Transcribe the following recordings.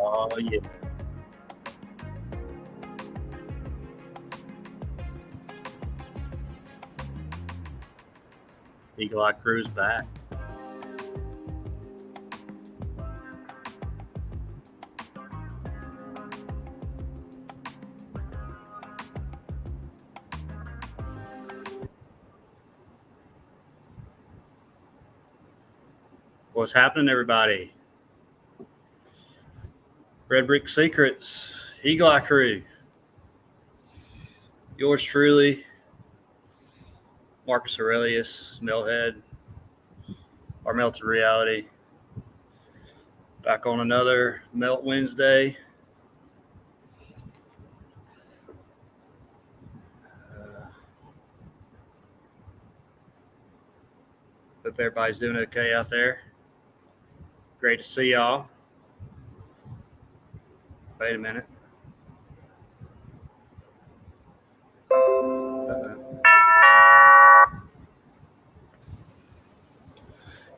Oh, yeah. Eagle Eye Crew's back. What's happening, everybody? Red Brick Secrets, Eagle Eye Crew. Yours truly, Marcus Aurelius, Melthead, our Melted Reality. Back on another Melt Wednesday. Hope everybody's doing okay out there. Great to see y'all. Wait a minute.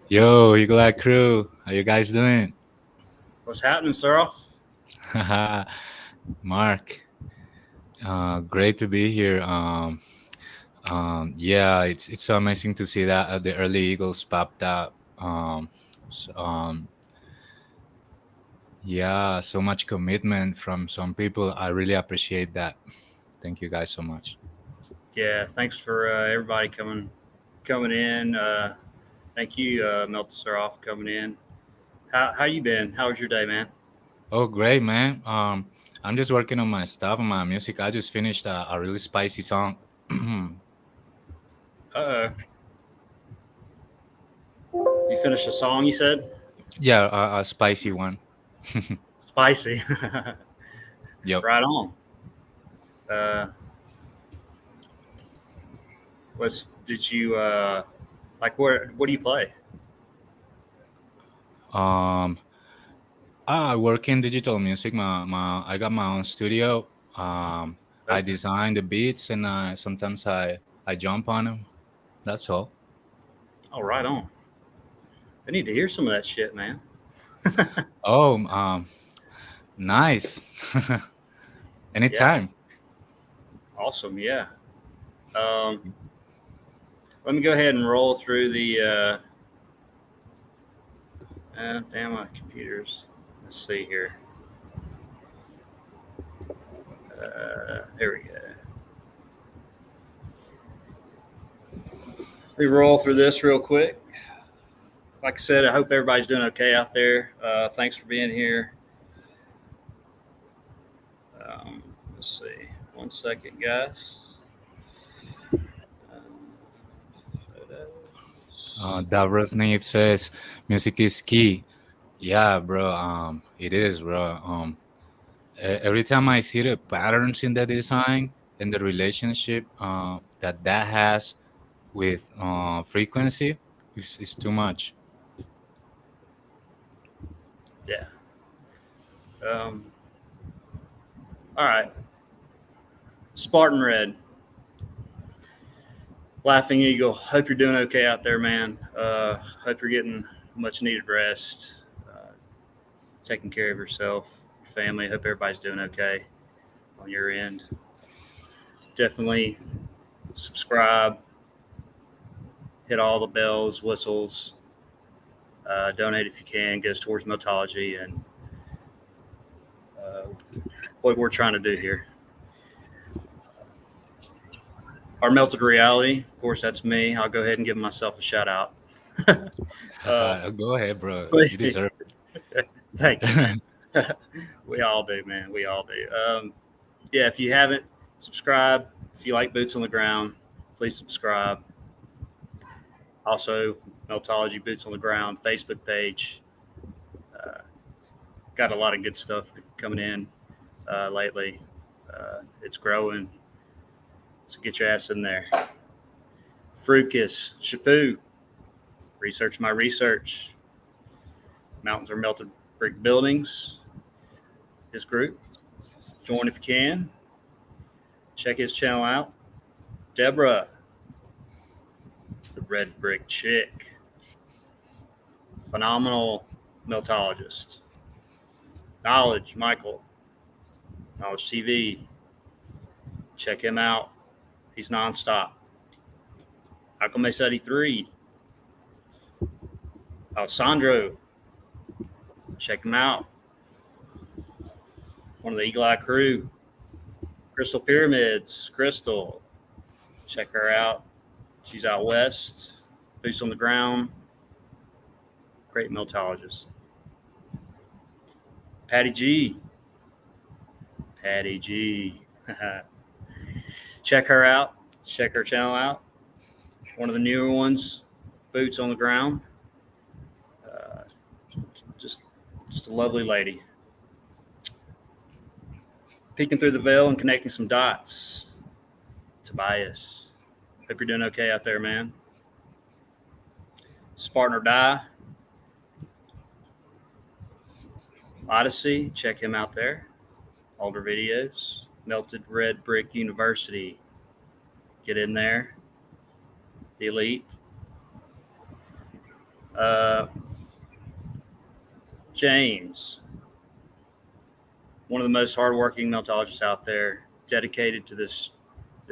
Yo, Eagle Eye Crew, how you guys doing? What's happening, Surf? Mark, great to be here. Yeah, it's so amazing to see that the early Eagles popped up. S- um, yeah, so much commitment from some people. I really appreciate that. Thank you guys so much. Yeah, thanks for everybody coming in. Thank you, Melt Surf, coming in. How you been? How was your day, man? Oh, great, man. I'm just working on my stuff, on my music. I just finished a really spicy song. Uh, you finished a song, you said? Yeah, a spicy one. Spicy. Yep. Right on. Uh, did you like? What do you play? Um, I work in digital music. I got my own studio. I Okay. design the beats, and sometimes I jump on them. That's all. Oh, right on. I need to hear some of that shit, man. Oh, nice. Yeah, Anytime. awesome. Yeah. Um, let me go ahead and roll through the. Damn my computers. Let's see here. Here we go. Let me roll through this real quick. Like I said, I hope everybody's doing okay out there. Thanks for being here. Let's see. 1 second, guys. Photos. Davros Nave says music is key. Yeah, bro. It is, bro. Every time I see the patterns in the design and the relationship that has with frequency, is too much. Yeah. Um, all right. Spartan Red. Laughing Eagle. Hope you're doing okay out there, man. Hope you're getting much needed rest, taking care of yourself, your family. Hope everybody's doing okay on your end. Definitely subscribe, hit all the bells, whistles, donate if you can. Goes towards Meltology and uh, what we're trying to do here. Our Melted Reality, of course, that's me. I'll go ahead and give myself a shout out. Go ahead, bro. You Please. deserve Thank you, it. man. We all do, man. We all do. Yeah, if you haven't, subscribe. If you like Boots on the Ground, please subscribe. Also, Meltology Boots on the Ground Facebook page. Uh, got a lot of good stuff coming in lately. It's growing, so get your ass in there. Fruitkiss, Chapoo, research my research. Mountains are melted brick buildings. His group. Join if you can. Check his channel out. Deborah, the red brick chick. Phenomenal meltologist. Knowledge, Michael. Knowledge TV. Check him out. He's nonstop. Alchemist 83. Alessandro. Check him out. One of the Eagle Eye crew. Crystal Pyramids. Crystal. Check her out. She's out west. Boots on the ground. Great meltologist. Patty G. Patty G. Check her out. Check her channel out. One of the newer ones. Boots on the ground. Just a lovely lady. Peeking through the veil and connecting some dots. Tobias. Hope you're doing okay out there, man. Spartan or Die. Odyssey. Check him out there. Older videos. Melted Red Brick University. Get in there. The Elite. James. One of the most hardworking meltologists out there. Dedicated to this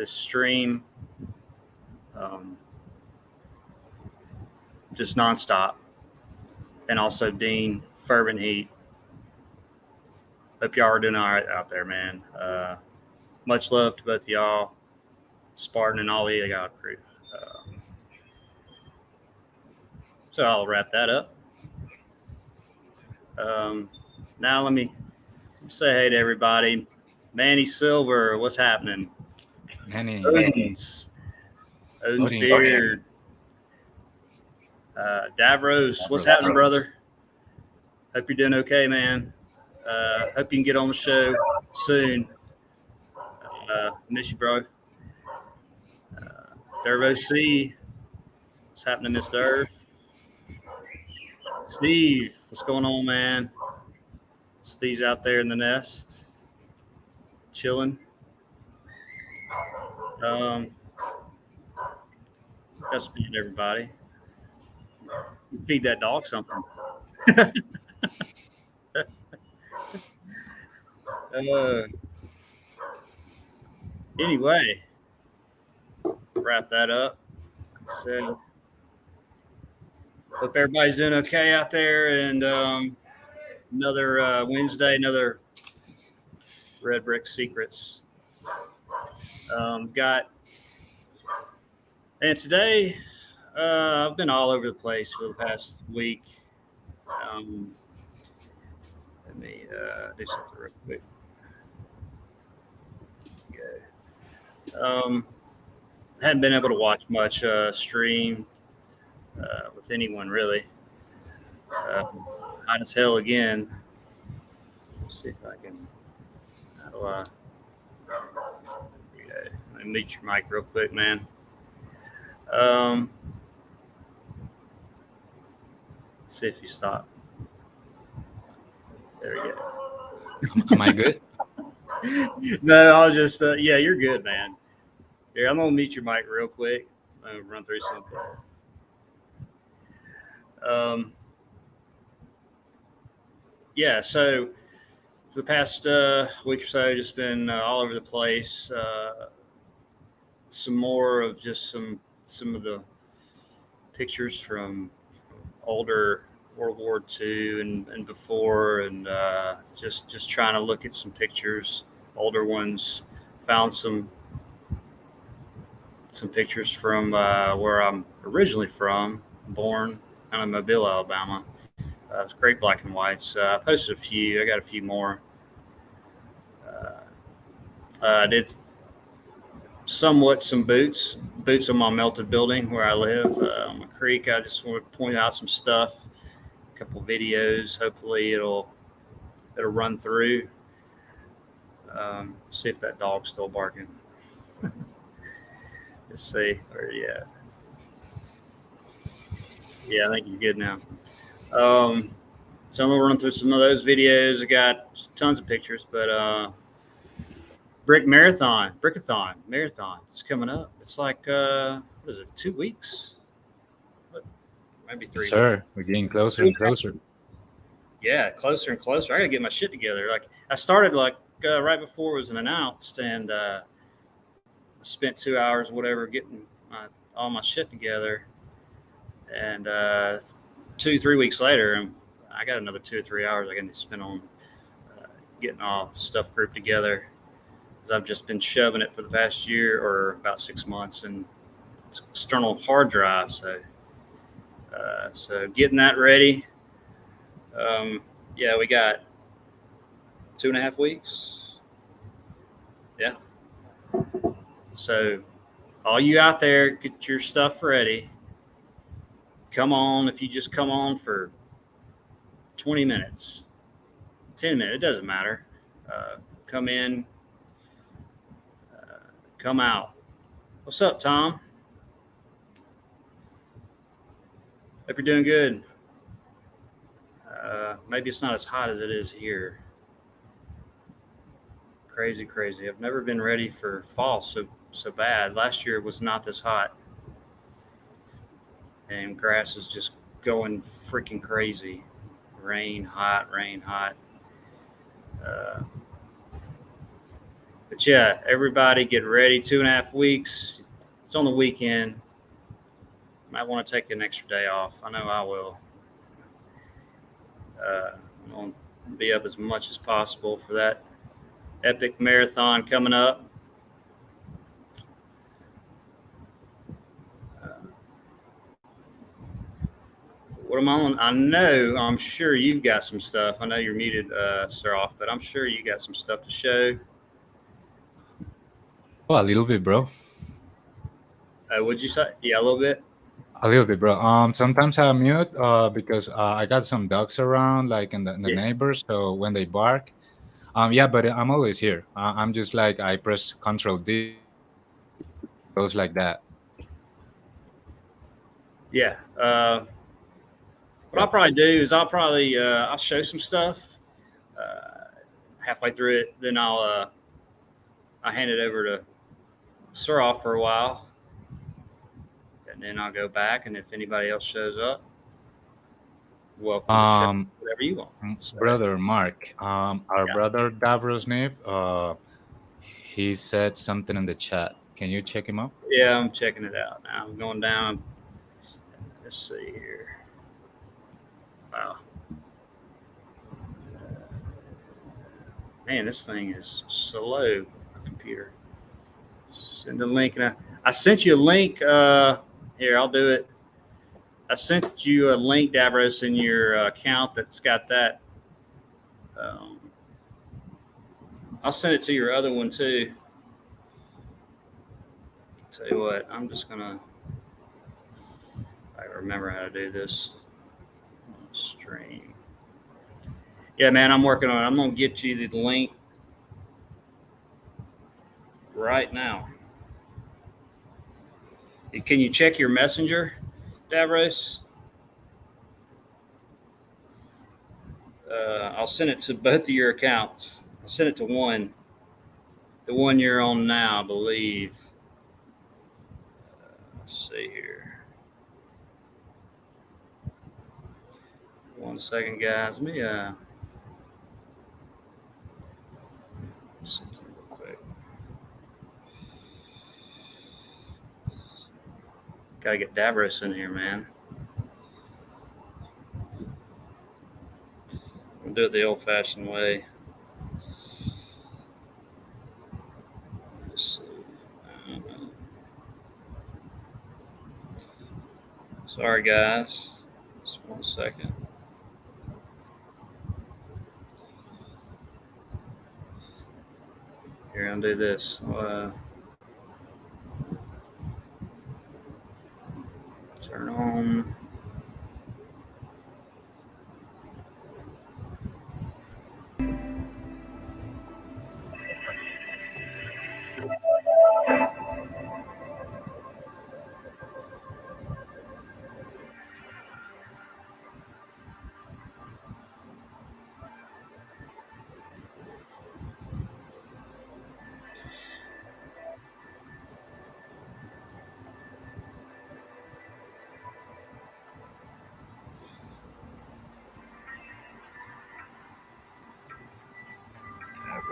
stream. Just nonstop. And also Dean, Fervent Heat. Hope y'all are doing all right out there, man. Much love to both of y'all, Spartan and all the Eagle Eye crew. So I'll wrap that up. Now let me say hey to everybody. Manny Silver, what's happening? Manny. Odin's Beard. Davros, what's happening, brother? Hope you're doing okay, man. Hope you can get on the show soon. Miss you, bro. Dervo C. What's happening, Miss Derv? Steve, what's going on, man? Steve's out there in the nest, chilling. Just feeding everybody. Feed that dog something. Anyway, wrap that up. So, hope everybody's doing okay out there. And another Wednesday, another Red Brick Secrets. And today, I've been all over the place for the past week. Let me do something real quick. Hadn't been able to watch much stream with anyone really. Hot as hell again. Let's see if I can. How do I? Let me mute your mic real quick, man. See if you stop. There we go. Am I good? No, I'll just yeah, you're good, man. Here, I'm gonna mute your mic real quick. I'm gonna run through something. Yeah, so for the past week or so, just been all over the place. Some more of just some of the pictures from older World War II and before, and just trying to look at some pictures, older ones. Found some pictures from where I'm originally from, born in Mobile, Alabama. It's great black and whites. I posted a few. I got a few more. I did somewhat some boots on my melted building where I live on the creek. I just want to point out some stuff, a couple videos. Hopefully it'll run through. See if that dog's still barking. Let's see. Where are you at? Yeah, I think you're good now. So I'm gonna run through some of those videos. I got just tons of pictures, but Brickathon marathon. It's coming up. It's like what is it? 2 weeks? Maybe 3. Sir, we're getting closer and closer. yeah, closer and closer. I gotta get my shit together. Like I started like right before it was announced, and spent 2 hours, whatever, getting all my shit together. And 2, 3 weeks later, I got another 2 or 3 hours I got to spend on uh, getting all stuff grouped together. Because I've just been shoving it for the past year or about 6 months and external hard drive. So getting that ready. Um, yeah, we got 2.5 weeks. Yeah. So all you out there, get your stuff ready. Come on. If you just come on for 20 minutes, 10 minutes, it doesn't matter. Come in, uh, come out. What's up, Tom? Hope you're doing good. Maybe it's not as hot as it is here. Crazy, crazy. I've never been ready for fall so bad. Last year was not this hot, and grass is just going freaking crazy. Rain, hot, rain, hot. Uh, but yeah, everybody get ready. 2.5 weeks. It's on the weekend. Might want to take an extra day off. I know I will. I'm going to be up as much as possible for that epic marathon coming up. Uh, what am I on? I'm sure you've got some stuff. I know you're muted, Sir Off, but I'm sure you got some stuff to show. Oh, a little bit, bro. Would you say? Yeah, a little bit. A little bit, bro. Sometimes I mute because I got some dogs around, like in the Yeah. neighbors. So when they bark, yeah. But I'm always here. I'm just like I press Control D, goes like that. Yeah. What I'll Yep. probably do is I'll show some stuff uh, halfway through it. Then I hand it over to Sir Off for a while, and then I'll go back. And if anybody else shows up, welcome to share Um, whatever you want. So Brother Mark, our yeah, brother Davros Neve, he said something in the chat. Can you check him out? yeah, I'm checking it out now. I'm going down. Let's see here. Wow, man, this thing is slow. My computer. Send a link, and I sent you a link. Here, I'll do it. I sent you a link, Davros, in your account that's got that. Um, I'll send it to your other one too. Tell you what, I'm just gonna. I remember how to do this. Stream. Yeah, man, I'm working on it. I'm gonna get you the link right now. Can you check your messenger, Davros? I'll send it to both of your accounts. I'll send it to one, the one you're on now, I believe. Let's see here. 1 second, guys. Let me something real quick. Gotta get Davros in here, man. We'll do it the old-fashioned way. Let's see. Sorry, guys. Just 1 second. Here, I'll do this. Turn on.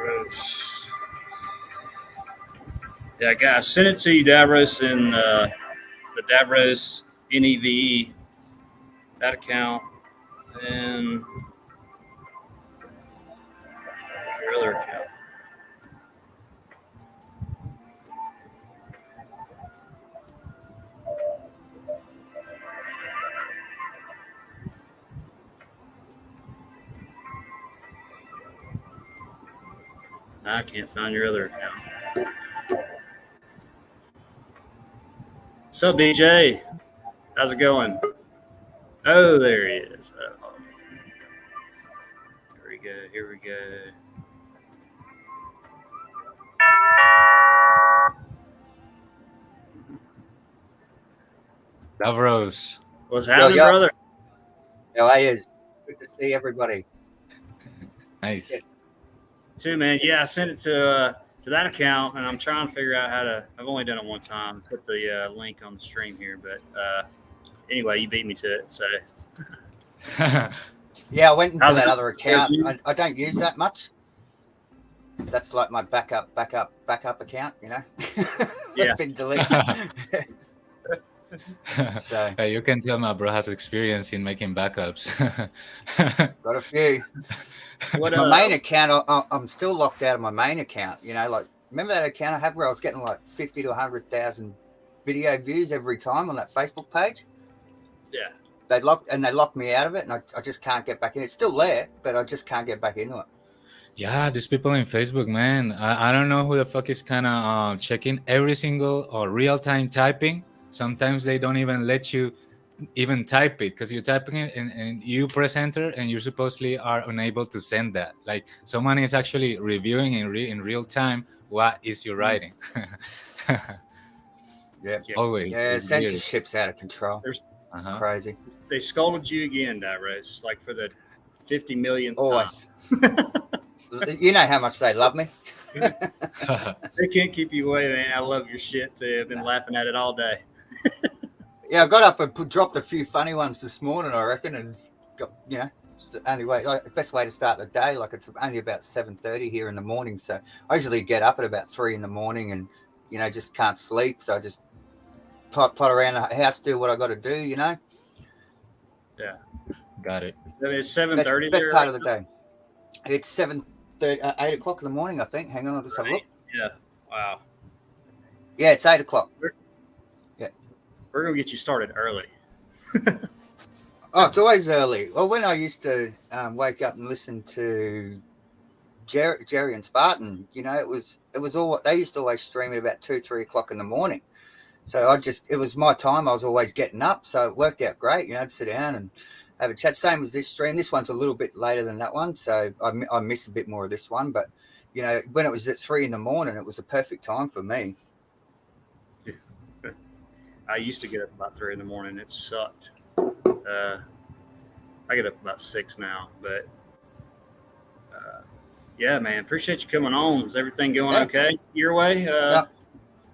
Davros. Yeah, guys, send it to you, Davros, in the Davros NEVE, that account, and your other account. I can't find your other account. What's up, DJ? How's it going? Oh, there he is. Oh. Here we go. Here we go. Davros. What's happening, yo. brother? How are you? Good to see everybody. Nice. Too, man. Yeah, I sent it to that account, and I'm trying to figure out how to. I've only done it one time. Put the link on the stream here, but anyway, you beat me to it. So Yeah, I went into How's that it- other account. I don't use that much. That's like my backup account, you know. Yeah. Been deleted. So You can tell my bro has experience in making backups. got a few. what? My main account, I'm still locked out of my main account. You know, like remember that account I had where I was getting like 50 to 100,000 video views every time on that Facebook page? Yeah. They locked me out of it, and I just can't get back in. It's still there, but I just can't get back into it. Yeah, these people in Facebook, man. I don't know who the fuck is kind of checking every single or real-time typing. Sometimes they don't even let you even type it because you're typing it and you press enter and you supposedly are unable to send that. Like someone is actually reviewing in real time what is you writing. Yeah. Always. Yeah, it's weird. censorship's out of control. It's Uh-huh. crazy. They scolded you again, Davros, like for the 50 millionth Always. time. You know how much they love me. They can't keep you away, man. I love your shit too. I've been laughing at it all day. Yeah, I got up and dropped a few funny ones this morning, I reckon, and got, you know, it's the only way, like the best way to start the day. Like it's only about 7:30 here in the morning, so I usually get up at about 3 in the morning, and you know, just can't sleep, so I just plot around the house, do what I got to do, you know. Yeah. Got it. So it's 7:30. Best part of the day. It's 7:30, 8 o'clock in the morning, I think. Hang on, I'll just have a look. Yeah. Wow. Yeah, it's 8 o'clock. We're gonna get you started early. Oh, it's always early. Well, when I used to wake up and listen to Jerry and Spartan, you know, it was all they used to always stream at about 2-3 o'clock in the morning. So it was my time. I was always getting up, so it worked out great. You know, I'd sit down and have a chat. Same as this stream. This one's a little bit later than that one, so I miss a bit more of this one. But you know, when it was at 3 in the morning, it was a perfect time for me. I used to get up about 3 in the morning. It sucked. I get up about 6 now, but yeah, man. Appreciate you coming on. Is everything going okay your way? Yeah,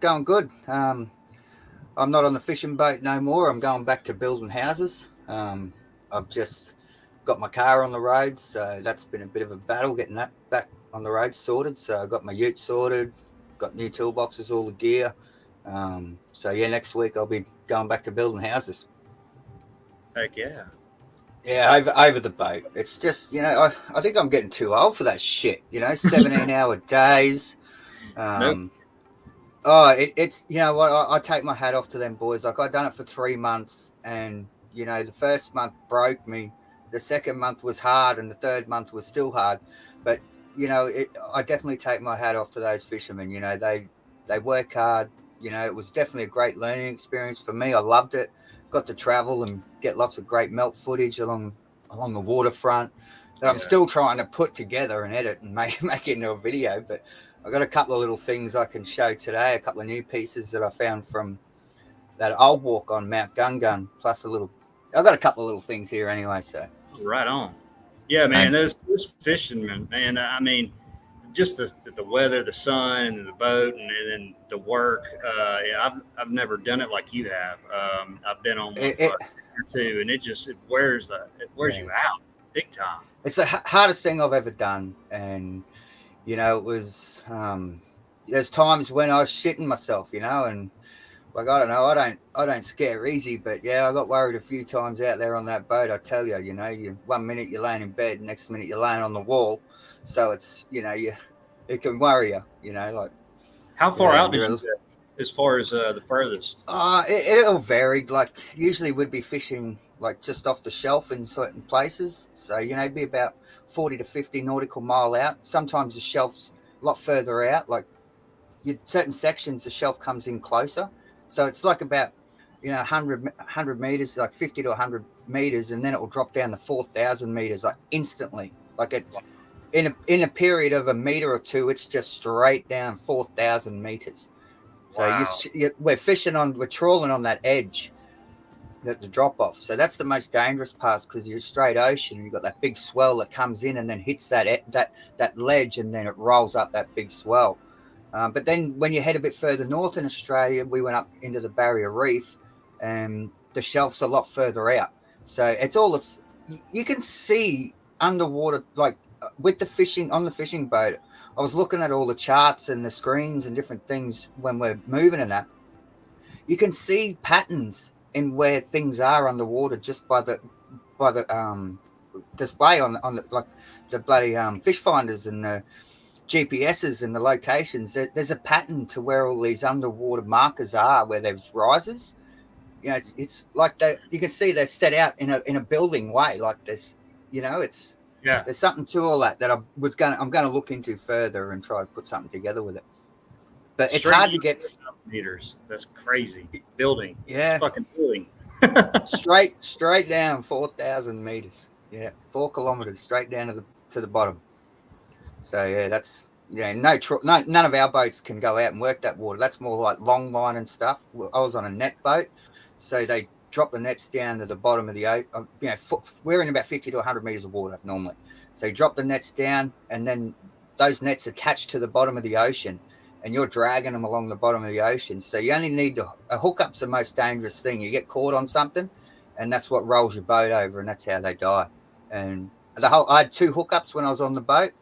going good. I'm not on the fishing boat no more. I'm going back to building houses. I've just got my car on the road, so that's been a bit of a battle getting that back on the road sorted. So I got my ute sorted, got new toolboxes, all the gear. So yeah, next week I'll be going back to building houses. Heck yeah. Yeah, over the boat. It's just, you know, I think I'm getting too old for that shit, you know, 17-hour days. Nope. Oh, it's, you know what, I take my hat off to them boys. Like, I've done it for 3 months, and, you know, the first month broke me. The second month was hard, and the third month was still hard. But, you know, I definitely take my hat off to those fishermen. You know, they work hard. You know, it was definitely a great learning experience for me. I loved it. Got to travel and get lots of great melt footage along the waterfront that I'm still trying to put together and edit and make it into a video. But I got a couple of little things I can show today, a couple of new pieces that I found from that old walk on Mount Gungun, plus I've got a couple of little things here anyway. So Right on. Yeah, man. Those fishing, man. I mean, just the weather, the sun, and the boat, and then the work. Yeah, I've never done it like you have. I've been on one for too, and it wears you out big time. It's the hardest thing I've ever done, and you know, it was there's times when I was shitting myself, you know, and like I don't know, I don't scare easy, but yeah, I got worried a few times out there on that boat. I tell you, you know, you 1 minute you're laying in bed, next minute you're laying on the wall, so it's, you know, it can worry you, you know, like How far yeah, out did you get as far as the furthest? it'll vary. Like usually we'd be fishing like just off the shelf in certain places, so you know, it'd be about 40 to 50 nautical mile out. Sometimes the shelf's a lot further out, like certain sections the shelf comes in closer, so it's like about, you know, 100 meters, like 50 to 100 meters, and then it will drop down to 4,000 meters like instantly. Like it's in a period of a meter or two, it's just straight down 4,000 meters. So Wow. we're trawling on that edge, the drop off. So that's the most dangerous part, because you're straight ocean and you've got that big swell that comes in and then hits that ledge, and then it rolls up that big swell. But then when you head a bit further north in Australia, we went up into the Barrier Reef, and the shelf's a lot further out. So it's all this, you can see underwater, like with the fishing on the fishing boat. I was looking at all the charts and the screens and different things when we're moving in that. You can see patterns in where things are underwater just by the display on the like the bloody fish finders and the GPSs and the locations. There's a pattern to where all these underwater markers are, where there's rises. You know, it's like that. You can see they're set out in a building way, like this. You know, Yeah. there's something to all that I'm going to look into further and try to put something together with it. But it's hard to get meters. That's crazy. Building. Yeah. It's fucking building. straight down 4,000 meters. Yeah, 4 kilometers straight down to the bottom. So yeah, that's none of our boats can go out and work that water. That's more like long line and stuff. I was on a net boat, so they drop the nets down to the bottom of the ocean. You know, we're in about 50 to 100 meters of water normally. So you drop the nets down, and then those nets attach to the bottom of the ocean, and you're dragging them along the bottom of the ocean. So you only need a hookup's the most dangerous thing. You get caught on something, and that's what rolls your boat over, and that's how they die. And I had 2 hookups when I was on the boat,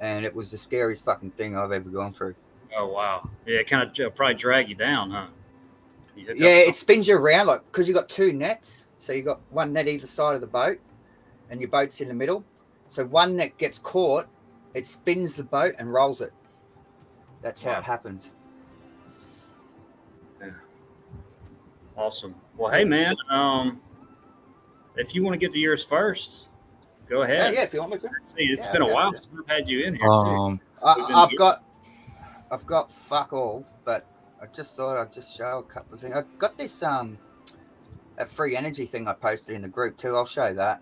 and it was the scariest fucking thing I've ever gone through. Oh wow! Yeah, it kind of probably drag you down, huh? Yeah, it spins you around, like, because you got 2 nets, so you got one net either side of the boat, and your boat's in the middle. So one net gets caught, it spins the boat and rolls it. That's how it happens. Yeah. Awesome. Well, hey man, if you want to get to yours first, go ahead. Yeah, if you want me to. See, it's been a while since we've had you in here. I've got fuck all, but I just thought I'd just show a couple of things. I've got this that free energy thing I posted in the group too. I'll show that.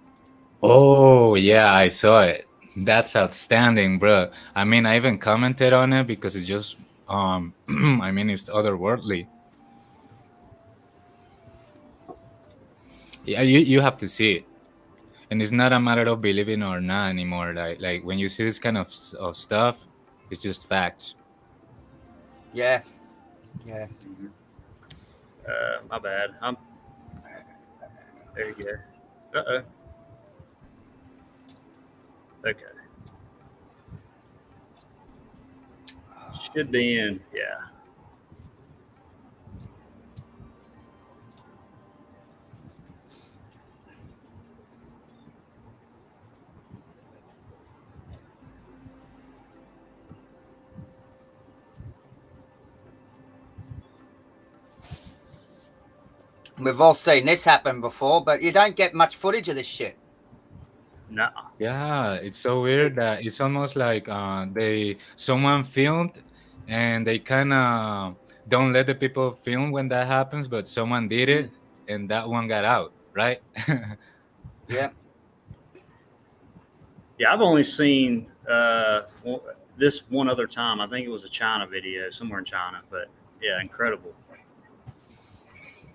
Oh yeah, I saw it. That's outstanding, bro. I mean, I even commented on it because it's just I mean, it's otherworldly. Yeah, you have to see it. And it's not a matter of believing or not anymore. Like when you see this kind of stuff, it's just facts. Yeah. My bad. There you go. Okay. Should be in. Yeah. We've all seen this happen before, but you don't get much footage of this shit. No. Yeah, it's so weird that it's almost like someone filmed and they kind of don't let the people film when that happens, but someone did it and that one got out, right? Yeah. Yeah, I've only seen this one other time. I think it was a China video, somewhere in China. But yeah, incredible.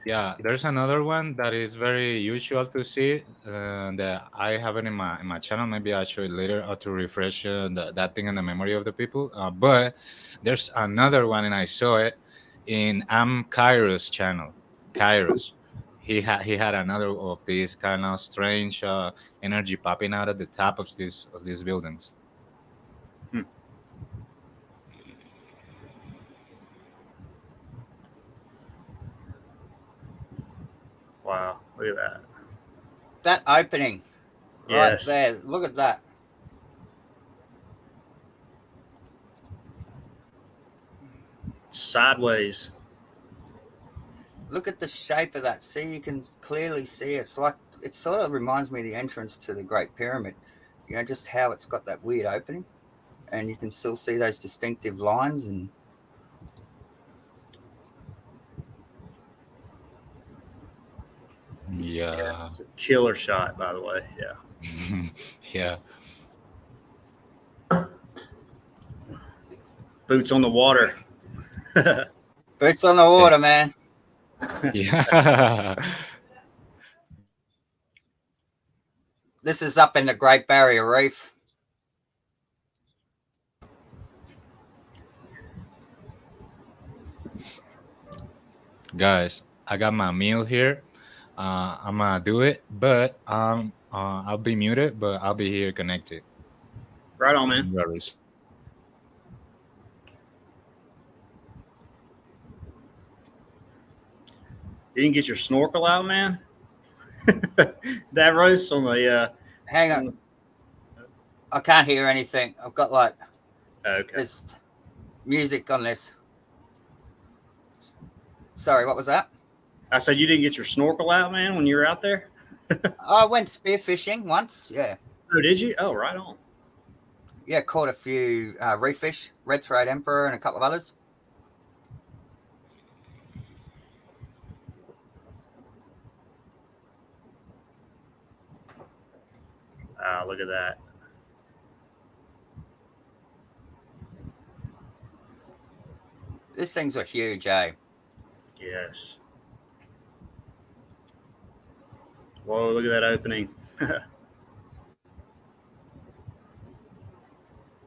Yeah, there's another one that is very usual to see that I have it in my channel. Maybe I'll show it later to refresh that thing in the memory of the people. But there's another one, and I saw it in Kairos channel. Kairos, he had another of these kind of strange energy popping out at the top of these buildings. Wow, look at that. That opening right Yes. there. Look at that. Sideways. Look at the shape of that. See, you can clearly see it's like, it sort of reminds me of the entrance to the Great Pyramid. You know, just how it's got that weird opening, and you can still see those distinctive lines. And Yeah. It's a killer shot, by the way. Yeah. Yeah. Boots on the water. boots on the water, man. Yeah. This is up in the Great Barrier Reef. Guys, I got my meal here. I'm gonna do it, but I'll be muted, but I'll be here connected. Right on, man. No worries. You didn't get your snorkel out, man? That roast on the Hang on. I can't hear anything. I've got like okay. this music on this. Sorry, what was that? I said you didn't get your snorkel out, man, when you were out there? I went spearfishing once. Yeah. Oh, did you? Oh, right on. Yeah, caught a few reef fish, red throat emperor, and a couple of others. Ah, look at that. These things are huge, eh? Yes. Whoa, look at that opening.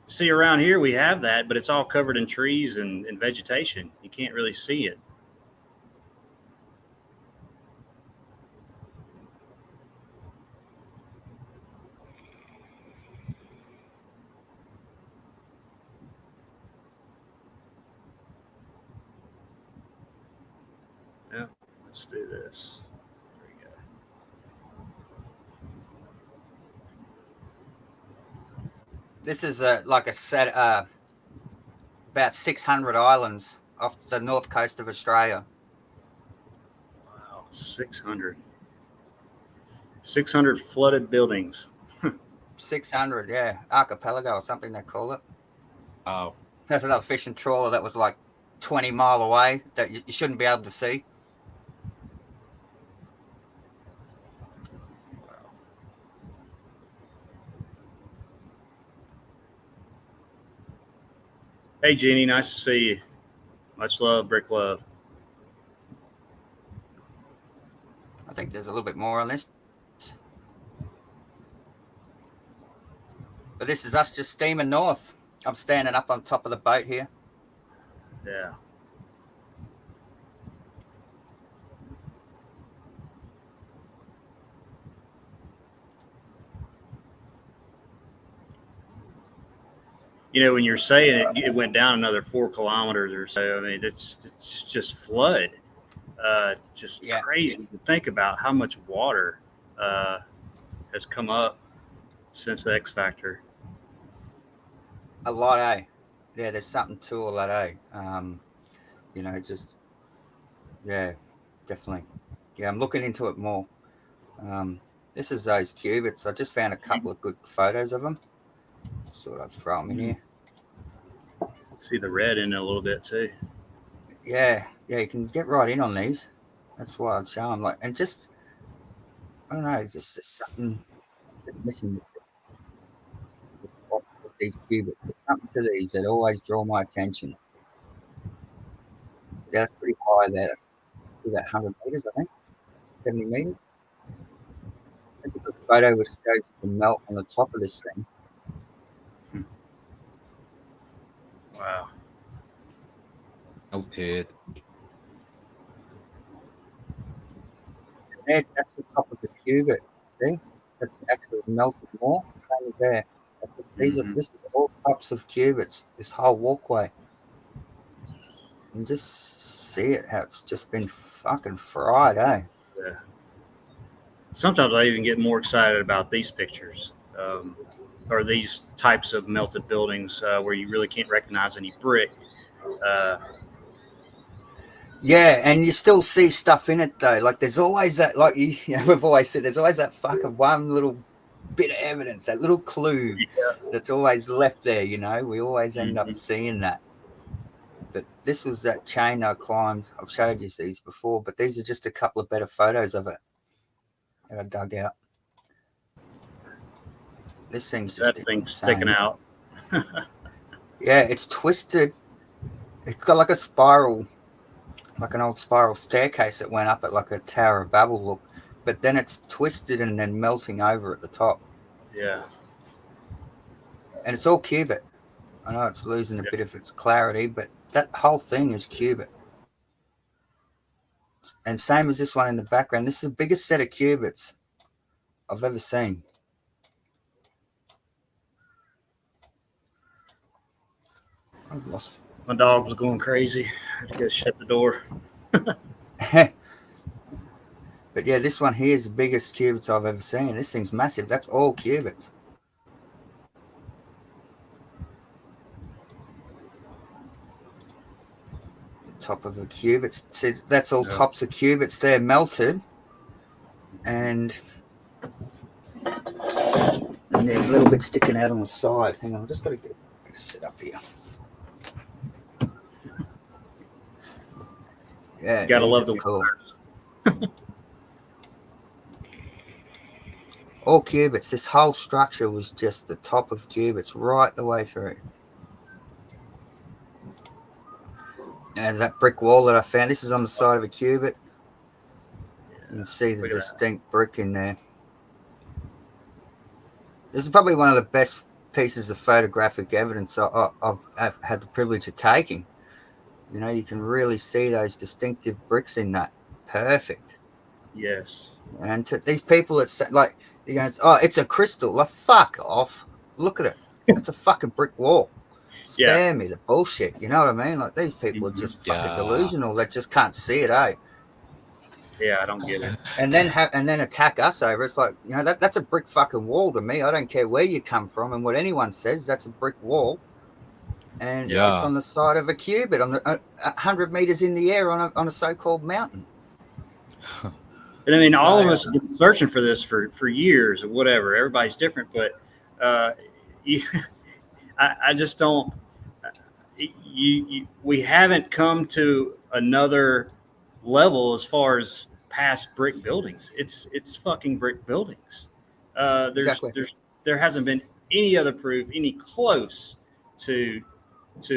See, around here we have that, but it's all covered in trees and vegetation. You can't really see it. Yeah, let's do this. There we go. This is like a set, about 600 islands off the north coast of Australia. Wow, 600. 600 flooded buildings. 600, yeah, archipelago or something they call it. Oh. There's another fishing trawler that was like 20 mile away that you shouldn't be able to see. Wow. Hey, Jeannie, nice to see you. Much love, Brick Love. I think there's a little bit more on this. But this is us just steaming north. I'm standing up on top of the boat here. Yeah. You know, when you're saying it went down another 4 kilometers or so, I mean, it's just flood. Just Yeah. crazy to think about how much water has come up since the X Factor. A lot, eh? Yeah, there's something to all that, eh? You know, just, yeah, definitely. Yeah, I'm looking into it more. This is those cubits. I just found a couple of good photos of them. Sort of throw them in here. See the red in it a little bit too. Yeah, you can get right in on these. That's why I'd show them. Like, and just, I don't know, just there's something just missing with these cubits. There's something to these that always draw my attention. Yeah, that's pretty high there. That's about 100 meters, I think. 70 meters. There's a good photo which shows the melt on the top of this thing. Wow. Melted. There, that's the top of the cubit. See, that's actually melted more. Same as there. That's it. This is all tops of cubits. This whole walkway. And just see it how it's just been fucking fried, eh? Yeah. sometimes I even get more excited about these pictures, or these types of melted buildings where you really can't recognize any brick. Uh, Yeah, and you still see stuff in it though. Like there's always that, like we've always said, there's always that fucking one little bit of evidence, that little clue that's always left there. We always end up seeing that. But this was that chain I climbed. I've showed you these before, but these are just a couple of better photos of it that I dug out. This thing's just that thing's insane. sticking out. Yeah, it's twisted. It's got like a spiral, like an old spiral staircase that went up at like a Tower of Babel look, but then it's twisted and then melting over at the top. Yeah. And it's all cubit. I know it's losing a bit of its clarity, but that whole thing is cubit. And same as this one in the background. This is the biggest set of cubits I've ever seen. I've lost. My dog was going crazy. I had to go shut the door. But yeah, this one here is the biggest cubits I've ever seen. This thing's massive. That's all cubits. Top of a cubit. That's all tops of cubits. They're melted. And they're a little bit sticking out on the side. Hang on, I've just got to get it set up here. Yeah, gotta love the cool. All cubits. This whole structure was just the top of cubits right the way through. And that brick wall that I found, this is on the side of a cubit. You can see the distinct brick in there. This is probably one of the best pieces of photographic evidence I've had the privilege of taking. You can really see those distinctive bricks in that. Perfect. Yes. And to these people, it's like, oh, it's a crystal. Like, fuck off. Look at it. It's a fucking brick wall. Spare me the bullshit. You know what I mean? Like, these people are just fucking delusional. They just can't see it, eh? Yeah, I don't get it. And then attack us over. It's like, that's a brick fucking wall to me. I don't care where you come from and what anyone says. That's a brick wall. And it's on the side of a cubit, on the 100 meters in the air on a so-called mountain. And I mean, all of us have been searching for this for years or whatever. Everybody's different, but I just don't. We haven't come to another level as far as past brick buildings. It's fucking brick buildings. There hasn't been any other proof, any close to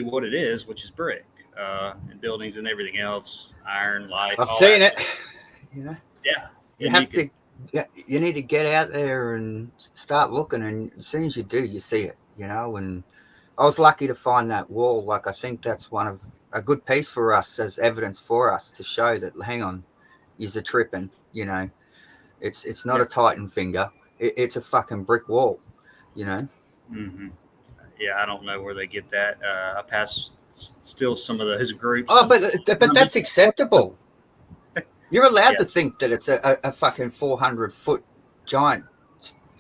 what it is, which is brick, and buildings and everything else, iron, light. I've seen it. Yeah. You need to get out there and start looking, and as soon as you do, you see it. And I was lucky to find that wall. Like, I think that's one of a good piece for us as evidence for us to show that, hang on, you're tripping. It's not a Titan finger. It's a fucking brick wall. Mm-hmm. Yeah, I don't know where they get that. I passed still some of those groups. Oh, but that's acceptable. You're allowed to think that it's a fucking 400-foot giant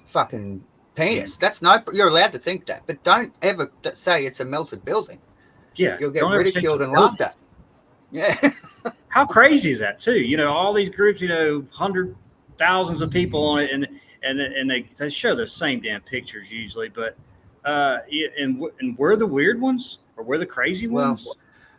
fucking penis. That's you're allowed to think that, but don't ever say it's a melted building. Yeah, you'll get ridiculed and laughed at. Yeah. How crazy is that too? All these groups, thousands of people on it, and they show the same damn pictures usually, but and we're the weird ones, or we're the crazy ones.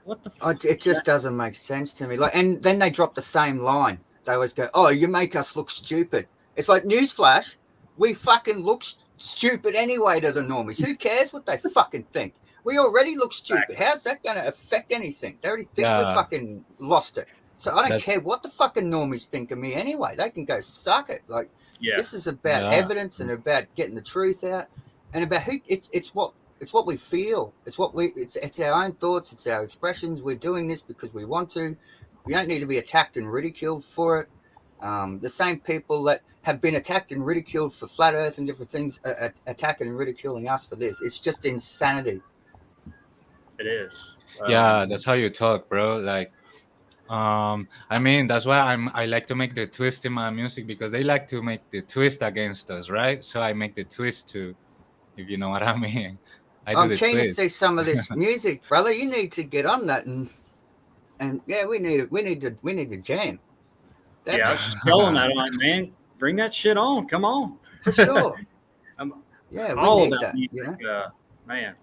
What the fuck? It just doesn't make sense to me. Like, and then they drop the same line. They always go, "Oh, you make us look stupid." It's like, newsflash, we fucking look stupid anyway to the normies. Who cares what they fucking think? We already look stupid. How's that going to affect anything? They already think we fucking lost it. So I don't care what the fucking normies think of me anyway. They can go suck it. Like, this is about evidence and about getting the truth out, and about who it's what we feel. It's our own thoughts. It's our expressions. We're doing this because we want to. We don't need to be attacked and ridiculed for it. The same people that have been attacked and ridiculed for flat earth and different things are attacking and ridiculing us for this. It's just insanity. It is. Yeah, that's how you talk, bro. Like, I mean, that's why I like to make the twist in my music, because they like to make the twist against us, right? So I make the twist too, if you know what I mean. I do I'm the keen to see twist. some of this music, brother. You need to get on that, and yeah, we need to jam. Yeah, I Definitely, was just telling that, I'm like, man, bring that shit on. Come on. for sure. I'm Yeah, we all need about that. music. Man,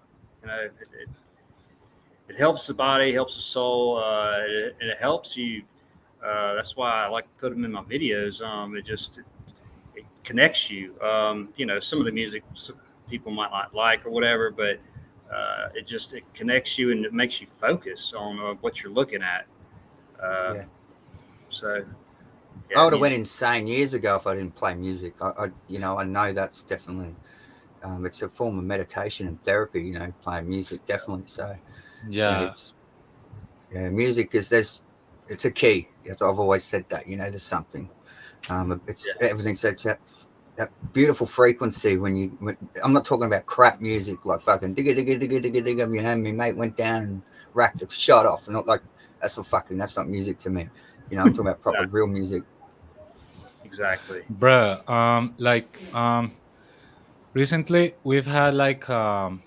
it helps the body, helps the soul, it helps you. That's why I like to put them in my videos. It connects you. Some of the music people might not like or whatever, but it connects you and it makes you focus on what you're looking at. Uh, Yeah. so I yeah, would have went music. insane years ago if I didn't play music. I know that's definitely it's a form of meditation and therapy. Playing music definitely. So Yeah, it's music is it's a key. As I've always said that. There's something. It's Yeah, everything. So it's that beautiful frequency I'm not talking about crap music like fucking digga digga digga digga digga. My mate went down and racked a shot off, and not like that's not music to me. I'm talking about proper real music. exactly. bruh. Recently we've had like a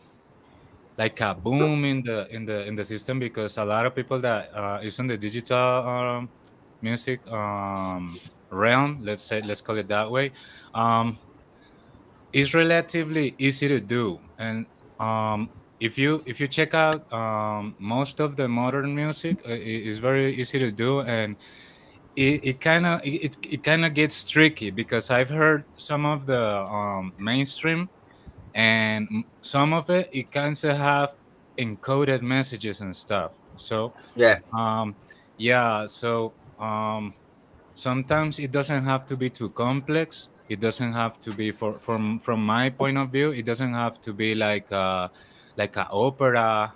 boom in the system, because a lot of people that is in the digital music realm, let's call it that way, um, is relatively easy to do. And um, if you check out most of the modern music, is very easy to do. And it kind of gets tricky, because I've heard some of the mainstream, and some of it kind of have encoded messages and stuff. So Yeah, um yeah, so sometimes it doesn't have to be too complex. It doesn't have to be, from my point of view, it doesn't have to be like a opera,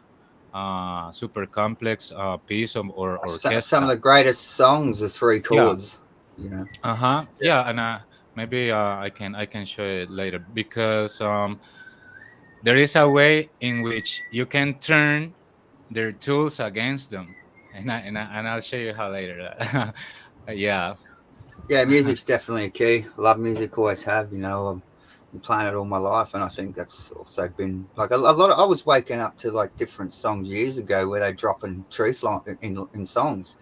super complex piece of or some of orchestra. the greatest songs are three Yeah. chords. You know, Uh-huh. Yeah, Yeah, and maybe I can show it later, because there is a way in which you can turn their tools against them, and I'll show you how later. Yeah. yeah, music's definitely a key. Love music, always have. I've been playing it all my life, and I think that's also been like a lot. I was waking up to like different songs years ago where they dropping truth in songs.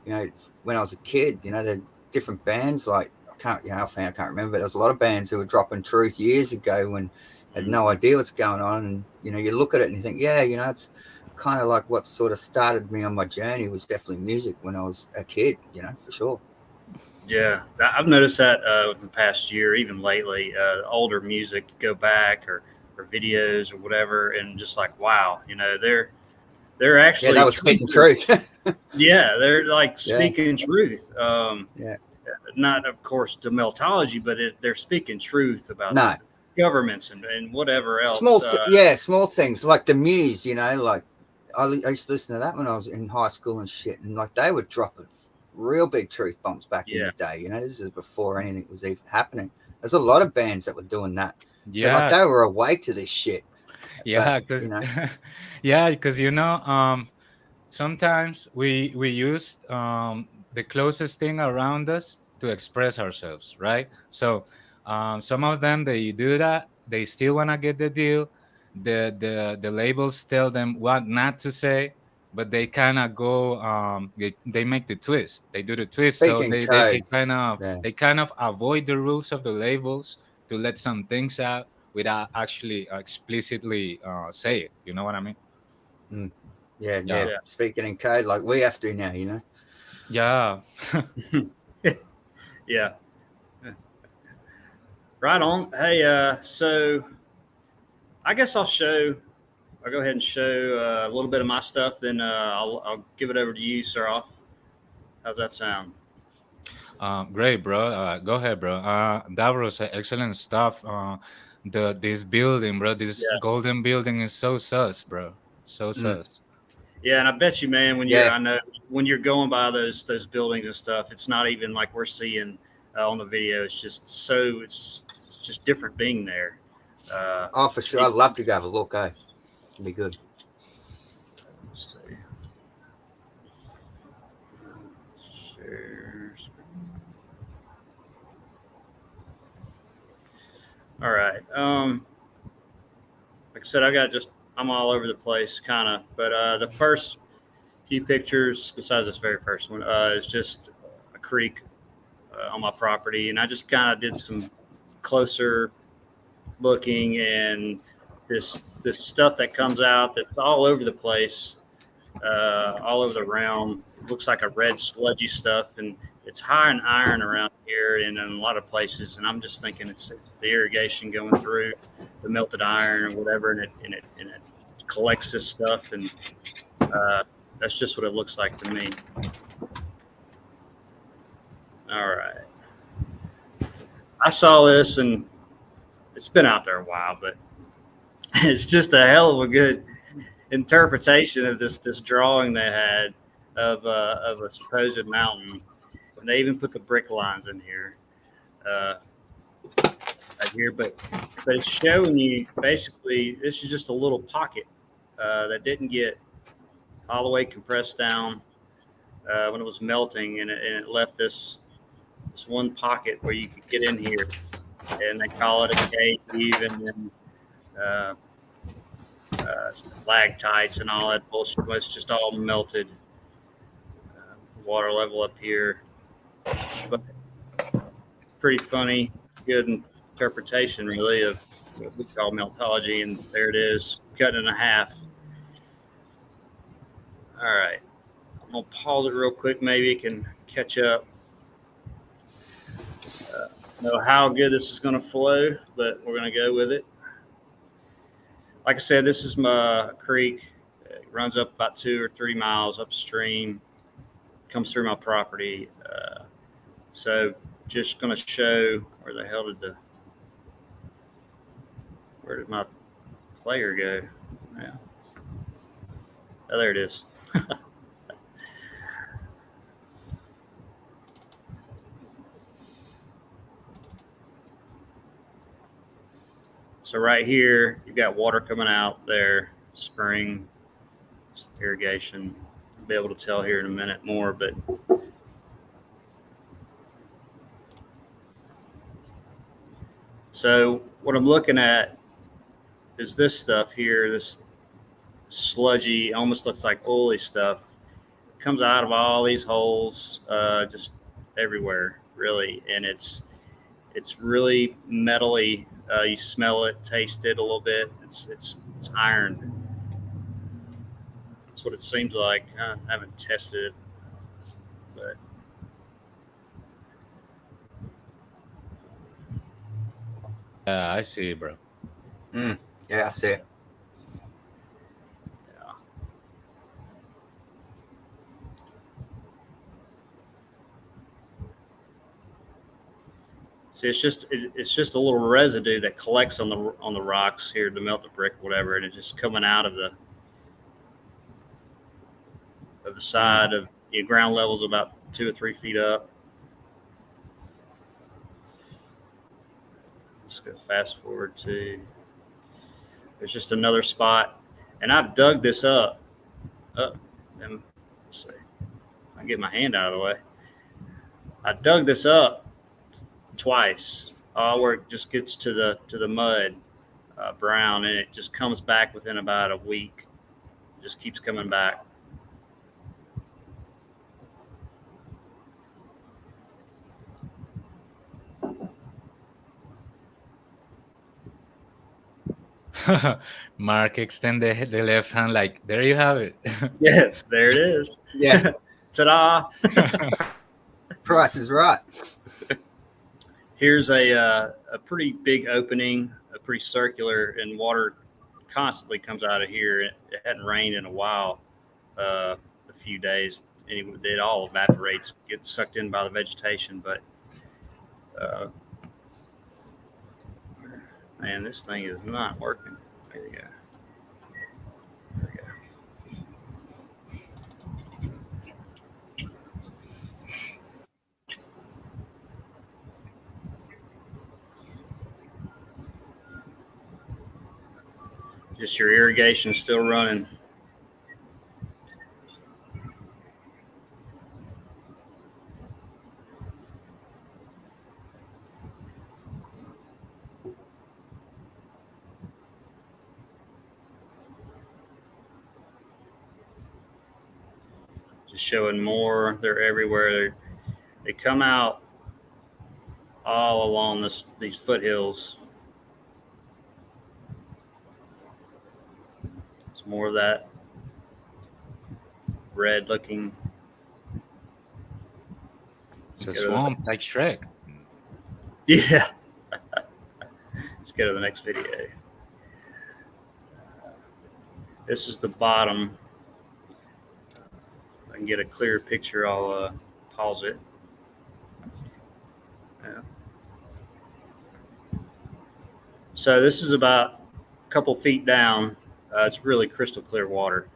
When I was a kid, the different bands like I can't remember. But there's a lot of bands who were dropping truth years ago when had no mhm. idea what's going on, and you look at it and you think, yeah, it's kind of like what sort of started me on my journey was definitely music when I was a kid, for sure. Yeah. I've noticed that the past year, even lately, older music, go back or videos or whatever, and just like wow, they're Yeah, that actually was spitting truthers. truth. Yeah, they're like Yeah, speaking truth. yeah. Not, of course, to meltology, but they're speaking truth about No, governments and whatever else. small things like the Muse. Like I used to listen to that when I was in high school and shit, and like they were dropping real big truth bombs back in Yeah, the day. This is before anything was even happening. There's a lot of bands that were doing that, so like Yeah. they were awake to this shit. But Yeah, because yeah, because sometimes we use the closest thing around us to express ourselves, right? So some of them, they do that. They still want to get the deal. The labels tell them what not to say, but they kind of go. They make the twist. They do the twist, so speaking they code, kind of yeah, avoid the rules of the labels to let some things out without actually explicitly say it. You know what I mean? mm, yeah, yeah. Yeah. yeah, Speaking in code like we have to now. Yeah. yeah. Right on. Hey, so I guess I'll go ahead and show a little bit of my stuff. Then I'll give it over to you, sir. Off. How's that sound? Great, bro. Go ahead, bro. That was excellent stuff. This building, bro. This Yeah, golden building is so sus, bro. So Mm, sus. yeah. And I bet you, man, yeah, I know when you're going by those buildings and stuff, it's not even like we're seeing on the video. It's just different being there. Uh, oh for sure. I'd it, love to go have a look. It'd be good. let's see. Share screen. All right. Like I said, I'm all over the place, kind of. But the first few pictures, besides this very first one, is just a creek on my property, and I just kind of did some closer looking, and this stuff that comes out that's all over the place, all over the realm. It looks like a red sludgy stuff, and it's high in iron around here and in a lot of places. And I'm just thinking it's the irrigation going through the melted iron or whatever, and it collects this stuff, and that's just what it looks like to me. All right. I saw this, and it's been out there a while, but it's just a hell of a good interpretation of this drawing they had of a supposed mountain. And they even put the brick lines in here, right here. But it's showing you basically this is just a little pocket that didn't get all the way compressed down when it was melting, and it left this one pocket where you could get in here, and they call it a cave, and then stalactites and all that bullshit. It's just all melted. Water level up here, but pretty funny, good interpretation really of what we call meltology, and there it is, cut in half. All right, I'm gonna pause it real quick. Maybe it can catch up. Know how good this is going to flow, but we're going to go with it. Like I said, this is my creek. It runs up about 2 or 3 miles upstream, comes through my property. So just going to show where the hell where did my player go? Yeah. Oh, there it is. So right here, you've got water coming out there, spring, irrigation. I'll be able to tell here in a minute more, but so what I'm looking at is this stuff here, this sludgy, almost looks like oily stuff. It comes out of all these holes, just everywhere, really, and it's really metally. You smell it, taste it a little bit. It's iron. That's what it seems like. I haven't tested it, but I see, bro. Yeah, I see it. yeah. See, it's just a little residue that collects on the rocks here, the melted brick, or whatever, and it's just coming out of the side of your ground levels about 2 or 3 feet up. Let's go fast forward to. There's just another spot, and I've dug this up. And let's see if I can get my hand out of the way. I dug this up twice, where it just gets to the mud, brown, and it just comes back within about a week. It just keeps coming back. Mark extend the left hand like, there you have it. Yeah, there it is. Yeah. Ta-da! Price is right. Here's a pretty big opening, a pretty circular, and water constantly comes out of here. It hadn't rained in a while, a few days. Anyway, it all evaporates, gets sucked in by the vegetation. But man, this thing is not working. There you go. There we go. Just your irrigation still running. Just showing more. They're everywhere. They come out all along these foothills. It's more of that red looking. It's a swamp like Shrek. Yeah. Let's go to the next video. This is the bottom. If I can get a clearer picture, I'll pause it. Yeah. So this is about a couple feet down. It's really crystal clear water.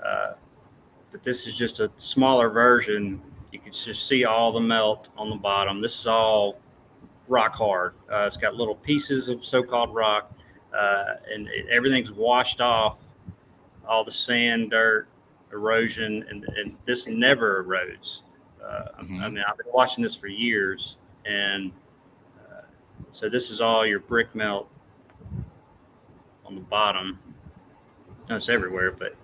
But this is just a smaller version. You can just see all the melt on the bottom. This is all rock hard. It's got little pieces of so-called rock, and everything's washed off. All the sand, dirt, erosion, and this never erodes. I mean, I've been watching this for years, and so this is all your brick melt on the bottom. It's everywhere, but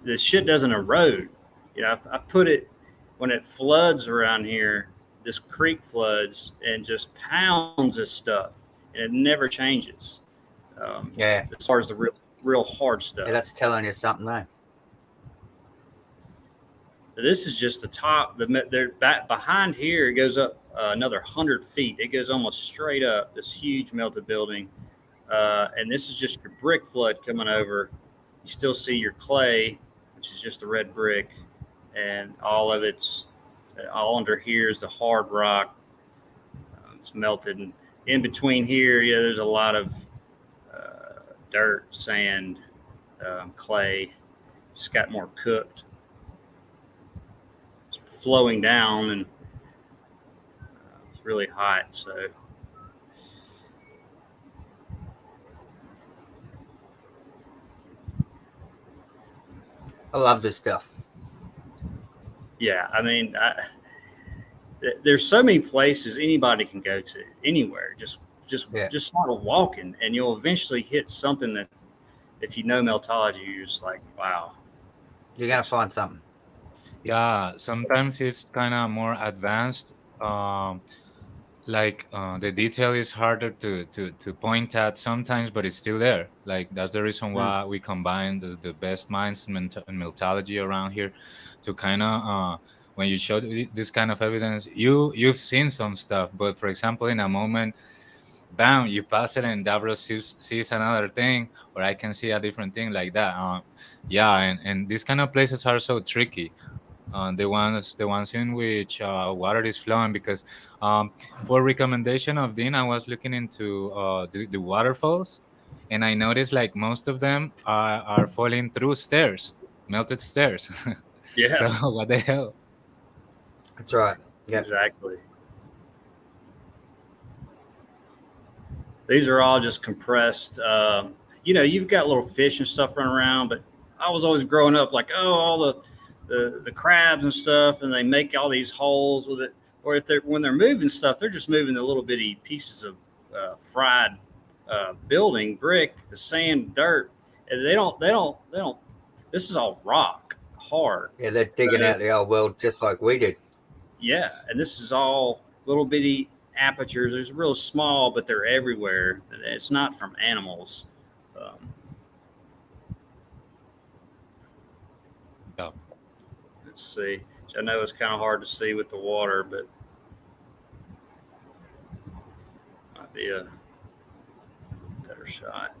this shit doesn't erode. You know, I put it when it floods around here. This creek floods and just pounds this stuff, and it never changes. Yeah. As far as the real hard stuff. Yeah, that's telling you something, though. This is just the top. They're back behind here. It goes up another 100 feet. It goes almost straight up. This huge melted building, and this is just your brick flood coming over. You still see your clay, which is just the red brick, and all of it's all under here is the hard rock. It's melted, and in between here, yeah, there's a lot of dirt, sand, clay. Just got more cooked. It's flowing down, and it's really hot. So I love this stuff. yeah, I mean, there's so many places anybody can go to, anywhere. Just start walking, and you'll eventually hit something that, if you know meltology, you're just like, wow. You're gonna find something. Yeah, sometimes it's kind of more advanced. Like the detail is harder to point at sometimes, but it's still there. Like that's the reason why we combine the best minds in meltology around here to kind of when you show this kind of evidence, you've seen some stuff, but for example, in a moment, bam, you pass it and Davros sees another thing, or I can see a different thing like that. Yeah, and these kind of places are so tricky. The ones in which water is flowing, because for recommendation of Dean, I was looking into the waterfalls, and I noticed like most of them are falling through stairs, melted stairs. Yeah. So what the hell? That's right. Yeah. Exactly. These are all just compressed. You know, you've got little fish and stuff running around, but I was always growing up like, oh, all the crabs and stuff, and they make all these holes with it. Or when they're moving stuff, they're just moving the little bitty pieces of fried building brick, the sand, dirt, and they don't. This is all rock, hard. Yeah, they're digging out the old world just like we did. Yeah, and this is all little bitty apertures. They're real small, but they're everywhere. It's not from animals. Yeah. Let's see. I know it's kind of hard to see with the water, but might be a better shot.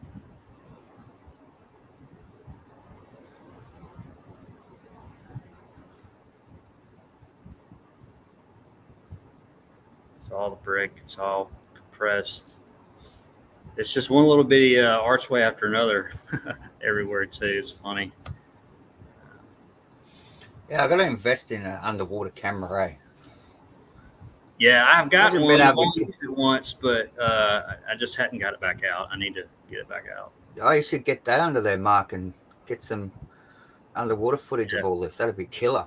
It's all the brick. It's all compressed. It's just one little bitty archway after another everywhere too. It's funny. Yeah, I got to invest in an underwater camera, eh? Yeah, I've got Imagine one. being I've able to only used it once, but I just hadn't got it back out. I need to get it back out. Oh, you should get that under there, Mark, and get some underwater footage of all this. That'd be killer.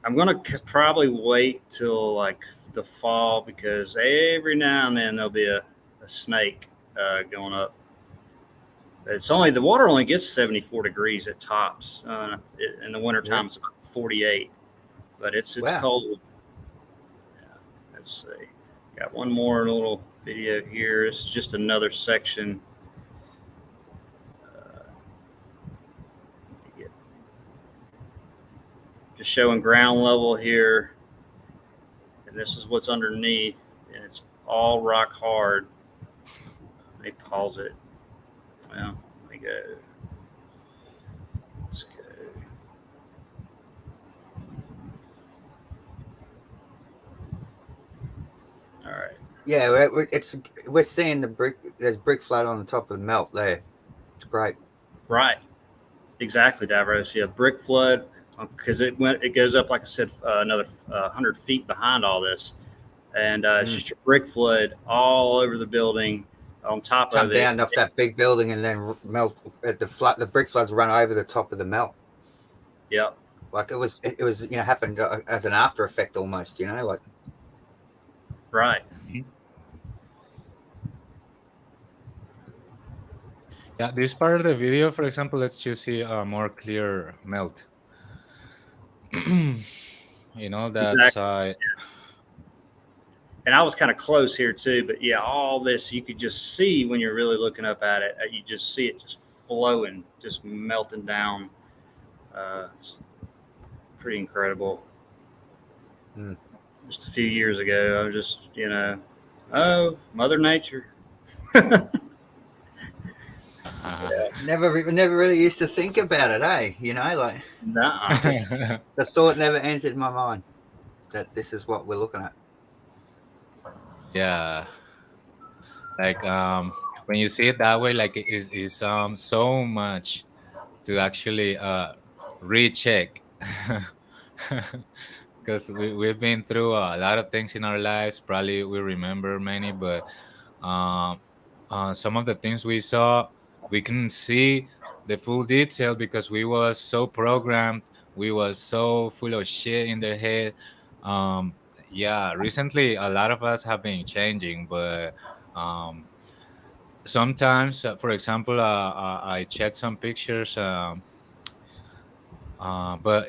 I'm gonna probably wait till like the fall, because every now and then there'll be a snake going up. It's only the water only gets 74 degrees at tops. In the wintertime, it's about 48, but it's Wow. cold. Yeah, let's see. Got one more little video here. This is just another section. Just showing ground level here, and this is what's underneath, and it's all rock hard. Let me pause it. Well, let me go. Let's go. All right. Yeah, we're seeing there's brick flood on the top of the melt there. It's great. Right. Exactly, Davros. Yeah, brick flood, because it goes up, like I said, another 100 feet behind all this, and it's just a brick flood all over the building. On top Come of it, down off that big building and then melt at the brick floods run over the top of the melt. Yeah. Like it was happened as an after effect almost, like. Right. Yeah, this part of the video, for example, lets you see a more clear melt. That Exactly. side. And I was kind of close here too, but yeah, all this you could just see when you're really looking up at it. You just see it just flowing, just melting down. It's pretty incredible. Just a few years ago, I was just, oh, Mother Nature. Never really used to think about it, like. Nuh-uh. The thought never entered my mind that this is what we're looking at. Yeah, like when you see it that way, like it is so much to actually recheck, because we've been through a lot of things in our lives. Probably we remember many, but some of the things we saw, we couldn't see the full detail because we was so programmed, we was so full of shit in the head. Yeah, recently a lot of us have been changing, but sometimes, for example, I checked some pictures, but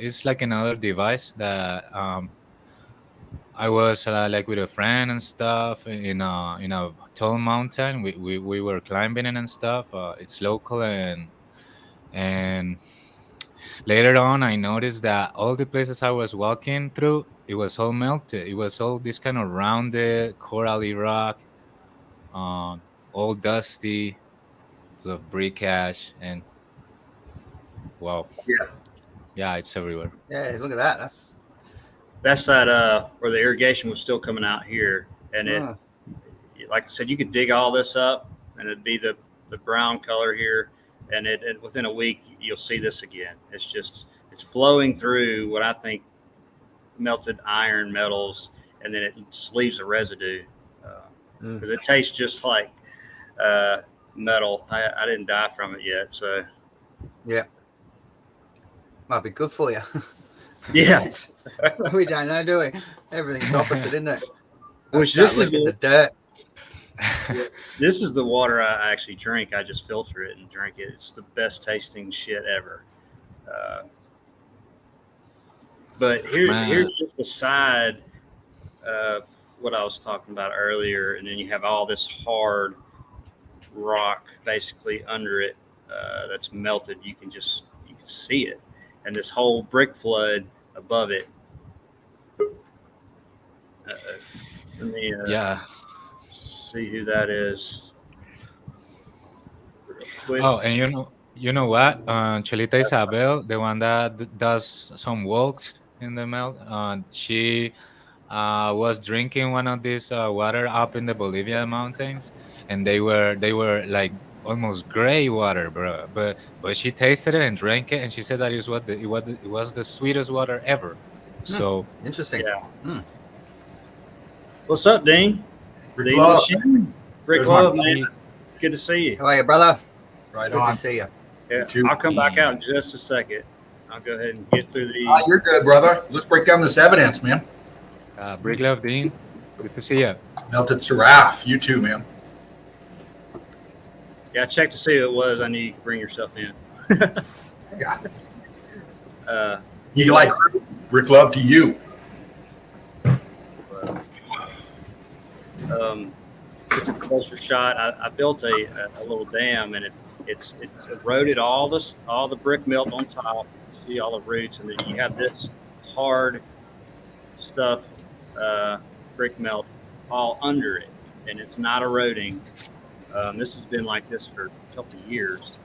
it's like another device that I was like with a friend and stuff in a tall mountain. We were climbing it and stuff. It's local, and later on I noticed that all the places I was walking through, it was all melted. It was all this kind of rounded corally rock, all dusty, full of brick ash, and wow, yeah, it's everywhere. Yeah, look at that. That's that where the irrigation was still coming out here, and it, like I said, you could dig all this up, and it'd be the brown color here, and it within a week you'll see this again. It's flowing through what I think melted iron metals, and then it just leaves a residue because it tastes just like metal. I didn't die from it yet, so yeah, might be good for you. Yeah. We don't know, do we? Everything's opposite, isn't it? Which this is the dirt. This is the water I actually drink. I just filter it and drink it. It's the best tasting shit ever. But here's just the side of what I was talking about earlier, and then you have all this hard rock basically under it that's melted. You can see it, and this whole brick flood above it. Let me see who that is. Oh, and you know what? Cholita Isabel, the one that does some walks in the melt, she was drinking one of these water up in the Bolivia mountains, and they were like almost gray water, bro. But she tasted it and drank it, and she said that it was the sweetest water ever. So interesting. Yeah. What's up, Dean? Rick Love. Rick Love, man. Good to see you. How are you, brother? Right Good on. to see you. Yeah, I'll come back out in just a second. I'll go ahead and get through these. You're good, brother. Let's break down this evidence, man. Brick Love, Dean. Good to see you. Melted Seraph. You too, man. Yeah, I checked to see who it was. I knew you could bring yourself in. Yeah. You like Rick Love to you. Just a closer shot. I built a little dam, and it's eroded all the brick melt on top. You see all the roots, and then you have this hard stuff, brick melt, all under it, and it's not eroding. This has been like this for a couple of years,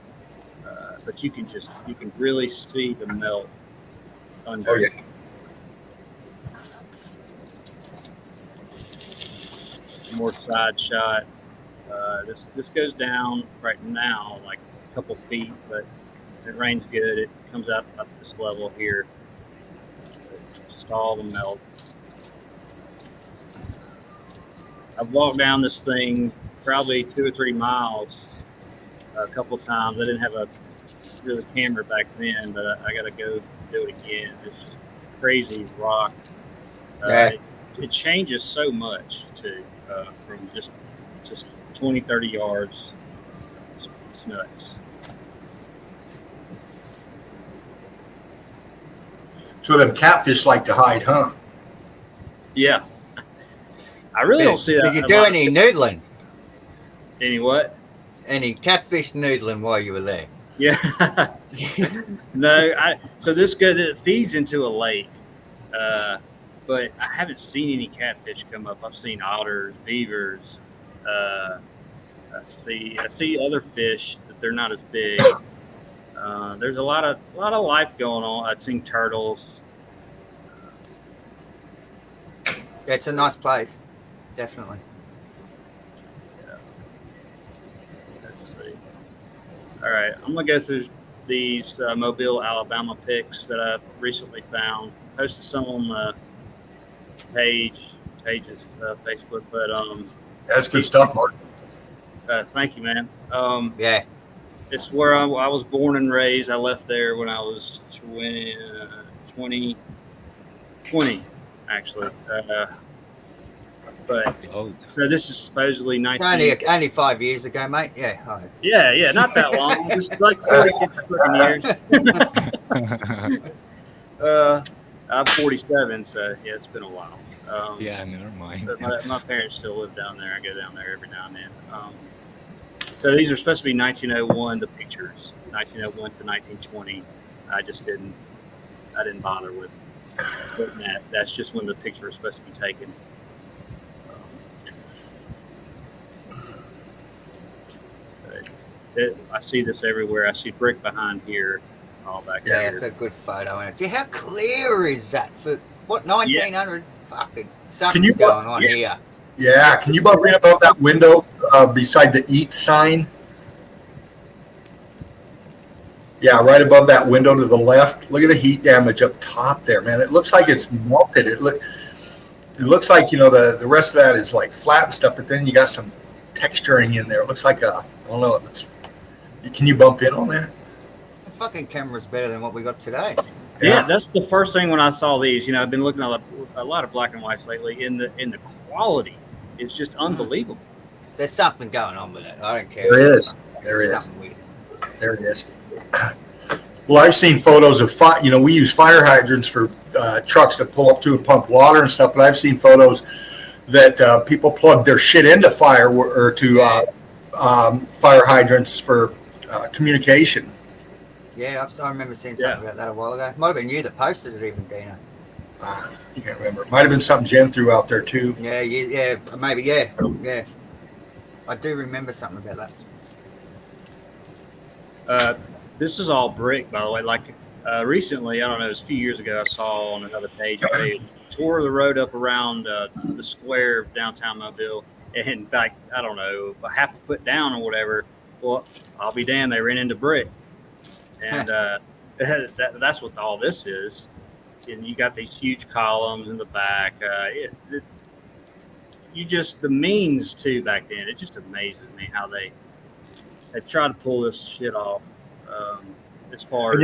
but you can really see the melt under. Oh, yeah. More side shot. This goes down right now like a couple feet, but if it rains good, it comes up this level here. Just all the melt. I've walked down this thing probably 2 or 3 miles a couple of times. I didn't have a really camera back then, but I got to go do it again. It's just crazy rock. It changes so much too, from just 20, 30 yards. It's nuts. So them catfish like to hide, huh? Yeah. I really don't see that. Did you do any noodling? Any what? Any catfish noodling while you were there? Yeah. No, so this it feeds into a lake. But I haven't seen any catfish come up. I've seen otters, beavers. I see other fish that they're not as big. There's a lot of life going on. I've seen turtles. It's a nice place, definitely. Yeah. Let's see. All right, I'm gonna go through these Mobile, Alabama pics that I've recently found. Posted some on the pages, Facebook, but That's good stuff, Mark. thank you, man. Yeah. It's where I was born and raised. I left there when I was 20, actually. But so this is supposedly 19. It's only 5 years ago, mate. Yeah. Oh. Yeah, not that long. Just like 46 fucking years. I'm 47, so yeah, it's been a while. Yeah, never mind. But my parents still live down there. I go down there every now and then. So these are supposed to be 1901, the pictures, 1901 to 1920. I didn't bother with putting that. That's just when the picture was supposed to be taken. I see this everywhere. I see brick behind here, all back Yeah, here. it's a good photo. How clear is that for what 1900? Fucking something's going on here. Yeah, can you bring above that window beside the eat sign? Yeah, right above that window to the left. Look at the heat damage up top there, man. It looks like it's melted. It looks like, the rest of that is like flat and stuff, but then you got some texturing in there. It looks like I don't know. Can you bump in on that? The fucking camera's better than what we got today. Yeah, that's the first thing when I saw these. I've been looking at a lot of black and whites lately. In the quality, it's just unbelievable. There's something going on with it. I don't care. There is. Something weird. There it is. Well, I've seen photos of we use fire hydrants for trucks to pull up to and pump water and stuff. But I've seen photos that people plug their shit into fire or to fire hydrants for communication. Yeah, I remember seeing something about that a while ago. Might have been you that posted it, even, Dina. I can't remember. It might have been something Jen threw out there too. Yeah, maybe, yeah. I do remember something about that. This is all brick, by the way. Like recently, I don't know, it was a few years ago, I saw on another page they tore the road up around the square of downtown Mobile, and back, I don't know, a half a foot down or whatever. Well, I'll be damned, they ran into brick. And that's what all this is. And you got these huge columns in the back. The means too back then. It just amazes me how they try to pull this shit off. As far as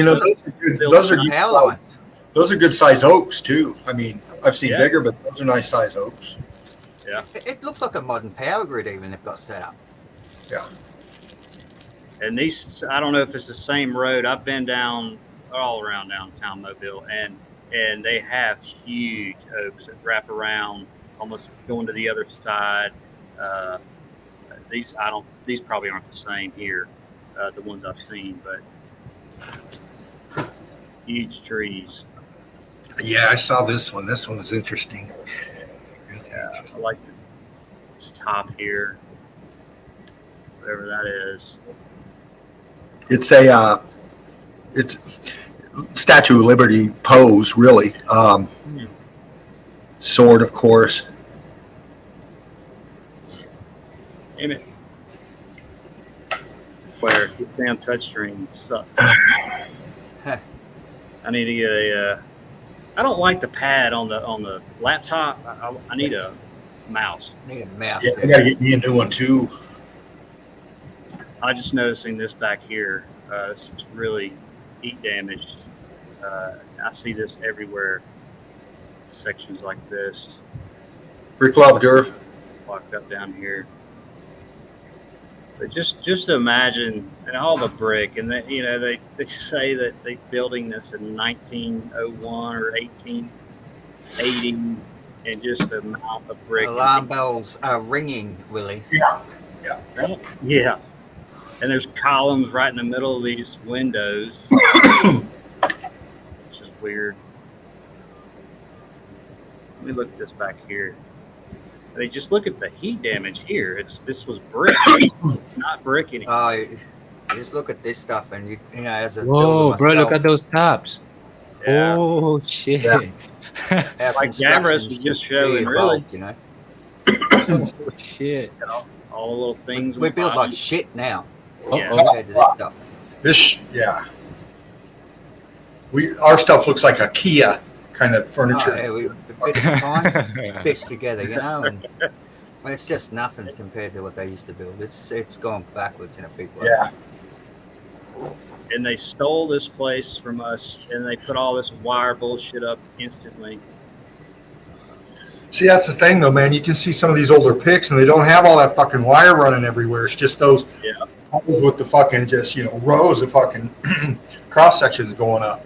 those are good size oaks too. I mean, I've seen bigger, but those are nice size oaks. Yeah, it looks like a modern power grid even they've got set up. Yeah. And these, I don't know if it's the same road. I've been down all around downtown Mobile, and they have huge oaks that wrap around, almost going to the other side. Uh, these probably aren't the same here, the ones I've seen, but huge trees. Yeah, I saw this one. This one was interesting. Yeah, I like this top here, whatever that is. It's a it's Statue of Liberty pose, really. Sword, of course. Damn it. Where this damn touchscreen sucks. I need to get a. I don't like the pad on the laptop. I need a mouse. Need a mouse. Yeah, I gotta get me a new one too. I just noticing this back here. This is really heat damaged. I see this everywhere. Sections like this, Rick Love, Durf. walked up down here. But just imagine, and all the brick, and they say that they building this in 1901 or 1880, and just the amount of brick. Alarm bells are ringing, Willie. Yeah. Yeah. And there's columns right in the middle of these windows, which is weird. Let me look at this back here. They just look at the heat damage here. This was brick, not brick anymore. Oh, just look at this stuff, and you know, as a Whoa, builder bro, look myself, at those tops. Yeah. Oh, shit. Yeah. our Like Gamera's construction's was just just showing, really. de-evolved, you know. Oh, shit. All the little things. We on build the like bottom. shit now Yeah. compared to this stuff. Our stuff looks like a Kia kind of furniture. Oh, yeah, the bits of pine stitched together, you know, and well, it's just nothing compared to what they used to build. It's gone backwards in a big way. Yeah. And they stole this place from us, and they put all this wire bullshit up instantly. See, that's the thing, though, man. You can see some of these older pics, and they don't have all that fucking wire running everywhere. It's just those poles with the fucking just, rows of fucking cross sections going up.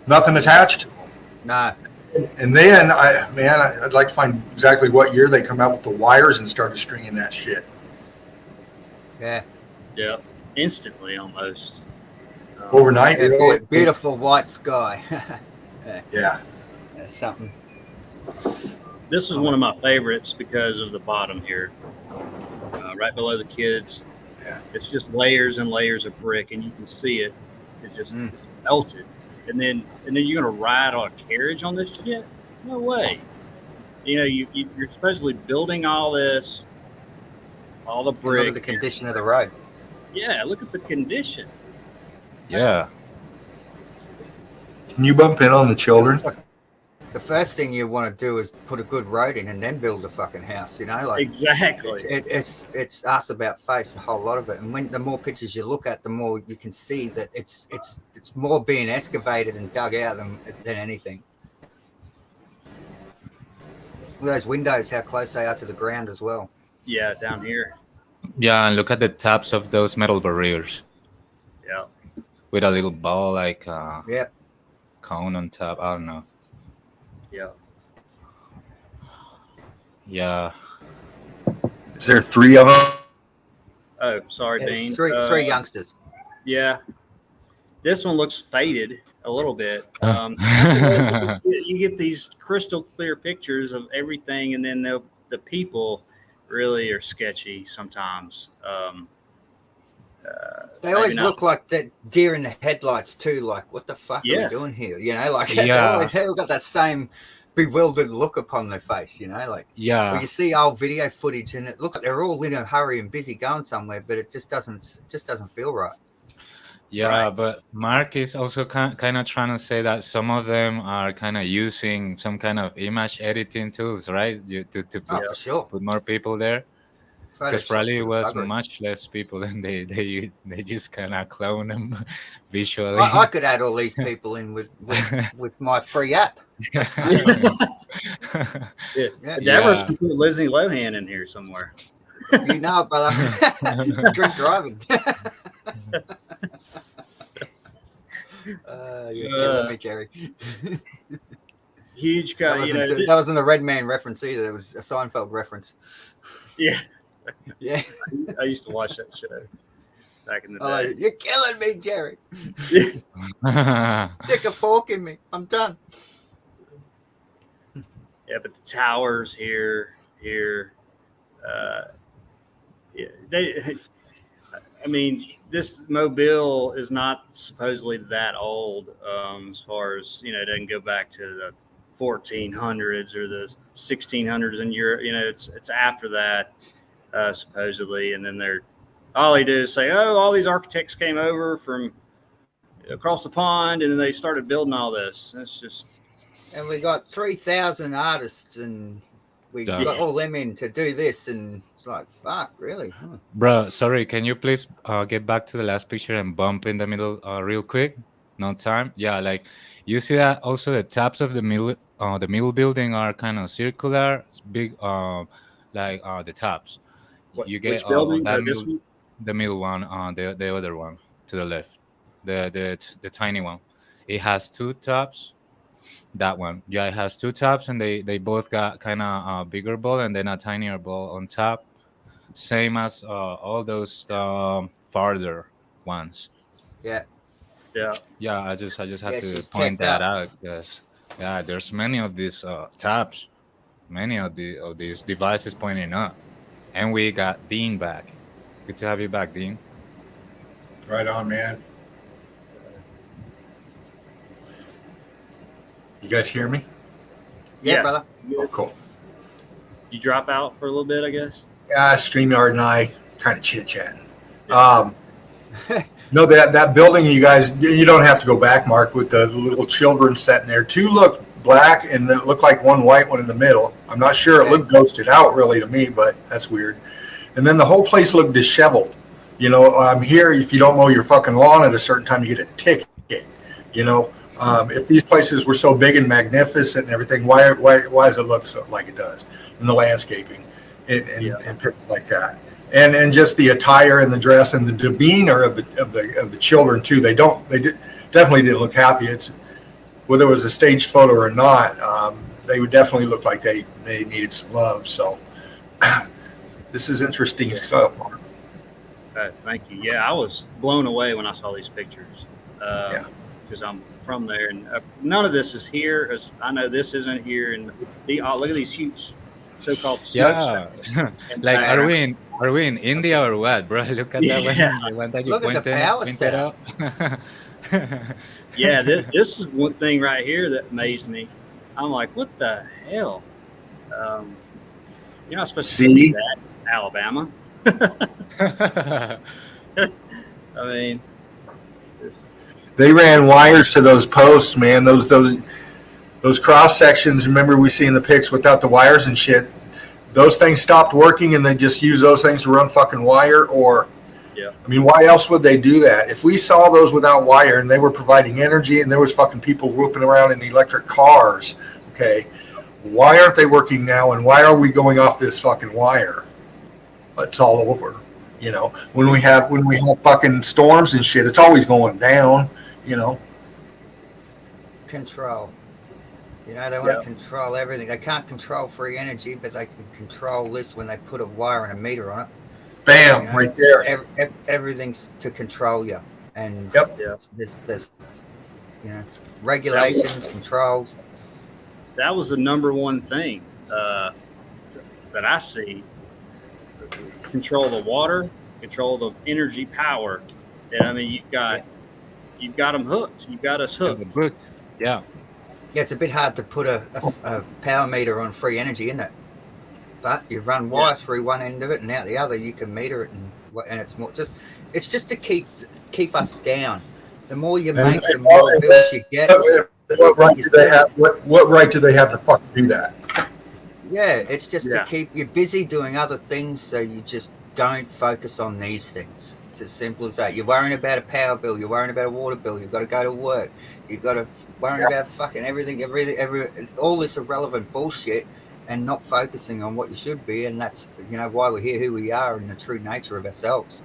Nothing attached to them. No, And then, I'd like to find exactly what year they come out with the wires and started stringing that shit. yeah, Yeah, instantly almost. Overnight, yeah, really? beautiful white sky. Yeah. That's something. This is one of my favorites because of the bottom here, right below the kids. Yeah. It's just layers and layers of brick, and you can see it. It just it's melted. And then you're gonna ride on a carriage on this shit? No way. You're supposedly building all this, all the brick. Look at the condition of the road. Yeah, look at the condition. Yeah. Can you bump in on the children? The first thing you want to do is put a good road in and then build a fucking house, like Exactly. it's us about face, a whole lot of it. And when the more pictures you look at, the more you can see that it's more being excavated and dug out than anything. Look at those windows, how close they are to the ground as well. Yeah, down here. Yeah, and look at the tops of those metal barriers Yeah. with a little ball like Yep. cone on top. I don't know. Yeah. Yeah. Is there 3 of them? Oh, sorry, Yeah, Dean. three youngsters. Yeah. This one looks faded a little bit. You get these crystal clear pictures of everything, and then the people really are sketchy sometimes. They always maybe not. look like that deer in the headlights too. Like, what the fuck are Yeah. we doing here? Like Yeah. they've got that same bewildered look upon their face. Like Yeah. when you see old video footage and it looks like they're all in a hurry and busy going somewhere, but it just doesn't feel right. Yeah, Right. but Mark is also kind of trying to say that some of them are kind of using some kind of image editing tools, right? To Oh, put, for sure. put more people there. Because Photoshop probably to it the was buggery. much less people, and they just kind of clone them visually. I could add all these people in with my free app. That's no problem. Yeah. Yeah. Davros Yeah. can put Lizzie Lohan in here somewhere. Brother. Drink driving. You're killing me, Jerry. Huge, That wasn't a Red Man reference either. It was a Seinfeld reference. Yeah, Yeah. I used to watch that show back in the Oh, day. you're killing me, Jerry. Yeah. Stick a fork in me. I'm done. Yeah, but the towers here, yeah, I mean, this Mobile is not supposedly that old, as far as, it doesn't go back to the 1400s or the 1600s in Europe. It's after that, supposedly, and then all they do is say, oh, all these architects came over from across the pond, and then they started building all this. It's just. And we got 3,000 artists, and we got all them in to do this, and it's like, fuck, really? Huh. Bro, sorry, can you please get back to the last picture and bump in the middle real quick? No time. Yeah, like you see that also the tops of the middle building are kind of circular. It's big, like the tops. You get Which building? that This middle, one? the middle one, the other one to the left, the tiny one. It has two tops. That one, yeah, it has two tops, and they both got kind of a bigger ball and then a tinier ball on top, same as all those farther ones. Yeah. Yeah, I just had to she's point checked that out because there's many of these tabs, many of these devices pointing up, and we got Dean back. Good to have you back, Dean. Right on, man. You guys hear me? Yeah, brother. Oh, cool. You drop out for a little bit, I guess. Yeah, StreamYard and I kind of chit-chatting. No, that building, you guys, you don't have to go back, Mark, with the little children sitting there. Two looked black, and it looked like one white one in the middle. I'm not sure. It looked ghosted out, really, to me, but that's weird. And then the whole place looked disheveled. Here, if you don't mow your fucking lawn at a certain time, you get a ticket, If these places were so big and magnificent and everything, why does it look so like it does in the landscaping and pictures like that? And just the attire and the dress and the demeanor of the children too. They definitely didn't look happy. It's whether it was a staged photo or not. They would definitely look like they needed some love. So this is interesting stuff. Thank you. Yeah, I was blown away when I saw these pictures. Because I'm from there, and none of this is here. As I know, this isn't here. And look at these huge so-called smokestacks. Like are we in India or what, bro? Look at that one. The one that you pointed out. Yeah, this is one thing right here that amazed me. I'm like, what the hell? You're not supposed to see that in Alabama. I mean, they ran wires to those posts, man. Those cross sections. Remember, we see in the pics without the wires and shit. Those things stopped working, and they just use those things to run fucking wire. Or, I mean, why else would they do that? If we saw those without wire and they were providing energy, and there was fucking people whooping around in electric cars, okay, why aren't they working now? And why are we going off this fucking wire? It's all over. When we have fucking storms and shit, it's always going down. Control. They want to control everything. They can't control free energy, but they can control this when they put a wire and a meter on it. Bam, right there. Everything's to control you. And there's regulations, controls. That was the number one thing that I see. Control the water, control the energy power. And I mean, you've got them hooked. You've got us hooked. Yeah, it's a bit hard to put a power meter on free energy, isn't it? But you run wire through one end of it and out the other. You can meter it, and it's just to keep us down. The more you make, the more bills you get. What right do they have? What right do they have to fucking do that? Yeah, it's just to keep you busy doing other things, so you just don't focus on these things. It's as simple as that. You're worrying about a power bill. You're worrying about a water bill. You've got to go to work. You've got to worry about fucking everything, all this irrelevant bullshit, and not focusing on what you should be. And that's why we're here, who we are, and the true nature of ourselves.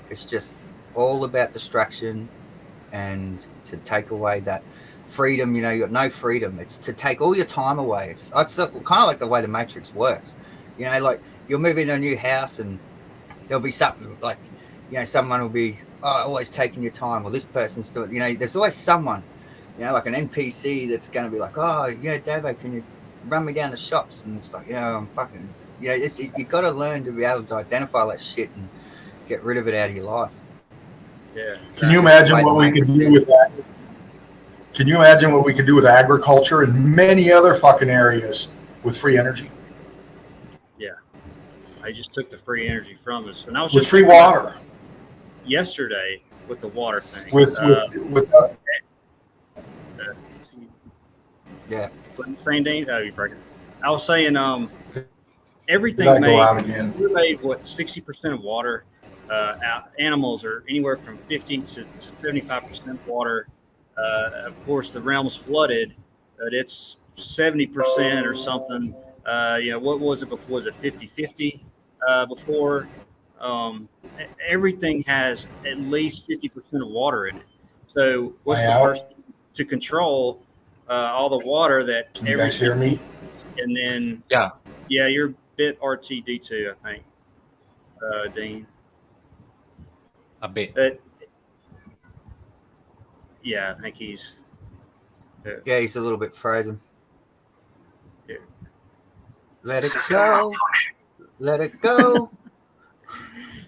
It's just all about distraction and to take away that freedom. You know, you got no freedom. It's to take all your time away. It's kind of like the way the Matrix works. You know, like you'll move into a new house and there'll be something like, you know, someone will be always taking your time, or this person's doing, you know, there's always someone, you know, like an NPC that's going to be like, oh, yeah, Davo, can you run me down the shops? And it's like, yeah, I'm fucking, you know, you've got to learn to be able to identify that shit and get rid of it out of your life. Yeah. Can you imagine what we could do with that? Can you imagine what we could do with agriculture and many other fucking areas with free energy? Yeah. I just took the free energy from us. And I was With just free water. Yesterday with the water thing. Yeah. What I'm saying, Dean? Oh, you're breaking. I was saying, everything Did I go out again? we're made, what, 60% of water. Animals are anywhere from 50 to 75% water. Of course, the realm's flooded, but it's 70% or something. You know, what was it before? Was it 50-50 before? Everything has at least 50% of water in it. So what's the first thing to control all the water that Can you guys hear me? And then Yeah, you're a bit RTD2, I think, Dean. a bit. But yeah, I think he's. Yeah, he's a little bit frozen. Yeah. Let it go. Let it go.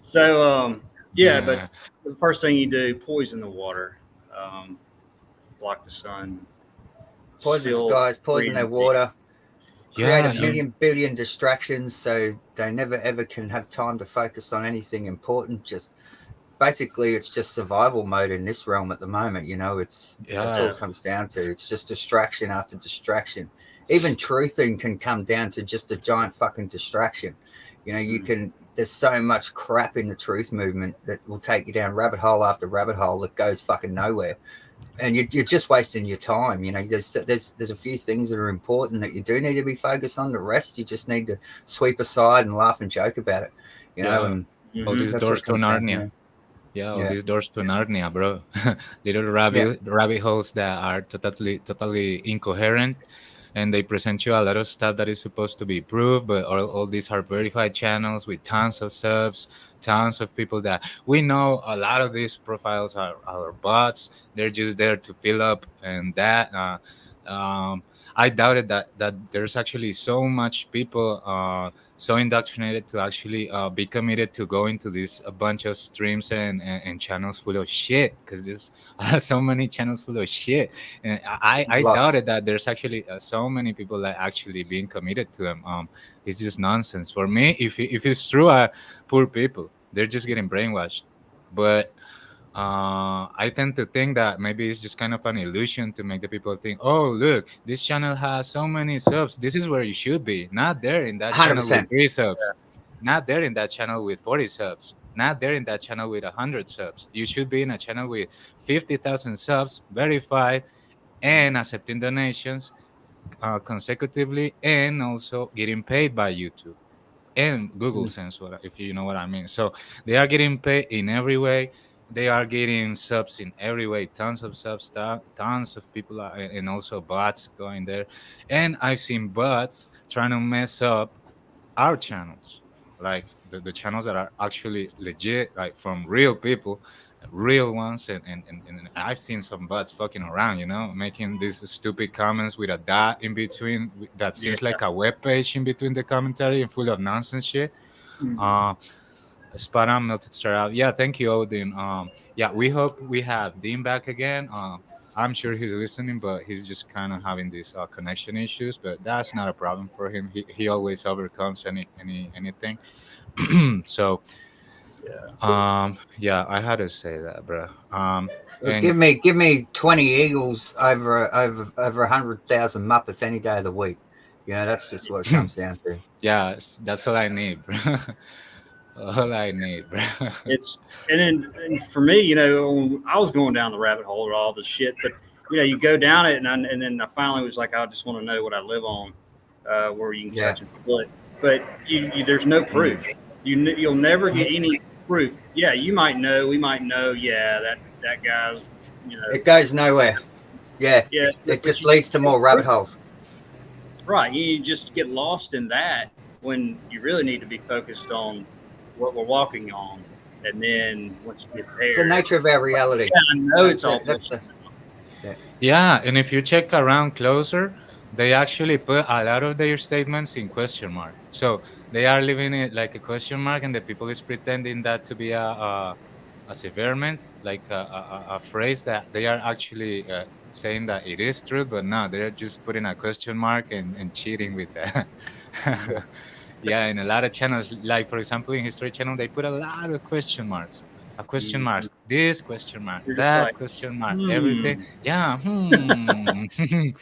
So, but the first thing you do, poison the water, block the sun. Poison the skies, poison their water. Yeah, Create a million billion distractions so they never ever can have time to focus on anything important. Just basically it's just survival mode in this realm at the moment. You know, that's all it comes down to. It's just distraction after distraction. Even truthing can come down to just a giant fucking distraction. You know, there's so much crap in the truth movement that will take you down rabbit hole after rabbit hole that goes fucking nowhere. And you're just wasting your time. You know, there's a few things that are important that you do need to be focused on. The rest you just need to sweep aside and laugh and joke about it. You know, and all these doors to Narnia. All these doors to Narnia, bro. Little rabbit holes that are totally incoherent, and they present you a lot of stuff that is supposed to be proved, but all these are verified channels with tons of subs, tons of people that we know. A lot of these profiles are bots. They're just there to fill up, and that I doubted that there's actually so much people so indoctrinated to actually be committed to go into a bunch of streams and channels full of shit, because there's so many channels full of shit. And I doubted that there's actually so many people that actually being committed to them. It's just nonsense. For me, if it's true, poor people, they're just getting brainwashed. But I tend to think that maybe it's just kind of an illusion to make the people think, oh, look, this channel has so many subs. This is where you should be. Not there in that 100%. Channel with 3 subs. Not there in that channel with 40 subs. Not there in that channel with 100 subs. You should be in a channel with 50,000 subs, verified, and accepting donations consecutively, and also getting paid by YouTube and Google Sense, if you know what I mean. So they are getting paid in every way. They are getting subs in every way, tons of subs, tons of people, and also bots going there. And I've seen bots trying to mess up our channels, like the channels that are actually legit, like from real people, real ones. And I've seen some bots fucking around, you know, making these stupid comments with a dot in between that seems like a web page in between the commentary and full of nonsense shit. Spot on, Melted Star out. Yeah, thank you, Odin. We hope we have Dean back again. I'm sure he's listening, but he's just kind of having these connection issues. But that's not a problem for him. He always overcomes anything. So, I had to say that, bro. Give me 20 eagles over 100,000 Muppets any day of the week. You know, that's just what it comes down to. Yeah, that's all I need, bro. All I need, bro. And for me, you know, I was going down the rabbit hole with all this shit, but you know, you go down it, and then I finally was like, I just want to know what I live on, where you can touch and foot. But you there's no proof. You'll never get any proof. Yeah, you might know. We might know. Yeah, that guy's. It goes nowhere. Yeah, Yeah, it just leads to more rabbit holes. Right, you just get lost in that when you really need to be focused on what we're walking on, and then once you get there, The nature of our reality. yeah, I know it's all bullshit. Yeah, and if you check around closer, they actually put a lot of their statements in question mark. So they are leaving it like a question mark, and the people is pretending that to be a severement, like a phrase that they are actually saying that it is true, but no, they're just putting a question mark and cheating with that. Yeah, in a lot of channels, like for example in History Channel, they put a lot of question marks. A question mark, this question mark, You're just that like, question mark, everything. Yeah,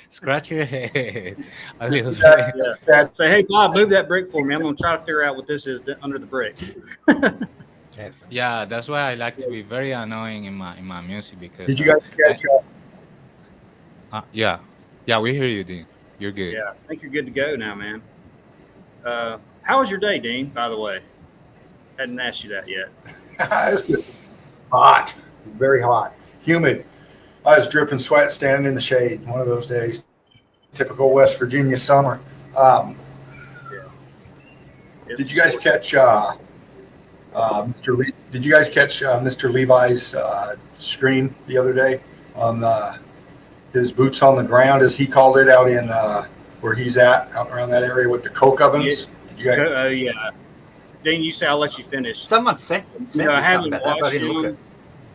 scratch your head a little bit. Say, hey Bob, move that brick for me. I'm gonna try to figure out what this is under the brick. Yeah, that's why I like to be very annoying in my music because. Did you guys catch? Yeah, we hear you, Dean. You're good. Yeah, I think you're good to go now, man. How was your day, Dean? By the way, hadn't asked you that yet. It's good. Hot, very hot, humid. I was dripping sweat standing in the shade. One of those days, typical West Virginia summer. Did you guys catch Mr. Did you guys catch Mr. Levi's screen the other day on his boots on the ground, as he called it, out in where he's at, out around that area with the coke ovens? Yeah. Dean, you say I'll let you finish. Someone sent me something about that, but I didn't look at it.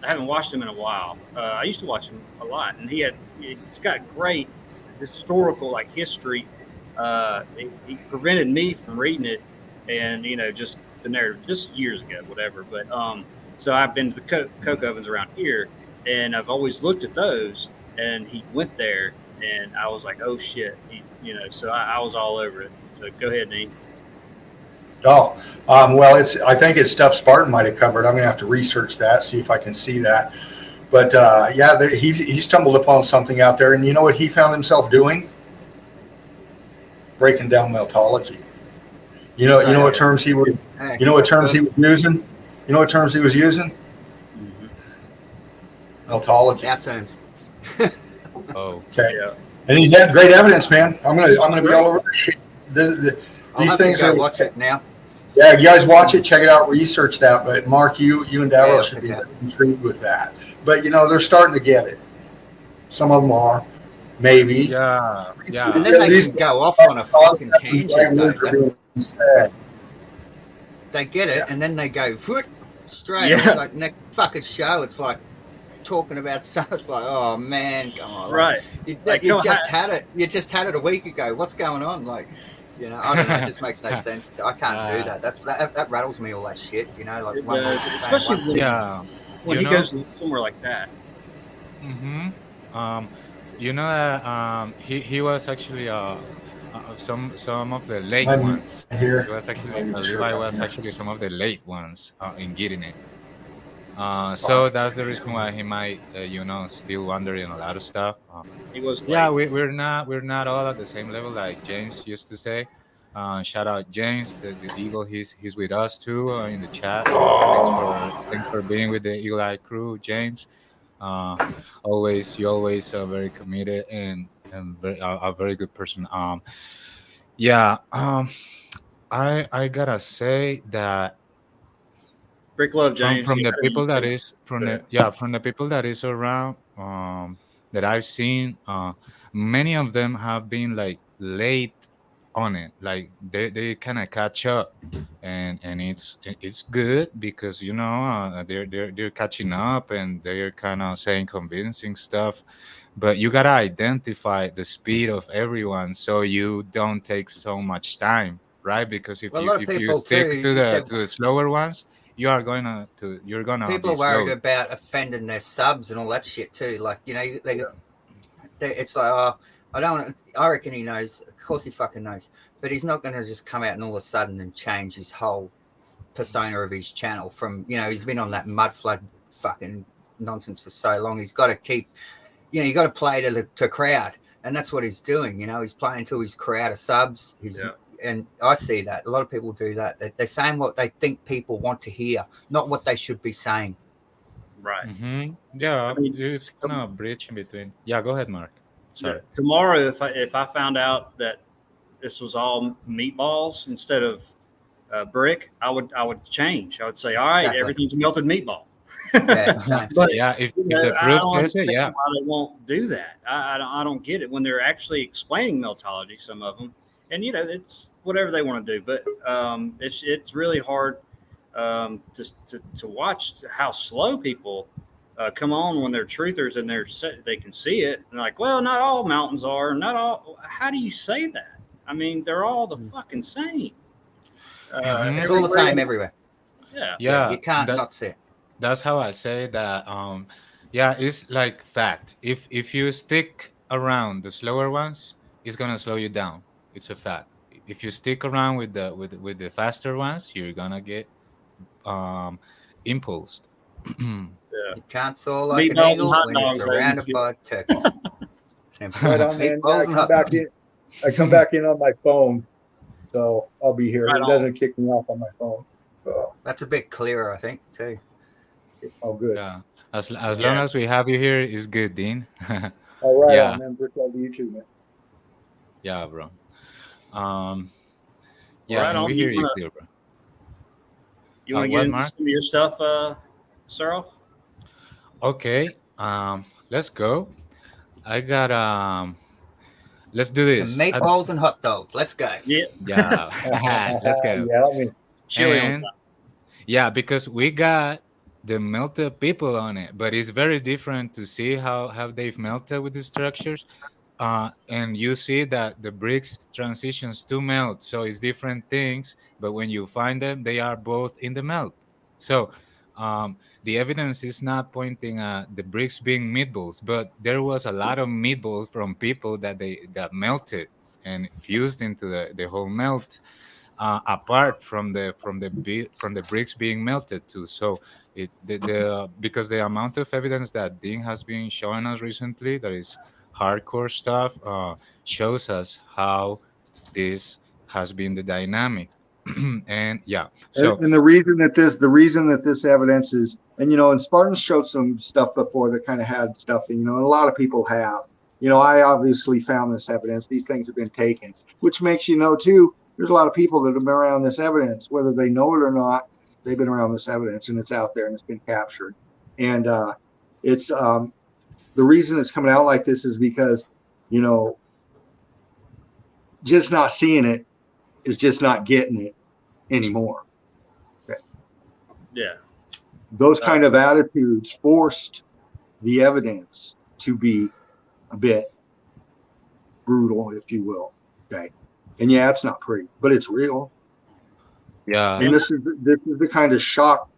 I haven't watched him in a while. I used to watch him a lot, and he's got great historical history. He prevented me from reading it, and just the narrative, just years ago, whatever. But so I've been to the coke ovens around here, and I've always looked at those. And he went there, and I was like, oh shit, So I was all over it. So go ahead, Dean. Oh, well, I think it's stuff Spartan might have covered. I'm gonna have to research that, see if I can see that. But yeah, he stumbled upon something out there, and you know what he found himself doing? Breaking down meltology. You know what terms he was. You know what terms he was using. You know what terms he was using? Mm-hmm. Meltology. Our terms. Oh, okay. Yeah. And he's had great evidence, man. I'm gonna be all over this shit. These things are. Watch it now. Yeah, you guys watch it, check it out, research that. But Mark, you and Darryl should be intrigued with that. But they're starting to get it. Some of them are, maybe. Yeah. And then they can go off on a fucking tangent. They get it, and then they go straight. Yeah. Like next fucking show, it's like talking about stuff. It's like, oh man, come on, right? You just had it. You just had it a week ago. What's going on? I don't know. It just makes no sense. I can't do that. That rattles me, all that shit. Especially when he goes somewhere like that. Mm-hmm. He was actually some of the late ones. Here. He was actually Levi was actually some of the late ones in getting it. So that's the reason why he might, still wondering a lot of stuff. He was. Yeah, we're not all at the same level, like James used to say. Shout out James, the Eagle. He's with us too in the chat. Thanks for being with the Eagle Eye crew, James. You're always very committed and a very good person. I gotta say that. Brick love, James. From the people that is from the people that is around that I've seen, many of them have been late on it. Like they kind of catch up, and it's good because they're catching up and they're kind of saying convincing stuff. But you gotta identify the speed of everyone so you don't take so much time, right? Because if you stick to the slower ones, you're gonna people are worried about offending their subs and all that shit too. It's like, I reckon he knows. Of course he fucking knows, but he's not going to just come out and all of a sudden and change his whole persona of his channel. From he's been on that mud flood fucking nonsense for so long. He's got to keep, you got to play to the crowd, and that's what he's doing. He's playing to his crowd of subs. and I see that a lot of people do that. They're saying what they think people want to hear, not what they should be saying. Right. Yeah, I mean, it's kind of a bridge in between. Yeah, go ahead, Mark. Sorry. tomorrow, if I found out that this was all meatballs instead of brick, I would change. I would say, all right, Exactly. everything's melted meatball. Yeah, same. But Yeah, if you the know, I proof don't says it, understand yeah. why they won't do that. I don't get it when they're actually explaining meltology. Some of them, and you know, it's whatever they want to do. But it's really hard to watch how slow people come on when they're truthers and they can see it. And like, well, not all mountains are. Not all. How do you say that? I mean, they're all the fucking same. It's all the same everywhere. Yeah. Yeah, You can't that- not see it. that's how I say that. Yeah, it's like fact. If you stick around the slower ones, it's gonna slow you down. It's a fact. If you stick around with the faster ones, you're gonna get impulsed. You can't soar like an Meatballs and eagle hot when you're dogs, surrounded ladies. by turkeys. Simple. Right on, man. Meatballs and hot dogs. I come back in on my phone, so I'll be here. Right It on. doesn't kick me off on my phone. So, That's a bit clearer, I think, too. all good. Yeah, as long as we have you here, it's good, Dean. All right, Yeah. man. Brick over you too, man. Yeah, bro. Yeah, Right and on. we hear you clear, bro. You want to what, get into Mark? some of your stuff, Sarah? Okay, let's go. I got let's do this. Some meatballs and hot dogs. Let's go. Yeah. Yeah, let's go. Yeah, I mean, Chili on And top. yeah, because we got the melted people on it, but it's very different to see how they've melted with the structures. And you see that the bricks transitions to melt, so it's different things. But when you find them, they are both in the melt. So the evidence is not pointing at the bricks being meatballs, but there was a lot of meatballs from people that melted and fused into the whole melt. Apart from the bricks being melted too. So because the amount of evidence that Dean has been showing us recently, that is hardcore stuff, shows us how this has been the dynamic. And yeah, so and the reason that this evidence is, and and Spartans showed some stuff before that kind of had stuff, and a lot of people have. I obviously found this evidence. These things have been taken, which makes too. There's a lot of people that have been around this evidence, whether they know it or not. They've been around this evidence, and it's out there and it's been captured. And it's the reason it's coming out like this is because just not seeing it is just not getting it anymore. Okay. Yeah. Those kind of attitudes forced the evidence to be a bit brutal, if you will. Okay. And yeah, it's not pretty, but it's real. yeah, And this is the kind of shock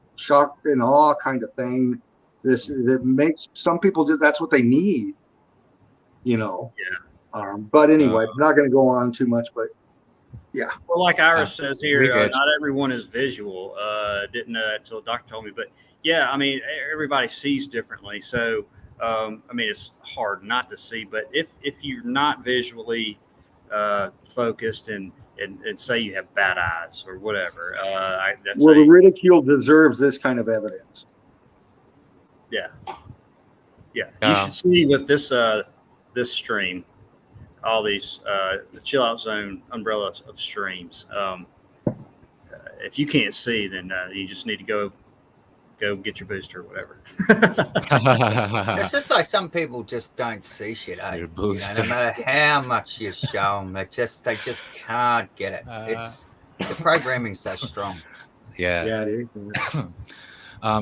and awe kind of thing. That makes some people that's what they need. Yeah. But anyway, I'm not going to go on too much, but yeah. Well, like Iris says we here, get not everyone is visual. Didn't know that until the doctor told me. But yeah, I mean, everybody sees differently. So, I mean, it's hard not to see. But if you're not visually focused and say you have bad eyes or whatever, The ridicule deserves this kind of evidence. Yeah. You Yeah. should see with this stream, all these the chill out zone umbrella of streams. If you can't see, then you just need to go get your booster or whatever. It's just like some people just don't see shit. Your booster. No matter how much you show them, they just can't get it. It's the programming's so strong. yeah. Yeah, it is.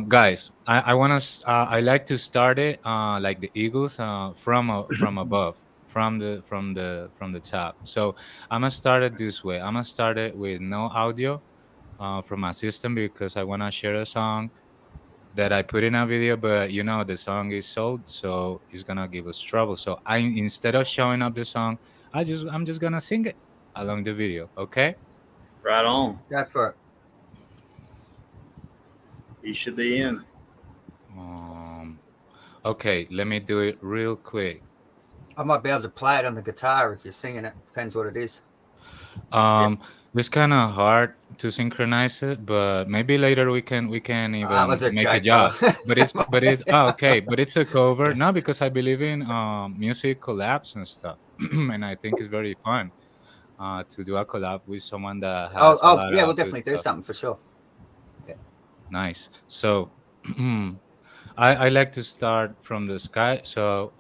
Guys, I want to. I like to start it like the Eagles from above, from the top. So I'm gonna start it this way. I'm gonna start it with no audio from my system because I want to share a song that I put in a video, but the song is sold, so it's gonna give us trouble. So instead of showing up the song, I'm just gonna sing it along the video. Okay. Right on. Go for it. You should be in. Okay, let me do it real quick. I might be able to play it on the guitar if you're singing it. Depends what it is. It's kind of hard to synchronize it, but maybe later we can That even was a make it. joke, bro. Yeah, but it's okay. But it's a cover, no, because I believe in music collabs and stuff, and I think it's very fun to do a collab with someone that has a lot Yeah, we'll of good definitely do stuff. something for sure. Yeah. Nice. So I like to start from the sky. So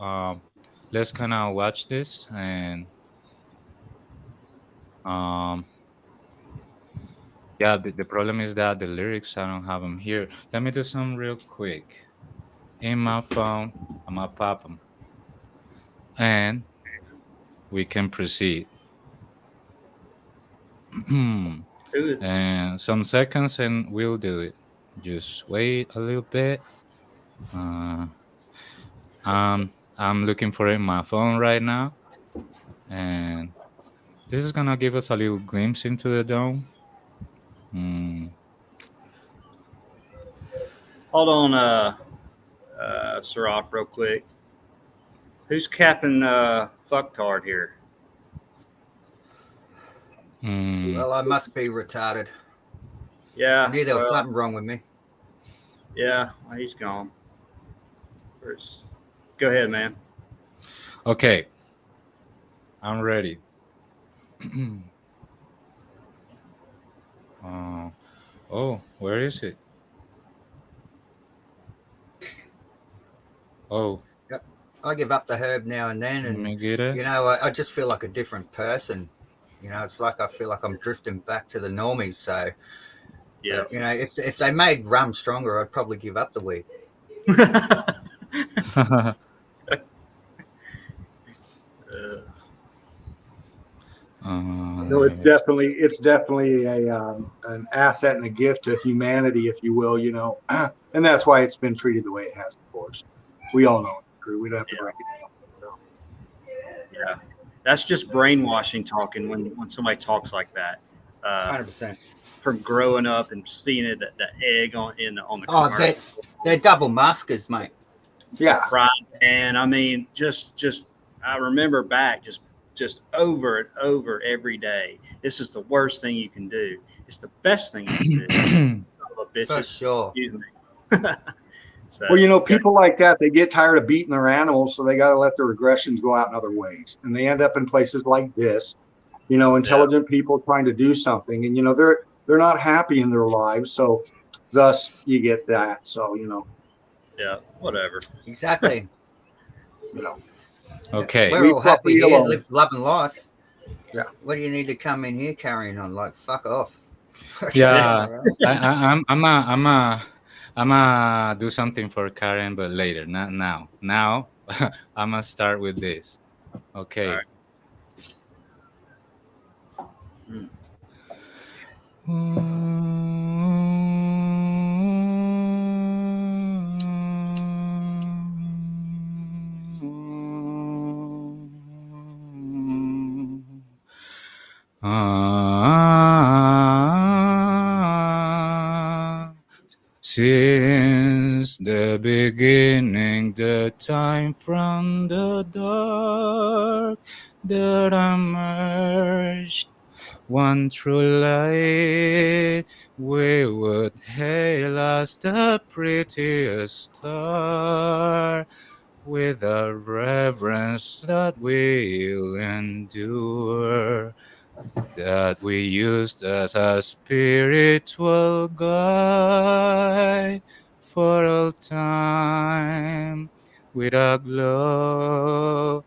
let's kind of watch this and um yeah, the problem is that the lyrics I don't have them here. Let me do some real quick in my phone. I'm gonna pop them and we can proceed. Who? And some seconds and we'll do it. Just wait a little bit. Uh, I'm looking for it in my phone right now, and this is gonna give us a little glimpse into the dome. Mm, Hold on, Siraf, real quick. Who's capping fucktard here? mm. Well, I must be retarded. Yeah. I knew there was well, something wrong with me. Yeah, he's gone. Go ahead, man. Okay, I'm ready. Where is it? Oh, I give up the herb now and then, let and me get it. I just feel like a different person. It's like I feel like I'm drifting back to the normies. So, Yeah. if they made rum stronger, I'd probably give up the weed. No, it's definitely a an asset and a gift to humanity, if you will. And that's why it's been treated the way it has. Of course, we all know it's true. We don't have to break it down. Yeah, that's just brainwashing talking when somebody talks like that. 100%. From growing up and seeing it, the egg on the Oh, commercial, they're double maskers, mate. Yeah, fried pan. I mean, just I remember back just over and over every day. This is the worst thing you can do. It's the best thing you can do. Son of a For bitches. sure. Excuse me. So, well, people like that, they get tired of beating their animals, so they got to let their aggressions go out in other ways, and they end up in places like this. Intelligent people trying to do something, and they're not happy in their lives, so thus you get that. So yeah, whatever. Exactly. Okay. We're Leave all happy property here, alone. loving life. Yeah. What do you need to come in here carrying on? Like, fuck off. Yeah, Somewhere else. I'm do something for Karen, but later, not now. Now, I'm gonna start with this. Okay. All right. Since the beginning, the time from the dark that emerged, one true light, we would hail as the prettiest star, with a reverence that will endure, that we used as a spiritual guide for all time, with a glow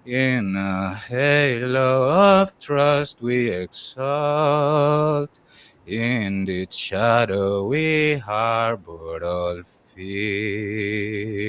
in a halo of trust we exalt. In its shadow we harbored all fear.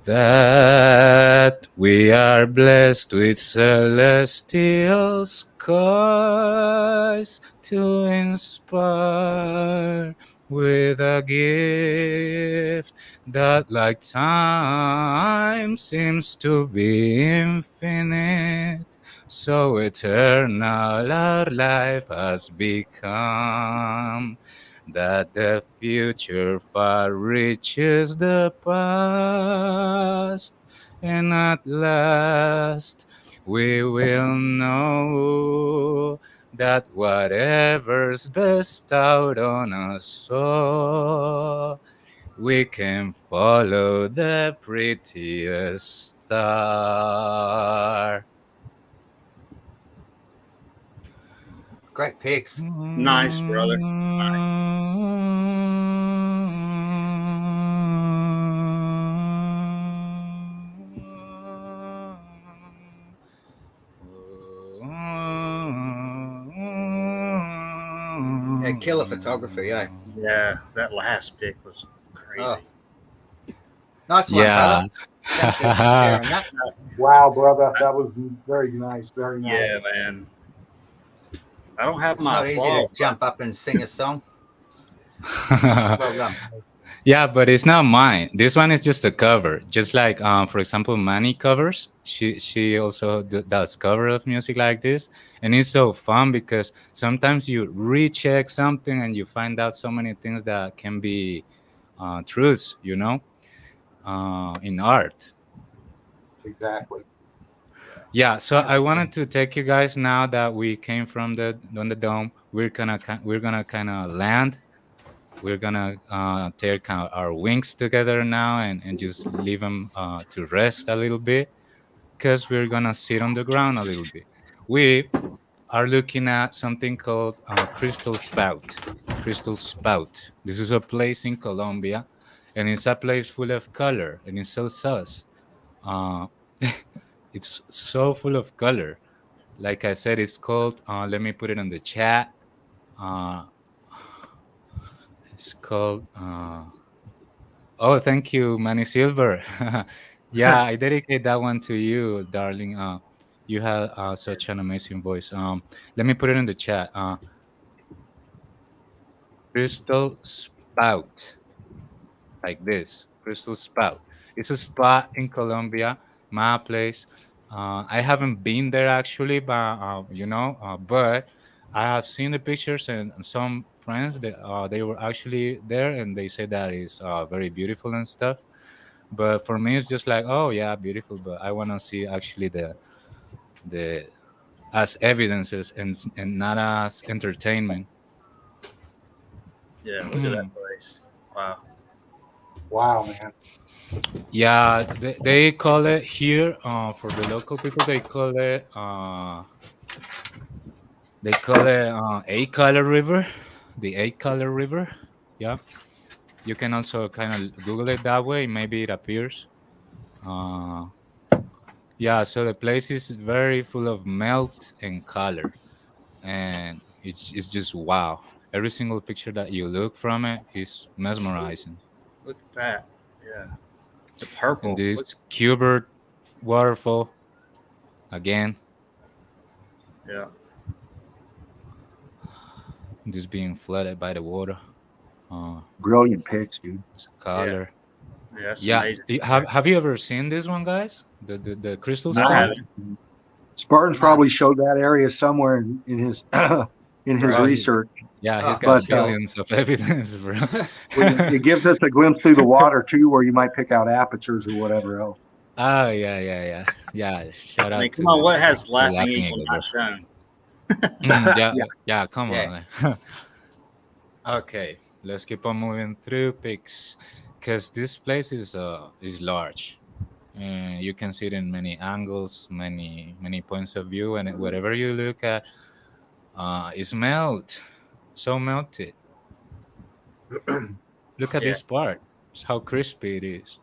That we are blessed with celestial skies to inspire, with a gift that, like time, seems to be infinite, so eternal our life has become, that the future far reaches the past, and at last we will know that whatever's bestowed on us all, we can follow the prettiest star. Great picks. Nice, brother. Yeah, killer photography, eh? Yeah, that last pick was crazy. Oh. Nice one, Yeah. brother. Thank you for sharing that. Wow, brother, that was very nice, very nice. Yeah, man. I don't have It's my not easy to applause. jump up and sing a song. Well done. Yeah, but it's not mine. This one is just a cover. Just like, for example, Manny covers. She also does cover of music like this, and it's so fun because sometimes you recheck something and you find out so many things that can be truths, you know, in art. Exactly. Yeah. So I 100%. wanted to take you guys now that we came from the on the dome. We're gonna kind of land. We're gonna take our wings together now and just leave them to rest a little bit, because we're gonna sit on the ground a little bit. We are looking at something called Crystal Spout. Crystal Spout. This is a place in Colombia, and it's a place full of color, and it's so sus. Uh, it's so full of color. Like I said, it's called. Let me put it in the chat. Uh, it's called. Oh, thank you, Manny Silver. Yeah, I dedicate that one to you, darling. You have such an amazing voice. Let me put it in the chat. Crystal Spout, like this. Crystal Spout. It's a spot in Colombia, my place. I haven't been there actually, but I have seen the pictures, and some friends that they were actually there, and they say that it's very beautiful and stuff. But for me, it's just like, oh yeah, beautiful. But I want to see actually the as evidences and not as entertainment. Yeah, look at that place. Wow. Wow, man. Yeah, they call it here for the local people. They call it Eight Color River, the Eight Color River. Yeah, you can also kind of Google it that way. Maybe it appears. Uh, yeah, so the place is very full of melt and color, and it's just wow. Every single picture that you look from it is mesmerizing. Look at that. Yeah. The And purple. Look. this Cubert waterfall again, Yeah. just being flooded by the water. Brilliant picks, dude. This color. Yeah, that's Yeah. amazing. Have you ever seen this one, guys? The crystal I spout? haven't. Spartan's No. probably showed that area somewhere in his in his Right. research. Yeah, he's Oh, got but, billions of evidence, bro. It gives us a glimpse through the water too, where you might pick out apertures or whatever else. Oh yeah. Shout I out mean, to come on, what has the laughing Laughing eagle Eagle, not shown? yeah, Yeah. yeah. Come Yeah. on. Okay, let's keep on moving through pics, because this place is large, and you can see it in many angles, many points of view, and whatever you look at, is so melted. Look at Yeah. this part. It's how crispy it is.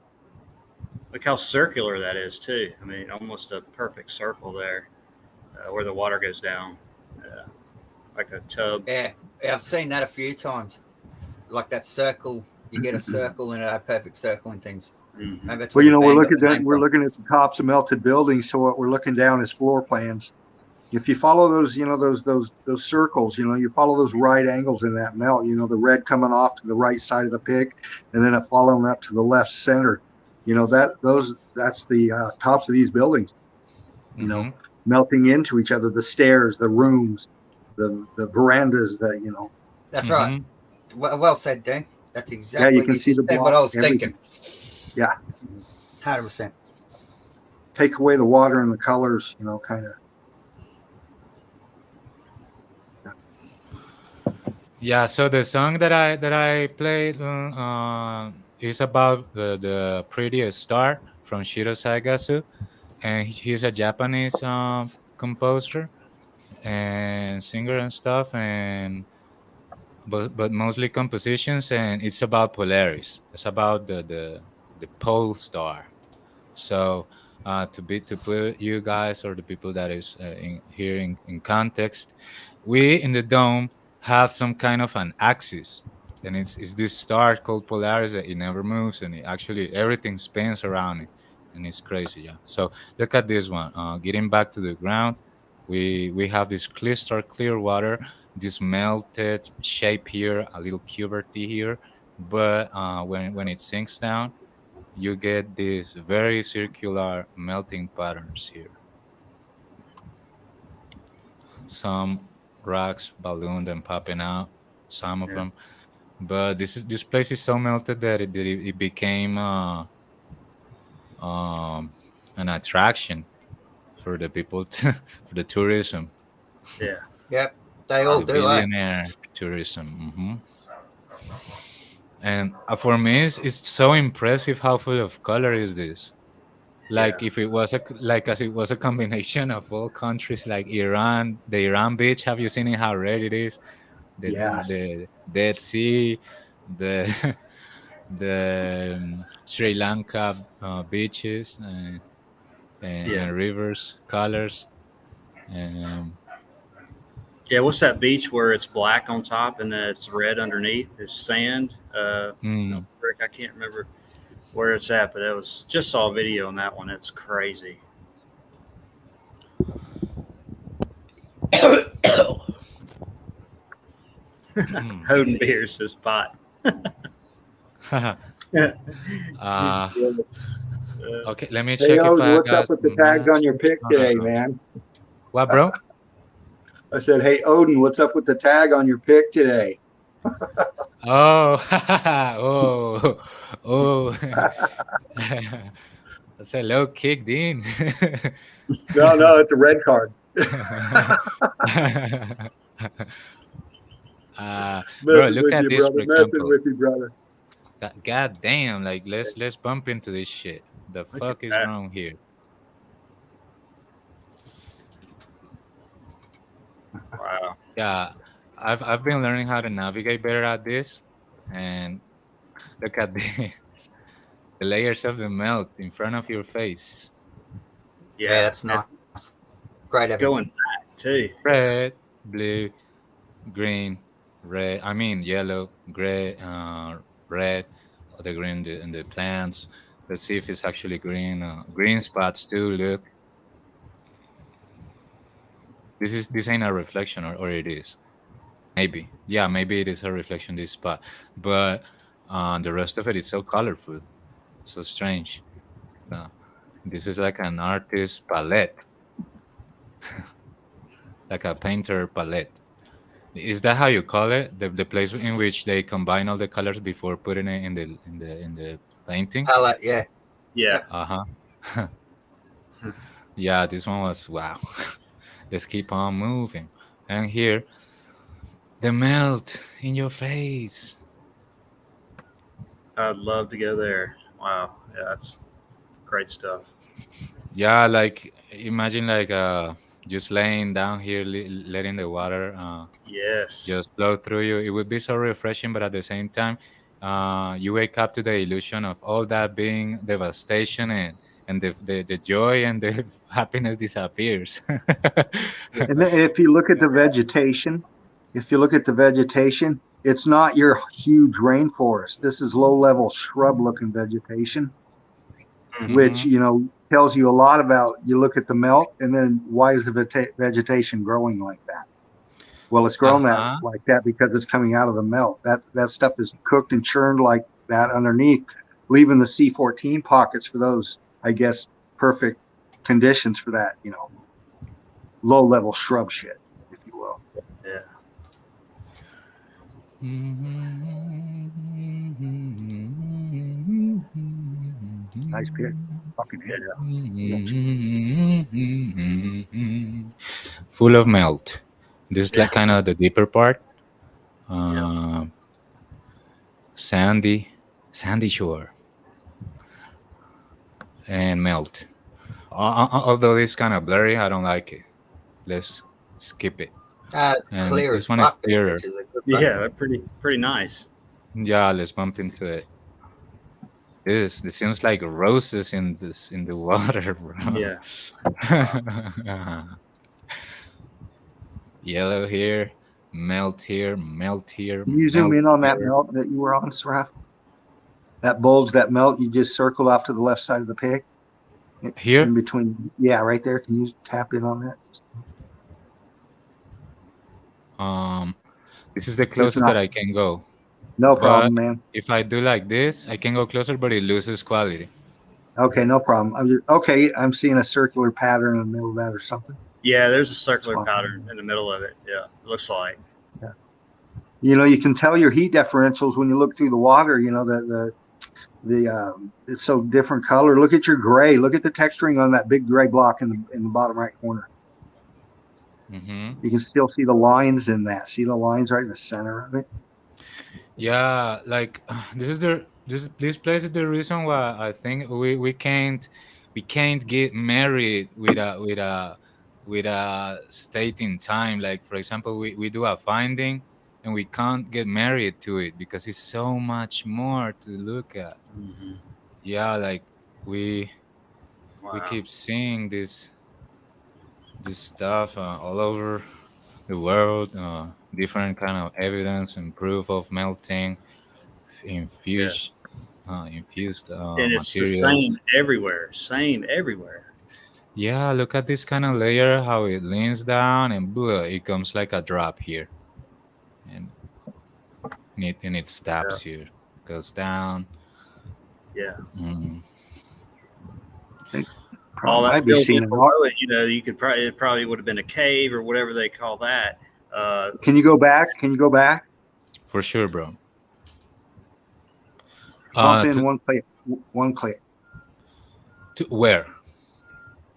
Look how circular that is, too. I mean, almost a perfect circle there where the water goes down. Like a tub. Yeah, I've seen that a few times. Like that circle, you get a circle and a perfect circle and things. Mhm. Maybe that's Well, where we're the band looking got the at name we're from. looking at the tops of melted buildings. So what we're looking down is floor plans. If you follow those, those circles, you follow those right angles in that melt. The red coming off to the right side of the pick, and then it following up to the left center. That's the tops of these buildings. Mm-hmm. melting into each other. The stairs, the rooms, the verandas, That's Mhm. right. Well said, Dan. That's Yeah, exactly you can you see just the said what I block, was everything. thinking. Yeah. 100%. Take away the water and the colors, kind of. Yeah, so the song that I played is about the prettiest star from Shiro Saigasu, and he's a Japanese composer and singer and stuff, and but mostly compositions, and it's about Polaris. It's about the pole star. So to put you guys or the people that is here in context, we in the dome have some kind of an axis, and it's this star called Polaris that it never moves, and it actually everything spins around it, and it's crazy. Yeah. So look at this one. Getting back to the ground, we have this crystal clear water, this melted shape here, a little puberty here, but when it sinks down you get these very circular melting patterns here. Some rocks ballooned and popping out, some of Yeah. them. But this place is so melted that it became um, an attraction for the people for the tourism, Yeah. Yep. They all the do, eh? billionaire tourism. And for me, it's so impressive how full of color is this. Like Yeah. if it was like as it was a combination of all countries, like Iran, the Iran beach. Have you seen it? How red it is? The Yes. the Dead Sea, the the Sri Lanka beaches Yeah. and rivers colors. And Yeah. What's that beach where it's black on top and then it's red underneath? It's sand. No, mm, Rick, I can't remember where it's at, but it was just saw a video on that one. It's crazy. mm. Hoden beers his spot. uh, okay, let me Hey, check if Odin, I what's up got with the some tags on your messages. pic today, man? What, bro? I said, hey, Odin, what's up with the tag on your pic today? Oh, oh. That's a low kicked in. No, it's a red card. Bro, Messing look with at you, this brother. for Messing example. with you, brother. God damn, like let's bump into this shit. The Look at fuck is that. wrong here? Wow. Yeah, I've been learning how to navigate better at this, and look at this. The layers of the melt in front of your face. Yeah, Yeah. that's nice. Great It's evidence. going back too. Red, blue, green, red. I mean yellow, gray, red. The green in the plants. Let's see if it's actually green. Green spots too. Look, this ain't a reflection, or it is. Maybe, yeah, maybe it is a reflection. This spot, but the rest of it is so colorful, so strange. No, this is like an artist palette, like a painter palette. Is that how you call it? The place in which they combine all the colors before putting it in the painting? Palette, yeah. Yeah. Yep. Uh-huh. Yeah, this one was wow. Let's keep on moving. And here, the melt in your face. I'd love to go there. Wow. Yeah, that's great stuff. Yeah, like imagine like just laying down here, letting the water Yes. just flow through you. It would be so refreshing, but at the same time, you wake up to the illusion of all that being devastation, and the joy and the happiness disappears. And then if you look at the vegetation, it's not your huge rainforest. This is low-level shrub-looking vegetation, which, Mhm. tells you a lot about, you look at the melt, and then why is the vegetation growing like that? Well, it's grown that Uh-huh. like that because it's coming out of the melt. That stuff is cooked and churned like that underneath, leaving the C14 pockets for those, I guess, perfect conditions for that, low-level shrub shit, if you will. Yeah. Nice pick. Fucking hit. Full of melt. This is like Yeah. kind of the deeper part. Yeah. Sandy shore, and melt. Although it's kind of blurry, I don't like it. Let's skip it. It's And clear as this one is fuck. These clearer. pictures are good. Yeah, they're pretty nice. Yeah, let's bump into it. This seems like roses in the water, bro. Yeah. Yellow here, melt here, melt here. Can you zoom melt in on that here. melt that you were on, Sraf? That bulge, that melt you just circled off to the left side of the pig? Here? In between. Yeah, right there. Can you tap in on that? This is the closest that I can go. No But problem, man. if I do like this, I can go closer, but it loses quality. Okay, no problem. I'm seeing a circular pattern in the middle of that or something. Yeah, there's a circular pattern in the middle of it. Yeah, it looks like. Yeah. You know, you can tell your heat differentials when you look through the water. You know, it's so different color. Look at your gray. Look at the texturing on that big gray block in the bottom right corner. Mm-hmm. You can still see the lines in that. See the lines right in the center of it. Yeah, like this place is the reason why I think we can't get married with a state in time. Like for example, we do a finding and we can't get married to it because it's so much more to look at. Mm-hmm. Yeah, like we Wow. keep seeing this stuff all over the world, different kind of evidence and proof of melting, infused and it's the materials. same everywhere. Same everywhere. Yeah, look at this kind of layer, how it leans down and blah, it comes like a drop here, and it stops here, goes down. Yeah. Mm. All that I'd be filled seeing in it. below it, you know, it probably would have been a cave or whatever they call that. Can you go back? For sure, bro. Bump in one click. To where?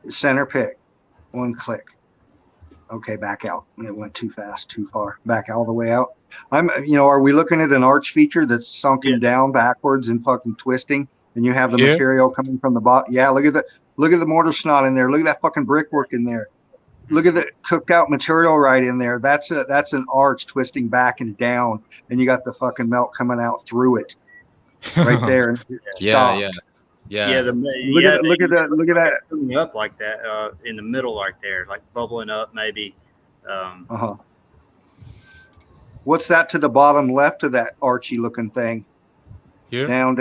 Center pick. One click. Okay, back out. It went too fast, too far. Back all the way out. Are we looking at an arch feature that's sunken down backwards and fucking twisting? And you have the material coming from the bottom. Yeah, look at the mortar snot in there. Look at that fucking brickwork in there. Look at the cooked out material right in there. That's an arch twisting back and down, and you got the fucking melt coming out through it, right there. Yeah. Look at that coming up like that in the middle, right there, like bubbling up maybe. What's that to the bottom left of that archy looking thing? Here? Down.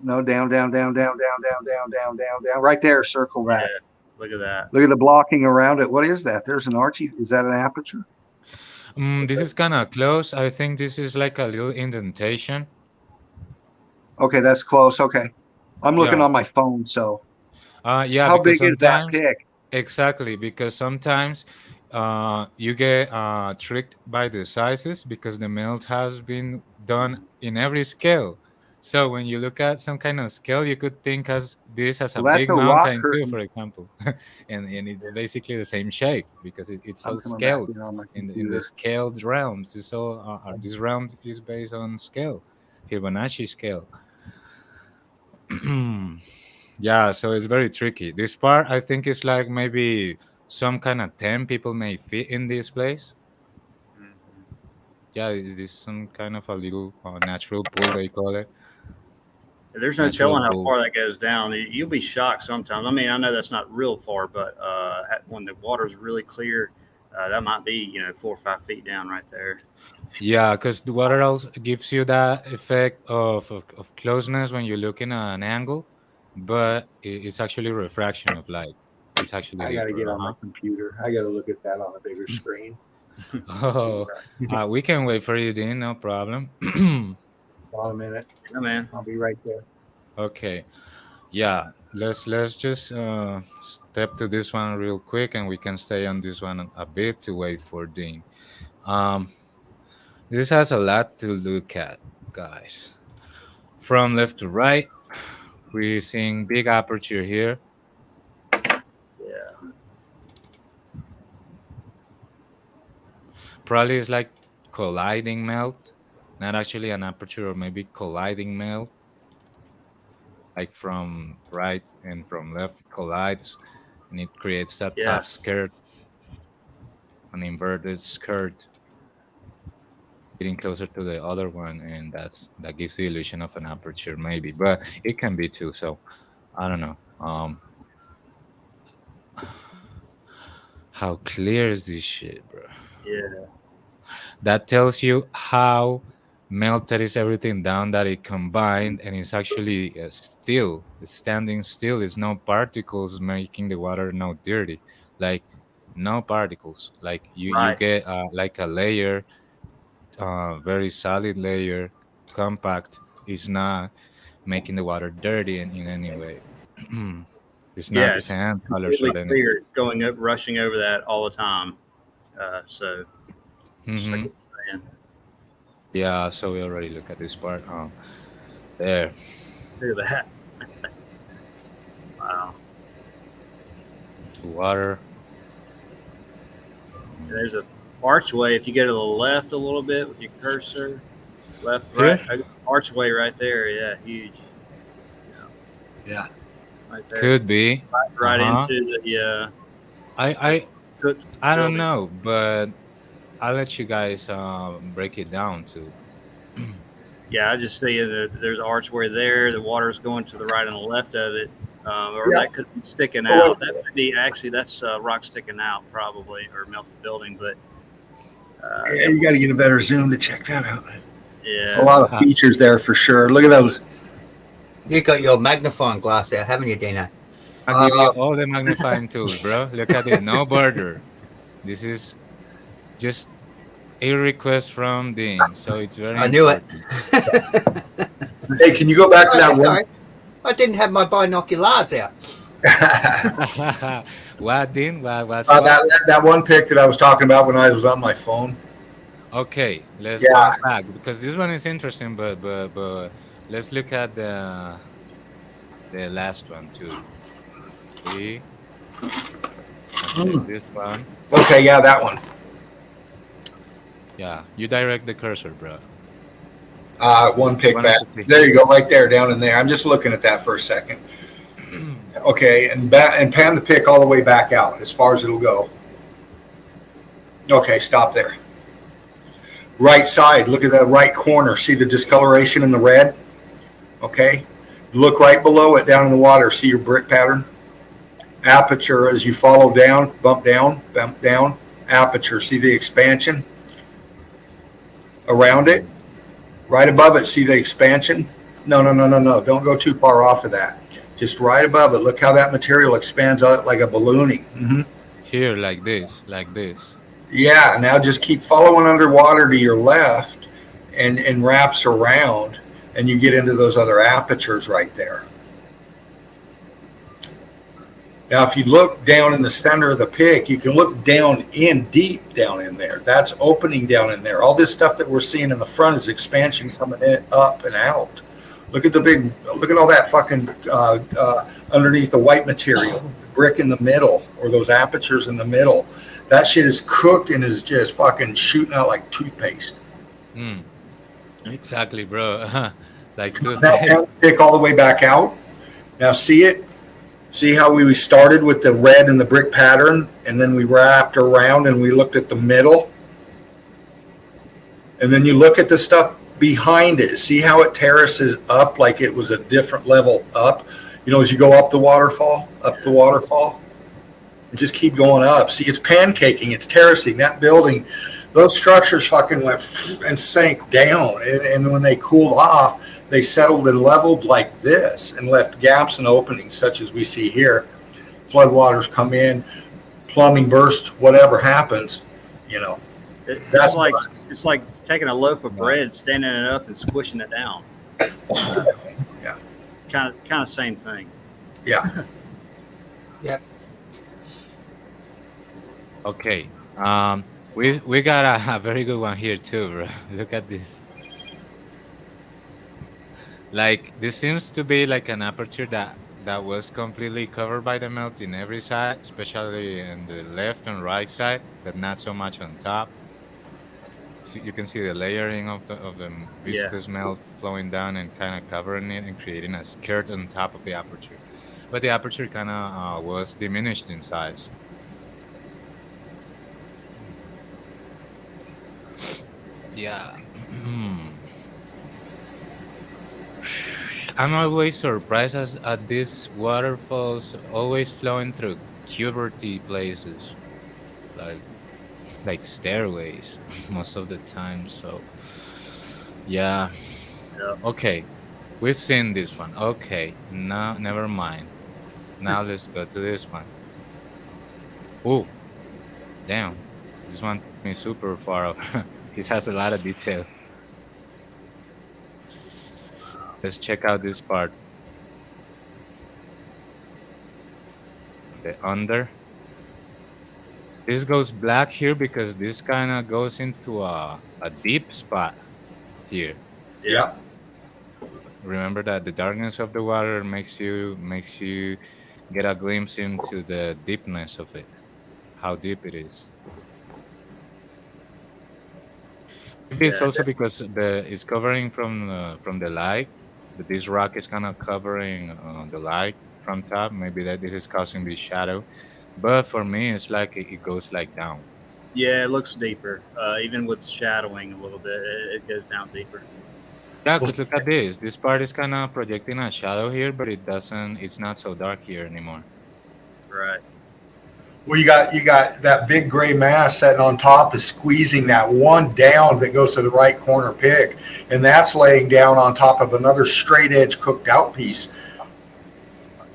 No, down. Right there, circle that. Yeah, look at that. Look at the blocking around it. What is that? There's an archy. Is that an aperture? This is kind of close. I think this is like a little indentation. Okay, that's close. Okay. I'm looking on my phone, so. Yeah. How big is that pick? Exactly, because sometimes you get tricked by the sizes because the melt has been done in every scale. So when you look at some kind of scale, you could think this as a big mountain too, for example, and it's basically the same shape because it's so scaled in the scaled realms. So this realm is based on scale, Fibonacci scale. Yeah, so it's very tricky. This part, I think, is like maybe some kind of 10 people may fit in this place. Yeah, is this some kind of a little natural pool, they call it? There's no telling how far that goes down. You'll be shocked sometimes. I mean, I know that's not real far, but when the water's really clear, that might be 4 or 5 feet down right there. Yeah, because the water also gives you that effect of closeness when you're looking at an angle, but it's actually refraction of light. It's actually I gotta get on my computer. I gotta look at that on a bigger screen. Oh, we can wait for you, Dean. No problem. Hold on a minute. Yeah, man. I'll be right there. Okay. Yeah, let's just step to this one real quick, and we can stay on this one a bit to wait for Dean. Um, this has a lot to look at, guys. From left to right, we're seeing big aperture here. Yeah. Probably it's like colliding melt, not actually an aperture, or maybe colliding melt, like from right and from left it collides, and it creates that Yeah. top skirt, an inverted skirt, getting closer to the other one, and that gives the illusion of an aperture, maybe, but it can be too. So I don't know. How clear is this shit, bro? Yeah. That tells you how melted is everything down, that it combined, and it's actually still, it's standing still. It's no particles making the water no dirty, like no particles. Like you Right. get like a layer, very solid layer, compact. Is not making the water dirty in any way. It's Yeah. not It's sand colors completely or anything. clear going up, rushing over that all the time. So just like Hmm. what you're saying. Yeah, so we already look at this part. There. Look at that. Wow. To water. There's a archway. If you go to the left a little bit with your cursor, left, Here? right, archway right there. Yeah, huge. Yeah. Right there. Could be. Right Uh-huh. into the I cook I don't building. know, but I'll let you guys break it down too. Yeah, I just see that there's an archway there. The water's going to the right and the left of it, or Yeah. that could be sticking Well, out. That could be actually that's rock sticking out probably, or melted building. But Yeah, you got to get a better zoom to check that out. A yeah, lot of Uh, features there for sure. Look at those. You got your magnifying glass out, haven't you, Dino? I'll give you all the magnifying tools, bro. Look at it. No border. This is just a request from Dean, so it's very I knew it. important. Hey, can you go back to that one? Sorry, I didn't have my binoculars out. What, Dean? What's that one pic that I was talking about when I was on my phone. Okay, let's Yeah. go back because this one is interesting, but let's look at the last one too. See, okay, this one. Okay, yeah, that one. Yeah, you direct the cursor, bro. One pic One back. of the pic. There you go, right there, down in there. I'm just looking at that for a second. Okay, and pan the pic all the way back out as far as it'll go. Okay, stop there. Right side, look at that right corner. See the discoloration in the red? Okay. Look right below it down in the water. See your brick pattern? Aperture as you follow down, bump down, aperture. See the expansion around it? Right above it, see the expansion? No. Don't go too far off of that. Just right above it. Look how that material expands out like a ballooning. Mm-hmm. Here, like this, like this. Yeah, now just keep following underwater to your left and wraps around, and you get into those other apertures right there. Now, if you look down in the center of the pic, you can look down in deep down in there. That's opening down in there. All this stuff that we're seeing in the front is expansion coming in, up and out. Look at look at all that fucking underneath the white material, the brick in the middle, or those apertures in the middle. That shit is cooked and is just fucking shooting out like toothpaste. Exactly, bro. Like Now pick all the way back out. Now see it? See how we started with the red and the brick pattern, and then we wrapped around and we looked at the middle? And then you look at the stuff behind it. See how it terraces up like it was a different level up? You know, as you go up the waterfall, and just keep going up. See, it's pancaking, it's terracing. That building, those structures fucking went and sank down. And when they cooled off, they settled and leveled like this and left gaps and openings such as we see here. Floodwaters come in, plumbing bursts, whatever happens, you know. It's like taking a loaf of bread, standing it up, and squishing it down. Yeah. Kind of same thing. Yeah. Yep. Okay. We got a very good one here too, bro. Look at this. Like this seems to be like an aperture that was completely covered by the melt in every side, especially in the left and right side, but not so much on top. You can see the layering of the Yeah. viscous melt flowing down and kind of covering it and creating a skirt on top of the aperture. But the aperture kind of was diminished in size. Yeah. I'm always surprised at these waterfalls always flowing through cubity places, like like stairways most of the time. So yeah. Yeah. Okay. We've seen this one. Okay. No, never mind. Now let's go to this one. Oh, damn. This one took me super far over. It has a lot of detail. Let's check out this part. The under. This goes black here because this kind of goes into a deep spot here. Yeah. Remember that the darkness of the water makes you get a glimpse into the deepness of it, how deep it is. Maybe it's Yeah. also because it's covering from the light, but this rock is kind of covering the light from top. Maybe that this is causing the shadow, but for me, it's like it goes like down. Yeah, it looks deeper. Even with shadowing a little bit, it goes down deeper. Yeah, because look at this. This part is kind of projecting a shadow here, but it doesn't. It's not so dark here anymore. Right. Well, you got that big gray mass sitting on top is squeezing that one down that goes to the right corner pick, and that's laying down on top of another straight edge cooked out piece.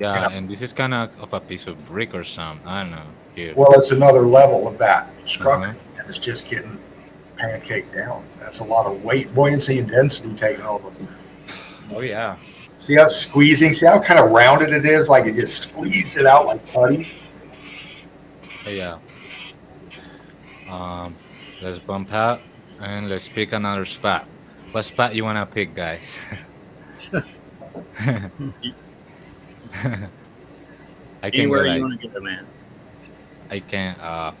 Yeah, and this is kind of a piece of brick or something. I don't know. Here. Well, it's another level of that structure, Uh-huh. and it's just getting pancaked down. That's a lot of weight, buoyancy, and density taking over. Oh yeah. See how it's squeezing? See how kind of rounded it is? Like it just squeezed it out like putty. Yeah. Let's bump out and let's pick another spot. What spot you wanna pick, guys? I can go Anywhere you like want to go, man. I can I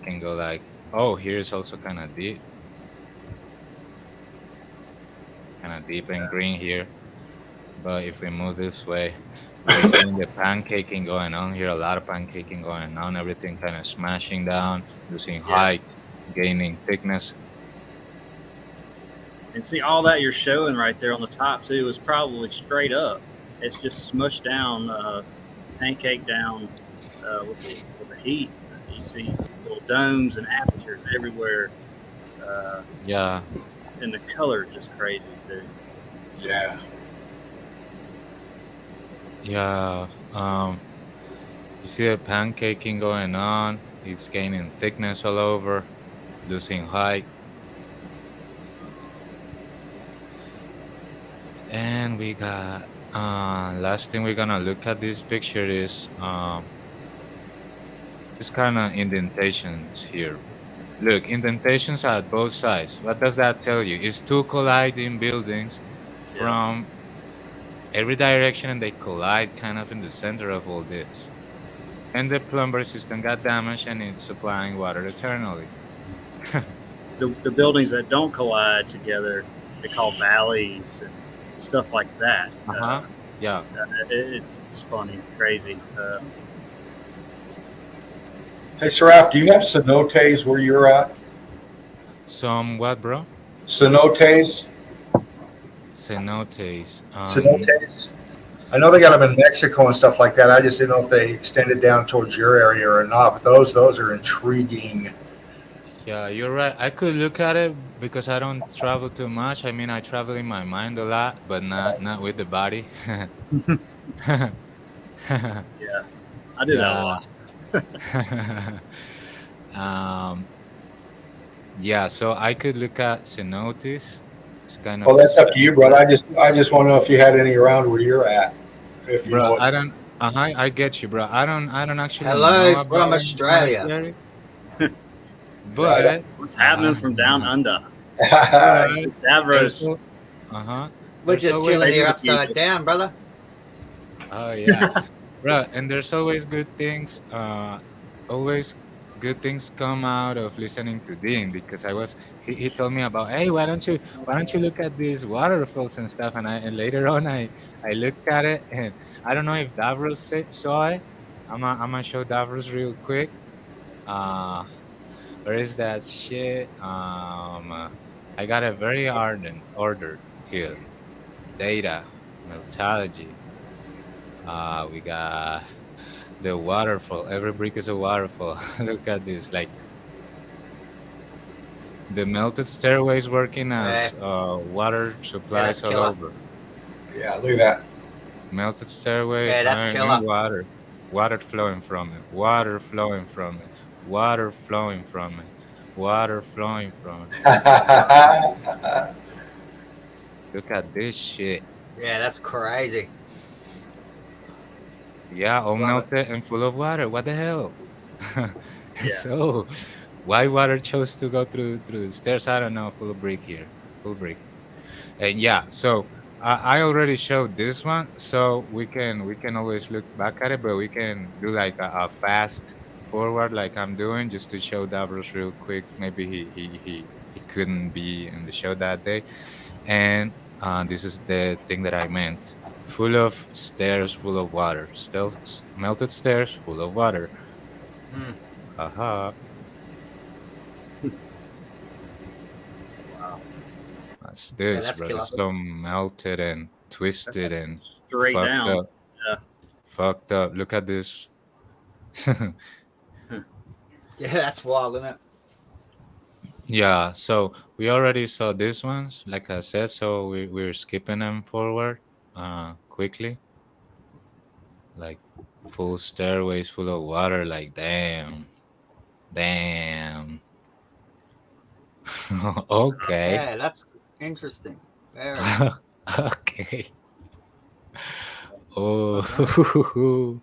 can go like, oh, here's also kind of deep and green here. But if we move this way, we're seeing the pancaking going on here, a lot of pancaking going on, everything kind of smashing down, losing height, gaining thickness. And see, all that you're showing right there on the top too is probably straight up. It's just smushed down, pancake down with the heat. You see little domes and apertures everywhere, Yeah. and the color is just crazy too. Yeah. Yeah. You see the pancaking going on, it's gaining thickness all over, losing height. And we got last thing we're gonna look at this picture is this kind of indentations here. Look, indentations are at both sides. What does that tell you? It's two colliding buildings from every direction, and they collide kind of in the center of all this. And the plumber system got damaged, and it's supplying water eternally. The buildings that don't collide together, they call valleys and stuff like that. Yeah. It's funny, crazy. Hey, Saraf, do you have cenotes where you're at? Some what, bro? Cenotes? Cenotes. Cenotes? I know they got them in Mexico and stuff like that. I just didn't know if they extended down towards your area or not. But those are intriguing. Yeah, you're right. I could look at it because I don't travel too much. I mean, I travel in my mind a lot, but not with the body. Yeah, I do that a lot. Yeah, so I could look at cenotes. It's kind of Well, that's up to you, brother. I just want to know if you had any around where you're at. if you know bro. what. I get you, bro. I don't actually Hello know about from any kind of Australia. theory, Yeah, I but What's happening from down under? but there's Davros, We're there's just always chilling Days here of the upside Future. down, brother. oh yeah, bro, and there's always good things. Always good things come out of listening to Dean because he told me about, hey, why don't you look at these waterfalls and stuff, and later on I looked at it, and I don't know if Davros saw it. I'm gonna show Davros real quick. Uh, where is that shit? I got a very ardent ordered here. Data, meltology. We got the waterfall. Every brick is a waterfall. Look at this. Like the melted stairways working Yeah, as water yeah, that's supplies all killer. over. Yeah, look at that. Melted stairway Yeah, that's and killer. water. Water flowing from it. Water flowing from it. Water flowing from it. Water flowing from it. Look at this shit. Yeah, that's crazy. Yeah, all Love it. melted and full of water. What the hell? Yeah. So, why water chose to go through the stairs? I don't know. Full of brick here. Full brick. And yeah, so I already showed this one, so we can always look back at it, but we can do like a fast forward, like I'm doing, just to show Davros real quick. Maybe he couldn't be in the show that day, and this is the thing that I meant. Full of stairs, full of water. Still melted stairs, full of water. Hmm. Haha. Wow. That's Yeah, this, that's bro. killer. It's so melted and That's twisted like and straight fucked down. up. Yeah. Fucked up. Look at this. Yeah, that's wild, isn't it? Yeah, so we already saw these ones, like I said, so we're skipping them forward quickly. Like full stairways full of water, like damn. Damn. Okay. Yeah, that's interesting. Very. Okay. Okay. Oh.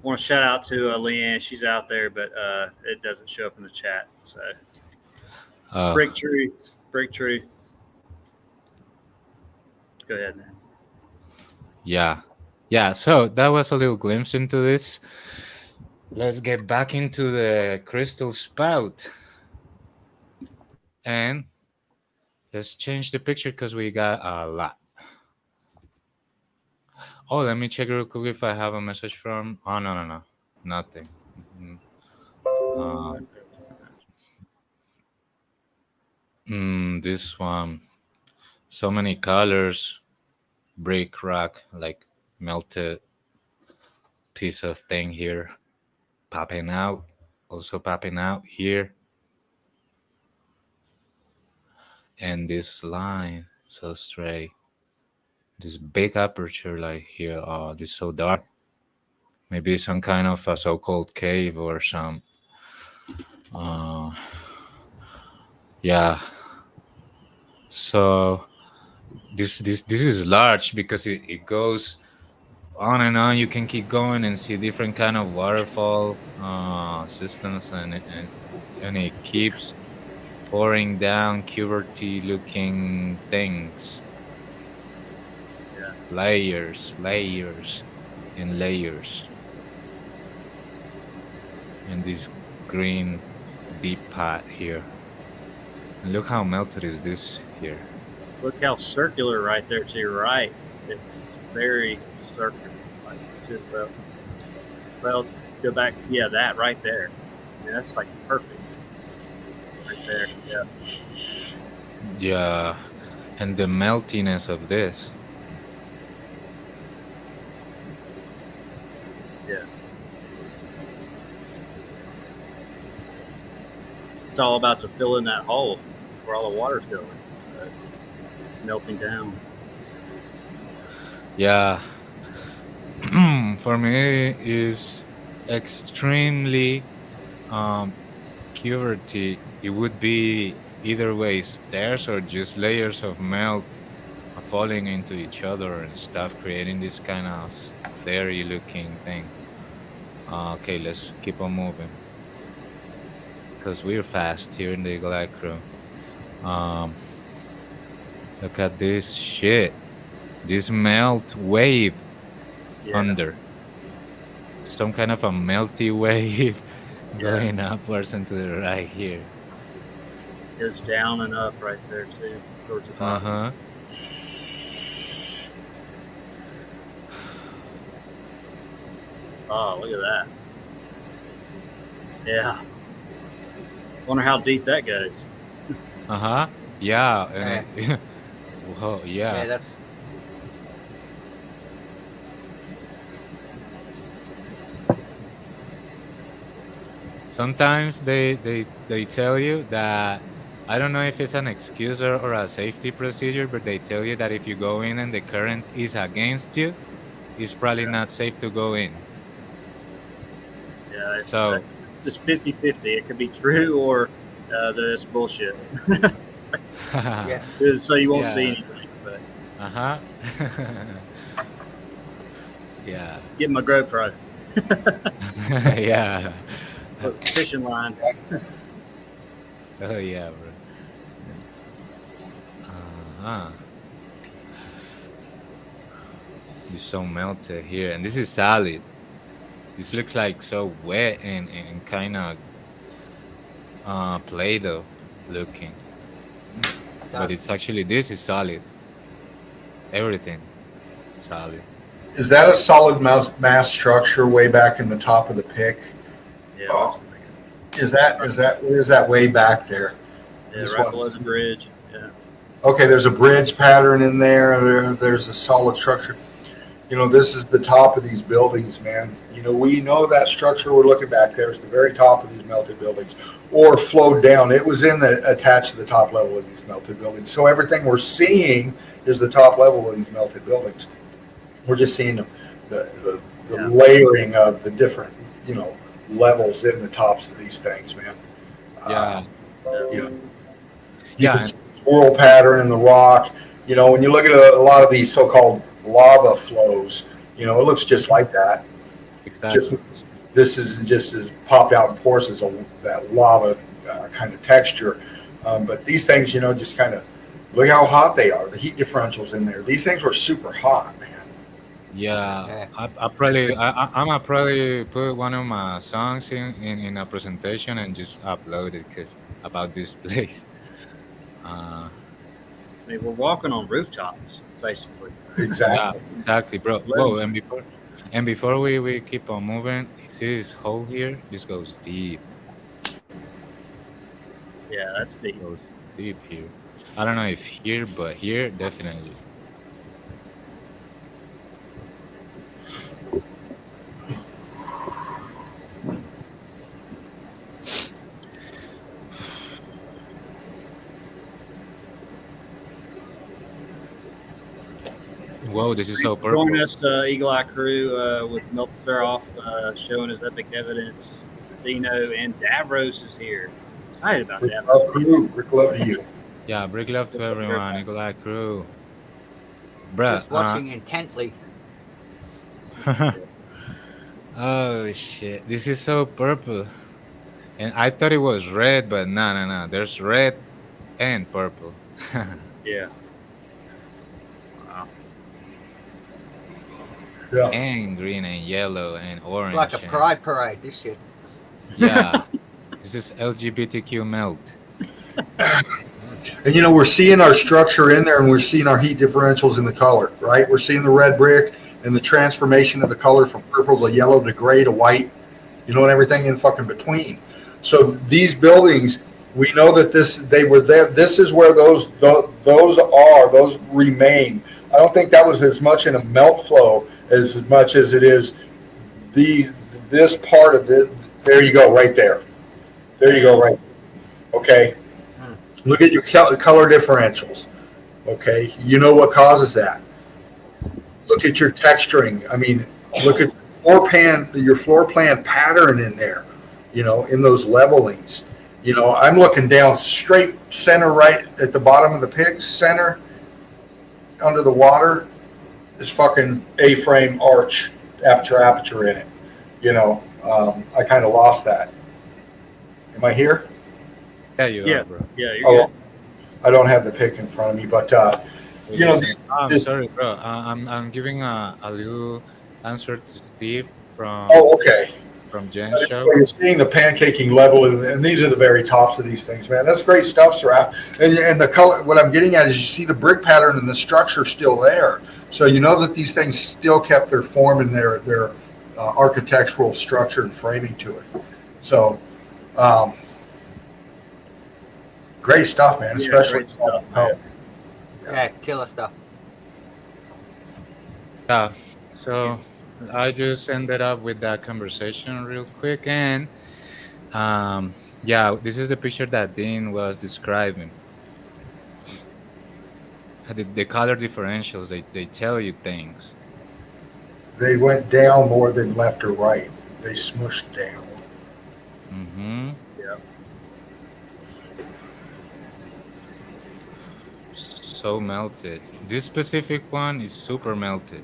I want to shout out to Leanne. She's out there, but it doesn't show up in the chat. So break truth. Break truth. Go ahead, man. Yeah. Yeah, so that was a little glimpse into this. Let's get back into the crystal spout. And let's change the picture because we got a lot. Oh, let me check real quick if I have a message from. Oh, no. Nothing. Uh, this one. So many colors. Brick rock, like melted piece of thing here. Popping out. Also popping out here. And this line. So straight. This big aperture, like here. Oh, this is so dark. Maybe some kind of a so-called cave or some. Yeah. So this is large because it goes on and on. You can keep going and see different kind of waterfall systems, and it keeps pouring down cuberty looking things. Yeah. Layers and layers. And this green deep pot here. And look how melted is this here. Look how circular right there to your right. It's very circular. Like, well, go back. Yeah, that right there. Yeah, that's like perfect. Right there. Yeah. Yeah. And the meltiness of this. Yeah. It's all about to fill in that hole where all the water's going. Melting down. Yeah. For me is extremely cuberty. It would be either way stairs or just layers of melt falling into each other and stuff, creating this kind of starry looking thing. Okay, let's keep on moving because we're fast here in the Glide Crew. Um, Look at this shit. This melt wave Yeah. under. Some kind of a melty wave Yeah. going upwards and to the right here. Goes down and up right there too, towards the bottom. Uh-huh. Oh, look at that. Yeah. Wonder how deep that goes. Uh-huh. Yeah. And whoa, Yeah, yeah. that's Sometimes they tell you that, I don't know if it's an excuse or a safety procedure, but they tell you that if you go in and the current is against you, it's probably not safe to go in. Yeah. So It's 50-50. It could be true or that's bullshit. yeah. So you won't see Yeah. anything. But uh-huh. Yeah. get my GoPro. Yeah. Fishing line. Oh yeah, bro. Uh-huh. It's so melted here, and this is solid. This looks like so wet and kind of Play-Doh looking, but Does. it's actually, this is solid. Everything solid. Is that a solid mass structure way back in the top of the pick? Yeah. Oh. Looks like it. Where is that way back there? Yeah, This right one. below the bridge. Yeah. Okay, there's a bridge pattern in there. There's a solid structure. You know, this is the top of these buildings, man. You know, we know that structure we're looking back there is the very top of these melted buildings, or flowed down. It was attached to the top level of these melted buildings. So everything we're seeing is the top level of these melted buildings. We're just seeing the Yeah. layering of the different, levels in the tops of these things, man. Yeah. You know, Yeah, can see the swirl pattern in the rock. You know, when you look at a lot of these so-called lava flows, it looks just like that. exactly. This isn't just as popped out in pores as that lava kind of texture. But these things, just kind of look how hot they are. The heat differentials in there. These things were super hot, man. Yeah, Yeah. I'm gonna probably put one of my songs in a presentation and just upload it because about this place. I mean, we're walking on rooftops, basically. Yeah, Exactly. exactly, bro. Whoa, and before we keep on moving, see this hole here? This goes deep. Yeah, that's deep. Goes deep here. I don't know if here, but here definitely. Whoa, this is so purple. Join us, Eagle Eye Crew, with Meltologgy showing us epic evidence. Dino and Davros is here. Excited about Rick that. love crew. Rick love to you. Yeah, big love to everyone. Nikolai Crew. Bruh. Just watching intently. Oh shit, this is so purple. And I thought it was red, but no. There's red and purple. Yeah. Wow. Yeah. And green and yellow and orange. Like a and- pride parade, this shit. Yeah. This is LGBTQ melt. And we're seeing our structure in there, and we're seeing our heat differentials in the color, right? We're seeing the red brick and the transformation of the color from purple to yellow to gray to white, and everything in fucking between. So these buildings, we know that they were there. This is where those remain. I don't think that was as much in a melt flow as much as it is this part of it. There you go, right there. There you go, right. Okay. Look at your color differentials. Okay, you know what causes that. Look at your texturing. I mean, look at your floor plan pattern in there. In those levelings. I'm looking down straight center, right at the bottom of the pick center. under the water is fucking A-frame arch, aperture in it. You know, I kind of lost that. Am I here? Yeah, you Yeah. are, bro. Yeah, you're Oh, good. I don't have the pic in front of me, but you know, I'm this. sorry, bro. I'm giving a little answer to Steve Oh, okay. from Jen's show. You're seeing the pancaking level, and these are the very tops of these things, man. That's great stuff, Saraf. And the color, what I'm getting at is you see the brick pattern and the structure still there. So you know that these things still kept their form and their architectural structure and framing to it. So great stuff, man. Yeah, Especially great stuff, man. Yeah, killer stuff. Yeah. So I just ended up with that conversation real quick, and yeah, this is the picture that Dean was describing. The color differentials, they tell you things. they went down more than left or right. They smushed down. Mm-hmm. Yeah. So melted. This specific one is super melted.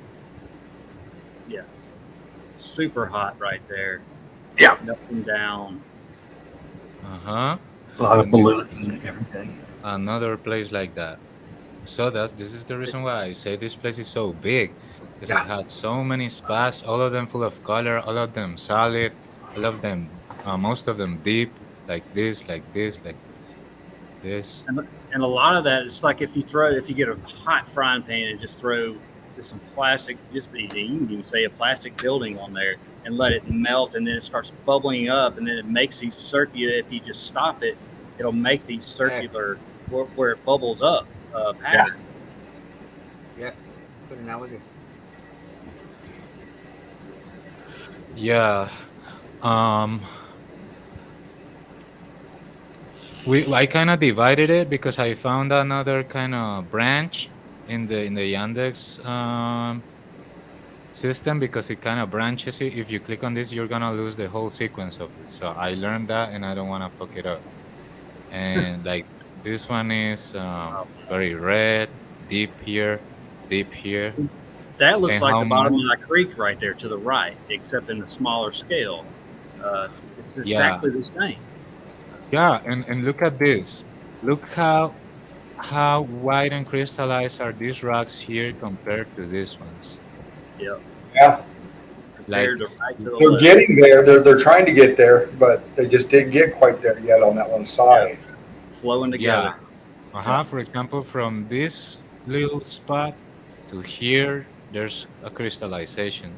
Yeah. Super hot right there. Yeah. Nothing down. Uh-huh. A lot of balloons and everything. Another place like that. So this is the reason why I say this place is so big, because Yeah. it had so many spots, all of them full of color, all of them solid, all of them, most of them deep, like this, like this, like this. And a lot of that, it's like if you get a hot frying pan and just throw some plastic, you can even say a plastic building on there and let it melt, and then it starts bubbling up, and then it makes these circular. If you just stop it, it'll make these circular where it bubbles up pattern. Yeah, good analogy. Yeah. I kind of divided it because I found another kind of branch in the Yandex system, because it kind of branches it. If you click on this, you're gonna lose the whole sequence of it. So I learned that, and I don't want to fuck it up. And like this one is very red, deep here, deep here. That looks And like how the bottom much? of that creek right there to the right, except in a smaller scale. It's Yeah. exactly the same. Yeah, and look at this. Look how white and crystallized are these rocks here compared to these ones. Yeah. Yeah. Compared to right to the They're left. getting there. They're trying to get there, but they just didn't get quite there yet on that one side. Flowing together. Yeah. For example, from this little spot to here, there's a crystallization.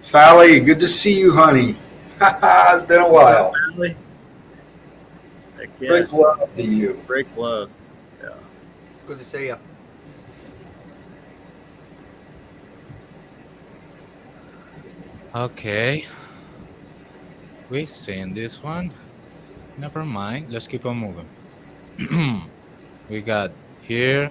Fally, good to see you, honey. It's been a while. Family? Heck yeah. Big love to you. Break love. Yeah. Good to see you. Okay. We've seen this one. Never mind. Let's keep on moving. We got here.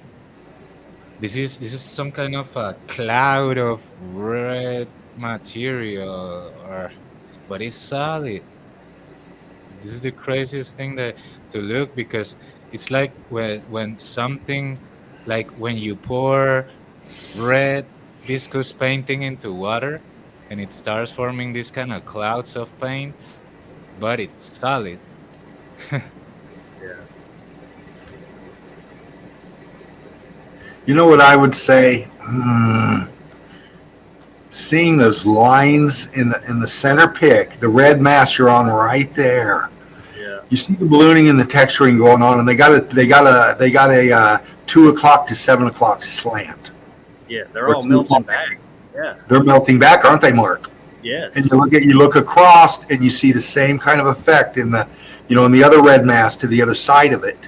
This is some kind of a cloud of red material, but it's solid. This is the craziest thing to look, because it's like when something, like when you pour red viscous painting into water and it starts forming these kind of clouds of paint, but it's solid. Yeah. You know what I would say? Seeing those lines in the center pick, the red mass you're on right there. Yeah. You see the ballooning and the texturing going on, and they got a 2 o'clock to 7 o'clock slant. Yeah. They're all melting back. Yeah. They're melting back, aren't they, Mark? Yes. And you look across, and you see the same kind of effect in the other red mass to the other side of it,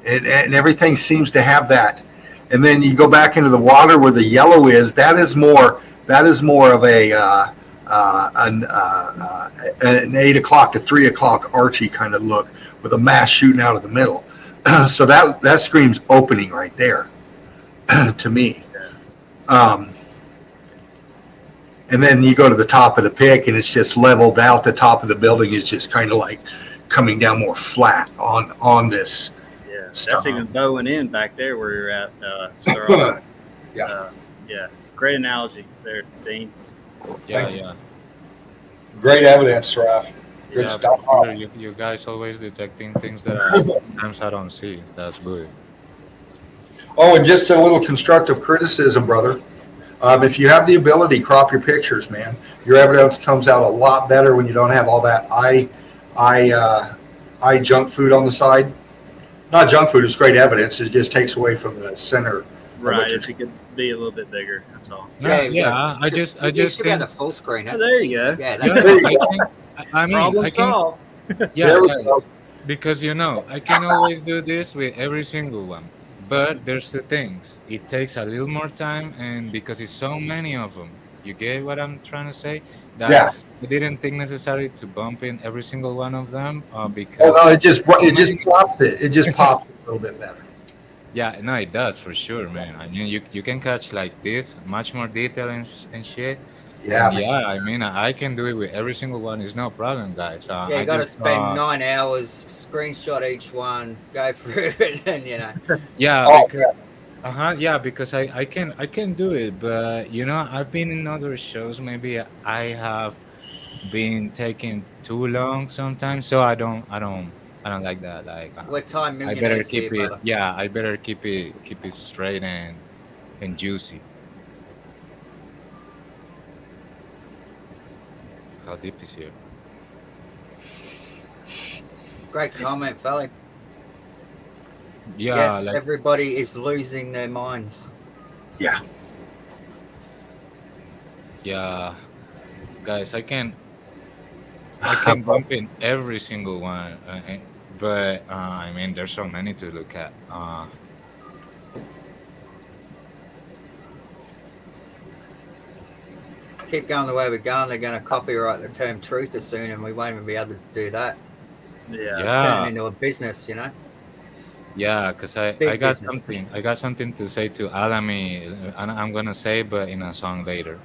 and everything seems to have that. And then you go back into the water where the yellow is. That is more of an 8 o'clock to 3 o'clock Archie kind of look with a mass shooting out of the middle. So that screams opening right there to me. And then you go to the top of the pick, and it's just leveled out. The top of the building is just kind of like coming down more flat on this Yeah, stuff. that's even bowing in back there where you're at. Sir. Yeah. Yeah. Great analogy there, Dean. Yeah, Thank you. yeah. Great evidence, Raf. Good Yeah, stuff. for sure. You guys always detecting things that sometimes I don't see. That's good. Oh, and just a little constructive criticism, brother. If you have the ability, crop your pictures, man. Your evidence comes out a lot better when you don't have all that eye junk food on the side. Not junk food; it's great evidence. It just takes away from the center. Right. If you could be a little bit bigger, that's all. No, Yeah, yeah. I you just should be able think. to full screen Oh, it. there you go. Yeah, Yeah, that's There it. you I think. I mean, Problem I can. solved. Yeah, There we yeah. go. Because I can always do this with every single one. But there's the things. It takes a little more time, and because it's so many of them, you get what I'm trying to say. That Yeah. I didn't think necessary to bump in every single one of them, Oh because no, it just many- pops it. It just pops it a little bit better. yeah, no, it does for sure, man. I mean, you can catch like this much more detail and shit. Yeah, And man. yeah, I mean, I can do it with every single one. It's no problem, guys. Yeah, I you got to just spend 9 hours, screenshot each one, go through it, and yeah, Oh, because yeah, because I can do it, but I've been in other shows. Maybe I have been taking too long sometimes, so I don't like that. Like, we're time I better millionaires keep here, it. brother. Yeah, I better keep it straight and juicy. How deep is here? Great comment, fella. Yeah, Yes, like everybody is losing their minds. yeah. yeah, guys, I can bump in every single one, but I mean, there's so many to look at. Keep going the way we're going, they're going to copyright the term truther soon, and we won't even be able to do that. Yeah. It's turning Yeah, into a business, yeah, because I big got business. something to say to Alami, and I'm gonna say, but in a song later.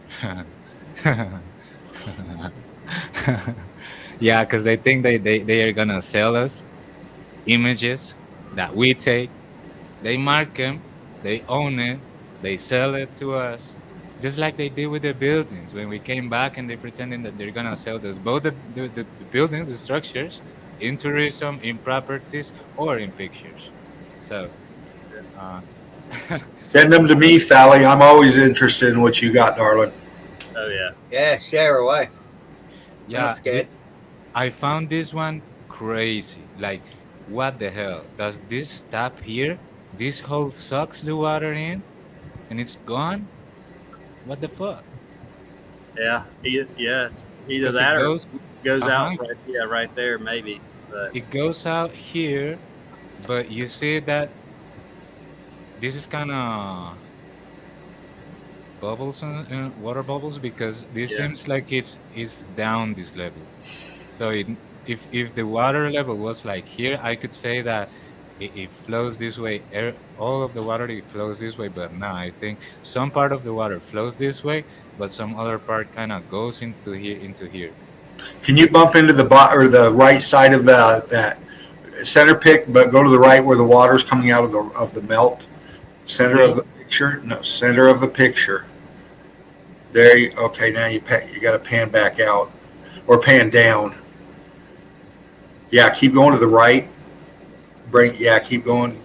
Yeah, because they think they are gonna sell us images that we take. They mark them, they own it, they sell it to us, just like they did with the buildings when we came back and they pretending that they're gonna sell us both the buildings, the structures, in tourism, in properties, or in pictures. So, uh, Send them to me, Fally. I'm always interested in what you got, darling. Oh yeah. Yeah, share away. We're yeah, not scared. I found this one crazy. Like, what the hell? Does this stop here? This hole sucks the water in, and it's gone. What the fuck? Yeah. Yeah. Either Because that it or goes, goes uh-huh, out right. Yeah, right there maybe. But it goes out here, but you see that this is kind of bubbles and water bubbles, because this yeah. seems like it's down this level. So if the water level was like here, I could say that it flows this way. All of the water, it flows this way, but now I think some part of the water flows this way, but some other part kind of goes into here. Can you bump into the or the right side of that center pick, but go to the right where the water's coming out of the melt? Center of the picture? No, center of the picture. There you okay, now you got to pan back out or pan down. Yeah, keep going to the right. Keep going.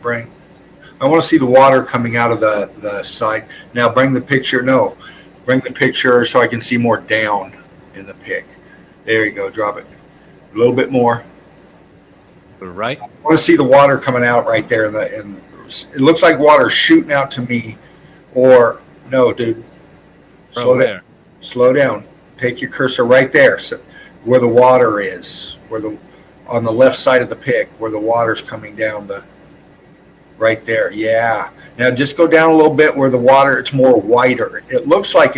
I want to see the water coming out of the side. Now bring the picture so I can see more down in the pick. There you go, drop it. A little bit more. Right? I want to see the water coming out right there and it looks like water shooting out to me, or no, dude. Slow down. Take your cursor right there, so where the water is, on the left side of the pick, where the water's coming down right there. Yeah. Now just go down a little bit where the water, it's more whiter. It looks like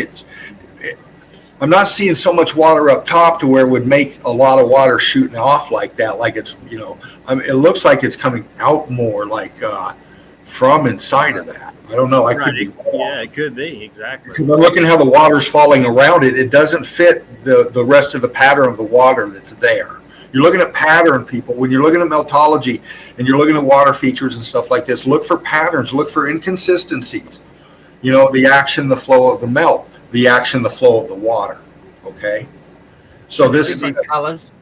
I'm not seeing so much water up top to where it would make a lot of water shooting off like that. Like it's, it looks like it's coming out more like from inside of that. I don't know. I could be wrong. Yeah, it could be exactly. Because I'm looking how the water's falling around it. It doesn't fit the rest of the pattern of the water that's there. You're looking at pattern, people. When you're looking at meltology and you're looking at water features and stuff like this, look for patterns, look for inconsistencies. You know, the action, the flow of the melt, the action, the flow of the water. Okay. So this is different colors.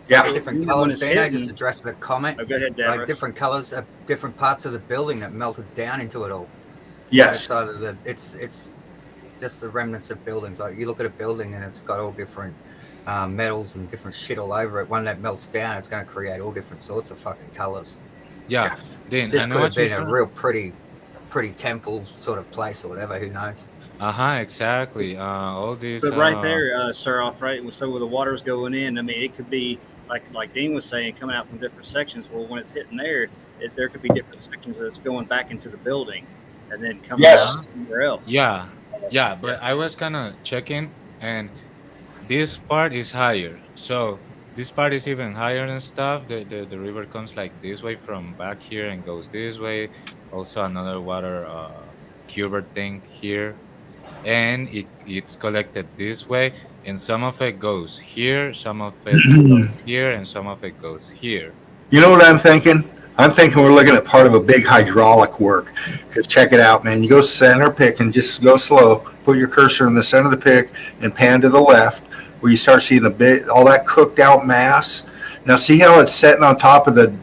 yeah. Different When colors. it's Dino hidden- just addressed a comment. Oh, go ahead, Like Davros. different colors of different parts of the building that melted down into it all. Yes. It's just the remnants of buildings. Like you look at a building and it's got all different metals and different shit all over it. When that melts down, it's going to create all different sorts of fucking colors. Yeah, Dean, This I know could have what you're been a real pretty temple sort of place or whatever. Who knows? exactly. All these. But right there, sir, off right. So where the water's going in, I mean, it could be like Dean was saying, coming out from different sections. Well, when it's hitting there, there could be different sections that's going back into the building, and then coming Yes. out somewhere else. Yeah, but I was kind of checking, and this part is higher. So this part is even higher and stuff. The river comes like this way from back here and goes this way. Also another water cubert thing here, and it's collected this way. And some of it goes here, some of it goes here, and some of it goes here. You know what I'm thinking? I'm thinking we're looking at part of a big hydraulic work. Because check it out, man. You go center pick and just go slow. Put your cursor in the center of the pick and pan to the left, where you start seeing all that cooked out mass. Now see how it's setting on top of the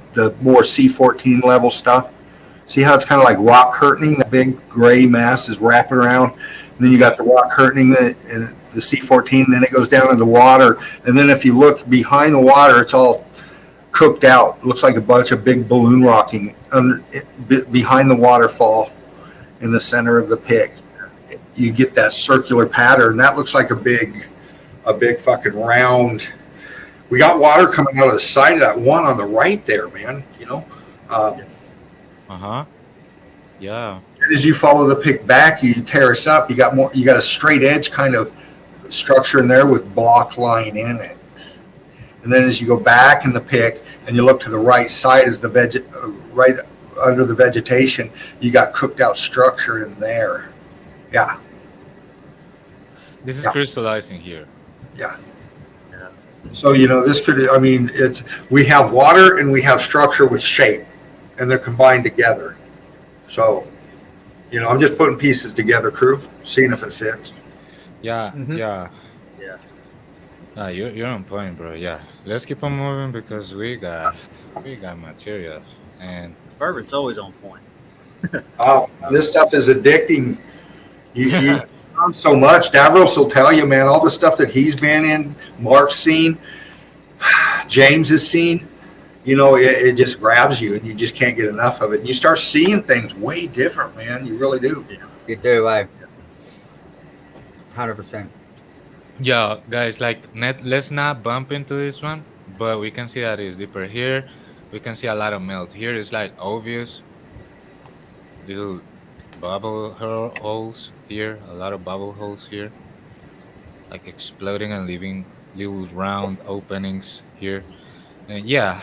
more C14 level stuff? See how it's kind of like rock curtaining? The big gray mass is wrapping around. And then you got the rock curtaining and the C14. And then it goes down into water. And then if you look behind the water, it's all cooked out. It looks like a bunch of big balloon rocking behind the waterfall in the center of the pick. You get that circular pattern. That looks like a big fucking round. We got water coming out of the side of that one on the right there, man. You know. Yeah. As you follow the pick back, you terrace up. You got more. You got a straight edge kind of structure in there with block line in it. And then as you go back in the pick and you look to the right side as the right under the vegetation, you got cooked out structure in there. Yeah. This is crystallizing here. Yeah. So, you know, this could, I mean, we have water and we have structure with shape and they're combined together. So, you know, I'm just putting pieces together, crew, seeing if it fits. Yeah. Mhm. Yeah. Yeah. You're on point, bro. Yeah, let's keep on moving because we got material, and Bourbon's always on point. This stuff is addicting. You learn so much. Davros will tell you, man, all the stuff that he's been in, Mark's seen, James has seen, you know, it just grabs you and you just can't get enough of it. And you start seeing things way different, man. You really do. You do, 100%. yeah, guys, like let's not bump into this one, but we can see that it's deeper here. We can see a lot of melt here. It's like obvious little bubble holes here, a lot of bubble holes here, like exploding and leaving little round openings here. And yeah,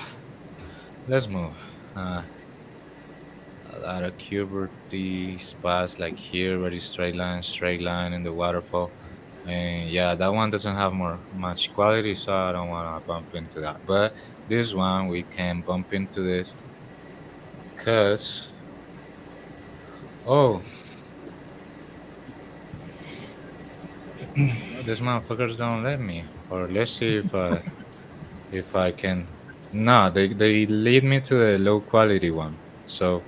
let's move. A lot of cuberty spots like here, very straight line in the waterfall. And yeah, that one doesn't have much quality, so I don't want to bump into that. But this one, we can bump into this because these motherfuckers don't let me. Or let's see if I can. No, they lead me to the low quality one. So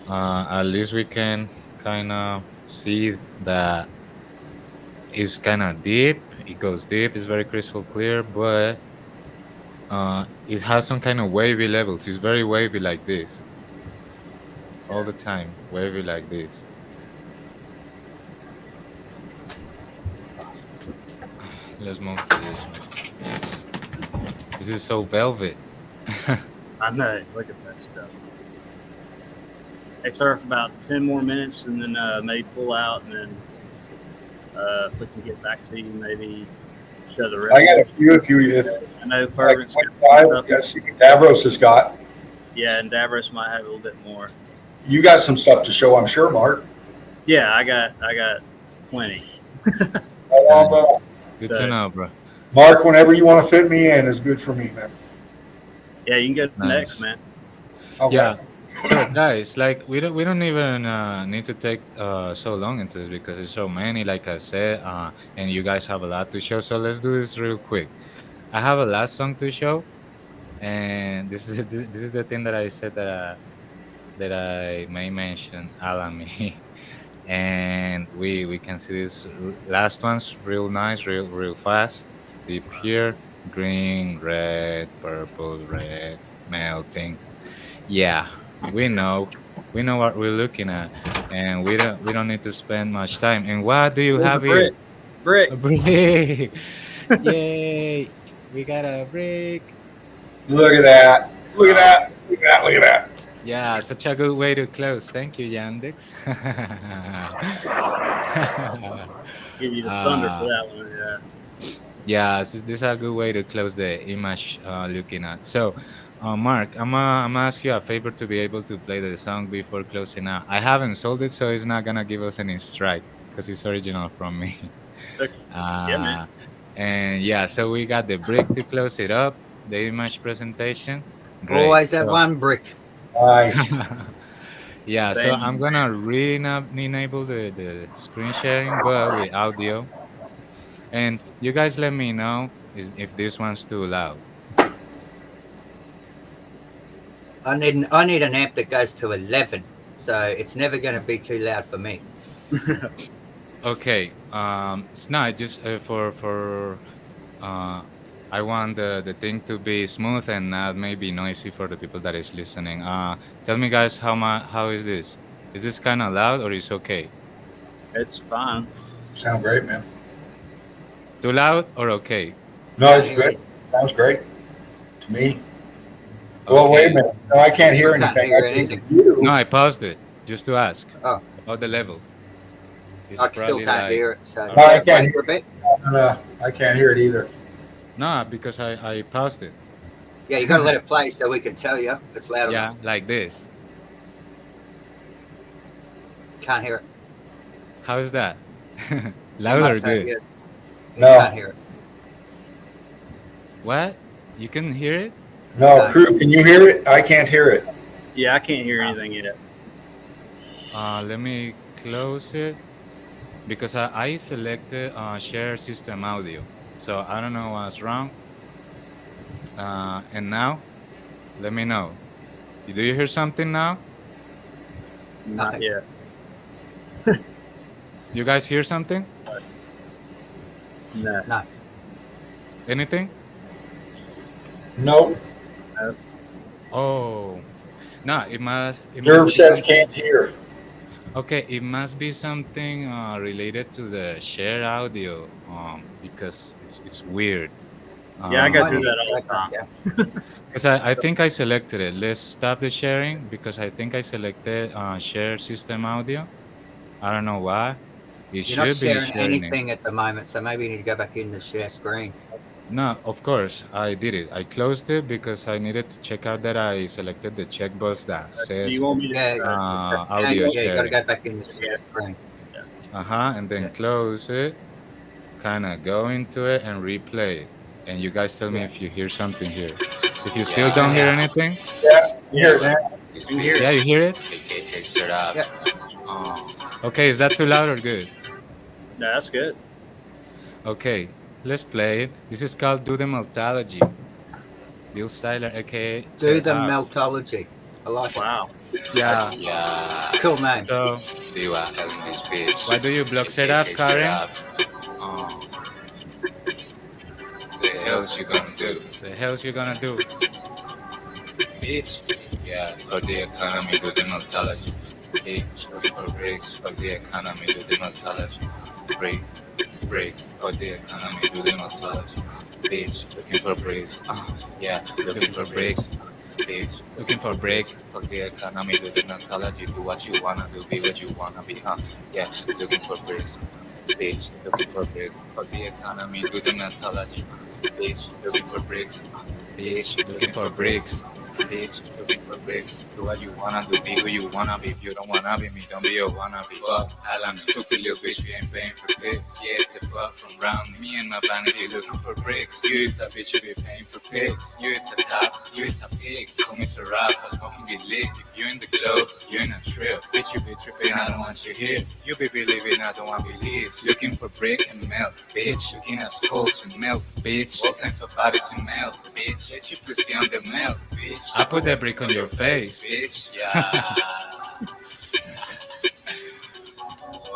at least we can kind of see that it's kind of deep. It goes deep. It's very crystal clear, but it has some kind of wavy levels. It's very wavy like this all the time. Wavy like this. Let's move to this one. This is so velvet. I know. Look at that stuff. Hey, sir, for about 10 more minutes and then maybe pull out and then if we can get back to you, maybe show the rest. I got a few if I know like Fervent's got 25, stuff. see what Davros has got. Yeah, and Davros might have a little bit more. You got some stuff to show, I'm sure, Mark. Yeah, I got plenty. How long, Good to know, bro. Mark, whenever you want to fit me in is good for me, man. Yeah, you can go next, Nice. man. Okay. Yeah. So guys, like we don't even need to take so long into this because there's so many, like I said, and you guys have a lot to show. So let's do this real quick. I have a last song to show, and this is the thing that I said that I may mention Alamy, and we can see this last one's real nice, real fast. Deep here, green, red, purple, red, melting. Yeah, we know. We know what we're looking at, and we don't need to spend much time. And what do you There's a have here? brick. Brick. A brick! Yay! We got a brick. Look at that. Look at that. Look at that. Look at that. Yeah, such a good way to close. Thank you, Yandex. Give you the thunder for uh, that one. Yeah. yeah, this is a good way to close the image looking at. So, Mark, I'm gonna ask you a favor to be able to play the song before closing out. I haven't sold it, so it's not gonna give us any strike because it's original from me. Okay. Yeah, man. And yeah, so we got the brick to close it up, the image presentation. Great. Always that So, one brick. Nice. yeah, so Thank I'm you. gonna enable the screen sharing, but with audio. And you guys let me know if this one's too loud. I need an amp that goes to 11, so it's never going to be too loud for me. Okay, it's not just for I want the thing to be smooth and not maybe noisy for the people that is listening. Tell me guys how is this? Is this kind of loud or is okay? It's fine. Sound great, man. Too loud or okay? No, it's good. Sounds great to me. Well, wait a Okay. minute. No, I can't hear I can't anything. hear I anything. can hear No, you. I paused it just to ask Oh. about the level. It's I still probably can't like hear it, so No, I can't wait for a bit. No, I can't hear it either. no, because I paused it. Yeah, you got to let it play so we can tell you if it's loud or Yeah, not. like this. Can't hear it. How is that? You Loud or must have- good? yeah, you No. can't hear it. What? You can hear it? No, crew, can you hear it? I can't hear it. Yeah, I can't hear anything yet. Let me close it because I selected share system audio, so I don't know what's wrong. And now, let me know. Do you hear something now? Not Nothing. yet. You guys hear something? No. No. Anything? Nope. Oh, no. It Nerve must be says something- can't hear. Okay, it must be something related to the share audio, because it's weird. Yeah, I got I do need- that all the time. Yeah. Because I think I selected it. Let's stop the sharing because I think I selected share system audio. I don't know why. It You're not should be sharing sharing it. anything at the moment, so maybe you need to go back in the share screen. No, of course I did it. I closed it because I needed to check out that I selected the checkbox that Do says you want me to? Yeah, audio yeah, you got to sharing. go back in the share screen. And then Yeah. close it. Kind of go into it and replay it. And you guys tell me Yeah. if you hear something here. If you still don't hear anything, Yeah, you hear it now. You can hear yeah, it. you hear it. Yeah. Okay, is that too loud or good? No, that's good. Okay, let's play it. This is called Do the Meltology. Bill Styler, aka Do the Meltology. meltology. I like Wow. Yeah. it. Cool name. So, why do you block setup, Karen? The hell's you gonna do? The hell's you gonna do? Bitch. Yeah, for the economy, do the meltology. Bitch, looking for breaks, for the economy, do the meltology. Break, for the economy, do the meltology. Bitch, looking for breaks. Yeah, looking for breaks. Bitch, Looking for breaks. for the economy, do the meltology. Do what you wanna do, be what you wanna be. Yeah, looking for breaks. Bitch, looking for breaks. For the economy, do the meltology. Bitch, looking for breaks. Bitch, Looking for breaks. Bitch, looking for bricks. Do what you wanna do, be who you wanna be. If you don't wanna be me, don't be a wannabe. Fuck, I'm a stupid little bitch, we ain't paying for pics. Yeah, the fuck from round me and my vanity looking for bricks. You is a bitch, you be paying for pics. You is a top, you is a pig. Call me Saraf, I smoking get lit. If you're in the globe, you're in a trip. Bitch, you be tripping, I don't want you here. You be believing, I don't want believe. Looking for brick and melt, bitch. Looking at skulls and melt, bitch. All kinds of bodies and melt, bitch. Get your pussy on the melt, bitch. I put that brick on your face. Bitch, yeah.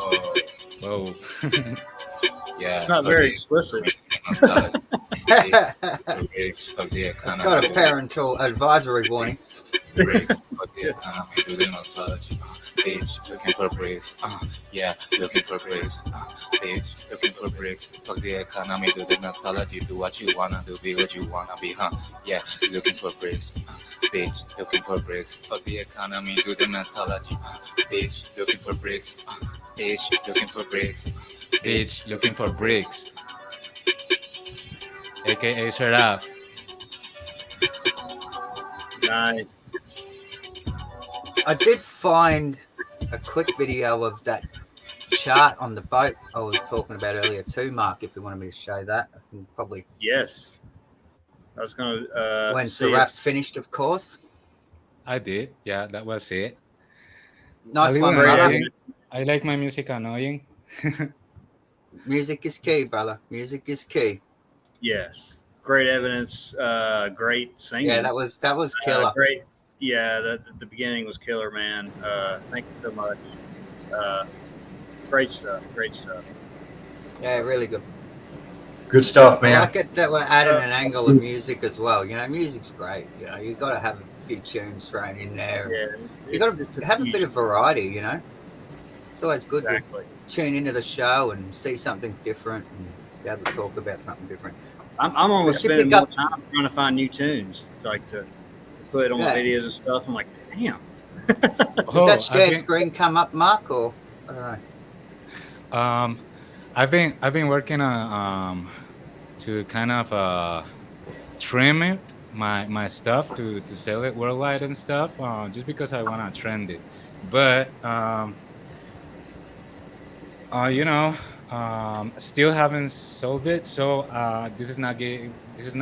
Oh, Whoa. yeah. It's not very explicit. Bricks, fuck the It's economy. got a parental advisory warning. Bricks, fuck the economy, do the methodology. Bitch, looking for bricks. Yeah, looking for bricks. Bitch, looking for bricks. Fuck the economy, do the methodology. Do what you wanna do, be what you wanna be, huh? Yeah, looking for bricks. Bitch, looking for bricks. Fuck the economy, do the methodology. Bitch, looking for bricks. Bitch, looking for bricks. Bitch, looking for bricks. AKA Seraph. Nice. I did find a quick video of that chart on the boat I was talking about earlier too, Mark, if you wanted me to show that. I can probably Yes. I was going to when see Seraph's finished, of course. I did. Yeah, that was it. Nice I one, live brother. annoying. I like my music annoying. Music is key, brother. Music is key. Yes. Great evidence. Great singing. Yeah, that was killer. Great. Yeah, the beginning was killer, man. Thank you so much. Great stuff. Great stuff. Yeah, really good. Good stuff, I man. like it that we're adding an angle of music as well. You know, music's great. You know, you got to have a few tunes thrown in there. Yeah. You got to have a bit of variety. You know, it's always good Exactly. to tune into the show and see something different and be able to talk about something different. I'm almost Does she spending pick more up- time trying to find new tunes, like to put on Yeah. videos and stuff. I'm like, damn. Did Oh, that share screen come up, Mark, or I don't know? I've been working on to kind of trim it my stuff to sell it worldwide and stuff, just because I want to trend it. But still haven't sold it, so this is not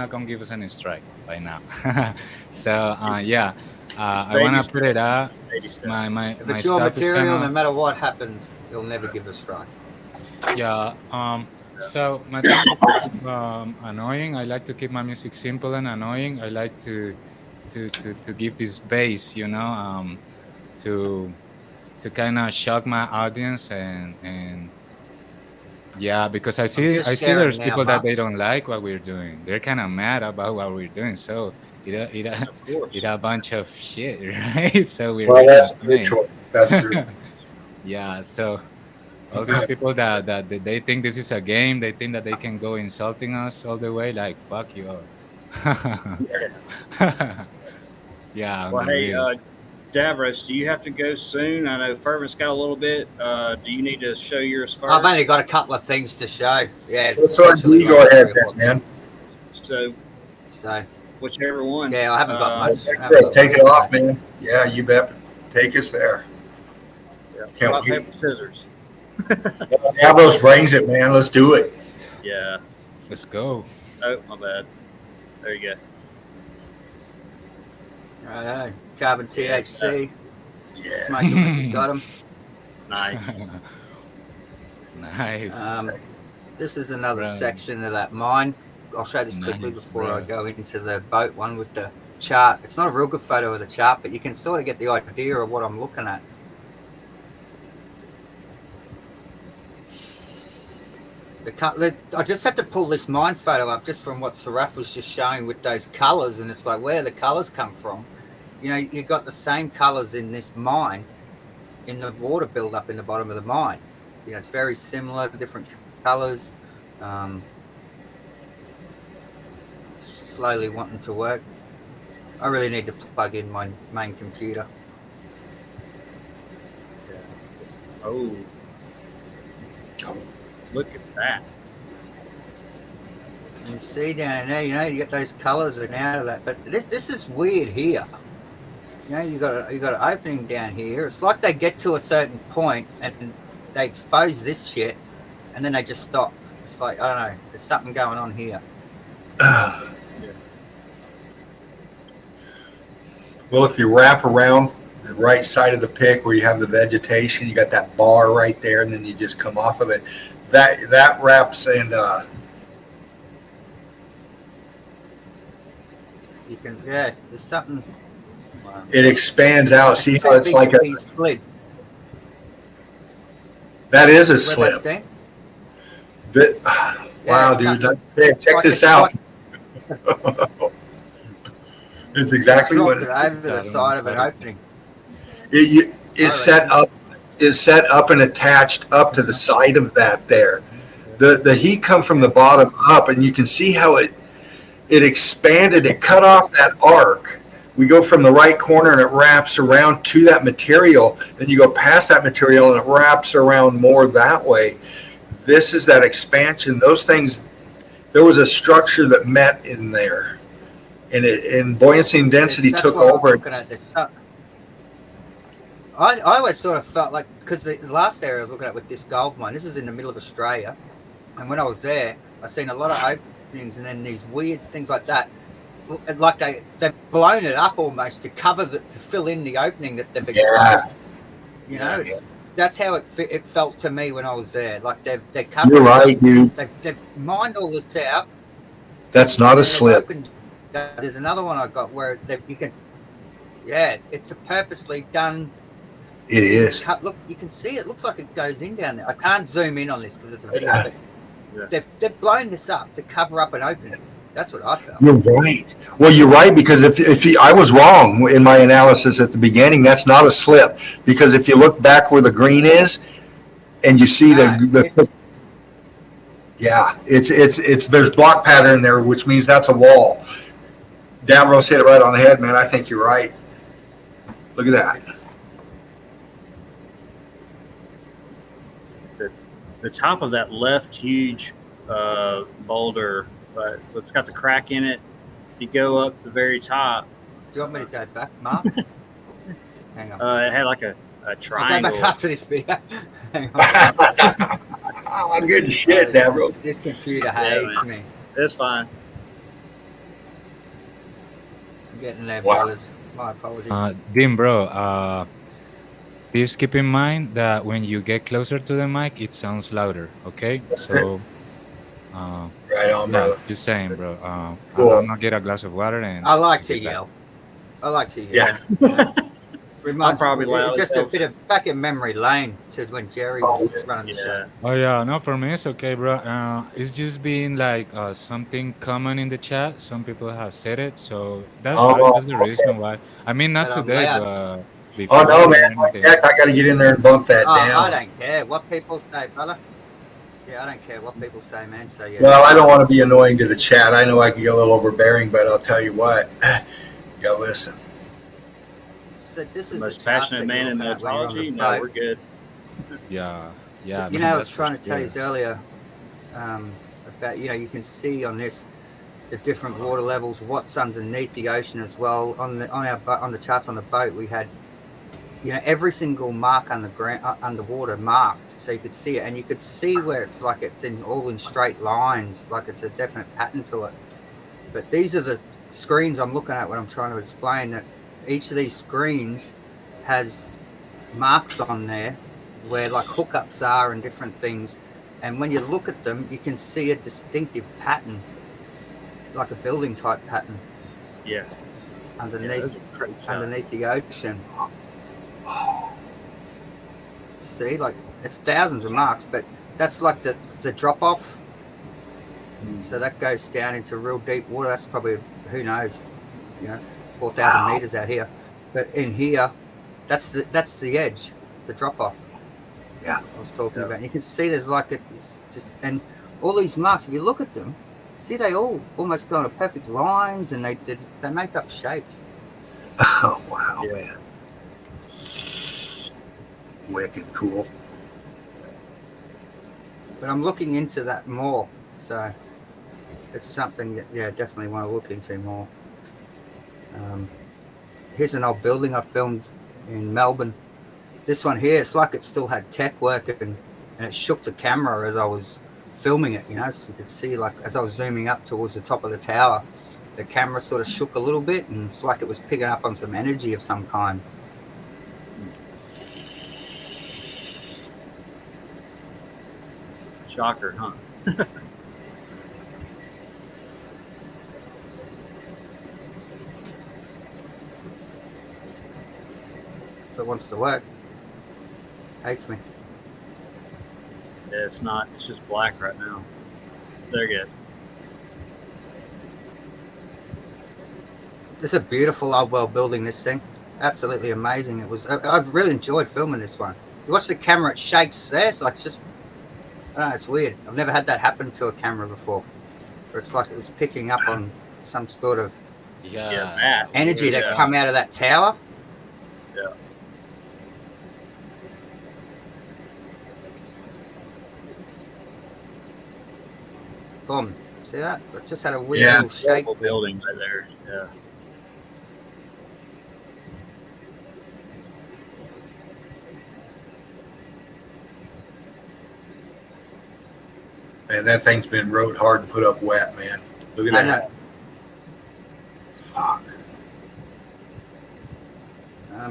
gonna give us any strike by now. So yeah, I want baby to put it out. Baby steps. My If my it's your stuff is material, kinda, no matter what happens, you'll never give a strike. yeah. So my thing is annoying. I like to keep my music simple and annoying. I like to give this bass, to kind of shock my audience and yeah, because I see just there's sharing now, people Mark. that they don't like what we're doing. They're kind of mad about what we're doing. So it Of course. a bunch of shit, right? So we're Well, really that's the annoying. choice. That's the Yeah, so all these people that they think this is a game, they think that they can go insulting us all the way, like fuck you all. Yeah, on Well, the hey, real. Davros, do you have to go soon? I know Fervent's got a little bit. Do you need to show yours first? I've only got a couple of things to show. Yeah, it's so literally you go like ahead, 3 or 4 man. So So whichever one. yeah, I haven't got much. Take it off, man. Yeah, you bet. Take us there. Yeah. Can't Rock, wait. paper, scissors. Davros brings it, man. Let's do it. Yeah. Let's go. Oh, my bad. There you go. Righto. Carbon THC. Yeah. Smoke 'em if you got them. Nice. Nice. This is another Bro. section of that mine. I'll show this quickly Nice, before I bro. go into the boat one with the chart. It's not a real good photo of the chart, but you can sort of get the idea of what I'm looking at. I just had to pull this mine photo up just from what Saraf was just showing with those colors, and it's like, where do the colors come from? You know, you got the same colors in this mine in the water buildup in the bottom of the mine. You know, it's very similar, different colors. Slowly wanting to work. I really need to plug in my main computer. Oh. Look at that. You see down in there, you get those colours and out of that. But this is weird here. You got an opening down here. It's like they get to a certain point and they expose this shit, and then they just stop. It's like, I don't know. There's something going on here. Well, if you wrap around the right side of the pick where you have the vegetation, you got that bar right there, and then you just come off of it. That wraps and You can, there's something. it expands out. See how it's big like to be slid. that is a Where slip. they stand. Wow, it's dude! something. Check Like this it's out. like It's exactly what dropped it over the side of an opening. is set up. Is set up and attached up to the side of that there. The heat come from the bottom up, and you can see how it expanded. It cut off that arc. We go from the right corner and it wraps around to that material. Then you go past that material and it wraps around more that way. This is that expansion. Those things, there was a structure that met in there, and buoyancy and density took over. I always sort of felt like, because the last area I was looking at with this gold mine, this is in the middle of Australia, and when I was there, I seen a lot of openings and then these weird things like that, like they've blown it up almost to fill in the opening that they've exposed. That's how it felt to me when I was there. Like they're covered. You're right, dude. They've mined all this out. That's not a slip. There's another one I got where you can. Yeah, it's a purposely done. It is. Look, you can see it. Looks like it goes in down there. I can't zoom in on this because it's a video, but they've blown this up to cover up an opening. That's what I felt. You're right. Well, you're right, because I was wrong in my analysis at the beginning. That's not a slip, because if you look back where the green is, and you see it's there's block pattern there, which means that's a wall. Davros hit it right on the head, man. I think you're right. Look at that. The top of that left huge boulder, but it's got the crack in it. You go up to the very top. Do you want me to go back, Mark? Hang on. It had like a triangle. I'll go back after this video. Hang on. Oh, good shit, Davros. This computer hates me. It's fine. I'm getting there, brothers. My apologies. Dim, bro. Please keep in mind that when you get closer to the mic, it sounds louder. Okay, so. Right on, brother. Just saying, bro. Cool. I'm gonna get a glass of water and. I like to yell. Yeah. Reminds probably me, loud just a bit of back in memory lane to when Jerry was running the show. Oh yeah, no, for me it's okay, bro. It's just been like something common in the chat. Some people have said it, so that's the reason why. I mean, not today, but before. Oh no, man! Heck, I got to get in there and bump that down. I don't care what people say, brother. Yeah, I don't care what people say, man. So yeah. Well, I don't want to be annoying to the chat. I know I can get a little overbearing, but I'll tell you what, you gotta listen. So this The is most passionate man in meltology. No, we're good. Yeah. So, I was trying to tell you earlier about you can see on this the different water levels, what's underneath the ocean as well. On the charts on the boat, we had every single mark on the ground underwater marked, so you could see it, and you could see where it's like it's all in straight lines, like it's a definite pattern to it. But these are the screens I'm looking at when I'm trying to explain that each of these screens has marks on there where like hookups are and different things, and when you look at them you can see a distinctive pattern, like a building type pattern underneath the ocean. See, like it's thousands of marks, but that's like the drop off. So that goes down into real deep water. That's probably, who knows, 4,000 meters out here. But in here, that's the edge, the drop off. Yeah, I was talking about. And you can see there's like it's just, and all these marks. If you look at them, see they all almost go into perfect lines, and they make up shapes. Oh wow, man! Wicked cool. But I'm looking into that more. So it's something that definitely want to look into more. Here's an old building I filmed in Melbourne. This one here, it's like it still had tech working, and it shook the camera as I was filming it. So you could see, like, as I was zooming up towards the top of the tower, the camera sort of shook a little bit, and it's like it was picking up on some energy of some kind. Shocker, huh? If it wants to work, hates me. Yeah, it's not. It's just black right now. They're good. This is a beautiful old world building, this thing. Absolutely amazing. I really enjoyed filming this one. You watch the camera, it shakes there. It's like just, I don't know, it's weird. I've never had that happen to a camera before. Where it's like it was picking up on some sort of Yeah. energy that come out of that tower. Yeah. Boom. See that? It just had a weird little shake. Building right there. Yeah. Man, that thing's been wrote hard and put up wet, man. Look at I that. know. Fuck.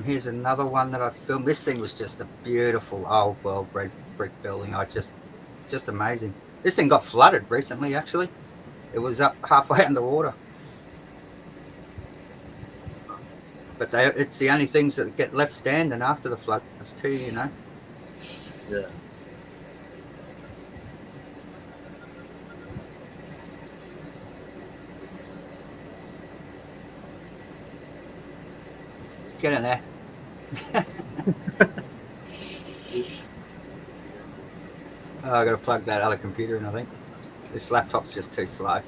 Here's another one that I filmed. This thing was just a beautiful old world brick building. Just amazing. This thing got flooded recently, actually. It was up halfway underwater. But it's the only things that get left standing after the flood. That's too, Yeah. Get in there. I got to plug that other computer in, I think. This laptop's just too slow.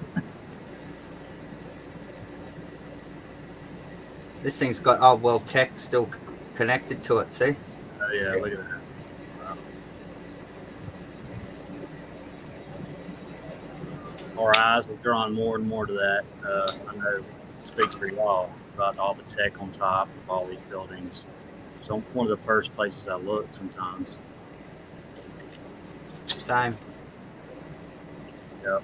This thing's got old world tech still connected to it, see? Oh, yeah, look at that. Wow. Our eyes are drawn more and more to that. I know, speak for y'all about all the tech on top of all these buildings. So one of the first places I look sometimes. Same. Yep.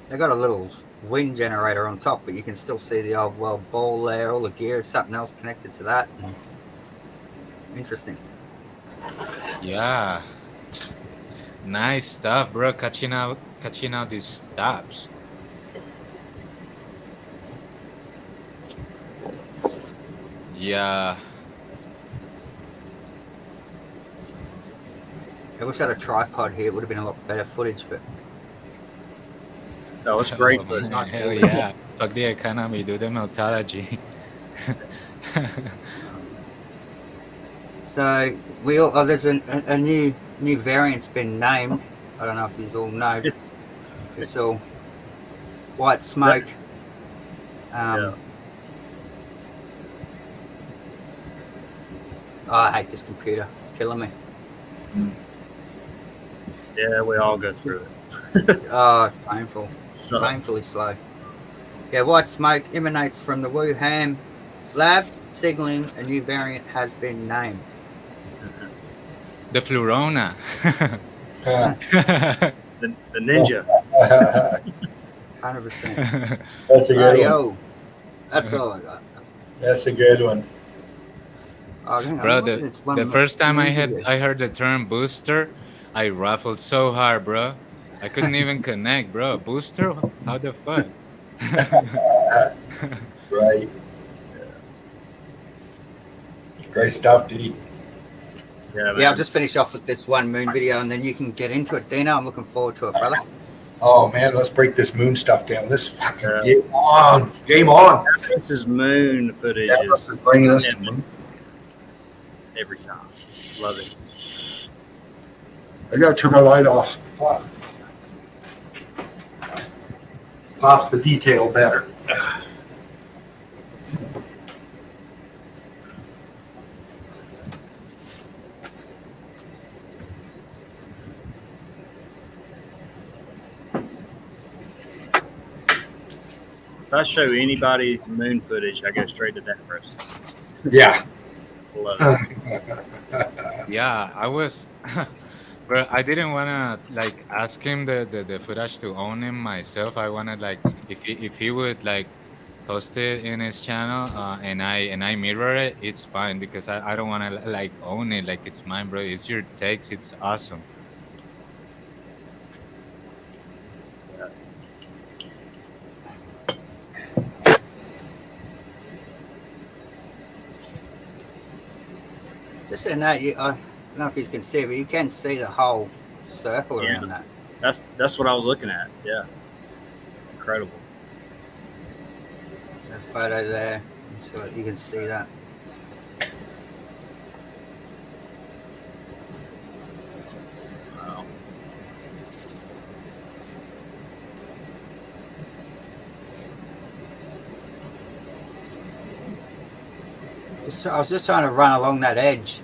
They got a little wind generator on top, but you can still see the old world ball there, all the gear, something else connected to that. Interesting. Yeah. Nice stuff, bro. Catching out these stops. Yeah. I wish I had a tripod here. It would have been a lot better footage, but No, it's great. Oh, But man, nice hell building. yeah. Fuck the economy, do the meltology. so there's a new variant's been named. I don't know if you all know. But it's all white smoke. Yeah. Oh, I hate this computer. It's killing me. Yeah, we all go through it. Oh, it's painful. So, Painfully slow. Yeah, white smoke emanates from the Wuhan lab, signaling a new variant has been named. The Flurona. the ninja. 100%. That's a good one. Radio. That's all I got. That's a good one. Oh, hang on, Bro, look at this one the first time I video. heard the term booster, I ruffled so hard, bro. I couldn't even connect, bro. Booster? How the fuck? Right. Great stuff, D. Yeah, man. Yeah, I'll just finish off with this one moon video and then you can get into it, Dino. I'm looking forward to it, brother. Oh man, let's break this moon stuff down. This fucking Yeah. game on. Game on. This is moon footage Yeah, this is bringing us to moon. every time. Love it. I gotta turn my light off. Fuck. Pops the detail better. if I show anybody moon footage, I go straight to that person. Yeah. Love it. Yeah, I was, bro. I didn't wanna like ask him the footage to own him myself. I wanted like if he would like post it in his channel, and I mirror it, it's fine because I don't wanna like own it like it's mine, bro. It's your takes. It's awesome. Just in that, I don't know if you can see, but you can see the whole circle Yeah. around that. That's what I was looking at. Yeah, incredible. The photo there, so you can see that. Wow. I was just trying to run along that edge.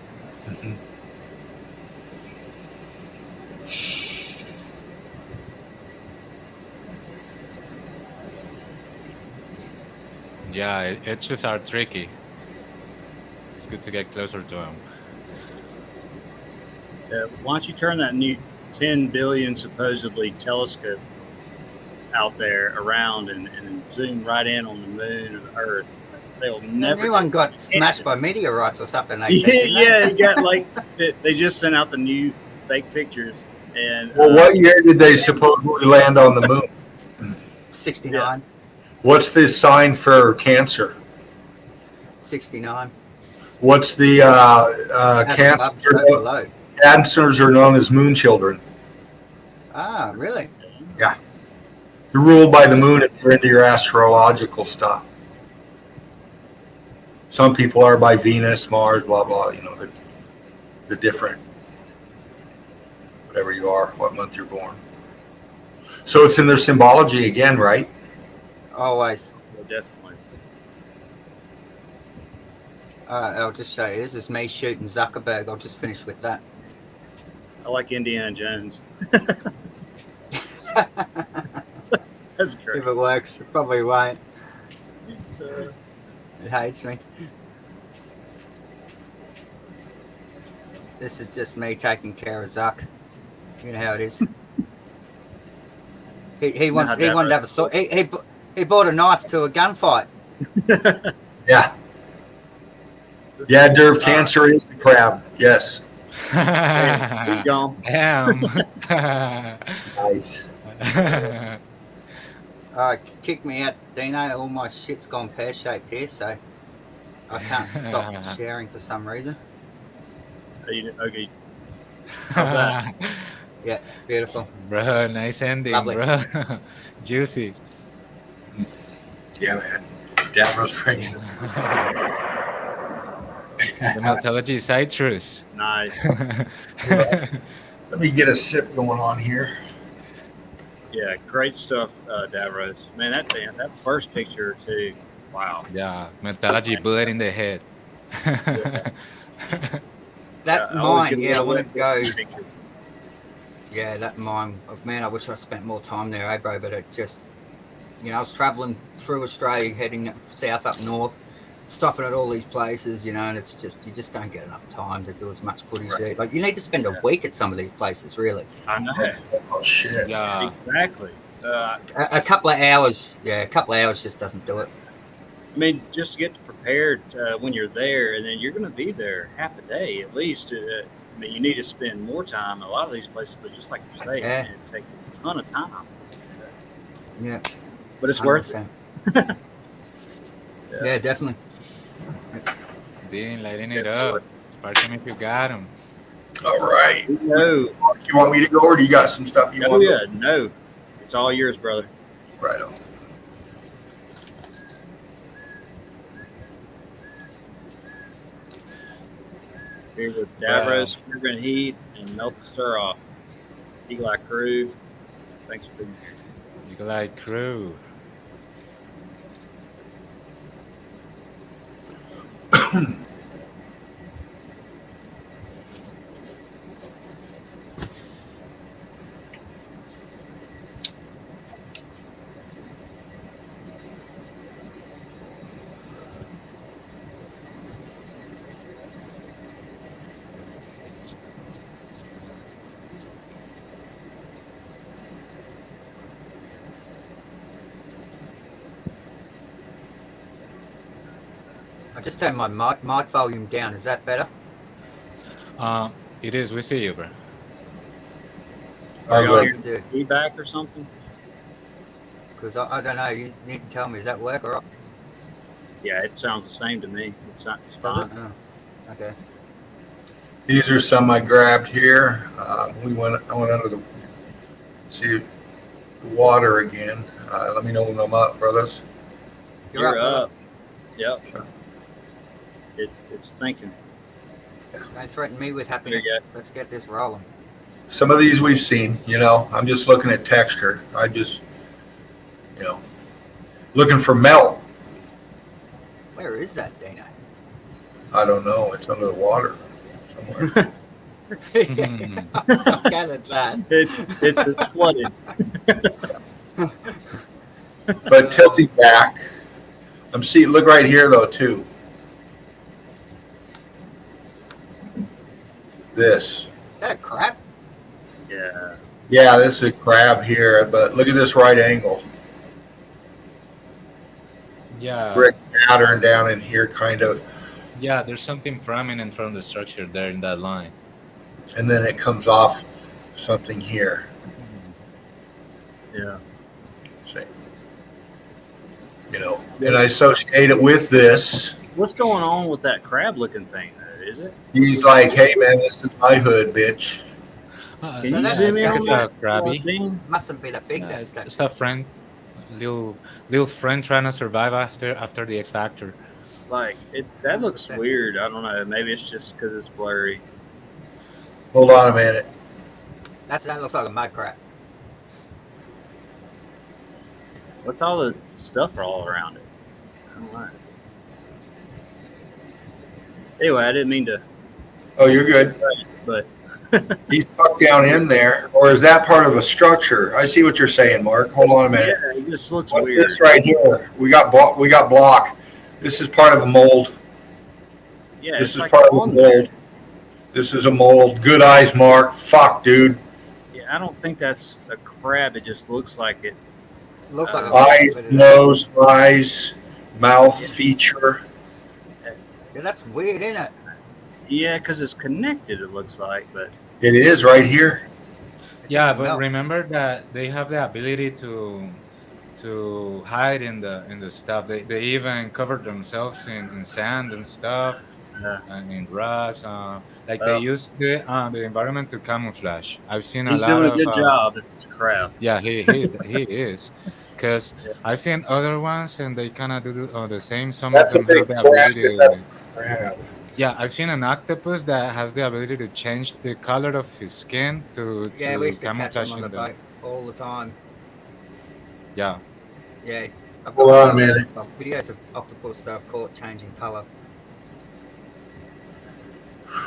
Yeah, edges are tricky. It's good to get closer to him. Why don't you turn that new 10 billion supposedly telescope out there around and zoom right in on the moon or the Earth? They'll never. Anyone got smashed by meteorites or something? They Yeah, said, didn't they? yeah, you got like they just sent out the new fake pictures and. Well, what year did they supposedly land on the moon? 69. What's the sign for Cancer? 69. What's the That's above, so below. cancers are known as moon children. Ah, really? They're ruled by the moon if you're into your astrological stuff. Some people are by Venus, Mars, blah, blah, you know, the different, whatever you are, what month you're born. So it's in their symbology again, right? Always. Yeah, definitely. I'll just show you. This is me shooting Zuckerberg. I'll just finish with that. I like Indiana Jones. That's great. If it works, it probably won't. Uh, It hates me. This is just me taking care of Zuck. You know how it is. He wanted to have a sword. He bought a knife to a gunfight. Yeah. Yeah, Derv, Cancer is the crab. Yes. he's gone. Damn. Nice. Kick me out, Dino. All my shit's gone pear-shaped here, so I can't stop sharing for some reason. Okay. How's that? Yeah, beautiful. Bro, nice ending, Lovely. bro. Juicy. Yeah, man. Davros bringing the The Meltology citrus. Nice. Let me get a sip going on here. Yeah, great stuff, Davros. Man, that first picture too. Wow. Yeah, Meltology bullet in the head. That I always mine, get a I little want to go. picture. Yeah, that mine. Man, I wish I spent more time there, bro? But it just, I was traveling through Australia, heading south up north, stopping at all these places, and it's just, you just don't get enough time to do as much footage there. Like, you need to spend a week at some of these places, really. I know. Oh, shit. Yeah. Exactly. A couple of hours, just doesn't do it. I mean, just to get prepared when you're there, and then you're going to be there half a day at least. I mean, you need to spend more time in a lot of these places, but just like you're saying, Yeah. it takes a ton of time. Yeah. But it's worth it. 100%. Yeah, definitely. Dean, lighting it up. Spark him if you got him. All right. No. You want me to go, or do you got some stuff you Oh, want? yeah. No. It's all yours, brother. Right on. Here with Davros, Scriven Heat, and Melt the Stir Off. Eagle Eye Crew. Thanks for being here. Eagle Eye Crew. I just turned my mic volume down. Is that better? It is. We see you, bro. Are I'll y'all go. hearing feedback or something? Because I don't know. You need to tell me. Does that work or? Yeah, it sounds the same to me. It's Does fine. it? Oh, okay. These are some I grabbed here. I went under the see the water again. Let me know when I'm up, brothers. You're brother. up. Yep. It's thinking. Don't threaten me with happiness. There you Let's get this rolling. Some of these we've seen. I'm just looking at texture. I just, looking for melt. Where is that, Dino? I don't know. It's under the water somewhere. I gathered that. It's flooded. But tilting back, I'm seeing. Look right here though too. This. Is that crap? Yeah. Yeah, this is a crab here, but look at this right angle. Yeah. Brick pattern down in here, kind of, Yeah, there's something prominent from the structure there in that line. and then it comes off something here. Yeah. See, and I associate it with this. What's going on with that crab-looking thing? Though? Is it? He's like, "Hey man, this is my hood, bitch." Can So you that's- zoom in that's on a that crabby. thing? Mustn't be that big. Yeah, That it's statue. just a friend, little friend trying to survive after the X Factor. Like that looks weird. I don't know. Maybe it's just because it's blurry. Hold on a minute. That looks like a mud crab. What's all the stuff all around it? I don't know. Anyway, I didn't mean to, Oh, you're good. but He's tucked down in there, or is that part of a structure? I see what you're saying, Mark. Hold on a minute. yeah, it just looks What's weird. this right here? We got block. This is part of a mold. Yeah, This it's is like part of a on there. mold. This is a mold. Good eyes, Mark. Fuck, dude. Yeah, I don't think that's a crab. It just looks like it. Looks like a Eyes, but nose, eyes, mouth feature. Yeah, that's weird, isn't it? Yeah, because it's connected. It looks like, but It is right here. It's Yeah, in the but melt. remember that they have the ability to hide in the stuff. They even cover themselves in sand and stuff, and in rocks. Like they Well. use the environment to camouflage. I've seen a he's lot doing a of good job. If it's a crab. yeah, he is, because Yeah. I've seen other ones and they kind of do the same. Some That's a of them big have the crab. ability. That's a crab. Yeah, I've seen an octopus that has the ability to change the color of his skin to Yeah, we used to catch camouflage them on the in boat all the time. Yeah. Yeah. I've Hold on a minute. Videos of octopus that I've caught changing color.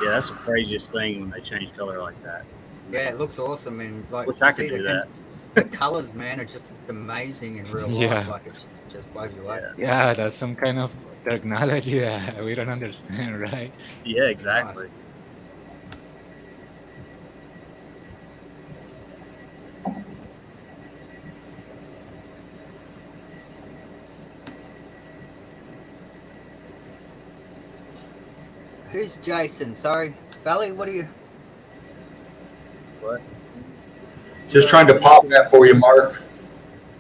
Yeah, that's the craziest thing when they change color like that. Yeah, it looks awesome, and like Wish you I see could do that. the colors, man, are just amazing in real life. Yeah. Like it just blows you away. Yeah. Yeah, that's some kind of technology that we don't understand, right? Yeah, exactly. Who's Jason? Sorry, Valley. What are you? What? Just trying to pop that for you, Mark.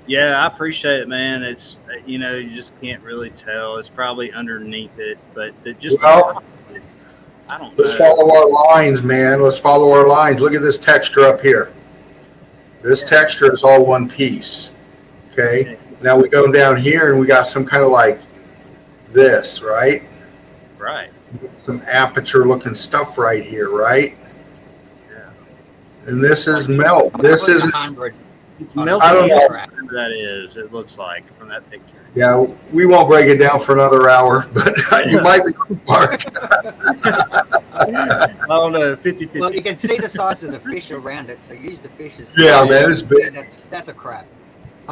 Yeah, I appreciate it, man. It's you just can't really tell. It's probably underneath it, but it just Well, I don't Let's know. follow our lines, man. Let's follow our lines. Look at this texture up here. This texture is all one piece. Okay. Now we go down here and we got some kind of like this, right? Right. Some aperture looking stuff right here, right? Yeah. And this is melt. This is 100. It's I melted. don't know. Whatever that is. It looks like from that picture. yeah. We won't break it down for another hour, but you might be Mark. I don't know. 50-50. Well, you can see the size of the fish around it, so use the fish as. Yeah, man, it's big. That's a crab.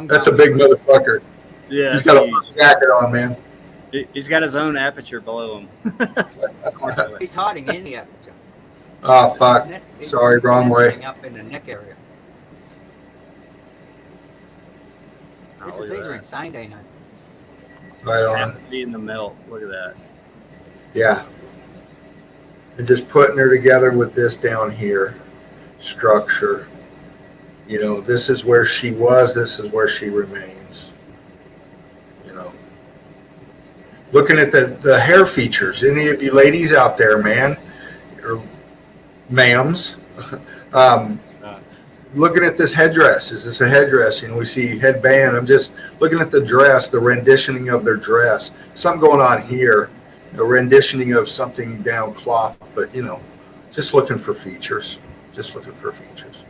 That's a big motherfucker. Yeah, He's got a huge. full jacket on, man. He's got his own aperture below him. He's hiding in the aperture. Oh fuck. He's Sorry, wrong way. nesting up in the neck area. Oh, look at These are that. insane, Dino. Right on. Have to be in the melt. Look at that. Yeah. And just putting her together with this down here, structure. You know, this is where she was, this is where she remains. You know. Looking at the hair features, any of you ladies out there, man, or ma'ams, looking at this headdress. Is this a headdress? You know, we see headband. I'm just looking at the dress, the renditioning of their dress. Something going on here, a renditioning of something down cloth, but you know, just looking for features. Just looking for features.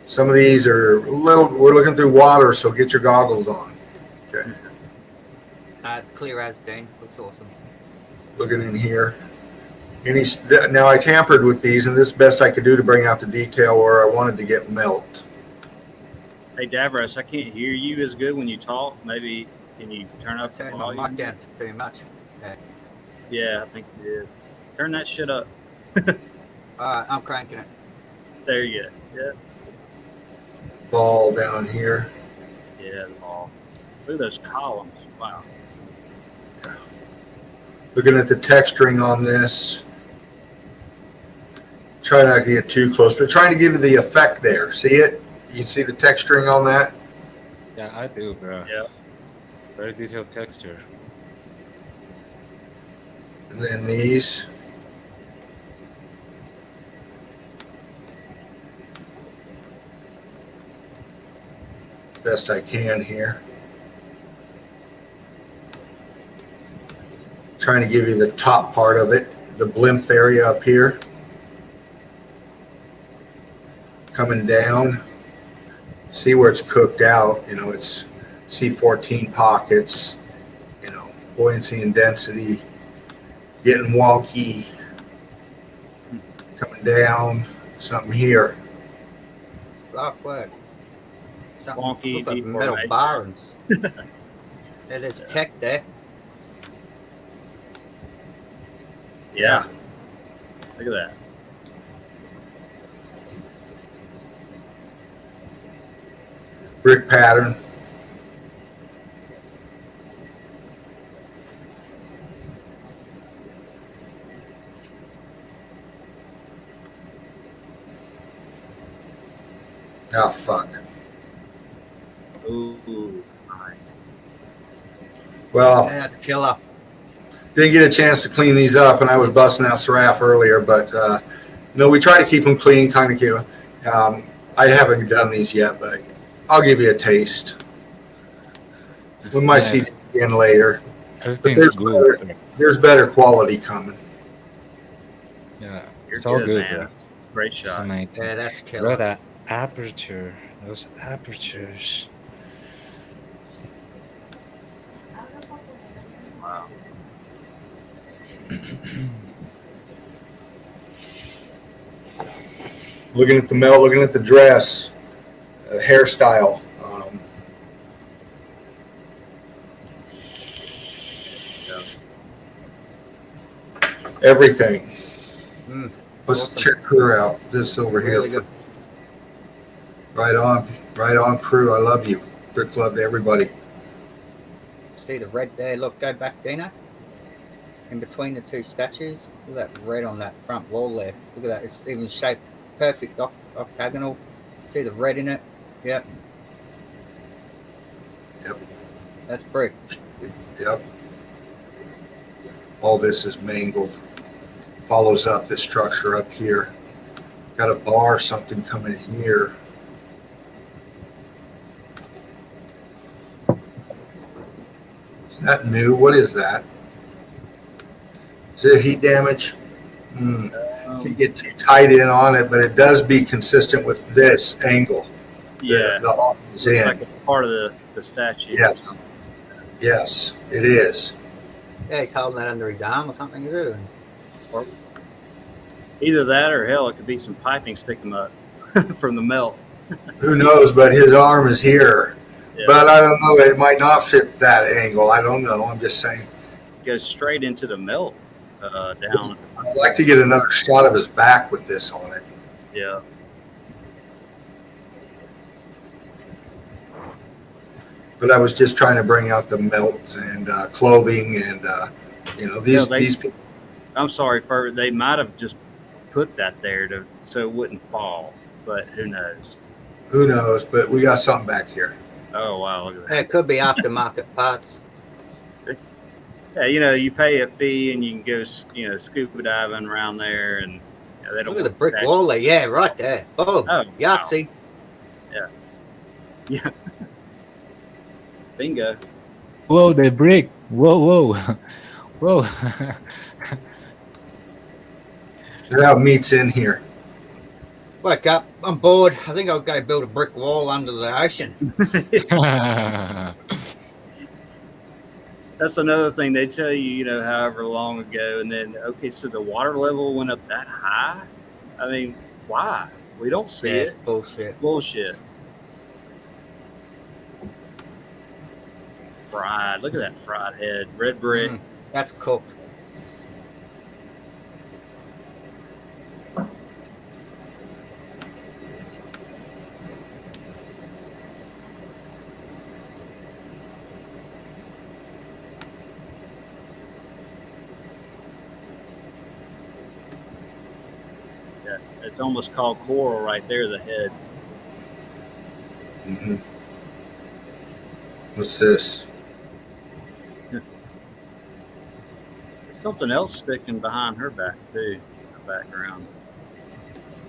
Some of these are a little, we're looking through water, so get your goggles on. Okay. It's clear as Dean. Looks awesome. Looking in here. Now I tampered with these, and this is the best I could do to bring out the detail where I wanted to get melt. Hey, Davros, I can't hear you as good when you talk. Maybe can you turn I'll up the turn my volume? mic down too much. Yeah, I think you did. Turn that shit up. Alright, I'm cranking it. There you go. Yeah. Ball down here. Yeah, the ball. Look at those columns. Wow. Looking at the texturing on this. Try not to get too close, but trying to give you the effect there. See it? You can see the texturing on that? Yeah, I do, bro. Yeah. Very detailed texture. And then these. Best I can here. Trying to give you the top part of it, the blimp area up here. Coming down. See where it's cooked out. You know, it's C14 pockets, you know, buoyancy and density, getting wonky. Coming down, something here. Black work. Something Wonky looks like deformation. metal barons. There's tech there. Yeah. Look at that. Brick pattern. Oh, fuck. Ooh, nice. Well, Yeah, that's a killer. didn't get a chance to clean these up, and I was busting out Seraph earlier, but no, we try to keep them clean, kind of cute. I haven't done these yet, but I'll give you a taste. We might see this again later. But Everything's good. there's better quality coming. Yeah, You're it's all good, man. bro. Great It's shot. amazing. Yeah, that's a Bro, killer. that aperture, those apertures. Wow. Looking at the melt, looking at the dress, hairstyle. Everything. Let's Awesome. check her out. This over Really here. good. Right on, crew. I love you. Brick love to everybody. See the red there? Look, go back, Dina. In between the two statues. Look at that red on that front wall there. Look at that. It's even shaped perfect octagonal. See the red in it? Yep. Yep. That's brick. Yep. All this is mangled. Follows up this structure up here. Got a bar, something coming here. Is that new? What is that? Is it heat damage? Can't get too tight in on it, but it does be consistent with this angle. Yeah. The arm is Looks in. like it's part of the statue. Yes. Yes, it is. Yeah, he's holding that under his arm or something, is it? Or either that or hell, it could be some piping sticking up from the melt. Who knows, but his arm is here. Yeah. But I don't know. It might not fit that angle. I don't know. I'm just saying. It goes straight into the melt down. I'd like to get another shot of his back with this on it. Yeah. but I was just trying to bring out the melt and clothing and these people. I'm sorry, they might have just put that there so it wouldn't fall, but who knows? Who knows? But we got something back here. Oh wow, look at that. It could be aftermarket parts. Yeah, you pay a fee and you can go, scuba diving around there, and they don't. Look at the brick wall there. Yeah, right there. Oh, Yahtzee. Wow. Yeah. Bingo. Whoa, the brick. Whoa. Whoa. That meets in here. Wake up. I'm bored. I think I'll go build a brick wall under the ocean. That's another thing they tell you, however long ago, and then so the water level went up that high. I mean, why? We don't see it. It's bullshit. Bullshit. Fried. Look at that fried head. Red brick. That's cooked. Yeah, it's almost called coral right there, the head. Mm-hmm. What's this? There's something else sticking behind her back too. The background.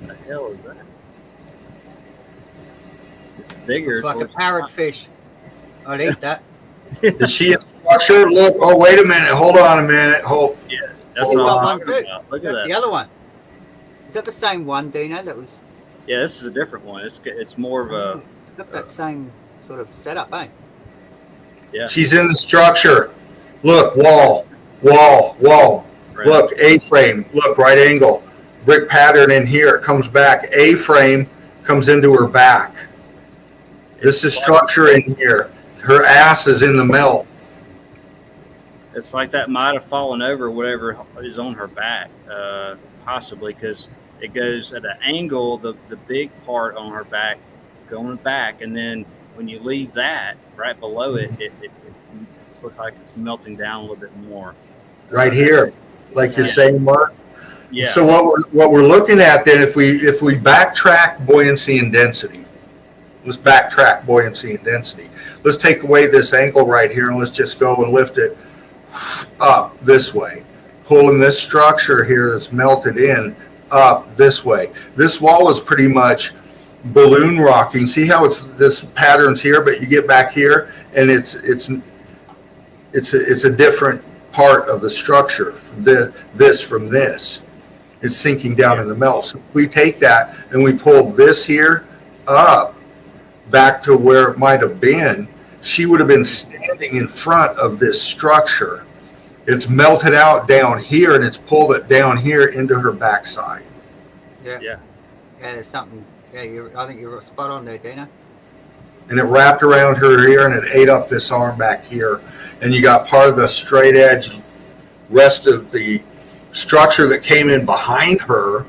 What the hell is that? It's bigger. Looks like a parrotfish. I'd eat that. Is she in the structure? Look. Oh, wait a minute. Hold on a minute. Hold. Yeah, that's She's what got I'm one talking too. about. Look at That's that. the other one. Is that the same one, Dino? That was. Yeah, this is a different one. It's more of a. It's got that same sort of setup, eh? Yeah. She's in the structure. Look, wall. Right. Look, A-frame. Look, right angle. Brick pattern in here. It comes back. A-frame comes into her back. This is structure in here. Her ass is in the melt. It's like that might have fallen over whatever is on her back, possibly because it goes at an angle. The big part on her back going back, and then when you leave that right below it, it looks like it's melting down a little bit more. Right here, like you're saying, Mark. Yeah. So what we're looking at then, if we backtrack buoyancy and density, let's backtrack buoyancy and density. Let's take away this angle right here and let's just go and lift it up this way, pulling this structure here that's melted in up this way. This wall is pretty much balloon rocking. See how this pattern's here, but you get back here and it's a different part of the structure from this. It's sinking down in the melt. So if we take that and we pull this here up back to where it might have been, she would have been standing in front of this structure. It's melted out down here and it's pulled it down here into her backside. Yeah. There's something. Yeah, I think you're spot on there, Dino. And it wrapped around her here and it ate up this arm back here. And you got part of the straight edge rest of the structure that came in behind her,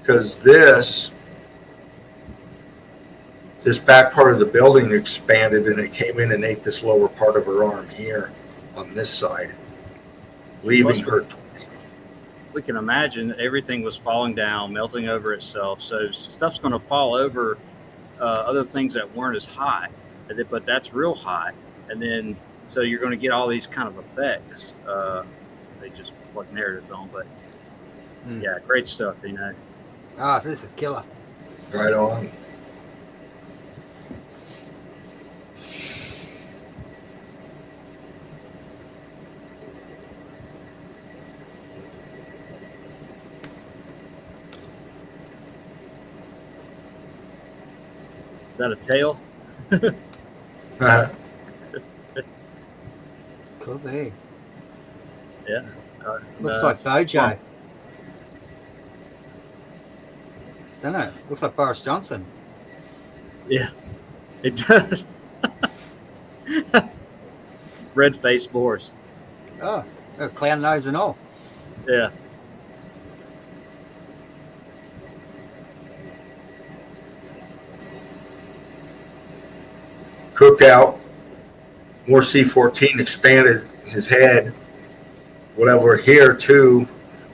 because this back part of the building expanded and it came in and ate this lower part of her arm here on this side, leaving her. We can imagine everything was falling down, melting over itself. So stuff's going to fall over other things that weren't as hot, but that's real hot. And then, so you're going to get all these kind of effects. They just put narratives on, but yeah, great stuff, This is killer. Right on. Is that a tail? Could be. Yeah. Looks like Bojo. Don't know. Looks like Boris Johnson. Yeah, it does. Red face Boris. Oh, a clown nose and all. Yeah. Cooked out. more C14 expanded his head. Whatever here too,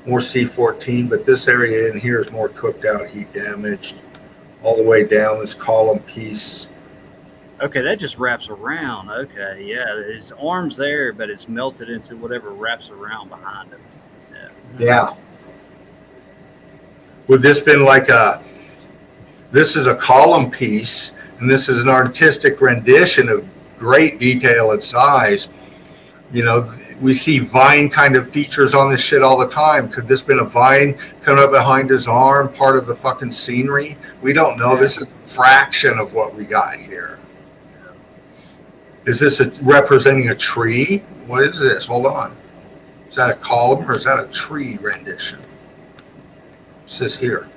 more C14, but this area in here is more cooked out, heat damaged. All the way down this column piece. Okay, that just wraps around. Okay, yeah, his arm's there, but it's melted into whatever wraps around behind him. Yeah. Would this been like this is a column piece, and this is an artistic rendition of great detail and size. You know, we see vine kind of features on this shit all the time. Could this been a vine coming up behind his arm, part of the fucking scenery? We don't know. This is a fraction of what we got here. Is this representing a tree? What is this? Hold on. Is that a column or is that a tree rendition? What's this here?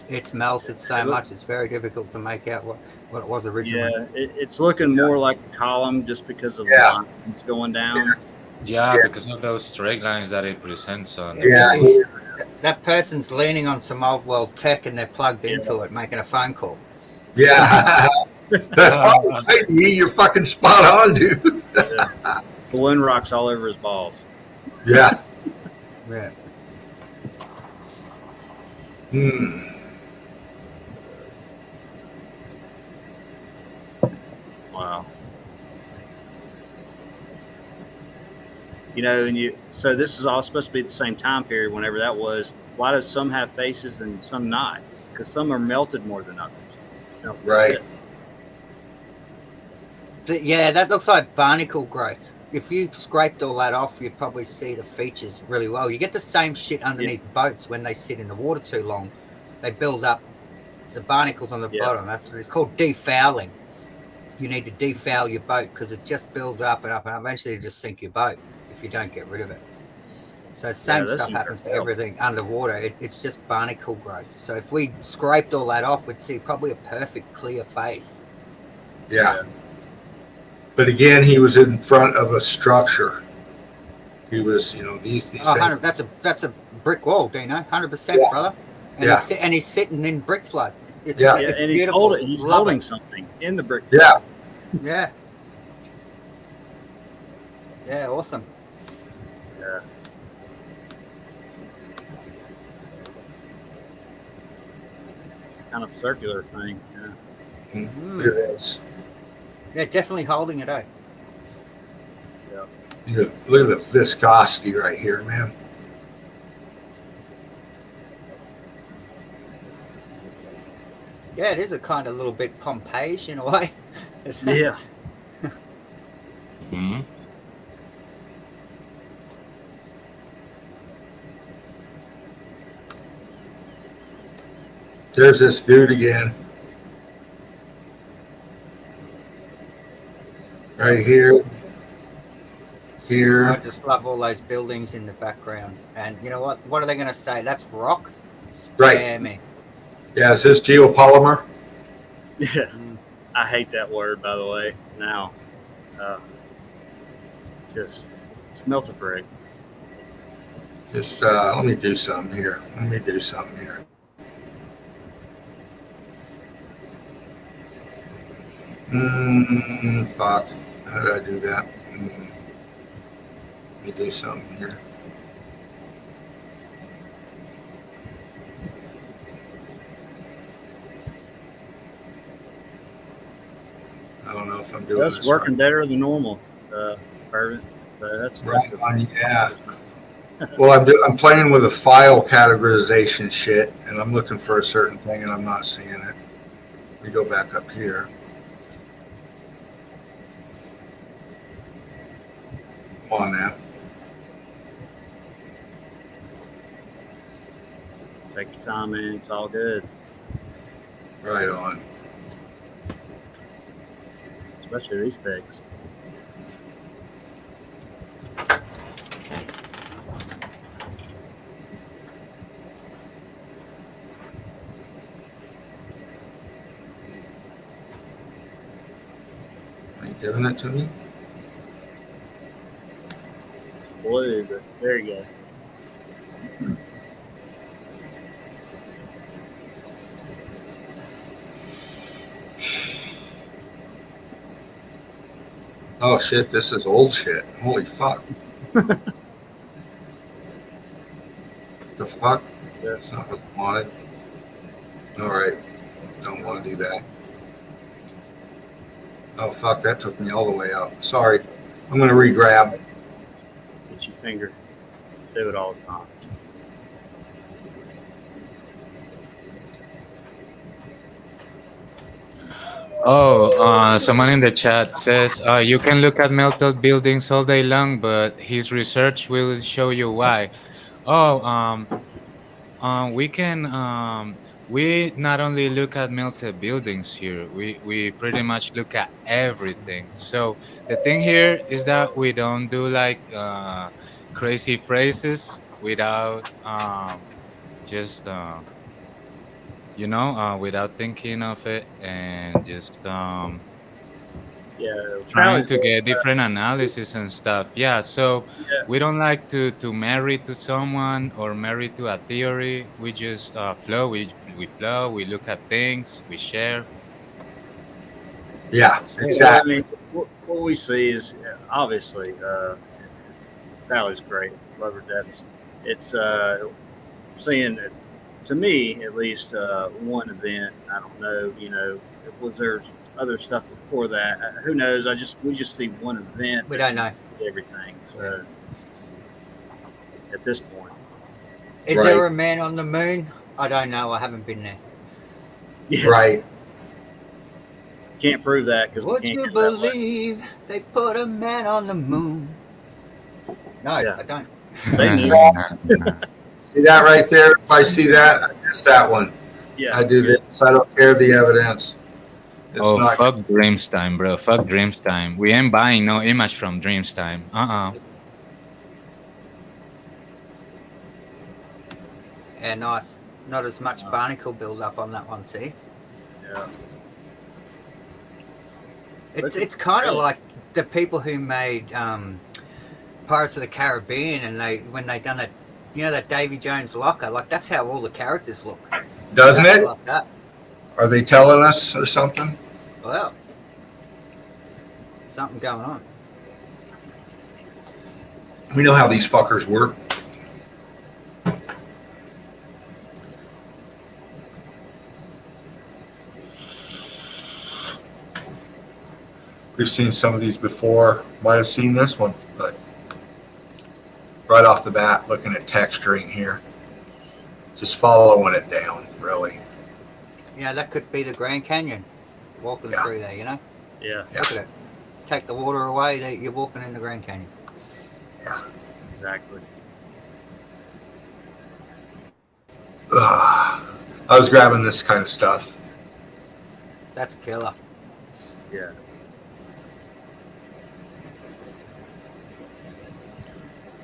It's melted so much, it's very difficult to make out what it was originally. Yeah, it's looking more like a column just because of the lines going down. Yeah, because of those straight lines that it presents on. That person's leaning on some old world tech and they're plugged into it, making a phone call. Yeah. That's fine. Right, you're fucking spot on, dude. Balloon rocks all over his balls. Yeah. Yeah. Wow. You know, so this is all supposed to be the same time period, whenever that was. Why does some have faces and some not? Because some are melted more than others. So, right. Yeah, that looks like barnacle growth. If you scraped all that off, you'd probably see the features really well. You get the same shit underneath boats when they sit in the water too long. They build up the barnacles on the bottom. That's what it's called, defouling. You need to defoul your boat because it just builds up and up and eventually you just sink your boat if you don't get rid of it. So same stuff happens to everything underwater. It's just barnacle growth. So if we scraped all that off, we'd see probably a perfect clear face. Yeah. But again, he was in front of a structure. He was, you know, these things. That's a brick wall, Dino. 100%, brother. And he's sitting in brick flood. It's and beautiful. He's holding something in the brick. Yeah. Yeah. Yeah, awesome. Yeah. Kind of circular thing. Yeah. Look at this. Yeah, definitely holding it, eh? Yeah. Look at the viscosity right here, man. Yeah, it is a kind of little bit Pompeii in a way. Yeah. Hmm. There's this dude again. Right here. Here. I just love all those buildings in the background. And you know what? What are they going to say? That's rock? Spare me. Yeah, is this geopolymer? Yeah. I hate that word, by the way. Now, just smelt a brick. Just let me do something here. Fuck. How did I do that? Let me do something here. I don't know if I'm doing That's this working right. better than normal, Irvin. That's Right on, yeah. Well, I'm playing with a file categorization shit, and I'm looking for a certain thing, and I'm not seeing it. We go back up here. Come on now. Take your time, man. It's all good. Right on. Especially these pigs. Are you giving it to me? It's blue, but there you go. Oh shit, this is old shit. Holy fuck. The fuck? That's not what I wanted. Alright. Don't want to do that. Oh fuck, that took me all the way out. Sorry. I'm gonna re-grab. Get your finger. Do it all the time. Oh, someone in the chat says you can look at melted buildings all day long, but his research will show you why. Oh, we can. We not only look at melted buildings here. We pretty much look at everything. So the thing here is that we don't do like crazy phrases without just without thinking of it and just Yeah. trying to get different analysis and stuff. Yeah, so Yeah. we don't like to marry to someone or marry to a theory. We just flow. We flow. We look at things. We share. Yeah, So, exactly. I mean, what we see is obviously Valley's great. Love her to death. It's seeing it, to me at least one event. I don't know. Was there other stuff before that? Who knows? We just see one event. We don't know everything. So at this point, is Right. there a man on the moon? I don't know. I haven't been there. yeah, Right. can't prove that because Would you believe they put a man on the moon? No, Yeah. I don't. They need. See that right there? If I see that, I miss that one. Yeah, I do this. I don't care the evidence. It's Oh, not. fuck Dreams Time, bro. Fuck Dreams Time. We ain't buying no image from Dreams Time. Yeah, nice. Not as much barnacle build up on that one, see? Yeah. It's kind of like the people who made Pirates of the Caribbean, and when they done that, that Davy Jones locker, like that's how all the characters look. Doesn't Exactly it? like that. Are they telling us or something? Well, something going on. We know how these fuckers work. We've seen some of these before. Might have seen this one, but right off the bat, looking at texturing here, just following it down, really. That could be the Grand Canyon, walking Yeah. through there. Yeah. Yeah. Look at it. Take the water away, you're walking in the Grand Canyon. Yeah. Exactly. I was grabbing this kind of stuff. That's killer. Yeah.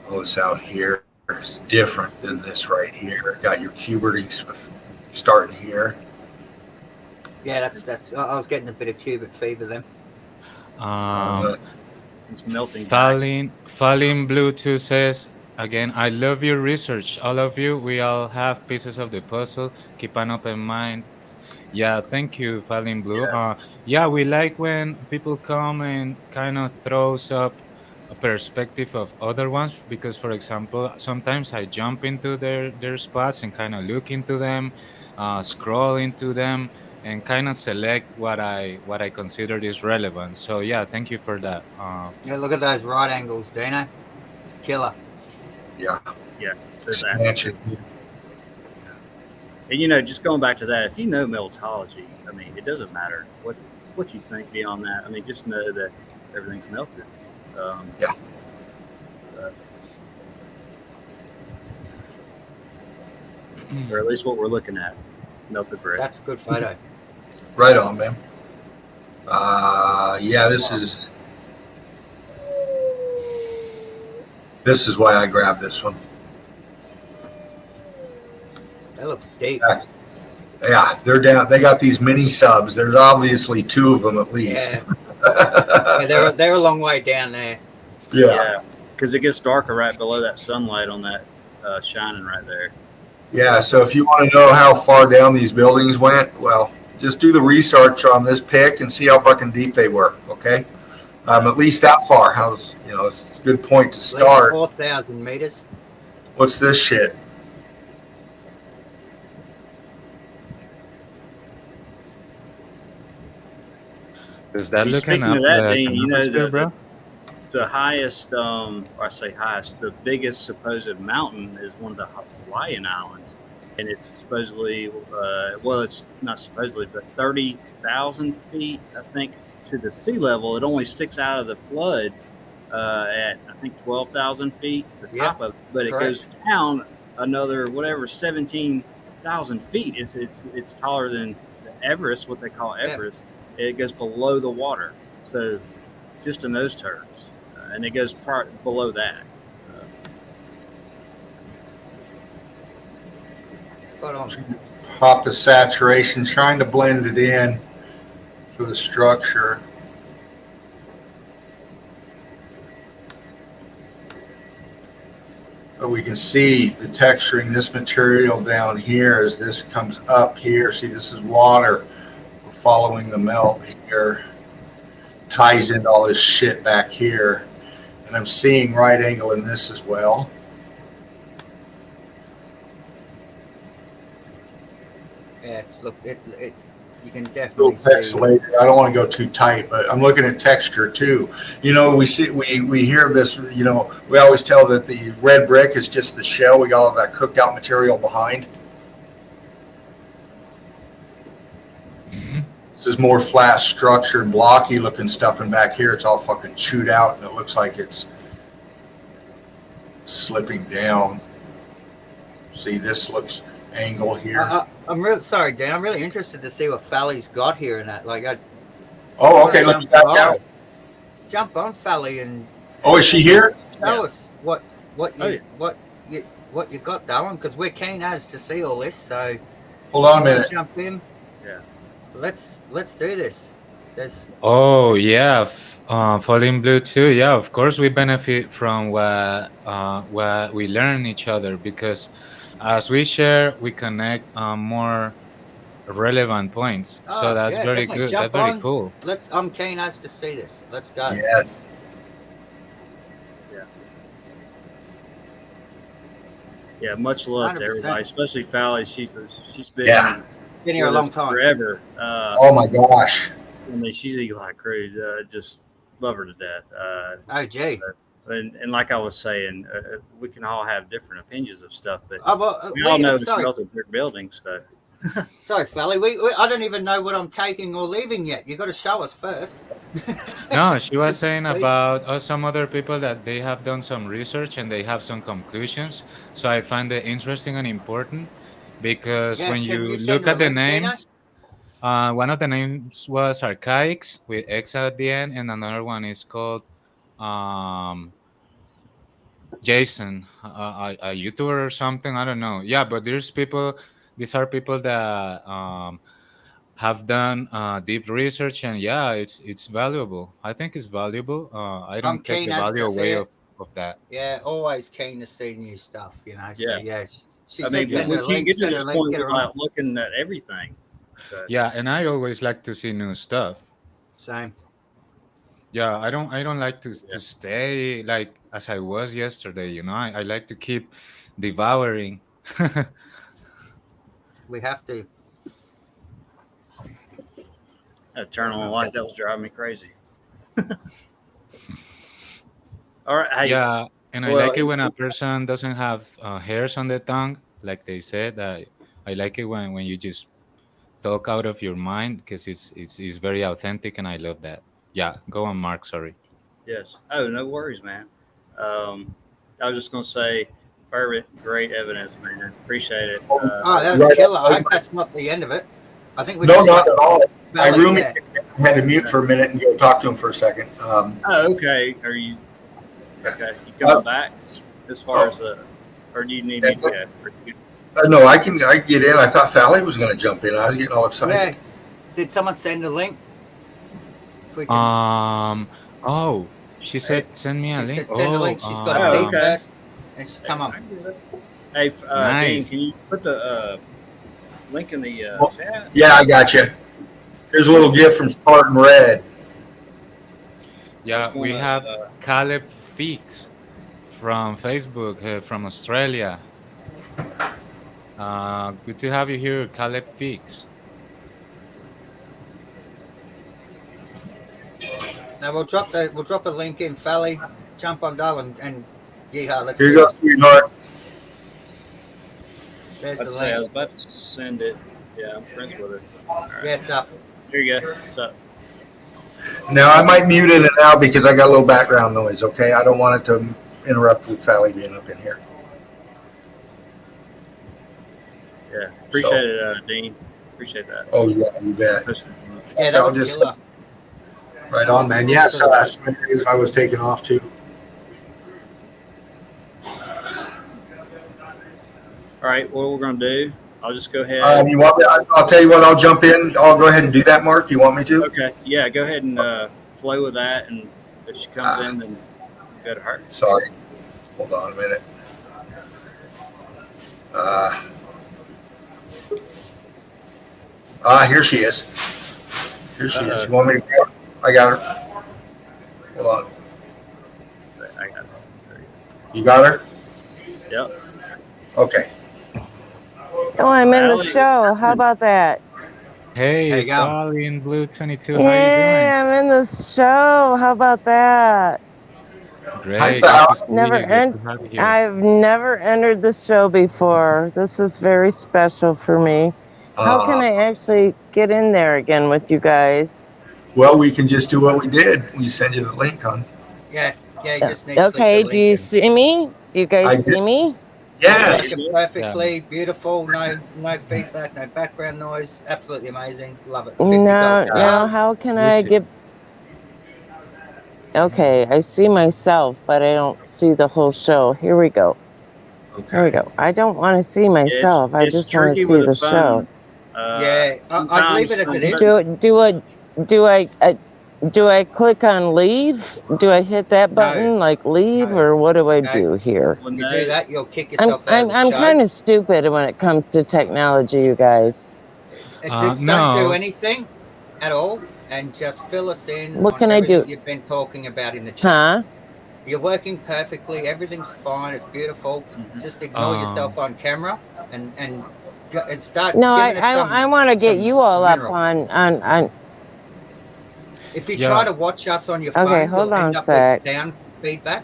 All this out here is different than this right here. Got your cuberting starting here. Yeah, that's. I was getting a bit of cubic fever then. It's melting. Falling Bluetooth says again, I love your research. All of you, we all have pieces of the puzzle. Keep an open mind. Yeah, thank you, Falling Blue. Yes. We like when people come and kind of throws up a perspective of other ones because, for example, sometimes I jump into their spots and kind of look into them, scroll into them, and kind of select what I consider is relevant. So yeah, thank you for that. Yeah, look at those right angles, Dino. Killer. Yeah. Yeah. There's that. Expansion. And just going back to that, if you know meltology, I mean, it doesn't matter what you think beyond that. I mean, just know that everything's melted. Yeah. So, or at least what we're looking at, melted brick. That's a good photo. Right on, man. Yeah, this is why I grabbed this one. That looks deep. Yeah, they're down. They got these mini subs. There's obviously two of them at least. Yeah, they're a long way down there. Yeah. Because it gets darker right below that sunlight on that shining right there. Yeah, so if you want to know how far down these buildings went, well, just do the research on this pic and see how fucking deep they were, okay? At least that far. How's it's a good point to At least start. 4,000 meters. What's this shit? Is that looking Speaking up of that, the Dean, you know atmosphere, bro? the highest, or I say highest, the biggest supposed mountain is one of the Hawaiian islands, and it's supposedly, well, it's not supposedly, but 30,000 feet, I think, to the sea level. It only sticks out of the flood at I think 12,000 feet, the Yep, top of it, but correct. it goes down another whatever 17,000 feet. It's taller than the Everest, what they call Yeah. Everest. It goes below the water, so just in those terms, and it goes below that. Spot on. Pop the saturation, trying to blend it in for the structure. But we can see the texturing this material down here as this comes up here. See, this is water. We're following the melt here. Ties into all this shit back here. And I'm seeing right angle in this as well. Yeah, it's look it you can A definitely little see. pixelated. I don't want to go too tight, but I'm looking at texture too. We hear this, we always tell that the red brick is just the shell. We got all that cooked out material behind. This is more flat structured, blocky looking stuff, and back here it's all fucking chewed out and it looks like it's slipping down. See, this looks angle here. I'm really sorry, Dan. I'm really interested to see what Fally's got here and that. Like, Oh, okay. Let me back out. jump on Fally and Oh, is she here? show us what Oh, yeah. what you got, darling, because we're keen as to see all this. So Hold on a minute. jump in. Yeah. Let's do this. There's Oh yeah, Falling Blue too. Yeah, of course we benefit from what we learn each other, because as we share, we connect more relevant points. So that's yeah, very definitely good. jump That's very on. cool. I'm keen as to see this. Let's go. Yes. Yeah, much love to 100%. everybody, especially Fally. She's been Yeah. Been here a with long us time. forever. Oh my gosh. I mean, she's Eagle Eye Crew. Just love her to death. Oh, gee. And like I was saying, we can all have different opinions of stuff, but Oh, well, we all know it's sorry, melted brick buildings. So sorry, Fally. I don't even know what I'm taking or leaving yet. You got to show us first. No, she was saying Please. about some other people that they have done some research and they have some conclusions. So I find it interesting and important, because Yeah, when can you you send look her at a the link, Dana? names, one of the names was Archaics with X at the end, and another one is called um, Jason, a YouTuber or something. I don't know. Yeah, but there's people. These are people that have done deep research, and yeah, it's valuable. I think it's valuable. I I'm don't take keen the as value to see away it. of that. Yeah, always keen to see new stuff. So Yeah. she I said mean, send we her a can't link. get to Send her a this link. point Get her on. without looking at everything. So, Yeah, and I always like to see new stuff. Same. Yeah, I don't like to Yeah. stay like as I was yesterday. I like to keep devouring. We have to. turn on the light, that was driving me crazy. All right. Hey, Yeah, and I well, like it when a person doesn't have hairs on the tongue, like they said. I like it when you just talk out of your mind, because it's very authentic, and I love that. Yeah, go on, Mark. Sorry. yes. Oh, no worries, man. I was just going to say, perfect, great evidence, man. Appreciate it. Oh, that was Right. killer. I hope that's not the end of it. I think we No, just not at all. My Fally, roommate had to mute for a minute and go talk to him for a second. Oh, okay. Are you okay? You coming back as far as or do you need me to go? No, I can get in. I thought Fally was going to jump in. I was getting all excited. Yeah. Did someone send a link? If we can- Oh, she said send me a she link. said send a link. She's got Oh, a beat okay. first, and she's come on. Hey, Nice. Dean, can you put the link in the chat? Yeah, I got you. Here's a little gift from Spartan Red. Yeah, we wanna, have Caleb Feeks from Facebook, from Australia. Good to have you here, Caleb Feeks. Now we'll drop the link in, Fally. Jump on Dale and yeah, let's Here you do go, this. sweetheart. There's I'd the say I was link. about to send it. Yeah, I'm friends with her. All right. Yeah, it's up. Here you go. What's up? Now I might mute in and out because I got a little background noise. Okay, I don't want it to interrupt with Sally being up in here. Yeah, appreciate it, Dean. Appreciate that. Oh yeah, you bet. Yeah, that I'll was just killer. right on, man. Yes, I was taking off too. All right, what we're gonna do? I'll just go ahead. You want me? I'll tell you what. I'll jump in. I'll go ahead and do that, Mark. You want me to? Okay, yeah, go ahead and flow with that, and if she comes in, then go to her. Sorry. Hold on a minute. Here she is. Here she is. You want me to grab her? I got her. Hold on. I got it. You got her? Yep. Okay. Oh, I'm in the Valerie. show. How about that? Hey, There you go. Sally in Blue 22. How you Yeah, I'm in the show. How about that? doing? Great. Hi, Good Sal. to see Never you. Good en- to have you here. I've never entered the show before. This is very special for me. How can I actually get in there again with you guys? Well, we can just do what we did. We send you the link, hon. Yeah, you just need to Okay, click the do you link. see me? Do you guys I see did. me? Yes. Working perfectly, beautiful, no feedback, no background noise, absolutely amazing, love it. $50 Now, cars. how can Me I too. get... Okay, I see myself, but I don't see the whole show. Here we go. Here we Okay. go. I don't want to see myself. I It's just want to tricky see with the a phone. show. Yeah, I'd leave it as it is. Do I click on leave? Do I hit that button like leave, No. or what do I No. do here? When If you they, do that, you'll kick yourself out of the I'm show. kind of stupid when it comes to technology, you guys. Just don't do No. anything at all, and just fill us in What on can I everything do? you've been talking about in the chat. Huh? You're working perfectly. Everything's fine. It's beautiful. Just ignore yourself on camera and start No, giving us some. I want to get some you all up minerals. on. If you Yeah. try to watch us on your phone, Okay, hold you'll on end a up sec. with sound feedback.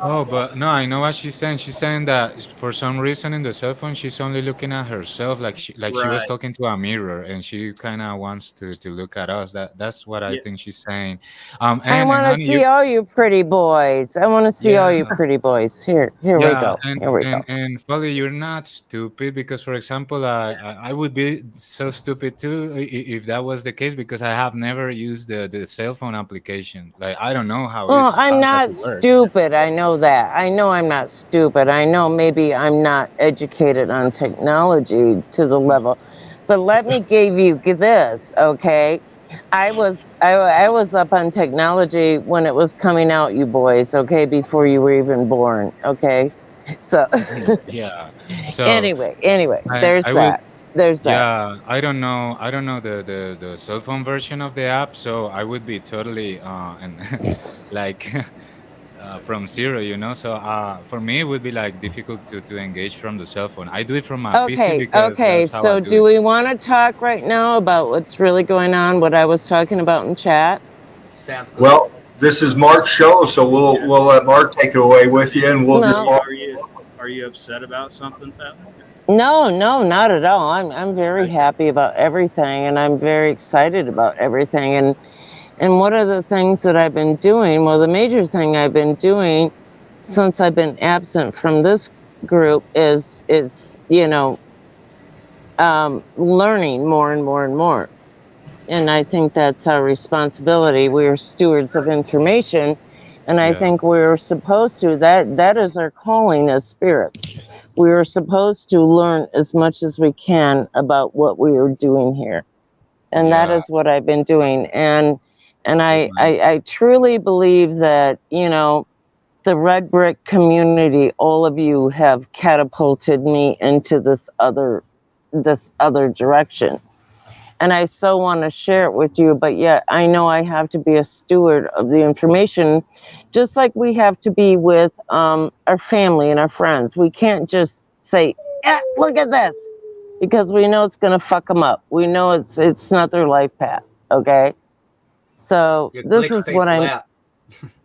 Oh, but no, I know what she's saying. She's saying that for some reason in the cell phone, she's only looking at herself, like she was right. talking to a mirror, and she kind of wants to look at us. That's what I Yeah. think she's saying. I And want to honey, see all you pretty boys. I want to see all you yeah. pretty boys. Here we Yeah, go. Here we go. and Folly, you're not stupid because, for example, I would be so stupid too if that was the case because I have never used the cell phone application. Like I don't know Well, I'm how not does it work. stupid. I know that. I know I'm not stupid. I know maybe I'm not educated on technology to the level. But let me give you this, okay? I was up on technology when it was coming out, you boys, okay, before you were even born, okay? So Yeah. So anyway, there's I would. that. There's that. Yeah, I don't know. I don't know the cell phone version of the app, so I would be totally and like from zero, you know. So for me, it would be like difficult to engage from the cell phone. I do it from my PC because Okay. that's how I So do do it. we want to talk right now about what's really going on, what I was talking about in chat? Sounds good. Well, this is Mark's show, so we'll let Mark take it away with you, and we'll just. No. Are you upset about something, Pat? No, not at all. I'm very happy about everything, and I'm very excited about everything. And one of the things that I've been doing, well, the major thing I've been doing since I've been absent from this group is learning more and more and more. And I think that's our responsibility. We are stewards of information, and I Yeah. think we're supposed to. That is our calling as spirits. We are supposed to learn as much as we can about what we are doing here, and that Yeah. is what I've been doing. And Good I truly believe that the red brick community, all of you have catapulted me into this other direction. and I so want to share it with you, but yet I know I have to be a steward of the information, just like we have to be with our family and our friends. We can't just say, look at this, because we know it's going to fuck them up. We know it's not their life path, okay? So You this glitch is what people I'm... out.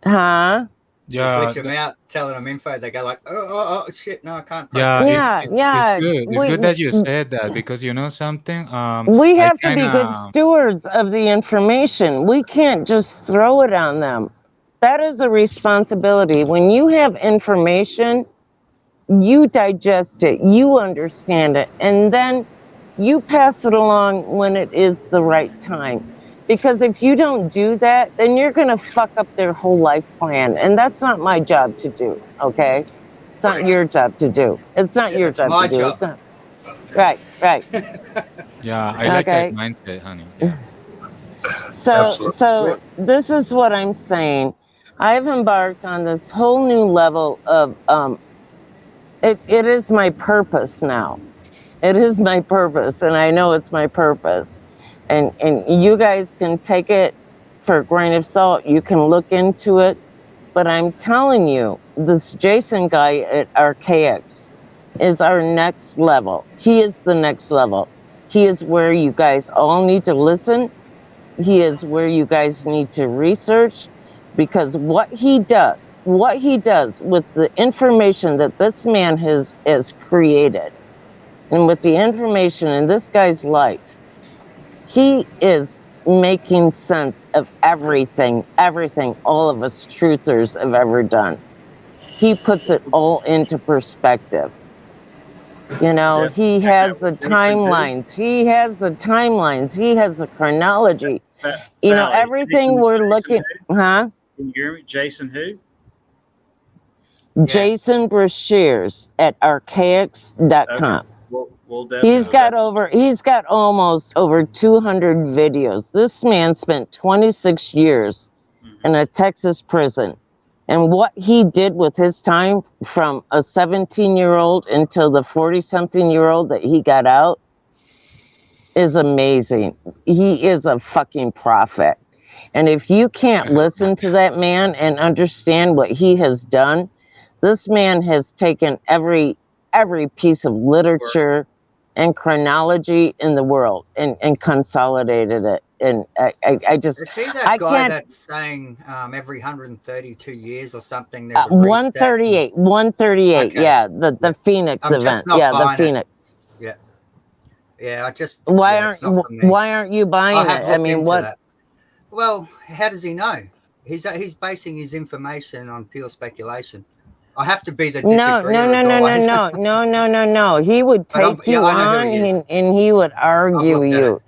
Huh? You Yeah, glitch them out, telling them info. They go like, oh, shit, no, I can't yeah, process. Yeah, it's good. It's good that you said that, because you know something. We I have to kind be good of stewards of the information. We can't just throw it on them. That is a responsibility. When you have information, you digest it, you understand it, and then you pass it along when it is the right time. Because if you don't do that, then you're going to fuck up their whole life plan. And that's not my job to do, okay? It's not your job to do. It's not Yeah, your that's job my to do. job. It's not. Right. yeah, I like that Okay. mindset, honey. Yeah. So this is what I'm saying. I've embarked on this whole new level of it is my purpose now. It is my purpose, and I know it's my purpose. And you guys can take it for a grain of salt. You can look into it. But I'm telling you, this Jason guy at Archaics is our next level. He is the next level. He is where you guys all need to listen. He is where you guys need to research, because what he does with the information that this man has created, and with the information in this guy's life, he is making sense of everything all of us truthers have ever done. He puts it all into perspective. You know, he has the timelines. He has the chronology. You know, Valley, everything Jason, we're Jason looking, who? huh? Can you hear me? Jason who? Yeah. Jason Brashears at archaics.com. Okay. We'll definitely. He's got almost over 200 videos. This man spent 26 years in a Texas prison. And what he did with his time, from a 17-year-old until the 40-something-year-old that he got out, is amazing. He is a fucking prophet. And if you can't listen to that man and understand what he has done, this man has taken every piece of literature and chronology in the world and consolidated it. And I just... Is he that I guy can't... that's saying every 132 years or something there's a 138, Okay. yeah, the Phoenix I'm event. just not Yeah, the buying it. Phoenix. Yeah, I just Why it's not for me. aren't you buying I have it? looked I mean, into what? that. Well, how does he know? He's basing his information on pure speculation. I have to be the disagreeer as always. No. He would But take you I know who on he is. and he would I've argue looked at it. you.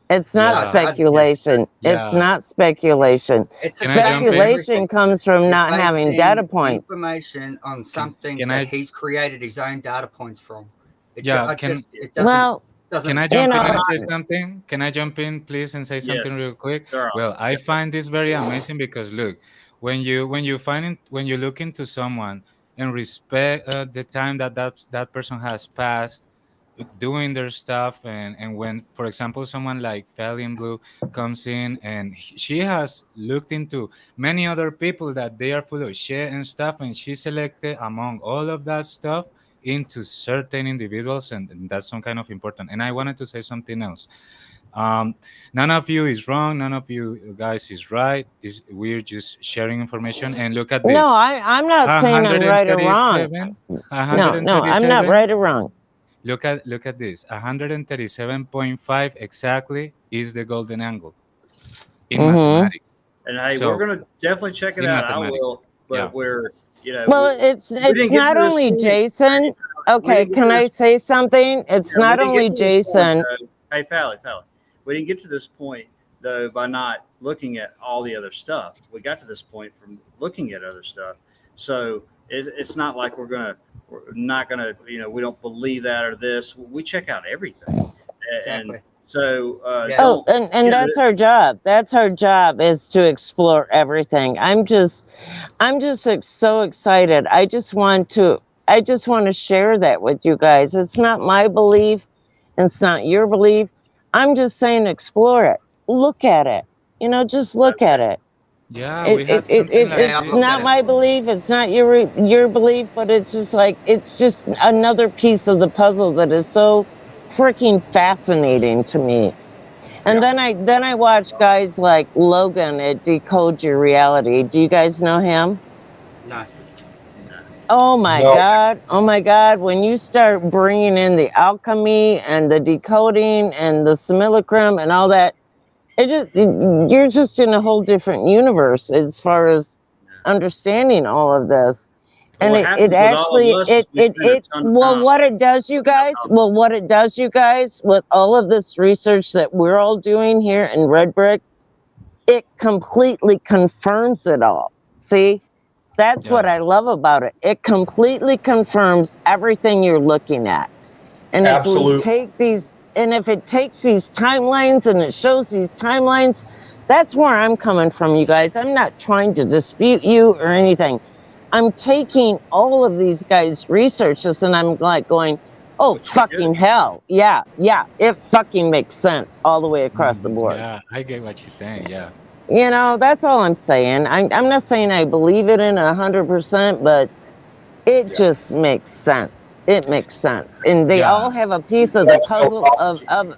It's not Yeah. speculation. It's Yeah. not speculation. It's the Can I same jump with in? everything. Speculation comes from You're not having basing data points. information on something can that I? he's created his own data points from. Yeah. It doesn't Well, Can I you jump in know, and say something? Can I jump in, please, and say something Yes. real quick? Sure. Well, I find this very amazing because look, when you look into someone and respect the time that person has passed doing their stuff, and when, for example, someone like Fell in Blue comes in and she has looked into many other people that they are full of shit and stuff, and she selected among all of that stuff into certain individuals, and that's some kind of important. And I wanted to say something else. None of you is wrong, none of you guys is right. We're just sharing information. And look at no, this. I'm not saying I'm right or wrong. 137 No, I'm not right or wrong. Look at this. 137.5 exactly is the golden angle in mathematics. And hey, So, we're gonna definitely check it in out. I mathematics. will, but Yeah. we're Well, we it's didn't get not to this only point. Jason. Okay, didn't get can to I this- say something? It's we not didn't only get to this point, Jason. though. Hey, Fally. We didn't get to this point though by not looking at all the other stuff. We got to this point from looking at other stuff. So it's not like we're not gonna, we don't believe that or this. We check out everything. Exactly. And so And that's our job. That's our job, is to explore everything. I'm just so excited. I just want to share that with you guys. It's not my belief. It's not your belief. I'm just saying explore it. Look at it. You know, just look at it. Yeah, we had something like Yeah, I'm It's looking not at it. my belief. It's not your belief, but it's just like it's just another piece of the puzzle that is so freaking fascinating to me. And then I watch guys like Logan at Decode Your Reality. Do you guys know him? No. Oh my No. God. Oh my God. When you start bringing in the alchemy and the decoding and the simulacrum and all that, you're just in a whole different universe as far as understanding all of this. Well, And what it happens with all actually, of us is we spend a ton of time. what it does, you guys, with all of this research that we're all doing here in Red Brick, it completely confirms it all. See? That's what Yeah. I love about it. It completely confirms everything you're looking at. And Absolutely. if it takes these timelines and it shows these timelines, that's where I'm coming from, you guys. I'm not trying to dispute you or anything. I'm taking all of these guys' researches and I'm like going, oh, Which is fucking good. hell. Yeah, it fucking makes sense all the way across the board. Yeah, I get what you're saying. Yeah. You know, that's all I'm saying. I'm not saying I believe it in 100%, but it just makes sense. It makes sense. And they all have a piece of the That's puzzle meltology.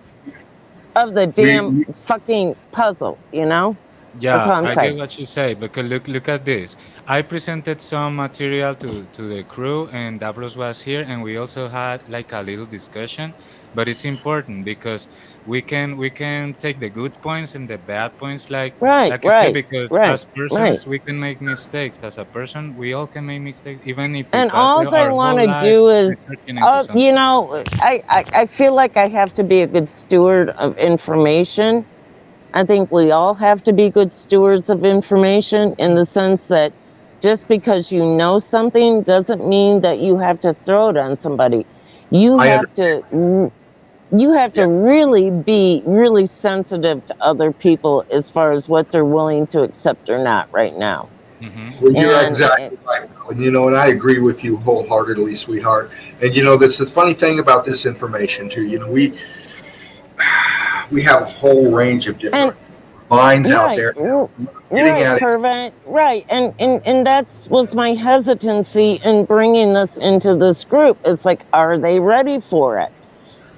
of the damn fucking puzzle, you know? That's Yeah, all I'm I get saying. what you say because look at this. I presented some material to the crew and Davros was here and we also had like a little discussion, but it's important because we can take the good points and the bad points Right, like I said right, because right, as right. persons we can make mistakes. As a person, we all can make mistakes even if we And pass all I our want whole to life do is, researching into something. you know, I feel like I have to be a good steward of information. I think we all have to be good stewards of information in the sense that just because you know something doesn't mean that you have to throw it on somebody. You I have understand. to really be really sensitive to other people as far as what they're willing to accept or not right now. Well, you're And exactly right. And, and I agree with you wholeheartedly, sweetheart. And, that's the funny thing about this information, too. We have a whole range of different minds out right, there. Getting right, at it. Fervent, right. And that was my hesitancy in bringing this into this group. It's like, are they ready for it?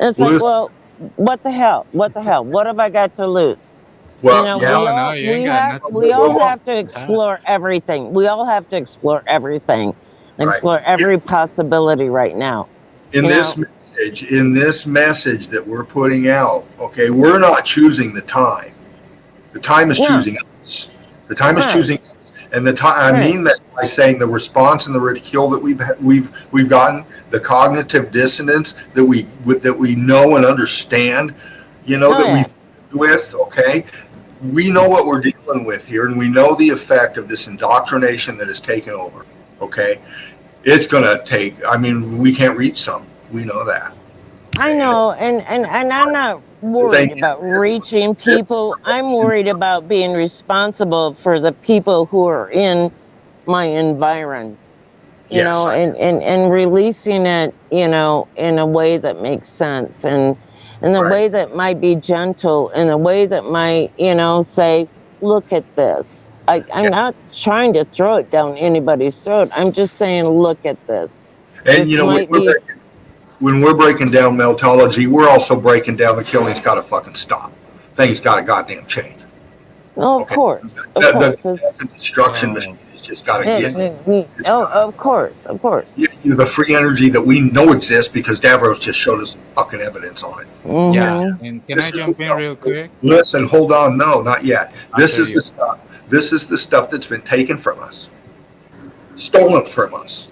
And it's Well, like, well, what the hell? What the hell? What have I got to lose? You know, yeah. No, you ain't got nothing we to all lose. have to explore everything. We all have to explore everything. Right. Explore every possibility right now. In You this know? message that we're putting out, okay, we're not choosing the time. The time is No. choosing us. The time is Right. choosing us. And the time, I Right. mean that by saying the response and the ridicule that we've gotten, the cognitive dissonance that we know and understand, that yeah. we've with, okay, we know what we're dealing with here, and we know the effect of this indoctrination that has taken over. Okay, it's gonna take. I mean, we can't reach some. We know that. I know, and I'm not worried about reaching people. I'm worried about being responsible for the people who are in my environment. You Yes, know, and releasing it, in a way that makes sense and in a way that might be gentle, in a way that might, say, look at this. I'm not trying to throw it down anybody's throat. I'm just saying, look at this. And This might be. when we're breaking down meltology, we're also breaking down the killing's got to fucking stop. Things got to goddamn change. Oh, Okay. of course. The destruction machine has just got to get. Of course. The free energy that we know exists because Davros just showed us fucking evidence on it. Mm-hmm. Yeah, and can I jump in real quick? Listen, hold on. No, not yet. This After is you. the stuff. This is the stuff that's been taken from us, stolen from us,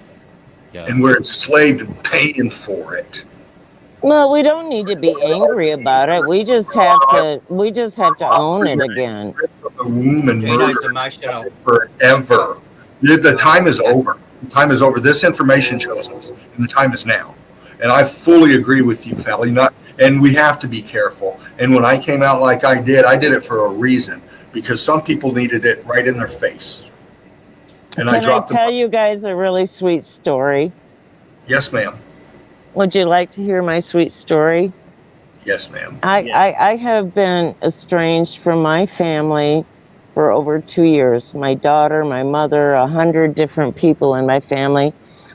Yeah. and we're enslaved and paying for it. Well, we don't need to be angry about it. We just have to own it again. From the womb and Gino's murder emotional. forever. The time is over. The time is over. This information shows us, and the time is now. And I fully agree with you, Fally. And we have to be careful. And when I came out like I did it for a reason, because some people needed it right in their face. And Can I tell you guys a really sweet story? Yes, ma'am. Would you like to hear my sweet story? Yes, ma'am. I have been estranged from my family for over 2 years. My daughter, my mother, 100 different people in my family.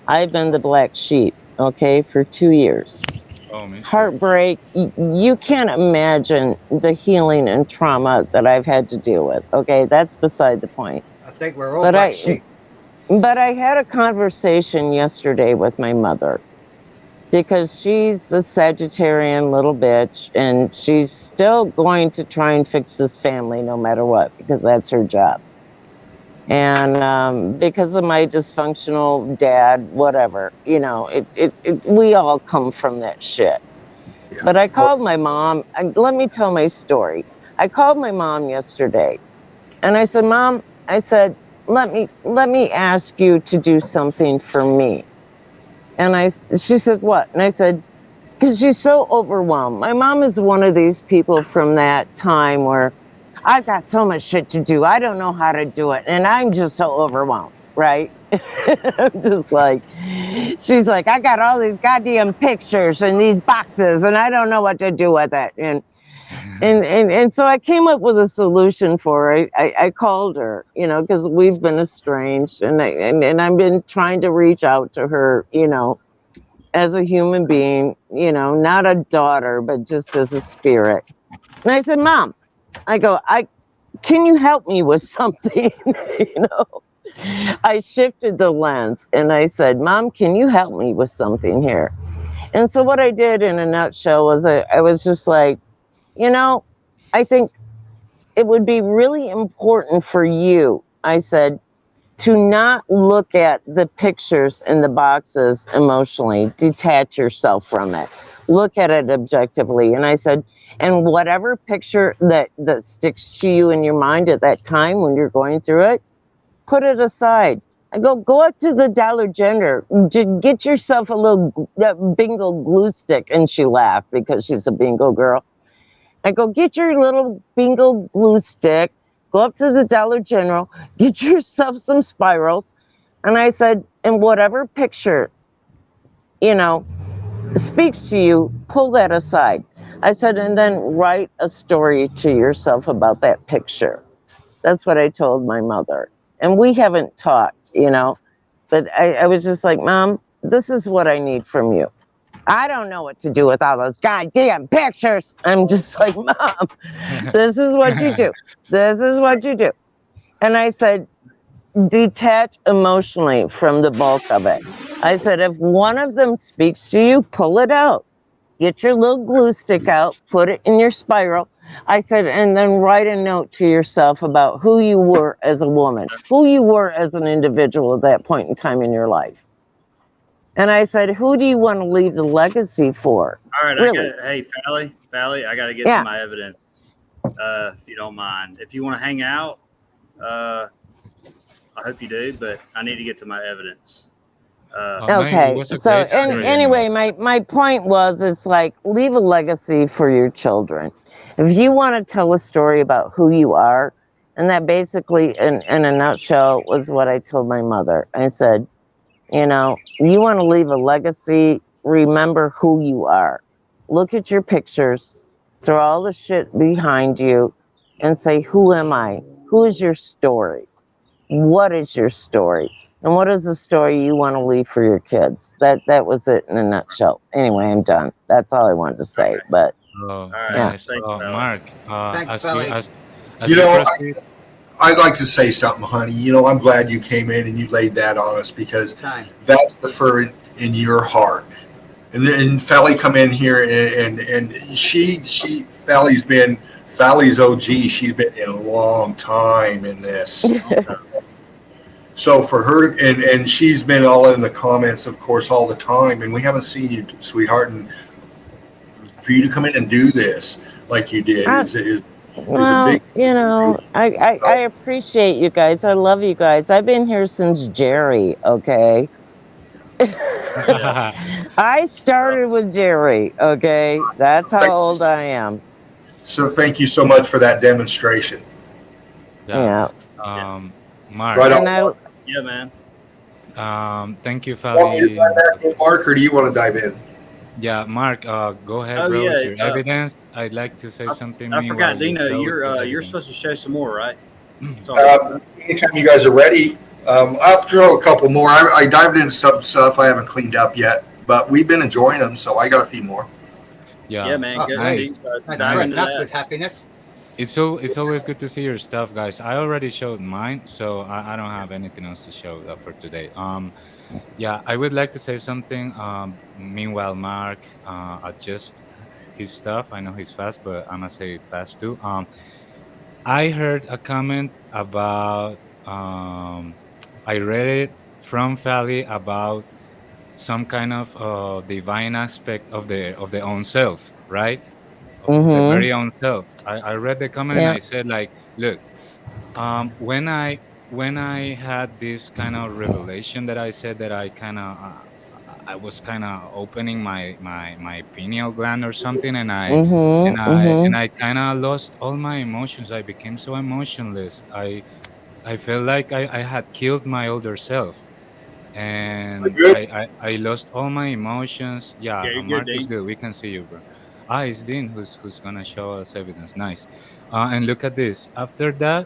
I've been the black sheep, okay, for 2 years. Oh, me too. Heartbreak. You can't imagine the healing and trauma that I've had to deal with. Okay, that's beside the point. I think we're all But black sheep. I had a conversation yesterday with my mother because she's a Sagittarian little bitch and she's still going to try and fix this family no matter what because that's her job. And because of my dysfunctional dad, whatever, you know, we all come from that shit. Yeah. But I called my mom. Let me tell my story. I called my mom yesterday, and I said, "Mom," I said, let me ask you to do something for me." And she said, "What?" And I said, because she's so overwhelmed. My mom is one of these people from that time where I've got so much shit to do. I don't know how to do it, and I'm just so overwhelmed, right? I'm just like, she's like, I got all these goddamn pictures and these boxes, and I don't know what to do with it. And so I came up with a solution for her. I called her, you know, because we've been estranged, and I've been trying to reach out to her, you know, as a human being, you know, not a daughter, but just as a spirit. And I said, "Mom," I go, can you help me with something? You know, I shifted the lens and I said, "Mom, can you help me with something here?" And so what I did in a nutshell was I was just like, you know, I think it would be really important for you, I said, to not look at the pictures in the boxes emotionally, detach yourself from it. Look at it objectively. And I said, and whatever picture that sticks to you in your mind at that time when you're going through it, put it aside. I go up to the Dollar General, get yourself a little bingo glue stick. And she laughed because she's a bingo girl. I go, get your little bingo glue stick, go up to the Dollar General, get yourself some spirals. And I said, and whatever picture, you know, speaks to you, pull that aside. I said, and then write a story to yourself about that picture. That's what I told my mother. And we haven't talked, you know, but I was just like, "Mom, this is what I need from you. I don't know what to do with all those goddamn pictures." I'm just like, "Mom, this is what you do. This is what you do." And I said, detach emotionally from the bulk of it. I said, if one of them speaks to you, pull it out. Get your little glue stick out, put it in your spiral. I said, and then write a note to yourself about who you were as a woman, who you were as an individual at that point in time in your life. And I said, who do you want to leave the legacy for? All right, Really? hey, Valley, I got to get to my evidence, if you don't mind. If you want to hang out, I hope you do, but I need to get to my evidence. Okay, so anyway, my point was, it's like, leave a legacy for your children. If you want to tell a story about who you are, and that basically, in a nutshell, was what I told my mother. I said, you know, you want to leave a legacy, remember who you are. Look at your pictures, throw all the shit behind you, and say, who am I? Who is your story? What is your story? And what is the story you want to leave for your kids? That was it in a nutshell. Anyway, I'm done. That's all I wanted to say. But all right, yeah, thanks, Mark. Thanks, Felly. You know, I'd like to say something, honey. You know, I'm glad you came in and you laid that on us because that's the fervent in your heart. And then Felly come in here and Fally's OG. She's been in a long time in this. So for her, and she's been all in the comments, of course, all the time. And we haven't seen you, sweetheart. And for you to come in and do this like you did is a big. You know, I appreciate you guys. I love you guys. I've been here since Jerry. Okay. I started with Jerry. Okay, that's how old I am. So thank you so much for that demonstration. Yeah. Mark. Right on. Yeah, man. Thank you, Want me to Fali. dive back in, Mark, or do you want to dive in? Yeah, Mark, go ahead, Oh bro, with yeah, your evidence. I'd like to say something I meanwhile forgot, you Dino. go with your You're evidence. supposed to show some more, right? It's all good. Anytime you guys are ready, I'll throw a couple more. I dived into some stuff I haven't cleaned up yet, but we've been enjoying them, so I got a few more. Yeah, Yeah, man. Oh, Go, nice, please. Don't dive threaten into nice. us that. with happiness. It's always good to see your stuff, guys. I already showed mine, so I don't have anything else to show for today. Yeah, I would like to say something. Meanwhile, Mark adjust his stuff. I know he's fast, but I'm gonna say fast too. I heard a comment about. I read it from Fally about some kind of divine aspect of the own self, right? Of the Mm-hmm. very own self. I read the comment and Yeah. I said like, look, when I had this kind of revelation that I said that I kind of I was kind of opening my pineal gland or something, and Mm-hmm. Mm-hmm. I kind of lost all my emotions. I became so emotionless. I felt like I had killed my older self, and Good. I lost all my emotions. Yeah, Yeah, you're good, Mark is Dean. good. We can see you, bro. Ah, it's Dean who's gonna show us evidence. Nice. And look at this. After that,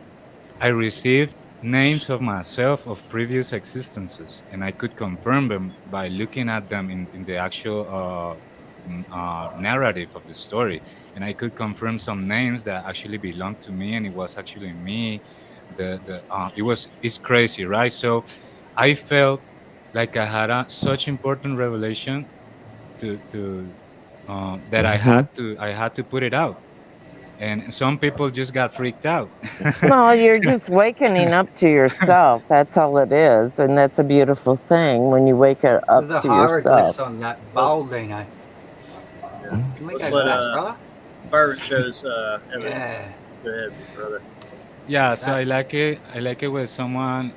I received names of myself of previous existences, and I could confirm them by looking at them in the actual narrative of the story. And I could confirm some names that actually belonged to me, and it was actually me. It's crazy, right? So I felt like I had such important revelation to that Mm-hmm. I had to put it out, and some people just got freaked out. Well, you're just wakening up to yourself. That's all it is. And that's a beautiful thing when you wake up The to yourself. hieroglyphs on that Let's, bowl, Dino. yeah. Can we Let's go let back, brother? Byron shows evidence. Yeah. Go ahead, brother. Yeah, so I That's. like it. I like it when someone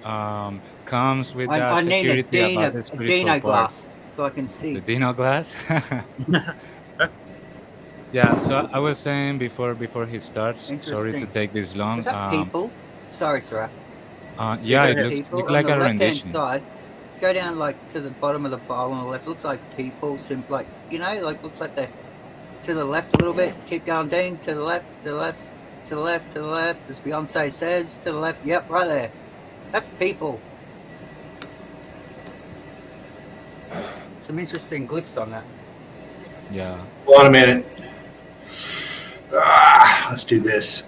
comes with that I need security about the a spiritual Dino part. glass so I can The see. Dino glass. Yeah, so I was saying before he starts. Sorry to Interesting. take this long. Is that people? Sorry, Saraf. Yeah, Yeah, go Is it that ahead. look people on like the a left-hand rendition. side? Go down like to the bottom of the bowl on the left. Looks like people. Like like looks like they're to the left a little bit. Keep going, Dean. To the left. To the left. To the left. To the left. As Beyonce says, to the left. Yep, right there. That's people. Some interesting glyphs on that. Yeah. Hold on a minute. Let's do this.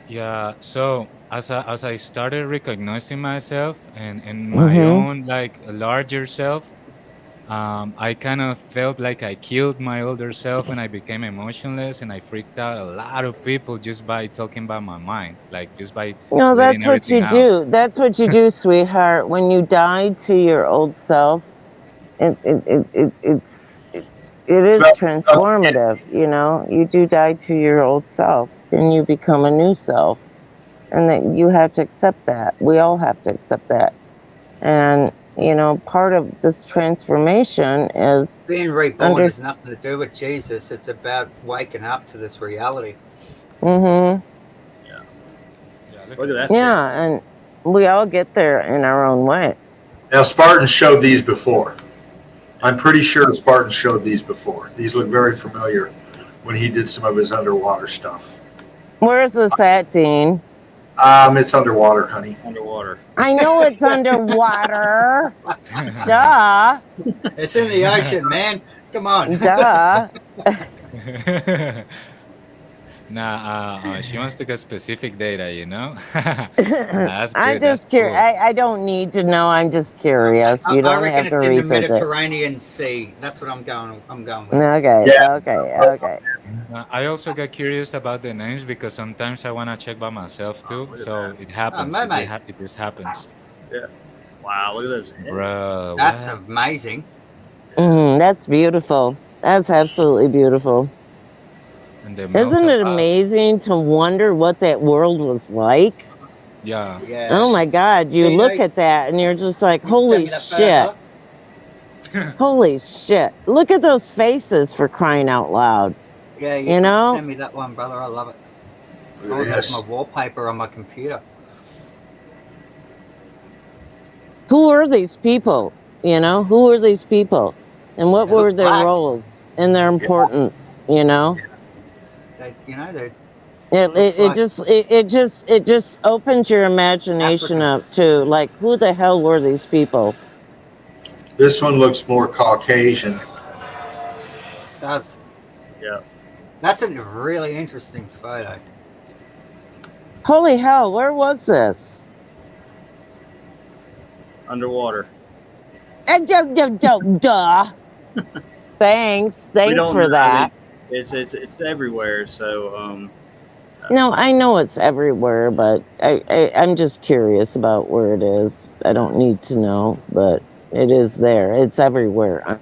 Yeah, so as I started recognizing myself and my Mm-hmm. own like larger self, I kind of felt like I killed my older self and I became emotionless and I freaked out a lot of people just by talking about my mind, like just by No, letting that's what everything you out. do. That's what you do, sweetheart. When you die to your old self, it It's is about transformative. You do die to your old self and you become a new self, and that you have to accept that. We all have to accept that. And part of this transformation is Being reborn under. has nothing to do with Jesus. It's about waking up to this reality. Mm-hmm. Yeah. Yeah, look Look at at that. that. Yeah, and we all get there in our own way. Now, Spartan showed these before. I'm pretty sure Spartan showed these before. These look very familiar when he did some of his underwater stuff. Where's this at, Dean? It's underwater, honey. Underwater. I know it's underwater. Duh. It's in the ocean, man. Come on. Duh. Nah, she wants to get specific data, you know? That's I'm good. That's just curious. cool. I don't need to know. I'm just curious. You I don't reckon have to it's in the research it. Mediterranean Sea. That's what I'm going with. Okay, Yeah. okay. I also get curious about the names because sometimes I want to check by myself too. Look at So that. it happens. mermaid. It just happens. Yeah. Wow, look at those heads. Bro, That's what? amazing. That's beautiful. That's absolutely beautiful. And the Isn't it melted lava. amazing to wonder what that world was like? Yeah. Yeah. Oh my God, you Dino, look at that and you're just like, you send holy me that photo, shit. brother? Holy shit. Look at those faces, for crying out loud. Yeah, you You can know? send me that one, brother. I love it. Look Oh, at that's this. my wallpaper on my computer. Who are these people? Who are these people? And what They look were their black. roles and their importance, you know? They, you know, they It, looks it, it like just it just opens your imagination African. up to like who the hell were these people? This one looks more Caucasian. Does. Yeah. That's a really interesting photo. Holy hell, where was this? Underwater. Duh. Thanks We don't. for I mean, that. it's everywhere. So No, I know it's everywhere, but I'm just curious about where it is. I don't need to know, but it is there. It's everywhere.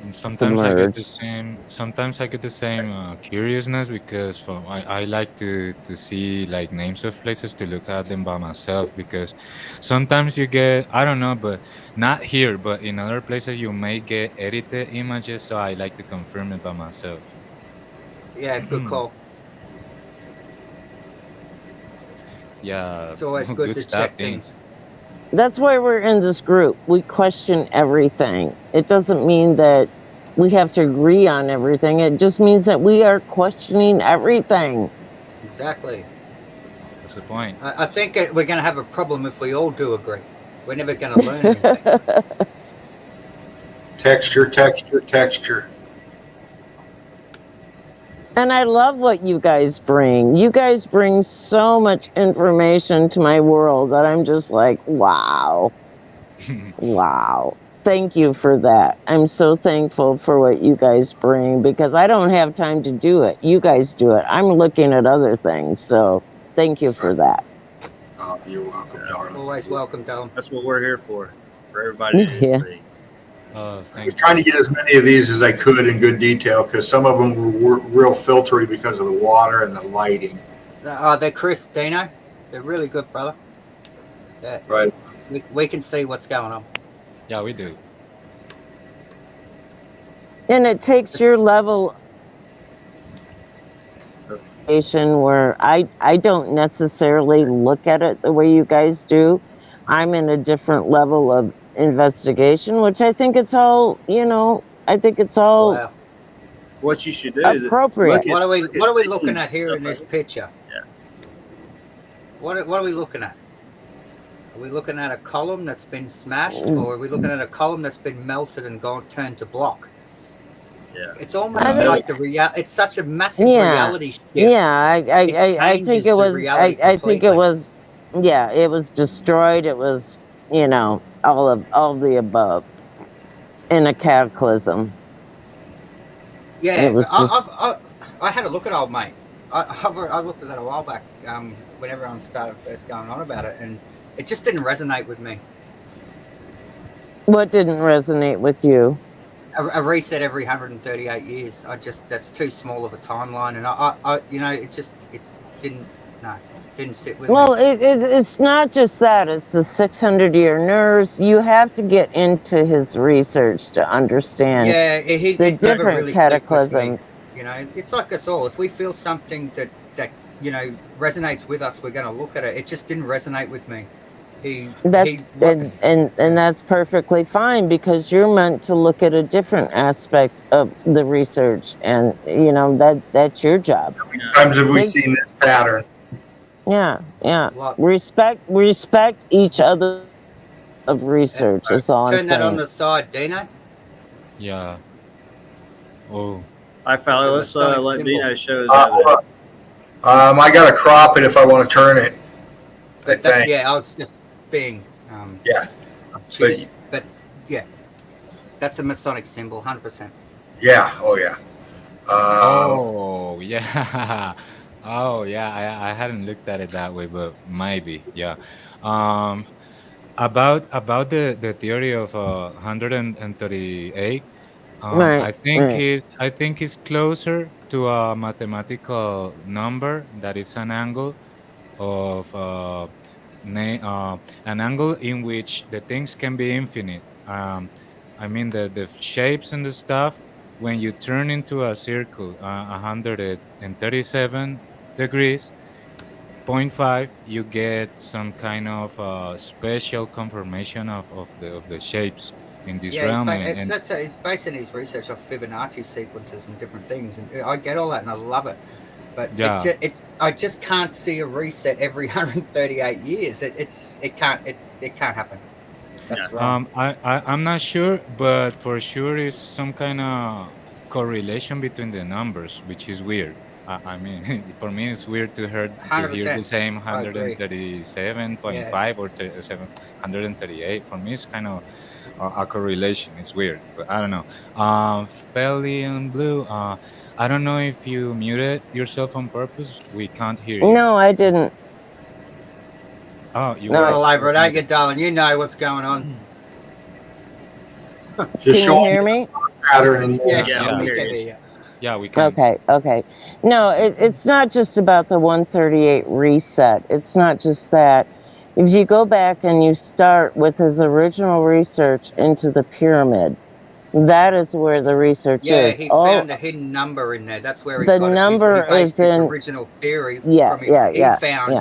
And sometimes I get the Submerged. same. Sometimes I get the same curiousness because I like to see like names of places to look at them by myself because sometimes you get I don't know, but not here, but in other places you may get edited images. So I like to confirm it by myself. Yeah, good call. Yeah, It's always good good to stuff, check Dean. things. That's why we're in this group. We question everything. It doesn't mean that we have to agree on everything. It just means that we are questioning everything. Exactly. That's the point. I think we're going to have a problem if we all do agree. We're never going to learn anything. Texture, texture, texture. And I love what you guys bring. You guys bring so much information to my world that I'm just like, wow. Wow. Thank you for that. I'm so thankful for what you guys bring because I don't have time to do it. You guys do it. I'm looking at other things. So thank you for that. Oh, you're welcome, darling. Always welcome, Dylan. that's what we're here for everybody to Yeah. see. I was Thank trying to get as many of these as I could in good detail because some of them were real filtery because of the water and the lighting. They're crisp, Dino. They're really good, brother. Yeah, Right. we can see what's going on. Yeah, we do. And it takes your level where I don't necessarily look at it the way you guys do. I'm in a different level of investigation, which I think it's all, I think it's all Wow. What you should do is appropriate. What are we things looking and at here in stuff this like picture? Yeah. What are we looking at? Are we looking at a column that's been smashed, or are we looking at a column that's been melted and turned to block? Yeah. It's almost I think- like it's such a massive Yeah. reality shift. Yeah, I think changes it the was. reality I think it completely. was. Yeah, it was destroyed. It was, all of the above in a cataclysm. Yeah, It was just. I had a look at old mate. I looked at that a while back when everyone started first going on about it, and it just didn't resonate with me. What didn't resonate with you? A reset every 138 years. That's too small of a timeline, and it didn't sit with Well, me. it's not just that. It's the 600-year nerves. You have to get into his research to understand Yeah, the it never different really clicked with me. cataclysms. It's like us all. If we feel something that resonates with us, we're going to look at it. It just didn't resonate with me. And that's perfectly fine because you're meant to look at a different aspect of the research, and that's your job. How many times have we Big- seen this pattern? Yeah. What? Respect each other of research. Is all I'm Turn that on saying. the side, Dino. Yeah. Oh, Hi, fella. That's Let's a Masonic let symbol. Dino show his Hold evidence. on. I got to crop it if I want to turn it. I think. Yeah, I was just being Yeah. obtuse, but yeah, that's a Masonic symbol, 100%. Yeah. Oh, yeah. oh yeah. Oh yeah. I hadn't looked at it that way, but maybe yeah. Um, about the theory of 138. Right. I think it's closer to a mathematical number that is an angle of an angle in which the things can be infinite. I mean the shapes and the stuff. When you turn into a circle, 137 degrees, point 0.5, you get some kind of special conformation of the shapes in this Yeah, realm, it's basing his research off Fibonacci sequences and different things, and I get all that and I love it. But yeah. I just can't see a reset every 138 years. It can't happen. That's wrong. I'm not sure, but for sure is some kind of correlation between the numbers, which is weird. I mean, for me, it's weird to hear the 100%. same I agree. 137.5 or 738. For me, it's kind of a correlation. It's weird, but I don't know. Felly and Blue, I don't know if you muted yourself on purpose. We can't hear you. No, I didn't. Oh, you No, You're were all over it, ain't you, muted. darling? You know what's going on. Just Can you showing hear me? pattern and Yeah, Yeah, sure, we we hear can you. hear you. Yeah, we can. Okay. No, it's not just about the 138 reset. It's not just that. If you go back and you start with his original research into the pyramid, that is where the research Yeah, is. he Oh, found a hidden number in there. That's where he the got it. He number based is his in, original theory yeah. from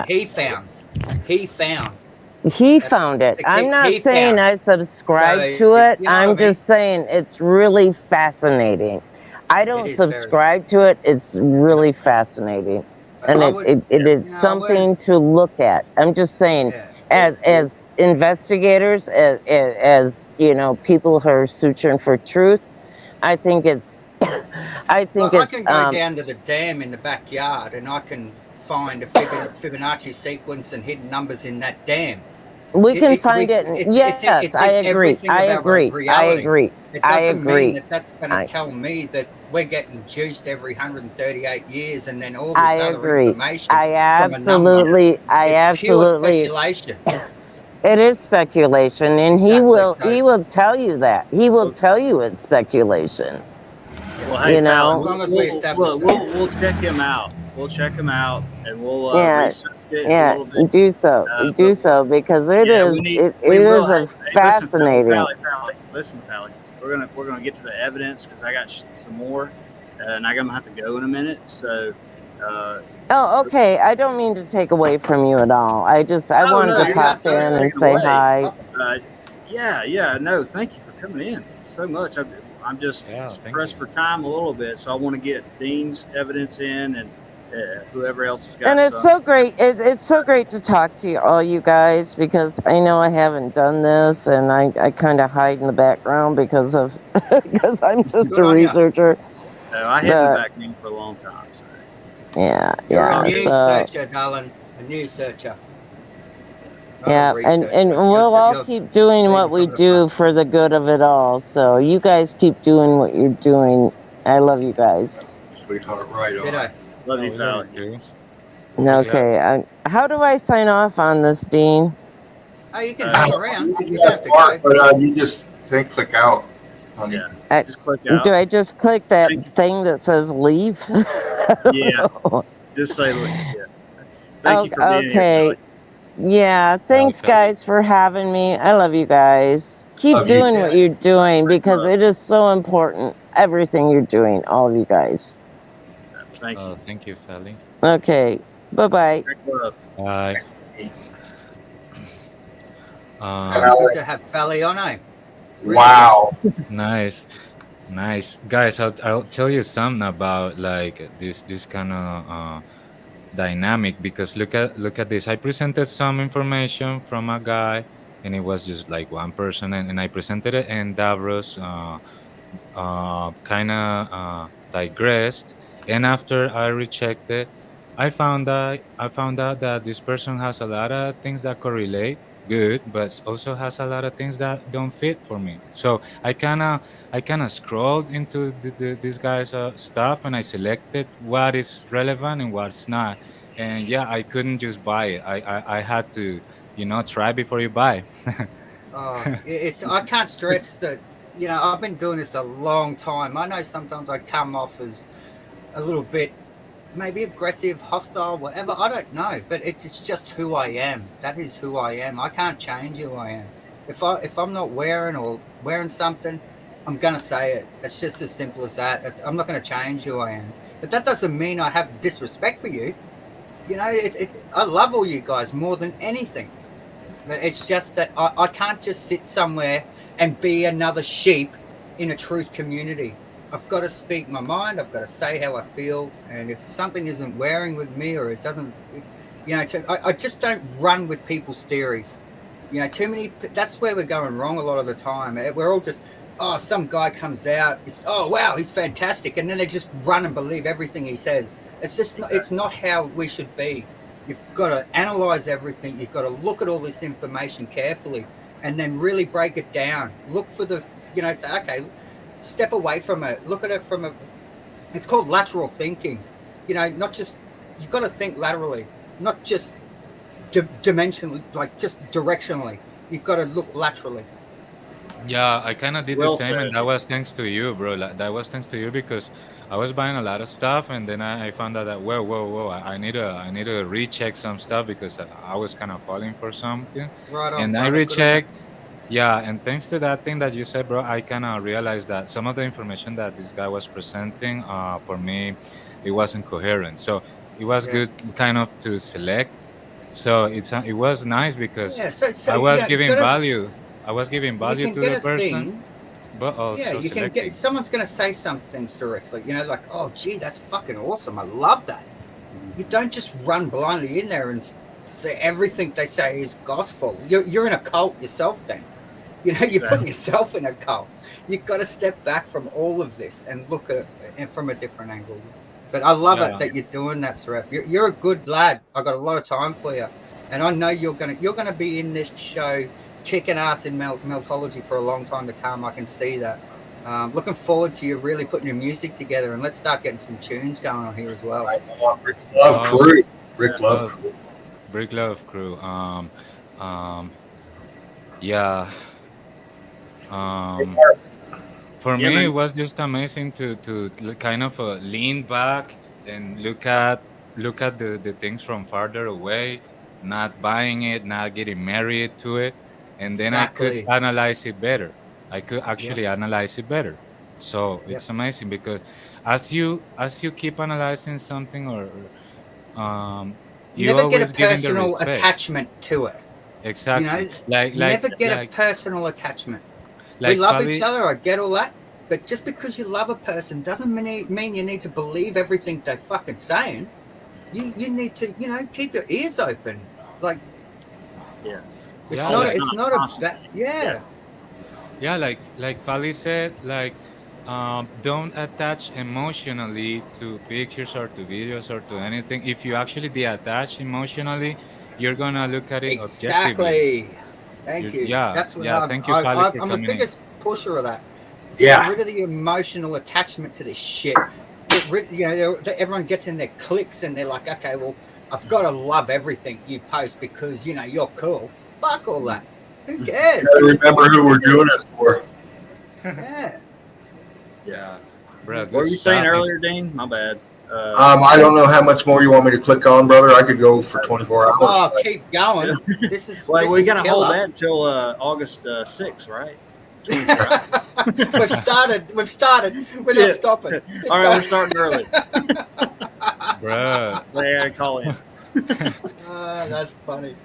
he found. He That's found it. the I'm key. not He saying found. I subscribe So to it. you know I'm what I mean? just saying it's really fascinating. I It don't is very. subscribe to it. It's really fascinating. And I would. it is You know, I would. something to look at. I'm just saying, Yeah. as investigators, as you know, people who are searching for truth, I think it's, I think Well, I it's, can go down to the dam in the backyard and I can find a Fibonacci sequence and hidden numbers in that dam. we can find it. It's Yes, I in agree. everything of our reality. It I doesn't mean agree. that that's going to tell me that we're getting juiced every 138 years and then all I this other agree. information from a number. I It's pure absolutely, speculation. it is speculation, and Exactly. So, he will tell you that. He will Well, tell you it's speculation. well, You hey, Fallon, as know? long as we establish that. we'll check him out. We'll check him out, and we'll Yeah, research it a yeah. little bit. Do so. Do But so because it yeah, is we it will. is a Hey, listen, fascinating. Pally, listen, Pally. We're gonna get to the evidence because I got some more, and I'm gonna have to go in a minute. So, Oh, okay. I don't mean to take away from you at all. I oh wanted no, to No, you're no, pop not no, in taking and it say away. hi. No, thank you for coming in so much. I'm just Yeah, thank pressed you. for time a little bit, so I want to get Dean's evidence in and whoever else has got And it's some. so great. It's so great to talk to you, all you guys, because I know I haven't done this, and I kind of hide in the background because of because I'm just good a on you. researcher. I hid in the But back name for a long time. So. You're a yeah. new So searcher, darling. A new searcher, not a yeah, researcher. and we'll all keep doing what leading we from the front. do for the good of it all. So you guys keep doing what you're doing. I love you guys. sweetheart, right on. Ditto. Love Oh, you, we love Fallon. you too. Okay. How do I sign off on this, Dean? Oh, you can hang around. You just That's have to smart, go. but you just think click out. Honey. Yeah, just click out. Do I just click that Thank- thing that says leave? Yeah, just say yeah. Thank you for being here, Okay. Fallon. Yeah. Thanks, Okay. guys, for having me. I love you guys. Keep Love you doing too. what you're doing because love. it is so important. Everything you're doing, all of you guys. Thank you. Thank you, Felly. Okay. Bye-bye. Great love. Bye. Sounds good to have Fally on, eh? Wow. Nice, guys. I'll tell you something about like this kind of dynamic because look at this. I presented some information from a guy, and it was just like one person, and I presented it, and Davros kind of digressed. And after I rechecked it, I found out that this person has a lot of things that correlate good, but also has a lot of things that don't fit for me. So I kind of scrolled into this guy's stuff, and I selected what is relevant and what's not. And yeah, I couldn't just buy it. I had to, try before you buy. I can't stress that. You know, I've been doing this a long time. I know sometimes I come off as a little bit maybe aggressive, hostile, whatever. I don't know, but it's just who I am. That is who I am. I can't change who I am. If I'm not wearing something, I'm gonna say it. That's just as simple as that. I'm not gonna change who I am. But that doesn't mean I have disrespect for you. You know, I love all you guys more than anything. But it's just that I can't just sit somewhere and be another sheep in a truth community. I've got to speak my mind. I've got to say how I feel. And if something isn't wearing with me or it doesn't, I just don't run with people's theories. Too many, that's where we're going wrong a lot of the time. We're all just, oh, some guy comes out, oh, wow, he's fantastic. And then they just run and believe everything he says. It's just, it's not how we should be. You've got to analyze everything. You've got to look at all this information carefully and then really break it down. Look for the, say, okay, step away from it. Look at it from it's called lateral thinking. Not just, you've got to think laterally, not just dimensionally, like just directionally. You've got to look laterally. Yeah, I kind of did Well the same, said. and that was thanks to you, bro. That was thanks to you because I was buying a lot of stuff, and then I found out that whoa, I need to recheck some stuff because I was kind of falling for something, Right on, and I brother. Good on you. rechecked. Yeah, and thanks to that thing that you said, bro, I kind of realized that some of the information that this guy was presenting, for me, it wasn't coherent. So it was Yeah. good, kind of, to select. So it was nice because Yeah, so I was you giving gotta, value. I was giving you value can to get the a person, thing. but Yeah, also you can get, selecting. someone's going to say something terrific, like, oh, gee, that's fucking awesome. I love that. You don't just run blindly in there and say everything they say is gospel. You're in a cult yourself then. You're putting yourself in a cult. You've got to step back from all of this and look at it from a different angle. But I love Yeah. it that you're doing that, Seraph. You're a good lad. I got a lot of time for you, and I know you're gonna be in this show, kicking ass in Meltology for a long time to come. I can see that. Looking forward to you really putting your music together, and let's start getting some tunes going on here as well. Rick Love Crew. Rick Love Crew. Brick Love Crew. Yeah. For Yeah, me, man. it was just amazing to kind of lean back and look at the things from farther away, not buying it, not getting married to it, and then I could Exactly. analyze it better. I could Yep. actually analyze it better. So Yep. it's amazing because as you keep analyzing something, or you Never get always a giving the personal respect. attachment to it. Exactly. Never get a Like personal attachment. We like love Fali, each other. I get all that. But just because you love a person doesn't mean you need to believe everything they're fucking saying. You need to, keep your ears open. Like, Yeah. it's Yeah, not. like- It's not a. Constantly. That, yeah. Yes. yeah, like Fali said, like, don't attach emotionally to pictures or to videos or to anything. If you actually detach emotionally, you're gonna look at it objectively. Exactly. Thank you. Yeah, That's what yeah. Thank you, Fali, for I'm the coming in. biggest pusher of that. Yeah. Get rid of the emotional attachment to this shit. Get rid, everyone gets in their cliques and they're like, okay, well, I've got to love everything you post because you're cool. Fuck all that. Who cares? Gotta remember who we're doing it for. Yeah. Yeah, bro. What were good you saying stuff. earlier, Dean? My bad. I don't know how much more you want me to click on, brother. I could go for 24 hours. Oh, keep going. This is. Well, this we is got to hold killer. that until August 6th, right? We've started. We're not stopping. It's All right, going- we're starting early. Bro. Yeah, call in. That's funny.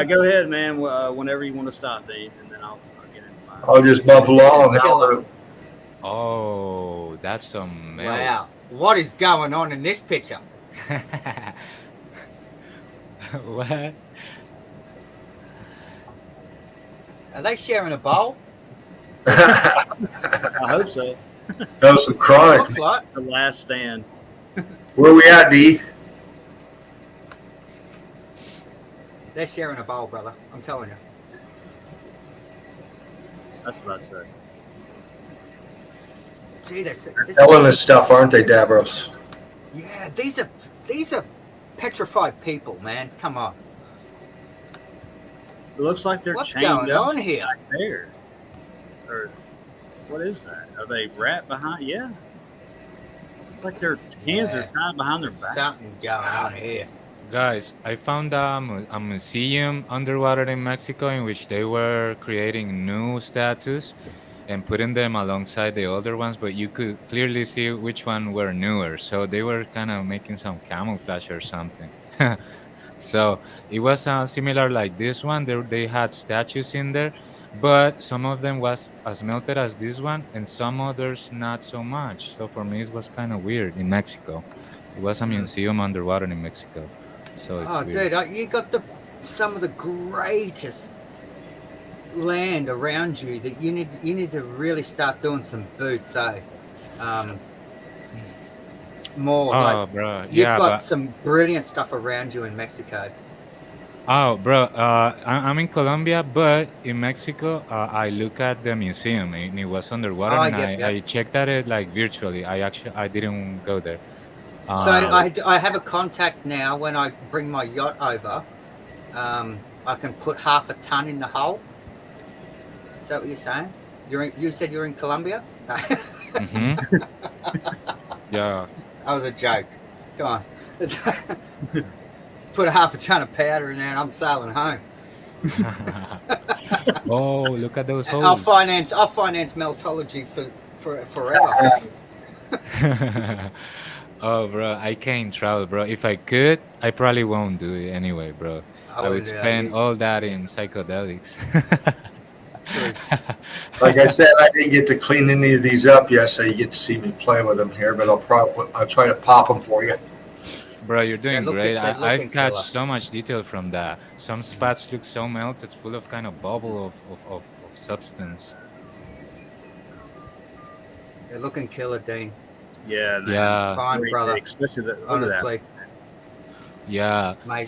Go ahead, man. Whenever you want to stop, Dean, and then I'll get into mine. I'll just bump along. Killer. Oh, that's some milk. Wow. What is going on in this picture? What? Are they sharing a bowl? I hope so. That was some chronic. Looks like. The last stand. Where we at, D? They're sharing a bowl, brother. I'm telling you. That's what I'd say. Gee, this Telling us stuff, aren't they, Davros? yeah, these are petrified people, man. Come on. It looks like they're What's chained going up on here? back there. Or what is that? Are they wrapped behind? Yeah. It's like their hands are tied behind their There's back. something going on here. Guys, I found a museum underwater in Mexico in which they were creating new statues and putting them alongside the older ones, but you could clearly see which one were newer. So they were kind of making some camouflage or something. So it was similar like this one. They had statues in there, but some of them was as melted as this one, and some others not so much. So for me, it was kind of weird in Mexico. It was a museum underwater in Mexico, so it's Oh, weird. dude, you got some of the greatest land around you that you need to really start doing some boots, eh? More Oh, like bro, you've yeah, got but some brilliant stuff around you in Mexico. oh, bro, I'm in Colombia, but in Mexico, I look at the museum and it was underwater, Oh, and yep, yep. I checked at it like virtually. I didn't go there. So Uh, I have a contact now. When I bring my yacht over, I can put half a ton in the hull. Is that what you're saying? You said you're in Colombia? No. mhm. Yeah. That was a joke. Come on. Put a half a ton of powder in there and I'm sailing home. Oh, look at those I'll holes. finance meltology for forever. Oh, bro, I can't travel, bro. If I could, I probably won't do it anyway, bro. I I would wouldn't do that. spend all that in psychedelics. True. Like I said, I didn't get to clean any of these up yet, so you get to see me play with them here. But I'll try to pop them for you. Bro, you're doing great. they're looking I've catch killer. so much detail from that. Some spots look so melted, full of kind of bubble of substance. They're looking killer, Dean. Yeah, man. Yeah, Fine, Great brother. day, especially look at that. Honestly, yeah. amazing.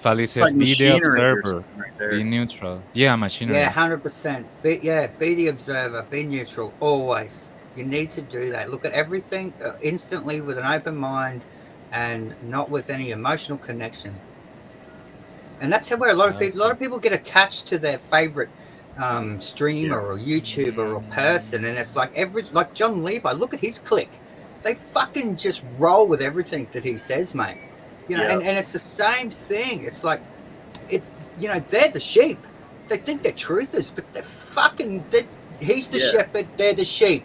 Fali It's like says, be the machinery or observer, something right there. be neutral. Yeah, machinery. Yeah, 100%. Be the observer. Be neutral always. You need to do that. Look at everything instantly with an open mind, and not with any emotional connection. And that's where a lot of people get attached to their favorite streamer or YouTuber or person, and it's like like John Levi. Look at his clique. They fucking just roll with everything that he says, mate. You know, and it's the same thing. It's like they're the sheep. They think they're truthers, but he's the shepherd, they're the sheep.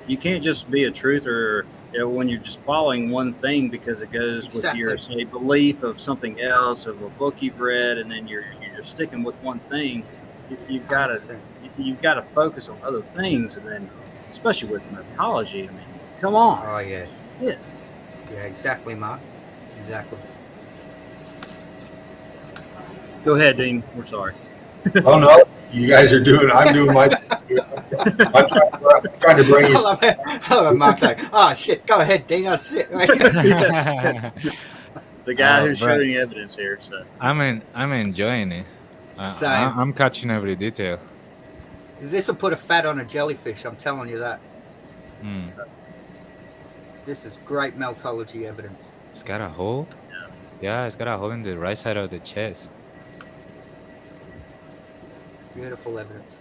You can't just be a truther when you're just following one thing because it goes with your say belief of something else, of a book you've read, and then you're just sticking with one thing. You've got to focus on other things, and then especially with mythology. I mean, come on. Oh yeah. Yeah. Yeah, exactly, Mark. Exactly. Go ahead, Dean. We're sorry. Oh no, you guys are doing. I'm doing my. I'm trying to bring you. I love it, Mark's like, oh shit, go ahead, Dean. Oh shit. The guy who's bro. showing evidence here. So I'm enjoying it. Same. I'm catching every detail. This will put a fat on a jellyfish. I'm telling you that. Mm. This is great meltology evidence. It's got a hole. Yeah, it's got a hole in the right side of the chest. Beautiful evidence.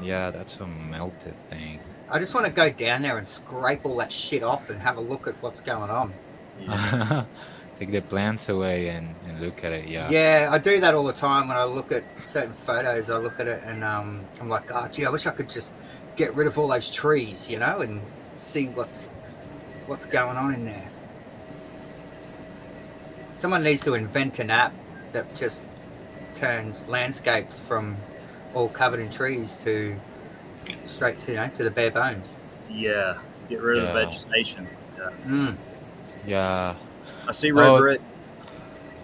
Yeah, that's a melted thing. I just want to go down there and scrape all that shit off and have a look at what's going on. Take the plants away and look at it. Yeah. Yeah, I do that all the time when I look at certain photos. I look at it and I'm like, oh, gee, I wish I could just get rid of all those trees, and see what's going on in there. Someone needs to invent an app that just turns landscapes from all covered in trees to straight to to the bare bones. yeah, get rid of the vegetation. Yeah. Mm. Yeah. I see red brick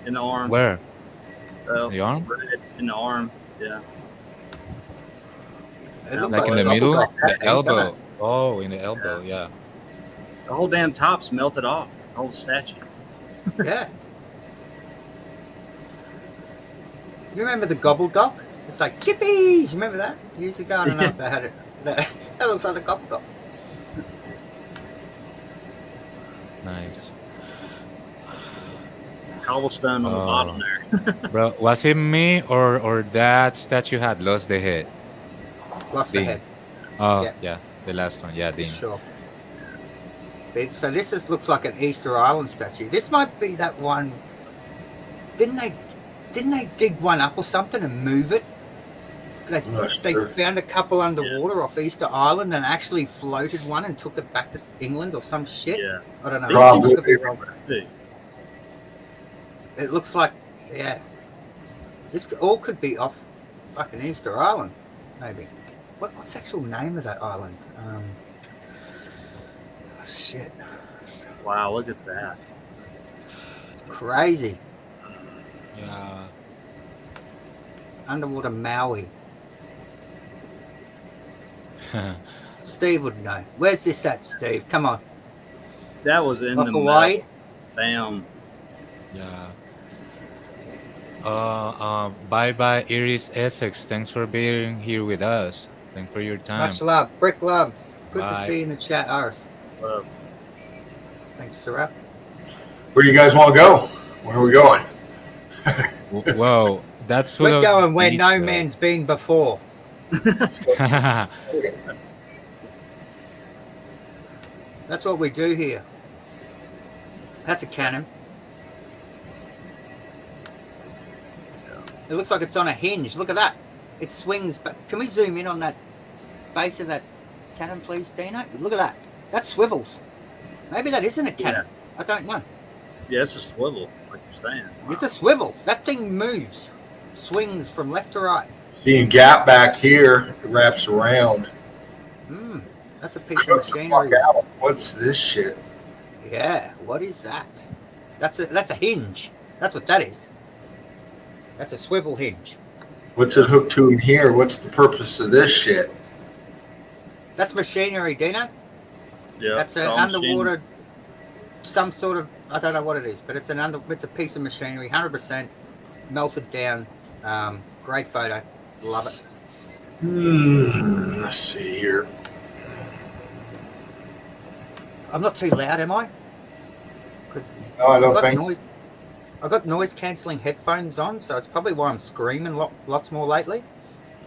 in the arm. Where? The arm? Red in the arm. Yeah. It looks Like in a the middle? doppelganger, The doesn't elbow. it? Oh, in the elbow. Yeah. The whole damn top's melted off. The whole statue. Yeah. You remember the gobbledoc? It's like chippies. Remember that? Years ago, I don't know if they had it. That looks like a gobbledoc. Nice. Cobblestone on the bottom there. Bro, was it me or that statue had lost the head? Lost the head. Oh, yeah. The last one. Yeah, Dean. Sure. See, so this looks like an Easter Island statue. This might be that one. Didn't they dig one up or something and move it? They found a couple underwater off Easter Island and actually floated one and took it back to England or some shit. Yeah. I don't know. Probably. It looks like, yeah. This all could be off fucking Easter Island, maybe. What's the actual name of that island? Shit. Wow, look at that. It's crazy. Yeah. Underwater Maui. Steve would know. Where's this at, Steve? Come on. That was in Off the Hawaii? Bam. Yeah. Bye bye, Iris Essex. Thanks for being here with us. Thanks for your time. Much love. Brick love. Good to Bye. see you in the chat, Iris. Love. Thanks, Saraf. Where do you guys want to go? Where are we going? Whoa, that's full We're of going where no detail. man's been before. That's what we do here. That's a cannon. It looks like it's on a hinge. Look at that. It swings. But can we zoom in on that base of that cannon, please, Dino? Look at that. That swivels. Maybe that isn't a cannon. I don't know. Yeah, it's a swivel, like you're saying. It's a swivel. That thing moves. Swings from left to right. Seeing gap back here, it wraps around. That's a piece of machinery. What's this shit? Yeah, what is that? That's a hinge. That's what that is. That's a swivel hinge. What's it hooked to in here? What's the purpose of this shit? That's machinery, Dino. Yeah. That's an underwater, some sort of, I don't know what it is, but it's a piece of machinery, 100% melted down. Great photo. Love it. Let's see here. I'm not too loud, am I? Because No, I don't think. noise. I got noise cancelling headphones on, so it's probably why I'm screaming lots more lately.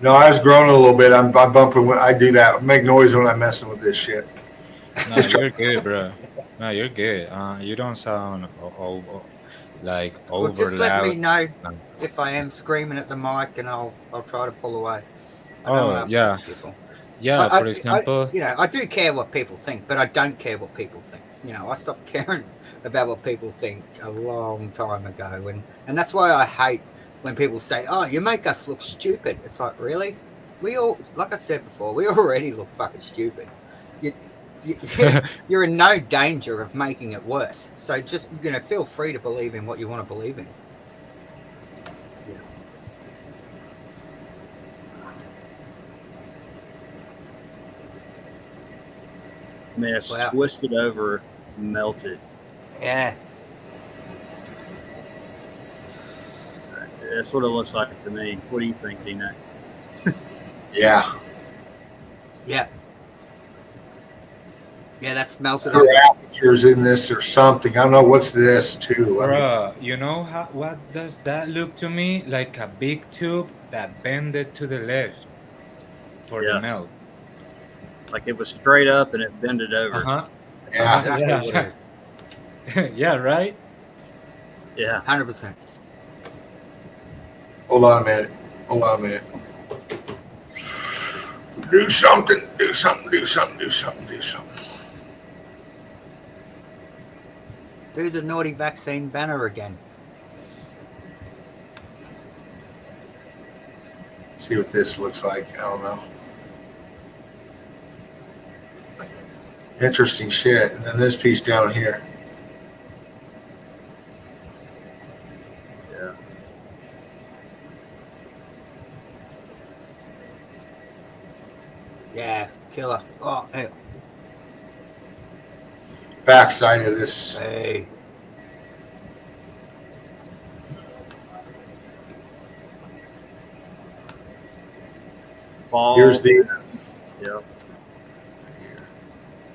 No, I was growing a little bit. I'm bumping. I do that. I make noise when I'm messing with this shit. No, you're good, bro. No, you're good. You don't sound like over Well, just let loud. me know if I am screaming at the mic, and I'll try to pull away. I don't Oh, wanna upset yeah. people. Yeah, for example. I do care what people think, but I don't care what people think. I stopped caring about what people think a long time ago, and that's why I hate when people say, "Oh, you make us look stupid." It's like, really? We all, like I said before, we already look fucking stupid. You're in no danger of making it worse. So just feel free to believe in what you want to believe in. I mean, it's Wow. twisted over, melted. Yeah. That's what it looks like to me. What do you think, Dino? Yeah. Yeah. Yeah, that's melted There over. are apertures in this or something. I don't know what's this too. I mean, Bruh, you know what does that look to me? Like a big tube that bended to the left for Yeah. the melt. Like it was straight up and it bended over. Uh-huh. yeah. Exactly Yeah. what it is. Yeah, right? Yeah. 100%. Hold on a minute. Hold on a minute. Do something. Do something. Do something. Do something. Do something. Do the naughty vaccine banner again. See what this looks like. I don't know. Interesting shit. And then this piece down here. Yeah. Yeah, killer. Oh, hey. Backside of this. Hey. Ball. Here's the. Yeah.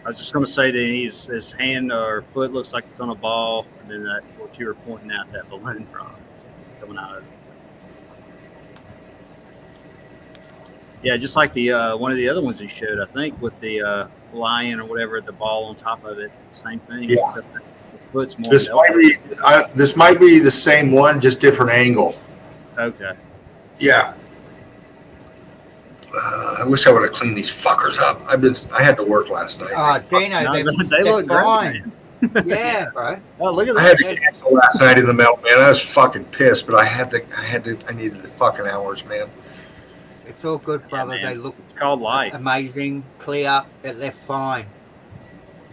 I was just going to say that his hand or foot looks like it's on a ball, and then that what you were pointing out, that balloon from coming out of it. Yeah, just like the one of the other ones you showed, I think, with the lion or whatever, the ball on top of it, same thing. Yeah. Except the foot's more. This might be. This might be the same one, just different angle. Okay. Yeah. I wish I would have cleaned these fuckers up. I had to work last night. Oh, Dino, No, they're they look great, fine. man. Yeah, bro. Oh, look at I had that. to cancel last night in the melt, man. I was fucking pissed, but I needed the fucking hours, man. It's all good, brother. man. They look It's called life. amazing, clear. They're fine.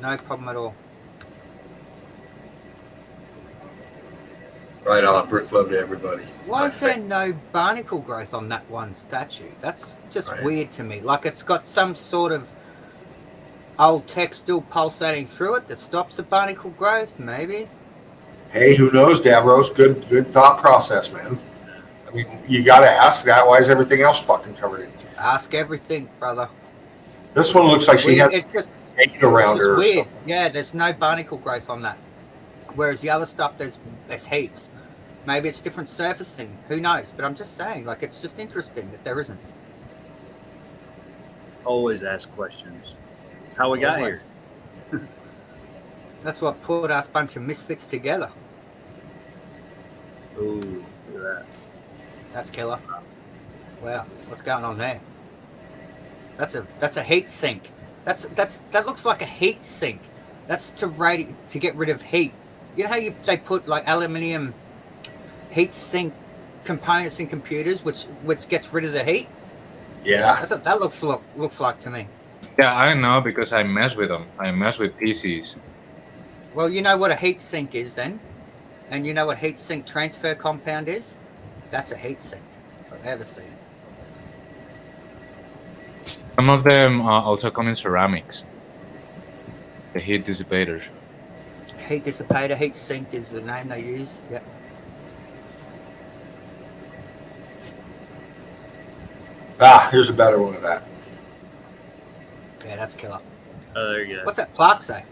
No problem at all. Right on. Brick love to everybody. Why is there no barnacle growth on that one statue? That's just Right. weird to me. Like it's got some sort of old tech still pulsating through it that stops the barnacle growth, maybe. Hey, who knows, Davros? Good thought process, man. I mean, you got to ask that. Why is everything else fucking covered in? Ask everything, brother. This one looks like she has It's just, paint around it's her. just Or weird. something. Yeah, there's no barnacle growth on that. Whereas the other stuff, there's heaps. Maybe it's different surfacing. Who knows? But I'm just saying, like, it's just interesting that there isn't. Always ask questions. That's how we got here. Always. That's what put us bunch of misfits together. Ooh, look at that. That's killer. Wow, what's going on there? That's a heat sink. That looks like a heat sink. That's to get rid of heat. You know how they put like aluminium heat sink components in computers, which gets rid of the heat. Yeah. That's what that looks like to me. Yeah, I know because I mess with them. I mess with PCs. Well, you know what a heat sink is then, and you know what heat sink transfer compound is. That's a heat sink. I've ever seen. Some of them also come in ceramics. The heat dissipators. Heat dissipator, heat sink is the name they use. Yeah. Ah, here's a better one of that. Yeah, that's killer. Oh, there you go. What's that plaque say?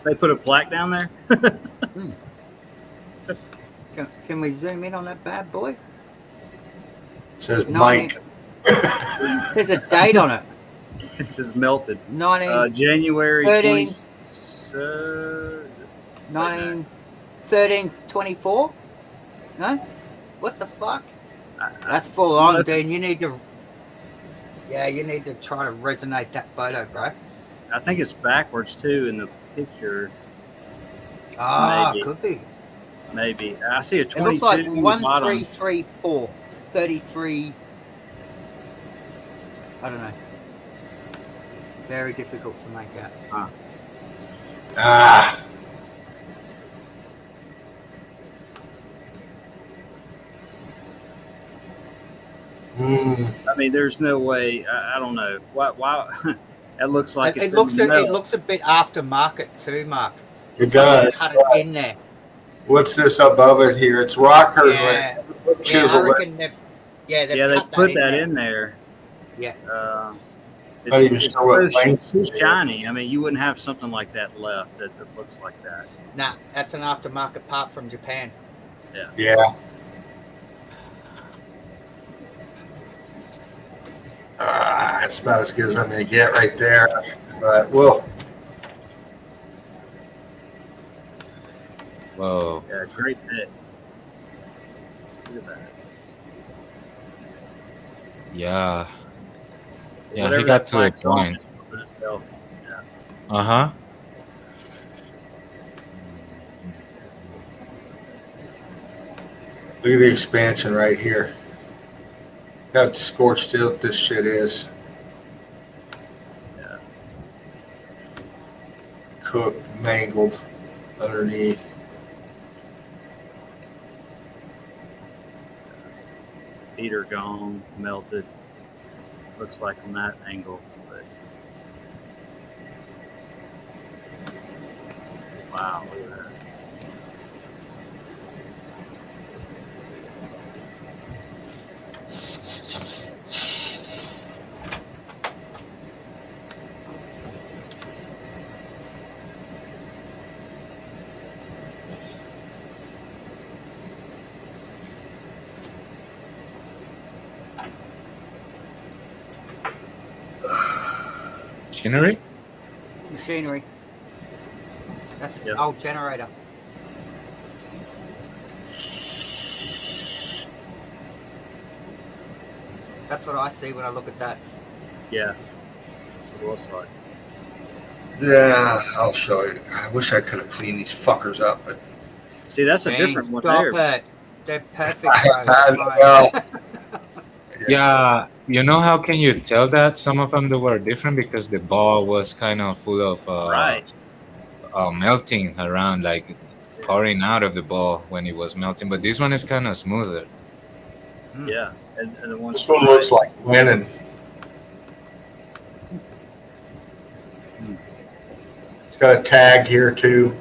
They put a plaque down there? Can we zoom in on that bad boy? It says 19 Mike. There's a date on it. It says melted. 19, January 13. 13/24? No? What the fuck? That's full on, Dean. You need to try to resonate that photo, bro. I think it's backwards too in the picture. Ah, Maybe. could be. Maybe. I see a It 22 looks like on the bottom. 1334. 33. I don't know. Very difficult to make out. Ah. I mean, there's no way. I don't know. Why? It looks like It looks a bit aftermarket too, Mark. It Someone does. cut it in there. What's this above it here? It's rock curtain. Yeah. Right? I Chisel. reckon they've they cut put that there. in there. Yeah. Not even It's sure what length so it is. shiny. I mean, you wouldn't have something like that left that looks like that. Nah, that's an aftermarket part from Japan. Yeah. That's about as good as I'm going to get right there. But well, Whoa. Yeah, great pit. Look at that. Yeah. Yeah, Whatever he got that to a plaque's on, point. it's for itself. Yeah. Uh-huh. look at the expansion right here. How scorched out this shit is. Yeah. Cooked, mangled underneath. Feet are gone, melted. Looks like from that angle, but wow, look at that. Machinery? Machinery. That's an Yep. old generator. That's what I see when I look at that. Yeah, that's what it looks like. Yeah, I'll show you. I wish I could have cleaned these fuckers up, but See, that's a Dang, different one stop there. it. They're perfect, bro. They're fine. well, Yeah, you know how can you tell that some of them they were different because the ball was kind of full of Right. melting around, like pouring out of the ball when it was melting. But this one is kind of smoother. Yeah. And the one this one looks like linen. It's got a tag here too.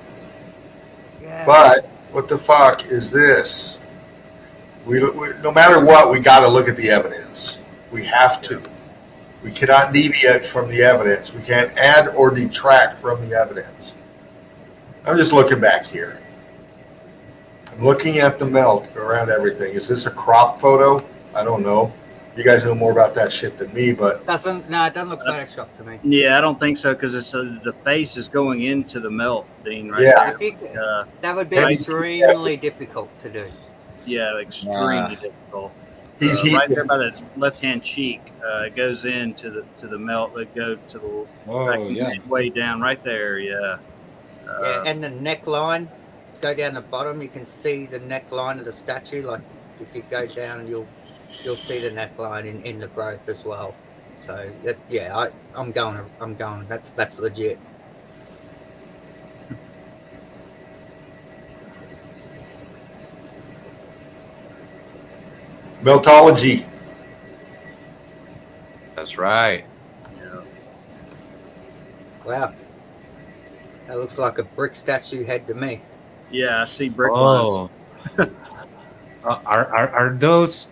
Yeah. But what the fuck is this? We no matter what, we got to look at the evidence. We have to. We cannot deviate from the evidence. We can't add or detract from the evidence. I'm just looking back here. I'm looking at the melt around everything. Is this a crop photo? I don't know. You guys know more about that shit than me, but it doesn't look Photoshop to me. Yeah, I don't think so because it's the face is going into the melt, Dean. Right Yeah. I there. think Uh, that would be right. extremely difficult to do. Yeah, extremely difficult. he's Right heating. there by the left-hand cheek, it goes into the melt. It go to the Oh yeah. way down right there. Yeah. Yeah, and the neckline. Go down the bottom, you can see the neckline of the statue. Like if you go down, you'll see the neckline in the growth as well. So yeah, I'm going. That's legit. Meltology. That's right. Yeah. Wow, that looks like a brick statue head to me. Yeah, I see brick lines. Oh. Are those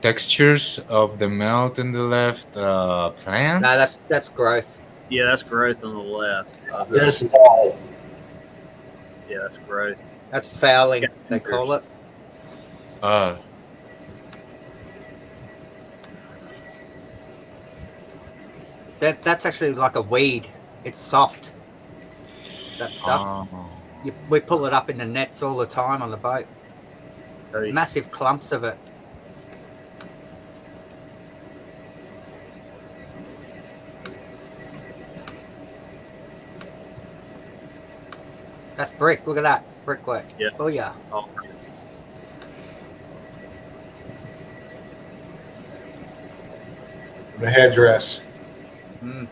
textures of the melt in the left plants? No, that's growth. Yeah, that's growth on the left. This is all. Yeah, that's growth. That's fouling, they call it. That's actually like a weed. It's soft. That stuff. We pull it up in the nets all the time on the boat. Hey, Massive clumps of it. That's brick. Look at that. Brickwork. Yeah. Oh yeah. oh, The headdress. Mm.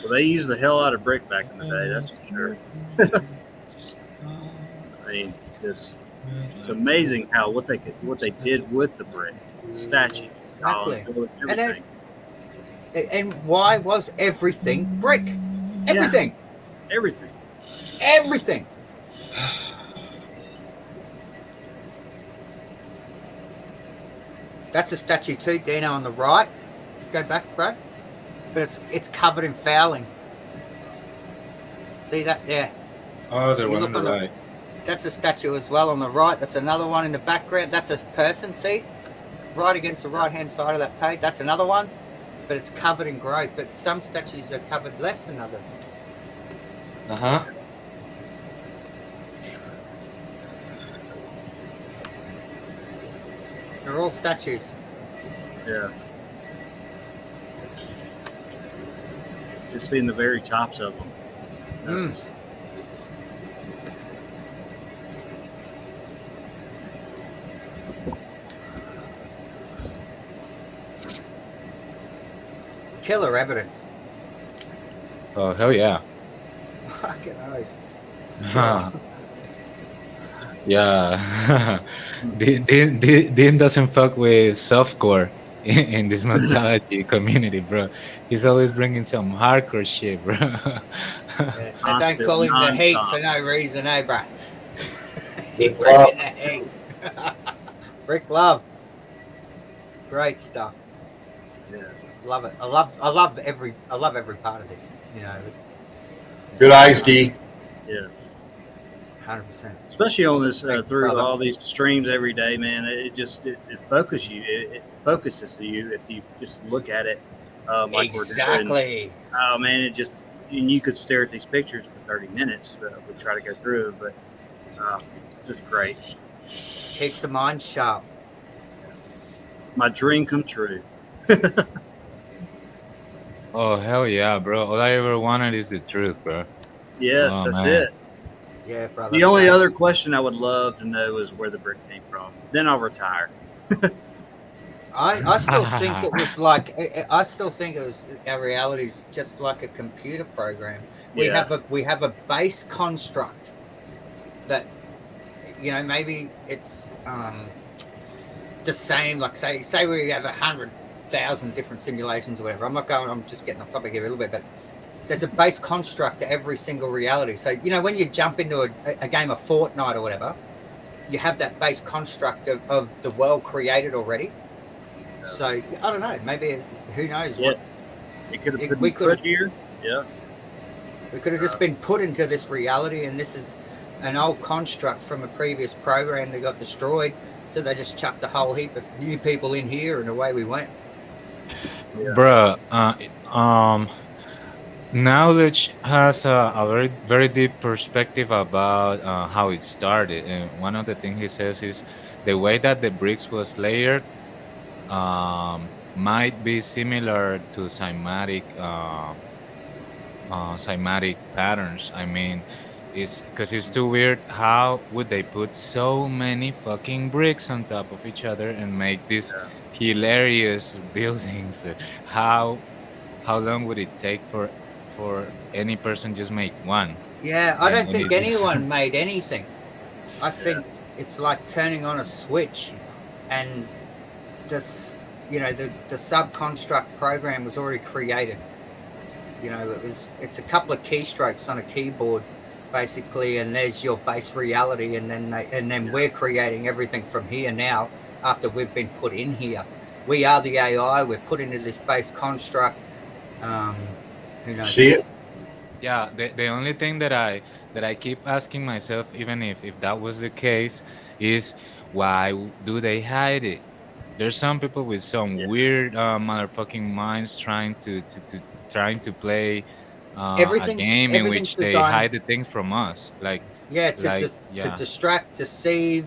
well, they used the hell out of brick back in the day. That's for sure. I mean, it's amazing how what they did with the brick statue. Exactly. And everything. And why was everything brick? Everything. Yeah, everything. Everything. That's a statue too, Dino, on the right. Go back, bro. But it's covered in fouling. See that there? Oh, the You one on look the on right. That's a statue as well on the right. That's another one in the background. That's a person, see? Right against the right-hand side of that page. That's another one. But it's covered in growth. But some statues are covered less than others. Uh-huh. They're all statues. Yeah. Just seeing the very tops of them. Mm. Killer evidence. Oh, hell yeah. Fucking oath. Yeah. Dean doesn't fuck with softcore in this mythology community, bro. He's always bringing some hardcore shit, bro. Yeah, they don't call him the heat for no reason, eh, bro? He Brick bringing the heat. Brick love. Great stuff. Yeah. Love it. I love every part of this. You know. Good eyes, D. Yes. 100%. especially on this Thank you, through brother. all these streams every day, man. It focuses you. It focuses you if you just look at it like we're doing. Exactly. Oh man, it just and you could stare at these pictures for 30 minutes. We try to go through, but it's just great. Keeps the mind sharp. My dream come true. Oh hell yeah, bro! All I ever wanted is the truth, bro. Yes, Oh, that's man. it. Yeah, brother. The only same. other question I would love to know is where the brick came from. Then I'll retire. I still think it was like I still think it was our reality is just like a computer program. We Yeah. have a base construct that maybe it's the same. Like say we have 100,000 different simulations or whatever. I'm just getting off topic here a little bit, but there's a base construct to every single reality. So when you jump into a game of Fortnite or whatever, you have that base construct of the world created already. So I don't know. Maybe who knows what it could have we been put here. Yeah, we could have just been put into this reality, and this is an old construct from a previous program that got destroyed. So they just chucked a whole heap of new people in here, and away we went. Yeah. Bruh, knowledge has a very very deep perspective about how it started, and one of the things he says is the way that the bricks was layered might be similar to cymatic patterns. I mean, it's because it's too weird. How would they put so many fucking bricks on top of each other and make these hilarious buildings? How long would it take for any person just make one? Yeah, I don't And think it is- anyone made anything. I think it's like turning on a switch, and just the sub-construct program was already created. It's a couple of keystrokes on a keyboard, basically, and there's your base reality, and then we're creating everything from here now. After we've been put in here, we are the AI. We're put into this base construct. Who knows? See it? Yeah, the only thing that I keep asking myself, even if that was the case, is why do they hide it? There's some people with some weird motherfucking minds trying to play a game in everything's which they designed. hide the things from us, like To distract, deceive.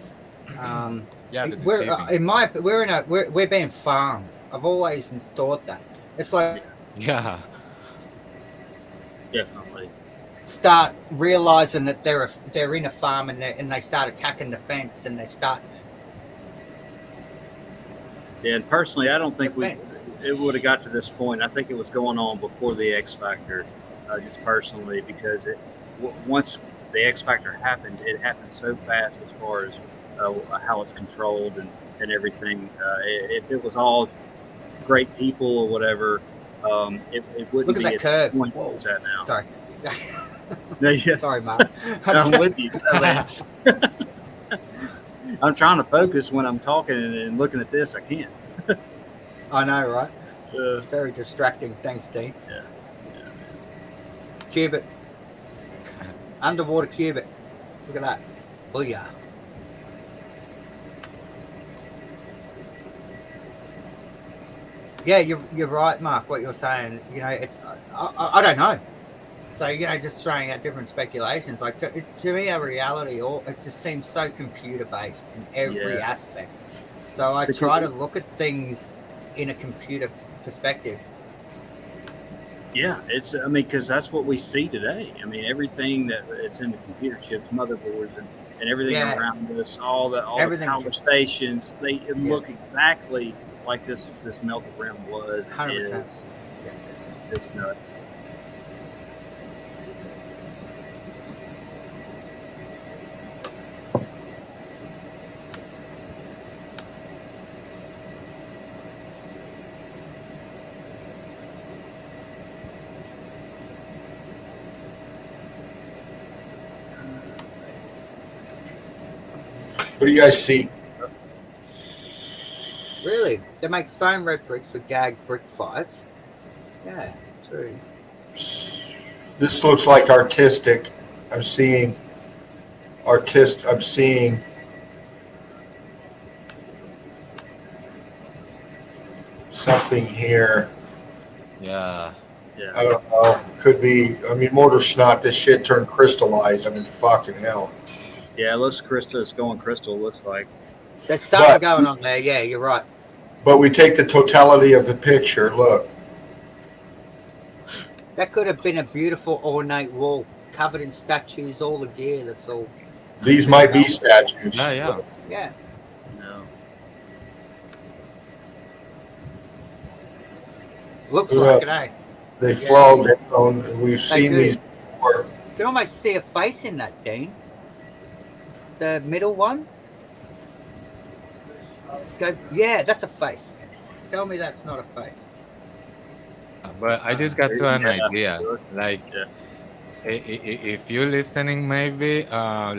yeah, the We're deceiving. we're being farmed. I've always thought that. It's like Yeah, Definitely. start realizing that they're in a farm, and they start attacking the fence, and they start. Yeah, and personally, I don't think Defense. it would have got to this point. I think it was going on before the X Factor, just personally, because once the X Factor happened, it happened so fast as far as how it's controlled and everything. If it was all great people or whatever, it wouldn't Look at be that at curve. the point Whoa. it's at now. Sorry. No, yeah, Sorry, Mark. I'm with you. Man. I'm trying to focus when I'm talking and looking at this. I can't. I know, right? It's very distracting. Thanks, Dean. Yeah. Cube it. Underwater cube it. Look at that. Booyah. Yeah, you're right, Mark. What you're saying, it's I don't know. So just throwing out different speculations. Like to me, our reality, it just seems so computer based in every aspect. So I try to look at things in a computer perspective. Yeah, because that's what we see today. I mean, everything that it's in the computer chips, motherboards, and everything around us, all the power stations, they look exactly like this melted realm was. 100%. Yeah, it's just nuts. What do you guys see? Really? They make foam red bricks for gag brick fights? Yeah, true. This looks like artistic. I'm seeing artist. I'm seeing something here. Yeah. Yeah. I don't know. Could be. I mean, mortar snot. This shit turned crystallized. I mean, fucking hell. Yeah, it looks crystal. It's going crystal. Looks like. There's something But going on there. Yeah, you're right. we take the totality of the picture. Look, That could have been a beautiful ornate wall covered in statues, all the gear. That's all. these might be statues. Yeah, yeah. Yeah. No. Looks Yeah. like it, eh? They Yeah. flow down. We've seen do. these before. You can almost see a face in that, Dean. The middle one. Go. Yeah, that's a face. Tell me that's not a face. But I just got to an Yeah. idea. Like, Yeah. if you're listening, maybe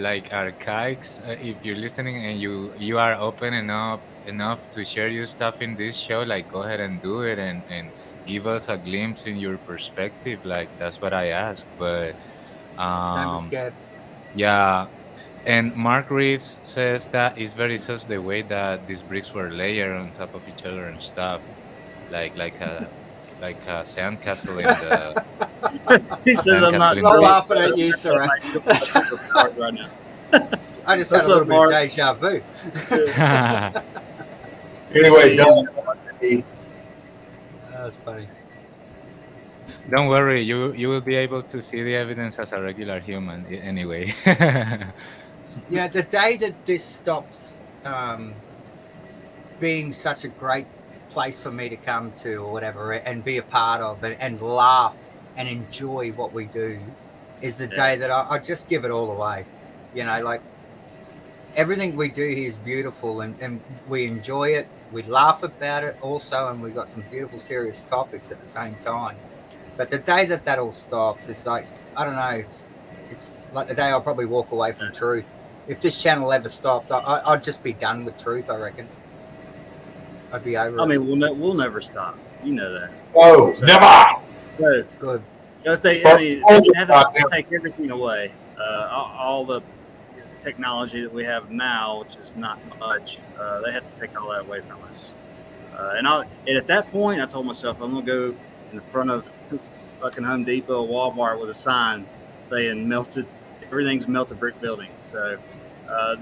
like archives. If you're listening and you are open enough to share your stuff in this show, like go ahead and do it and give us a glimpse in your perspective. Like that's what I ask. But Don't be scared. yeah. And Mark Reeves says that it's very sus the way that these bricks were layered on top of each other and stuff, like a sandcastle in the He says I'm not. Sandcastle in I'm the laughing at you, sir. right now. I just What's had a little up, Mark? bit of deja vu. Anyway, don't. That's funny. Don't worry, you will be able to see the evidence as a regular human anyway. You know, the day that this stops being such a great place for me to come to or whatever and be a part of and laugh and enjoy what we do is the day that I just give it all away. You know, like everything we do here is beautiful and we enjoy it. We laugh about it also, and we got some beautiful serious topics at the same time. But the day that that all stops, it's like, I don't know, it's like the day I'll probably walk away from truth. If this channel ever stopped, I'd just be done with truth, I reckon. I'd be over I it. mean, we'll never stop. You know that. Oh, never. So, Good. if they, Stop- they have to take everything away, all the technology that we have now, which is not much, they have to take all that away from us. And at that point, I told myself I'm gonna go in the front of fucking Home Depot, or Walmart with a sign saying "melted." Everything's melted brick building. So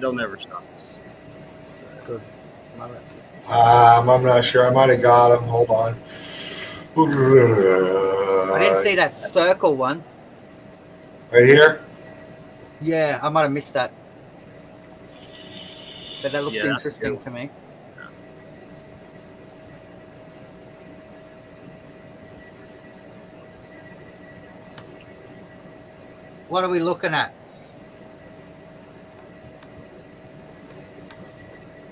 they'll never stop us. Good. Love it. I'm not sure. I might have got him. Hold on. I didn't see that circle one. Right here. Yeah, I might have missed that. But that looks Yeah, that's interesting good. to me. What are we looking at?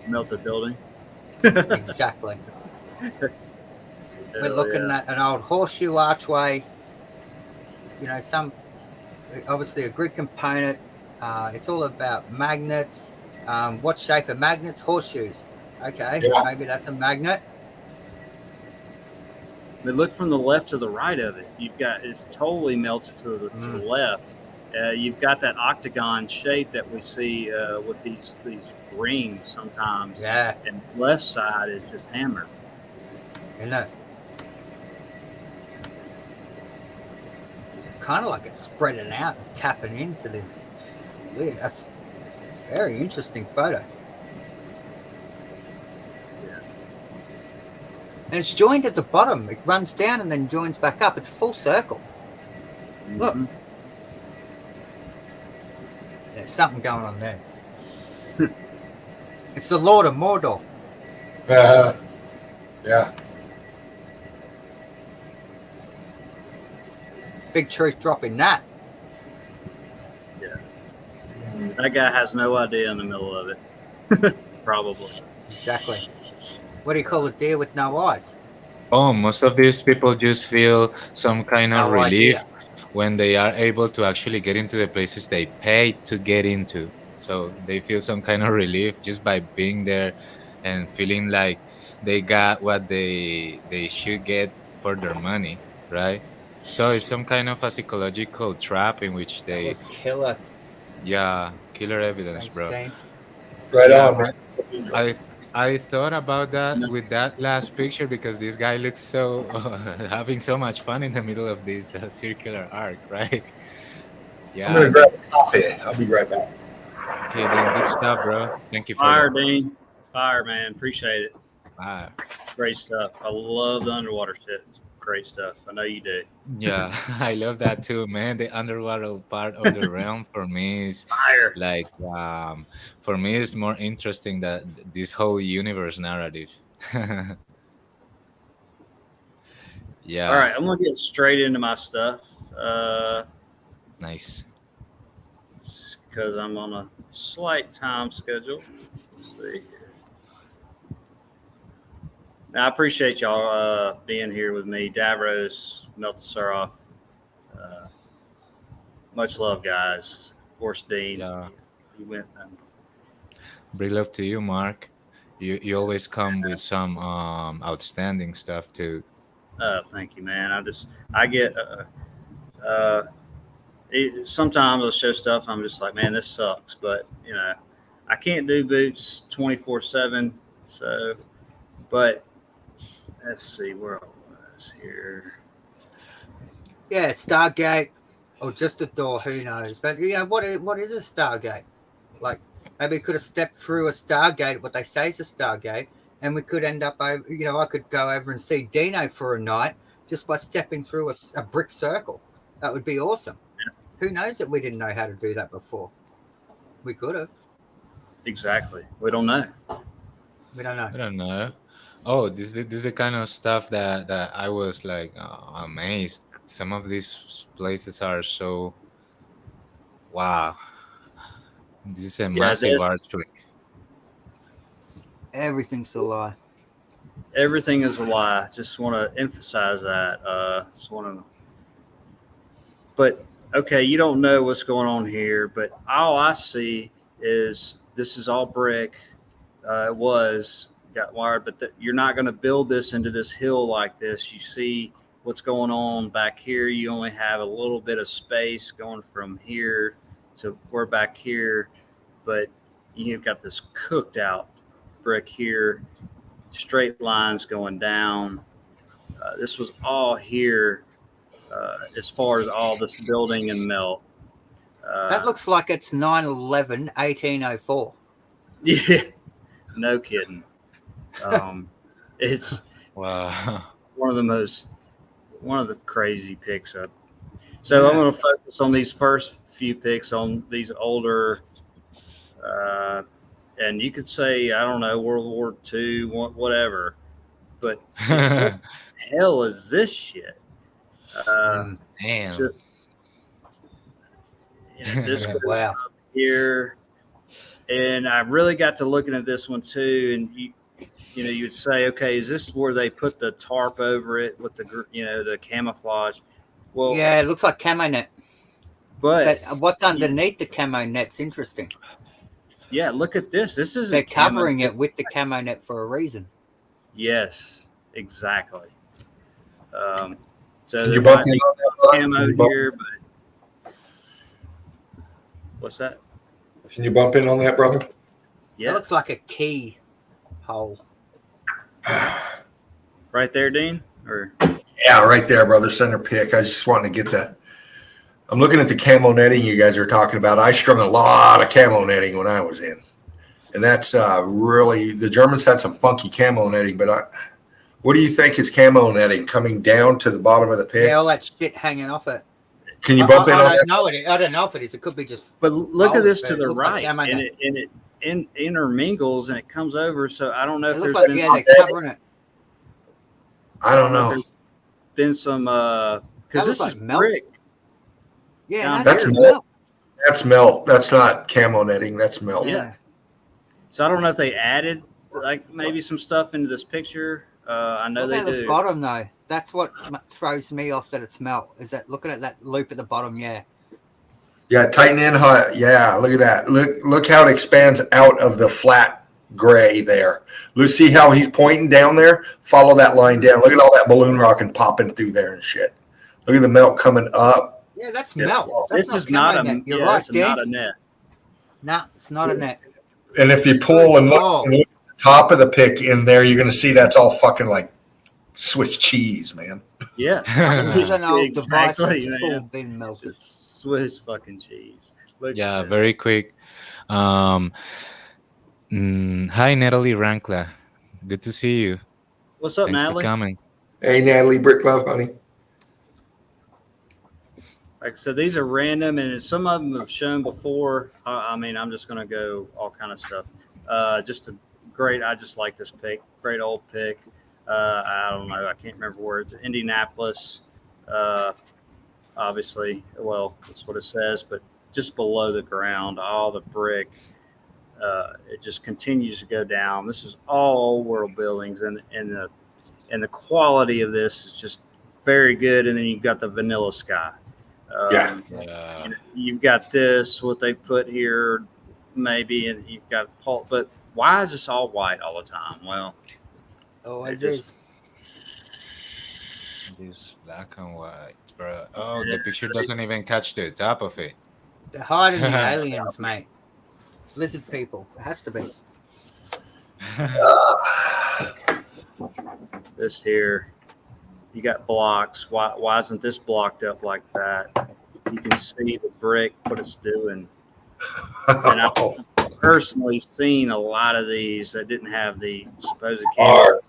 Melted building. Exactly. We're looking at an old horseshoe archway. You know, obviously a grid component. It's all about magnets. What shape are magnets? Horseshoes. Okay, Yeah. maybe that's a magnet. But look from the left to the right of it. You've got it's totally melted to the left. You've got that octagon shape that we see with these rings sometimes. Yeah, And the left side is just hammered. isn't it? It's kind of like it's spreading out and tapping into the. Weird. That's a very interesting photo. And it's joined at the bottom. It runs down and then joins back up. It's a full circle. Look. Mhm. There's something going on there. It's the Lord of Mordor. Yeah. Big truth dropping that. That guy has no idea in the middle of it. Probably. Exactly. What do you call a deer with no eyes? Oh, most of these people just feel some kind of No relief idea. when they are able to actually get into the places they paid to get into. So they feel some kind of relief just by being there and feeling like they got what they should get for their money, right? So it's some kind of a psychological trap in which That they was killer. Yeah, killer evidence, Thanks, bro. Dean. Right Yeah, on, man. I I thought about that with that last picture because this guy looks so having so much fun in the middle of this circular arc, right? I'm Yeah, gonna man. grab a coffee. I'll be right back. Okay, then good stuff, bro. Thank you for Fire, that. Dean. Fire, man. Appreciate it. Wow. Great stuff. I love the underwater shit. Great stuff. I know you do. Yeah, I love that too, man. The underwater part of the realm for me is Fire. like, for me, it's more interesting that this whole universe narrative. All Yeah, right, I'm gonna get straight into my stuff. Uh, nice. because I'm on a slight time schedule. Let's see here. Now, I appreciate y'all being here with me. Davros, Meltology. Uh, much love, guys. Of course, Dean. Yeah, He went. big love to you, Mark. You always come with some outstanding stuff too. Thank you, man. I get. Sometimes I'll show stuff. I'm just like, man, this sucks. But I can't do boots 24/7. So, but let's see where I was here. Yeah, Stargate, or just a door. Who knows? But what is a Stargate? Like, maybe we could have stepped through a Stargate, what they say is a Stargate, and we could end up over. I could go over and see Dino for a night just by stepping through a brick circle. That would be awesome. Who knows that we didn't know how to do that before? We could have. Exactly. We don't know. We don't know. I don't know. Oh, this is the kind of stuff that I was like amazed. Some of these places are so wow. This is a Yeah, massive archery. Everything's a lie. everything is a lie. Just want to emphasize that. But okay, you don't know what's going on here, but all I see is this is all brick. It got wired, but you're not going to build this into this hill like this. You see what's going on back here. You only have a little bit of space going from here to we're back here, but you've got this cooked out brick here, straight lines going down. This was all here as far as all this building and melt. That looks like it's 9/11, 1804. Yeah, no kidding. It's Wow. one of the crazy picks up. So I'm going to focus on these first few picks on these older, and you could say, I don't know, World War II, whatever, but what the hell is this shit? Damn. Just this Wow. here, and I really got to looking at this one too, and you'd say, okay, is this where they put the tarp over it with the camouflage? Well, Yeah, it looks like camo net. but What's underneath the camo net's interesting. yeah, look at this. This is They're covering it with the camo net for a reason. Yes, exactly. So Can there you bump might in be on that, bud? camo Can you bump- here, but what's that? Can you bump in on that, brother? It Yeah, looks like a key hole. right there, Dean. Or Yeah, right there, brother. Center pick. I was just wanting to get that. I'm looking at the camo netting you guys are talking about. I strung a lot of camo netting when I was in. And that's really, the Germans had some funky camo netting, but what do you think is camo netting coming down to the bottom of the pick? Yeah, all that shit hanging off it. Can you bump in on I that? don't know it. I don't know if it is. It could be just. but look at this but to it the looks like right, camo and net. it intermingles and it comes over. So I don't know It if looks there's like been they're covering it. I don't know. been some That because looks this is like melt. brick. Yeah, Down no, That's that's melt. melt. That's melt. That's not camo netting. That's melt. Yeah. So I don't know if they added like maybe some stuff into this picture. I know Look they at the do. bottom though. That's what throws me off that it's melt. Is that looking at that loop at the bottom? Yeah. Yeah, tighten in. Yeah, look at that. Look how it expands out of the flat gray there. Let's see how he's pointing down there. Follow that line down. Look at all that balloon rocking popping through there and shit. Look at the melt coming up. Yeah, that's Yeah. melt. That's This is not camo a net. You're right, this is Dan. not a net. No, it's not a net. And if you pull and look, Oh. and look at the top of the pick in there, you're going to see that's all fucking like Swiss cheese, man. Yeah. This is an old device that's Exactly, full man. bin melted. It's Swiss fucking cheese. Look Yeah, at this. very quick. Hi, Natalie Rankla. Good to see you. What's up, Thanks for Natalie? coming. Hey, Natalie, brick love, honey. Like I said, these are random, and some of them have shown before. I mean, I'm just going to go all kind of stuff. Just a great. I just like this pick. Great old pick. I don't know. I can't remember where it's Indianapolis. Obviously, well, that's what it says. But just below the ground, all the brick. It just continues to go down. This is all old world buildings, and the quality of this is just very good. And then you've got the vanilla sky. Yeah. You know, you've got this, what they put here, maybe, and you've got pulp. But why is this all white all the time? Well, Always it is. This black and white, bro. Oh, the picture doesn't even catch the top of it. They're hiding the aliens, mate. It's lizard people. It has to be. This here, you got blocks. Why isn't this blocked up like that? You can see the brick, what it's doing. And I've personally seen a lot of these that didn't have the supposed camera.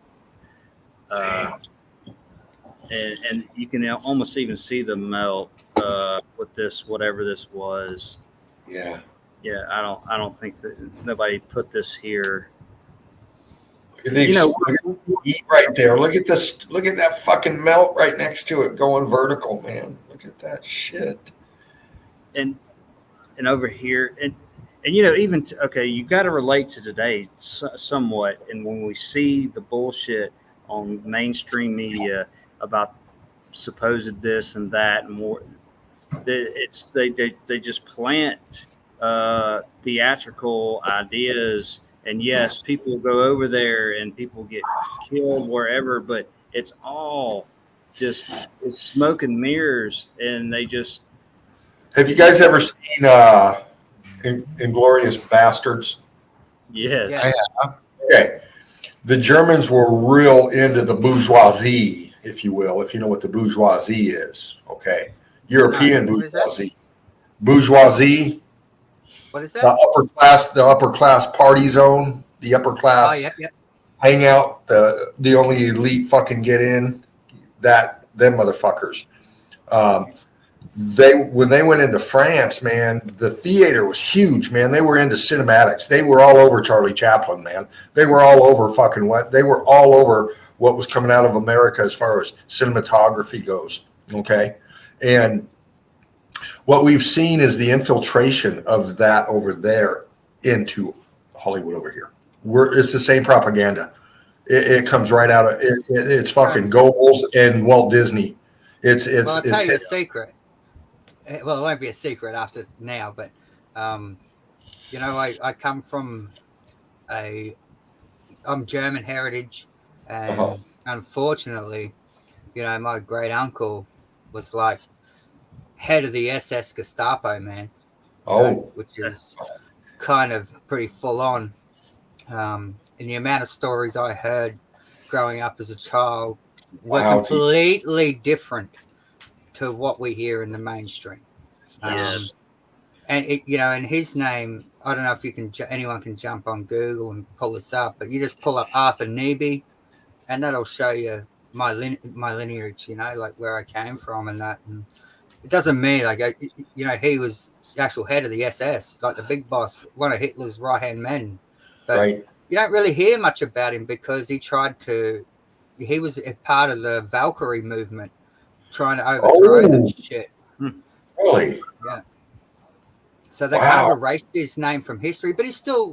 And you can almost even see the melt with this, whatever this was. Yeah. Yeah, I don't think that nobody put this here. You know, eat right there. Look at this. Look at that fucking melt right next to it going vertical, man. Look at that shit. And over here, and you know, even okay, you got to relate to today somewhat. And when we see the bullshit on mainstream media about supposed this and that and more, they just plant theatrical ideas. And yes, people go over there and people get killed wherever, but it's all just it's smoke and mirrors, and they just. Have you guys ever seen Inglorious Bastards? Yes. Yes. Okay. The Germans were real into the bourgeoisie, if you will, if you know what the bourgeoisie is. Okay. European What is that? bourgeoisie. Bourgeoisie. What is that? The upper class party zone, the upper class hangout, the only elite fucking get in, them motherfuckers. When they went into France, man, the theater was huge, man. They were into cinematics. They were all over Charlie Chaplin, man. They were all over they were all over what was coming out of America as far as cinematography goes. Okay. And what we've seen is the infiltration of that over there into Hollywood over here. It's the same propaganda. It comes right out of it. It's fucking Goebbels and Walt Disney. Well, I'll tell you a secret. Well, it won't be a secret after now, but you know, I come from I'm German heritage, and unfortunately, you know, my great uncle was like head of the SS Gestapo, man. Which is kind of pretty full on. And the amount of stories I heard growing up as a child were completely different to what we hear in the mainstream. Yes. And and his name, I don't know if anyone can jump on Google and pull this up, but you just pull up Arthur Neby, and that'll show you my lineage, you know, like where I came from and that. And it doesn't mean he was the actual head of the SS, like the big boss, one of Hitler's right-hand men. But you don't really hear much about him because he was a part of the Valkyrie movement, trying to overthrow that shit. Really? Yeah. So they kind of erased his name from history, but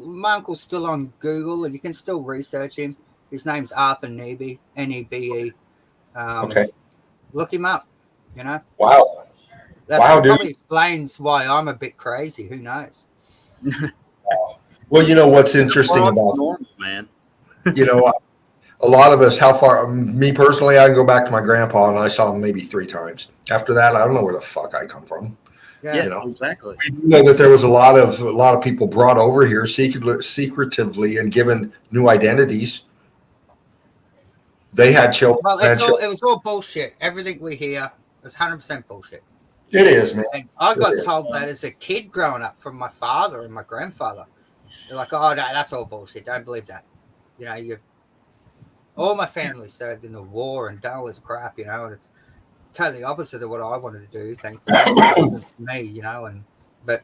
my uncle's still on Google, and you can still research him. His name's Arthur Neby, Nebe. Okay. Look him up, you know? Wow. That probably explains why I'm a bit crazy. Who knows? Well, you know what's interesting about normal, man. You know, a lot of us, me personally, I can go back to my grandpa and I saw him maybe 3 times. After that, I don't know where the fuck I come from. Yeah, You know. exactly. You know that there was a lot of people brought over here secretively and given new identities. They had children. Well, Had children. it was all bullshit. Everything we hear is 100% bullshit. It is, man. And I got It is. told that as a kid growing up from my father and my grandfather. They're like, "Oh, no, that's all bullshit. Don't believe that." You know, all my family served in the war and done all this crap, you know, and it's totally opposite of what I wanted to do. Thankfully, it wasn't me, you know. But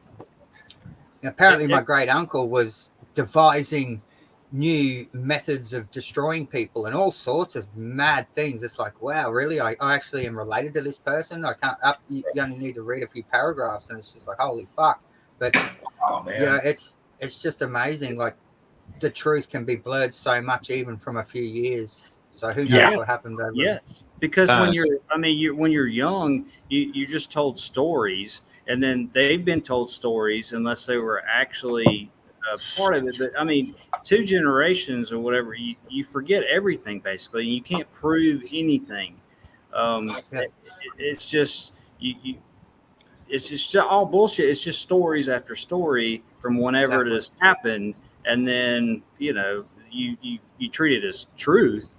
apparently, my great uncle was devising new methods of destroying people and all sorts of mad things. It's like, wow, really? I actually am related to this person. I can't. You only need to read a few paragraphs, and it's just like, holy fuck. But Oh man, you know, it's just amazing. Like the truth can be blurred so much, even from a few years. So who knows what happened over? Yes, because when you're young, you just told stories, and then they've been told stories unless they were actually part of it. But I mean, 2 generations or whatever, you forget everything basically. You can't prove anything. It's just it's just all bullshit. It's just stories after story from whenever it has happened, and then you treat it as truth.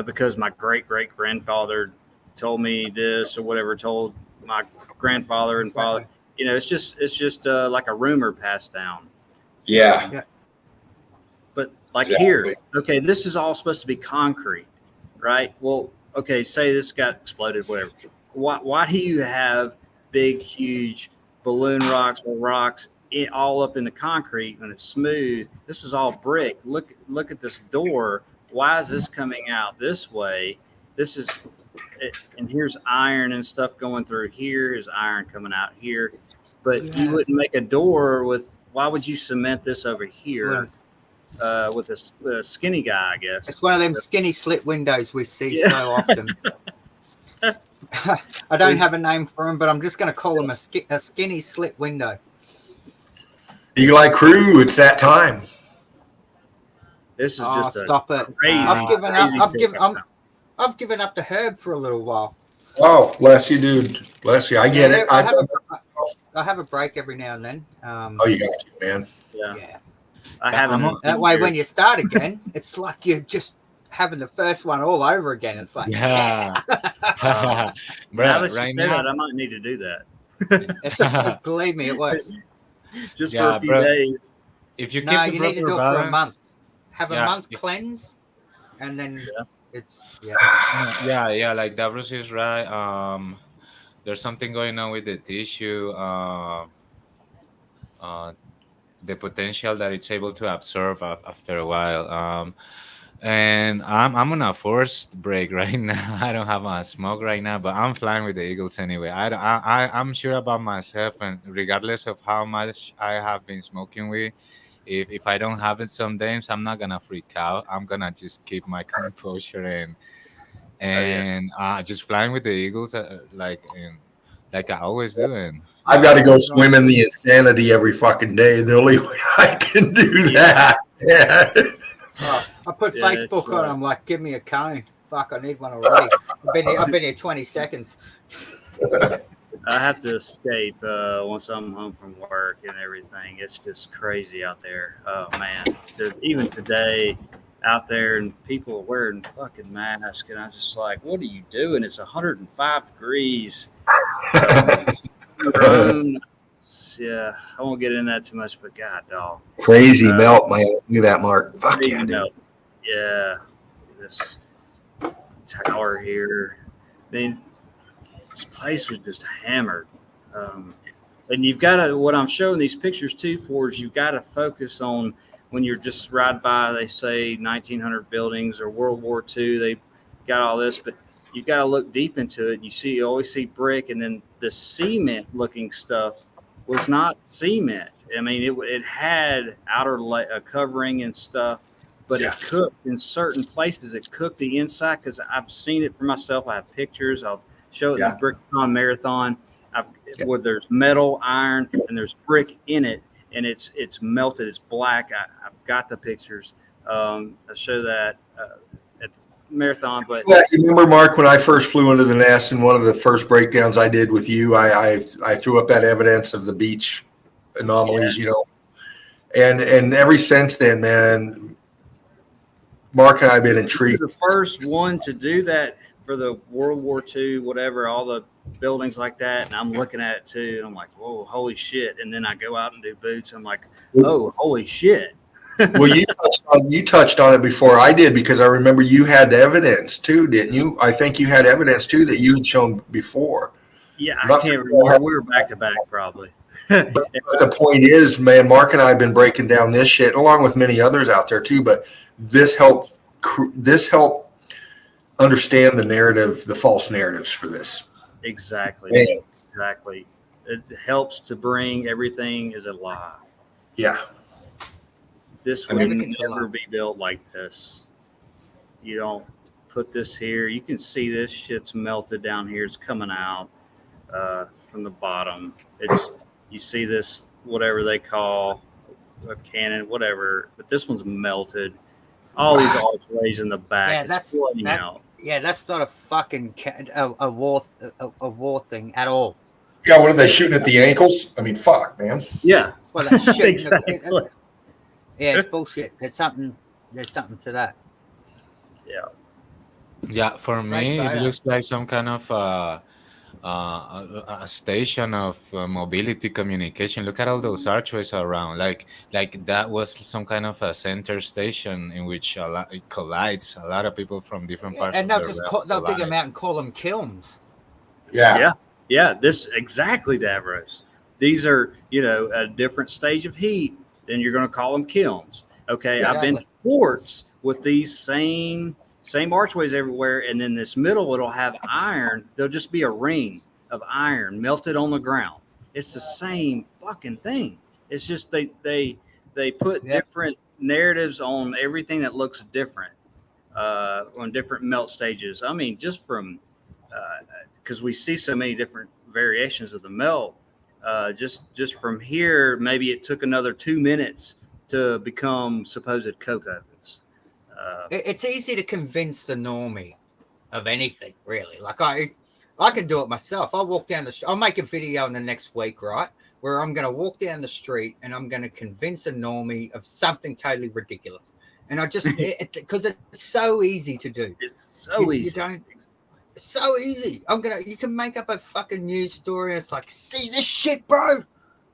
Because my great grandfather told me this or whatever, told my grandfather and father, it's just like a rumor passed down. yeah. But like here, okay, this is all supposed to be concrete, right? Well, okay, say this got exploded, whatever. Why do you have big, huge balloon rocks or rocks all up in the concrete when it's smooth? This is all brick. Look at this door. Why is this coming out this way? This is, and here's iron and stuff going through here. Is iron coming out here? But you wouldn't make a door with. Why would you cement this over here with a skinny guy? I guess it's one of them skinny slit windows we see so often. I don't have a name for them, but I'm just going to call them a skinny slit window. Eagle Eye Crew, it's that time. This is just stop it. Crazy, I've given up. I've given up the herb for a little while. Oh, bless you, dude. Bless you. I get it. I have a break every now and then. You got to, man. Yeah. I haven't. That way, when you start again, it's like you're just having the first one all over again. It's like, Bro, right now, I might need to do that. Believe me, it works. Just for a few days. If you you need to do it for a month. Have a month cleanse, and then it's like Davros is right. There's something going on with the tissue, the potential that it's able to absorb after a while. And I'm on a forced break right now. I don't have a smoke right now, but I'm flying with the Eagles anyway. I'm sure about myself, and regardless of how much I have been smoking weed, if I don't have it some days, I'm not gonna freak out. I'm gonna just keep my composure and just flying with the Eagles like I always do. And I've got to go swim in the insanity every fucking day. The only way I can do that. Yeah. I put Facebook on. I'm like, give me a cone. Fuck, I need one already. I've been here 20 seconds. I have to escape once I'm home from work and everything. It's just crazy out there. Oh man, even today out there, and people are wearing fucking masks, and I'm just like, what are you doing? It's 105 degrees. Yeah, I won't get into that too much, but God, dog. Crazy melt, man. Look at that, Mark. Fuck yeah, dude. Yeah, this tower here. I mean, this place was just hammered. And you've got to, what I'm showing these pictures too for is you've got to focus on when you're just ride by, they say 1900 buildings or World War II, they got all this, but you've got to look deep into it. You always see brick, and then the cement looking stuff was not cement. I mean, it had outer covering and stuff, but it cooked in certain places. It cooked the inside because I've seen it for myself. I have pictures. I'll show it in the BrickCon Marathon. Where there's metal, iron, and there's brick in it, and it's melted. It's black. I've got the pictures. I show that marathon, but Yeah, you remember, Mark, when I first flew into the nest, and one of the first breakdowns I did with you, I threw up that evidence of the beach anomalies, you know, and ever since then, man, Mark and I have been intrigued. the first one to do that for the World War II, whatever, all the buildings like that, and I'm looking at it too, and I'm like, whoa, holy shit! And then I go out and do boots, I'm like, oh, holy shit! Well, you touched on it before I did, because I remember you had evidence too, didn't you? I think you had evidence too that you had shown before. Yeah, I can't remember. We were back to back probably. But the point is, man, Mark and I have been breaking down this shit along with many others out there too. But this helped understand the narrative, the false narratives for this. Exactly. Man. Exactly. It helps to bring everything as a lie. Yeah. This would never be built like this. You don't put this here. You can see this shit's melted down here. It's coming out from the bottom. You see this, whatever they call a cannon, whatever. But this one's melted. All these archways in the back. Yeah, that's not a fucking a war thing at all. Yeah, what are they shooting at the ankles? I mean, fuck, man. Yeah. Well, that's shit. Exactly. Yeah, it's bullshit. There's something to that. Yeah. Yeah, for me, Right, it looks like some kind of a station of mobility communication. Look at all those archways around. Like that was some kind of a center station in which it collides. A lot of people from different parts. And of they'll the just realm they'll dig collide. them out and call them kilns. Yeah. This exactly, Davros. These are, a different stage of heat. Then you're going to call them kilns. Okay. Yeah, I've been to ports with these same archways everywhere. And then this middle, it'll have iron. There'll just be a ring of iron melted on the ground. It's the same fucking thing. It's just they put different narratives on everything that looks different on different melt stages. I mean, just from because we see so many different variations of the melt. Just from here, maybe it took another 2 minutes to become supposed coke ovens. It's easy to convince the normie of anything, really. Like I can do it myself. I'll walk down I'll make a video in the next week, right? Where I'm going to walk down the street and I'm going to convince a normie of something totally ridiculous. And I just, because it's so easy to do. It's so easy. It's so easy. You can make up a fucking news story. And it's like, see this shit, bro?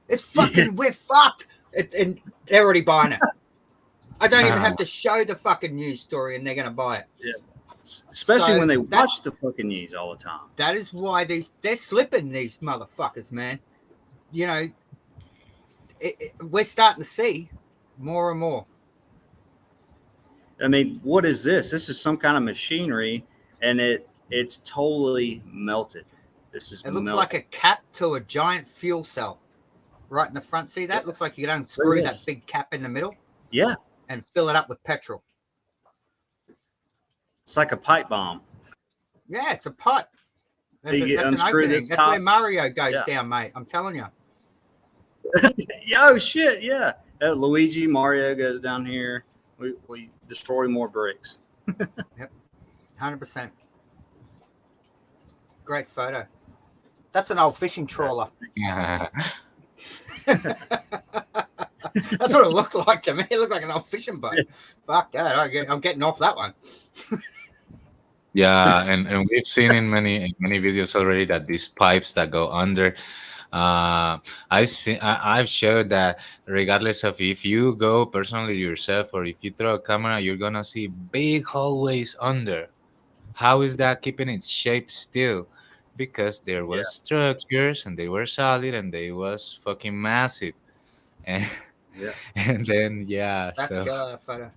It's fucking, we're fucked. And they're already buying it. I don't even have to show the fucking news story and they're going to buy it. Yeah. Especially when they watch the fucking news all the time. That is why they're slipping, these motherfuckers, man. We're starting to see more and more. I mean, what is this? This is some kind of machinery, and it's totally melted. It looks like a cap to a giant fuel cell right in the front. See that? Looks like you could unscrew that big cap in the middle. Yeah. And fill it up with petrol. It's like a pipe bomb. Yeah, it's a pipe. That's an unscrew opening. this That's top. where Mario goes down, mate. I'm telling you. Oh shit! Yeah, Luigi, Mario goes down here. We destroy more bricks. Yep, 100%. Great photo. That's an old fishing trawler. Yeah. That's what it looked like to me. It looked like an old fishing boat. Fuck that. I'm getting off that one. Yeah, and we've seen in many videos already that these pipes that go under. I've showed that regardless of if you go personally yourself or if you throw a camera, you're gonna see big hallways under. How is that keeping its shape still? Because there was structures and they were solid and they was fucking massive. And and then That's a killer photo.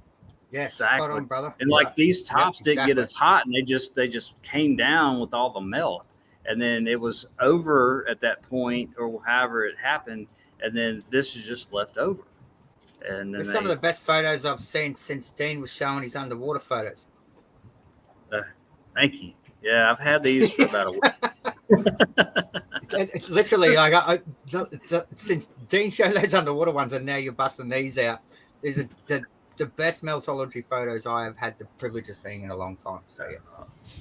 Yeah, exactly. spot on, brother. And like these tops didn't get as hot, and they just came down with all the melt, and then it was over at that point, or however it happened, and then this is just left over. And then it's some of the best photos I've seen since Dean was showing his underwater photos. Thank you. Yeah, I've had these for about a week. Literally, since Dean showed those underwater ones, and now you're busting these out. These are the best meltology photos I have had the privilege of seeing in a long time. So yeah,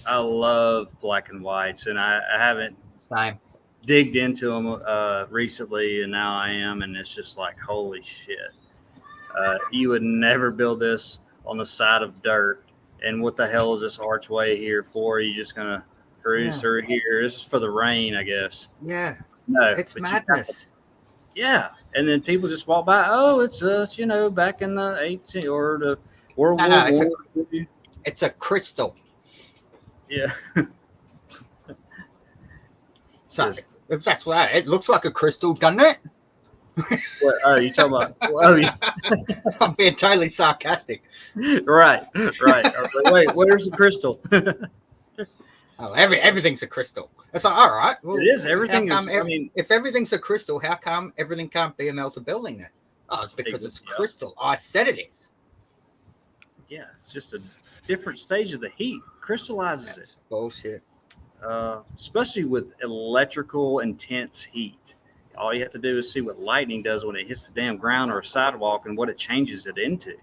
I love black and whites, and I haven't same. digged into them recently, and now I am, and it's just like, holy shit. You would never build this on the side of dirt. And what the hell is this archway here for? You just gonna cruise through here? This is for the rain, I guess. Yeah, No, it's but madness. yeah, and then people just walk by. Oh, it's us, back in the 18 or the World No, War no, War. it's a crystal. Yeah. So Just- if that's what it looks like, a crystal, doesn't it? What, oh, you talking about? Oh, yeah. I'm being totally sarcastic. Right. I was like, wait, where's the crystal? Oh, everything's a crystal. It's like, all right. Well, It is. Everything how is. come I mean, if everything's a crystal, how come everything can't be a melted building then? Oh, it's because it's Yeah. crystal. I said it is. yeah, it's just a different stage of the heat. Crystallizes it. That's bullshit. Especially with electrical intense heat. All you have to do is see what lightning does when it hits the damn ground or a sidewalk and what it changes it into.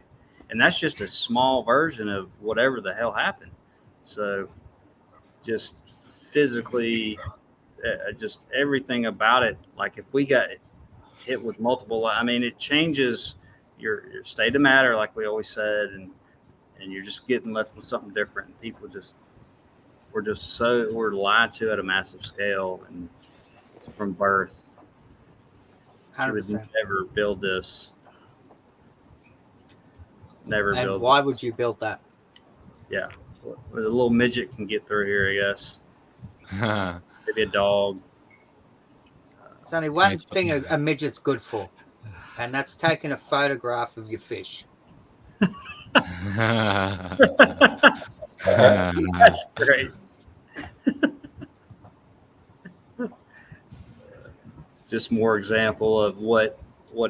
And that's just a small version of whatever the hell happened. So just physically, just everything about it. Like if we got hit with multiple, I mean, it changes your state of matter, like we always said, and you're just getting left with something different. People just, we're lied to at a massive scale and from birth. You would 100%. never build this. Never And build. why would you build that? Yeah, a little midget can get through here, I guess. Maybe a dog. There's only one thing a midget's good for, and that's taking a photograph of your fish. That's great. Just more example of what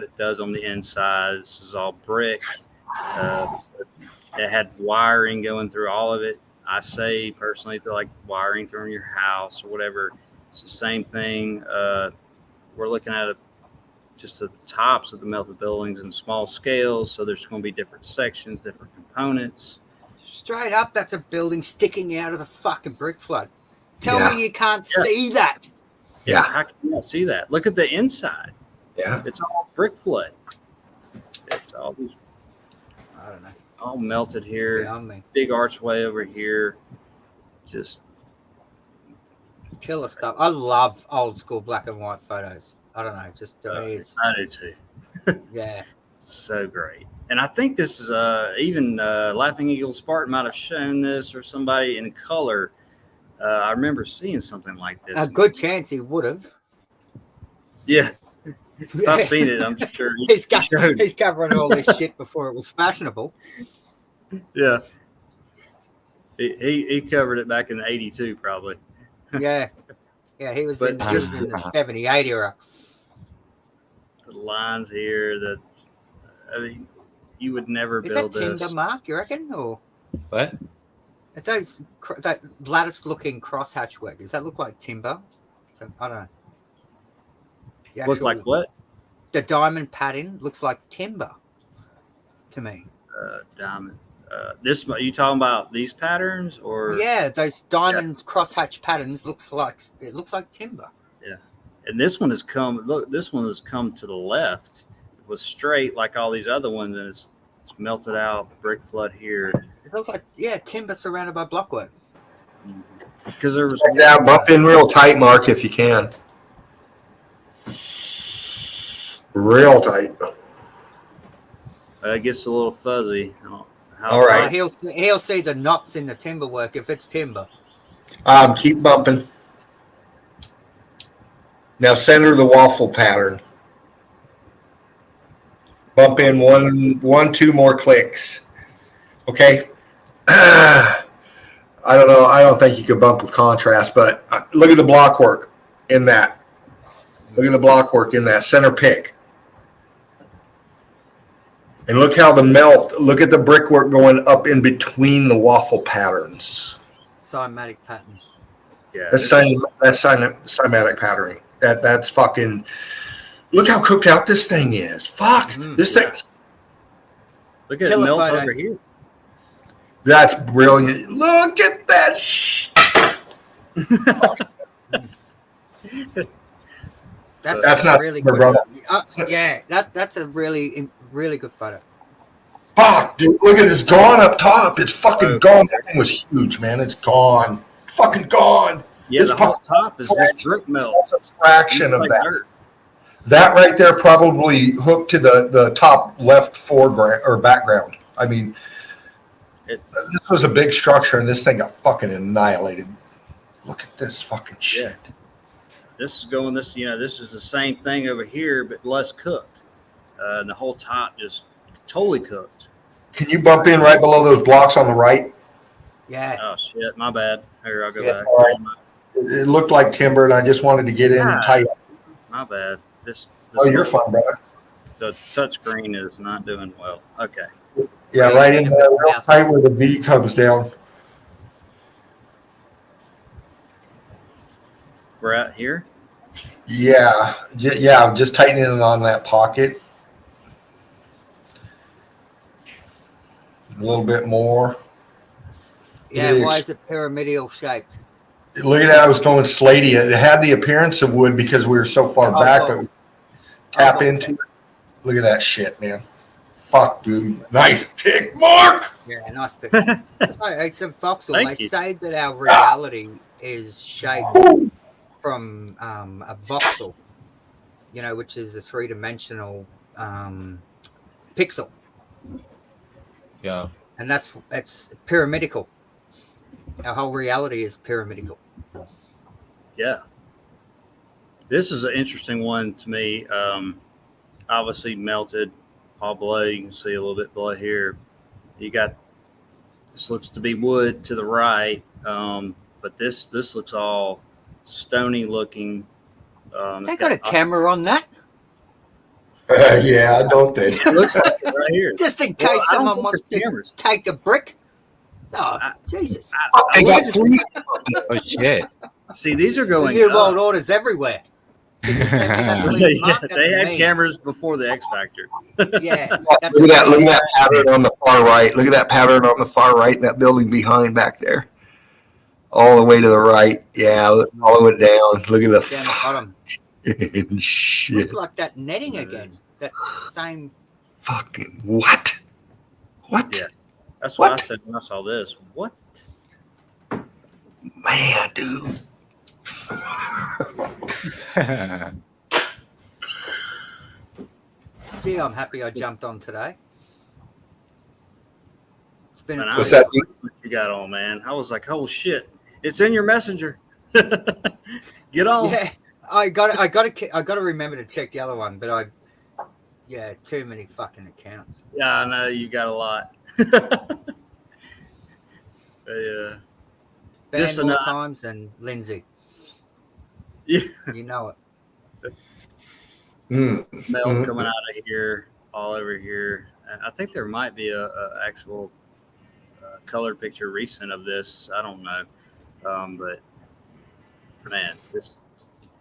it does on the inside. This is all brick. It had wiring going through all of it. I say personally, to like wiring through your house or whatever, it's the same thing. We're looking at just the tops of the melted buildings in small scales, so there's going to be different sections, different components. Straight up, that's a building sticking out of the fucking brick flood. Tell Yeah. me you can't see that. Yeah. How can you not see that? Look at the inside. Yeah. It's all brick flood. It's all these I don't know. all melted It's here. beyond me. Big archway over here. Just Killer stuff. I love old school black and white photos. I don't know. Just to me, it's I do too. yeah. So great. And I think this is even Laughing Eagle Spartan might have shown this or somebody in color. I remember seeing something like this. A good chance he would have. Yeah. If I've seen it, I'm sure He's showed it. covering all this shit before it was fashionable. Yeah. He covered it back in '82 probably. Yeah. Yeah, he was in the 78 era. The lines here, I mean, you would never Is that build this. timber, Mark, you reckon? Or What? it's that lattice looking crosshatch work. Does that look like timber? So, I don't know. The Look like what? The diamond pattern looks like timber to me. Diamond. This you talking about these patterns or? Yeah, those diamond crosshatch patterns looks like timber. And this one has come. Look, this one has come to the left. It was straight like all these other ones, and it's melted out. Brick flood here It looks like timber surrounded by blockwork. because there was. Yeah, bump in real tight, Mark, if you can. Real tight. It gets a little fuzzy. All right. He'll see the knots in the timber work if it's timber. Keep bumping. Now center the waffle pattern. Bump in one, two more clicks. Okay. I don't know. I don't think you could bump with contrast, but look at the block work in that. Look at the block work in that center pick. And look how look at the brickwork going up in between the waffle patterns. Cymatic pattern. Yeah. That's cymatic patterning. That's fucking. Look how cooked out this thing is. Fuck this thing. Look at it Killer melt photo. over here. That's brilliant. Look at that. That's not really my good. brother. Yeah, that's a really good photo. Fuck, dude. Look at it. It's gone up top. It's fucking Oh. gone. That thing was huge, man. It's gone. Fucking gone. Yeah, This the whole top is just brick melt. That's a fraction of Like that. dirt. That right there probably hooked to the top left foreground or background. I mean, this was a big structure, and this thing got fucking annihilated. Look at this fucking shit. Yeah. This is going. This is the same thing over here, but less cooked. And the whole top just totally cooked. Can you bump in right below those blocks on the right? Yeah. Oh shit, my bad. Here, I'll go Yeah. back. All right. It looked like timber, and I just wanted to get in and tight. My bad. This Oh, you're fine, brother. The touchscreen is not doing well. Okay. Yeah, right in there, real tight where the V comes down. We're out here. Yeah, just tightening it on that pocket. A little bit more. Yeah, why is it pyramidal shaped? Look at that, I was going slaty. It had the appearance of wood because we were so far back, but tap into it. Look at that shit, man. Fuck, dude. Nice pick, Mark. Yeah, nice pick. It's a voxel. Thank They you. say that our reality is shaped from a voxel, which is a three-dimensional pixel. Yeah. And it's pyramidical. Our whole reality is pyramidical. Yeah. This is an interesting one to me. Obviously melted all below. You can see a little bit below here. You got this looks to be wood to the right, but this looks all stony looking. They got a camera on that, Yeah, don't they? It looks like it right here. just in case Well, I don't someone think wants there's to cameras. take a brick. Oh, Jesus! They got three. Oh shit. See, these are going New up. world orders everywhere. Can you send me that, please, Mark? That's They had me. cameras before the X Factor. Yeah, that's Look at that pattern on the far right. Look at that pattern on the far right in that building behind back there. All the way to the right. Yeah, all the way down. Look at down the bottom. the shit. Looks like that netting again. That same. Fucking what? What? Yeah. That's what What? I said when I saw this. What? Man, dude. Gee, I'm happy I jumped on today. It's been. Man, I What's don't that? know what you got on, man. I was like, oh shit, it's in your messenger. Get on. Yeah, I got to remember to check the other one, but too many fucking accounts. Yeah, I know you got a lot. Yeah. Ban Just more enough. times than Lindsay. Yeah. You know it. Smell coming out of here, all over here. I think there might be a actual color picture recent of this. I don't know, but man, just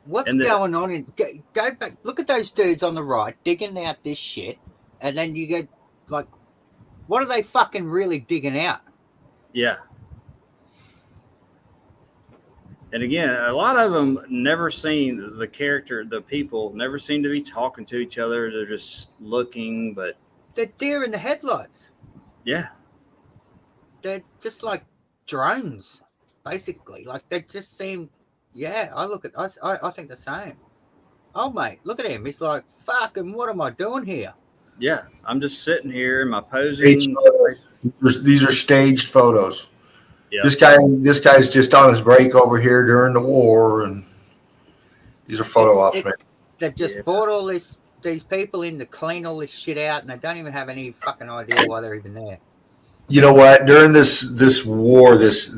What's And the- going on? Go back. Look at those dudes on the right digging out this shit, and then you go like, what are they fucking really digging out? yeah. And again, a lot of them never seen the character, the people never seem to be talking to each other. They're just looking, but They're deer in the headlights. yeah, They're just like drones, basically. Like they just seem. Yeah, I think the same. Oh mate, look at him. He's like, fucking, what am I doing here? yeah. I'm just sitting here in my posing. These are staged photos. Yeah. This guy's just on his break over here during the war, and these are photo ops, man. They've just brought all these people in to clean all this shit out, and they don't even have any fucking idea why they're even there. You know what? During this war, this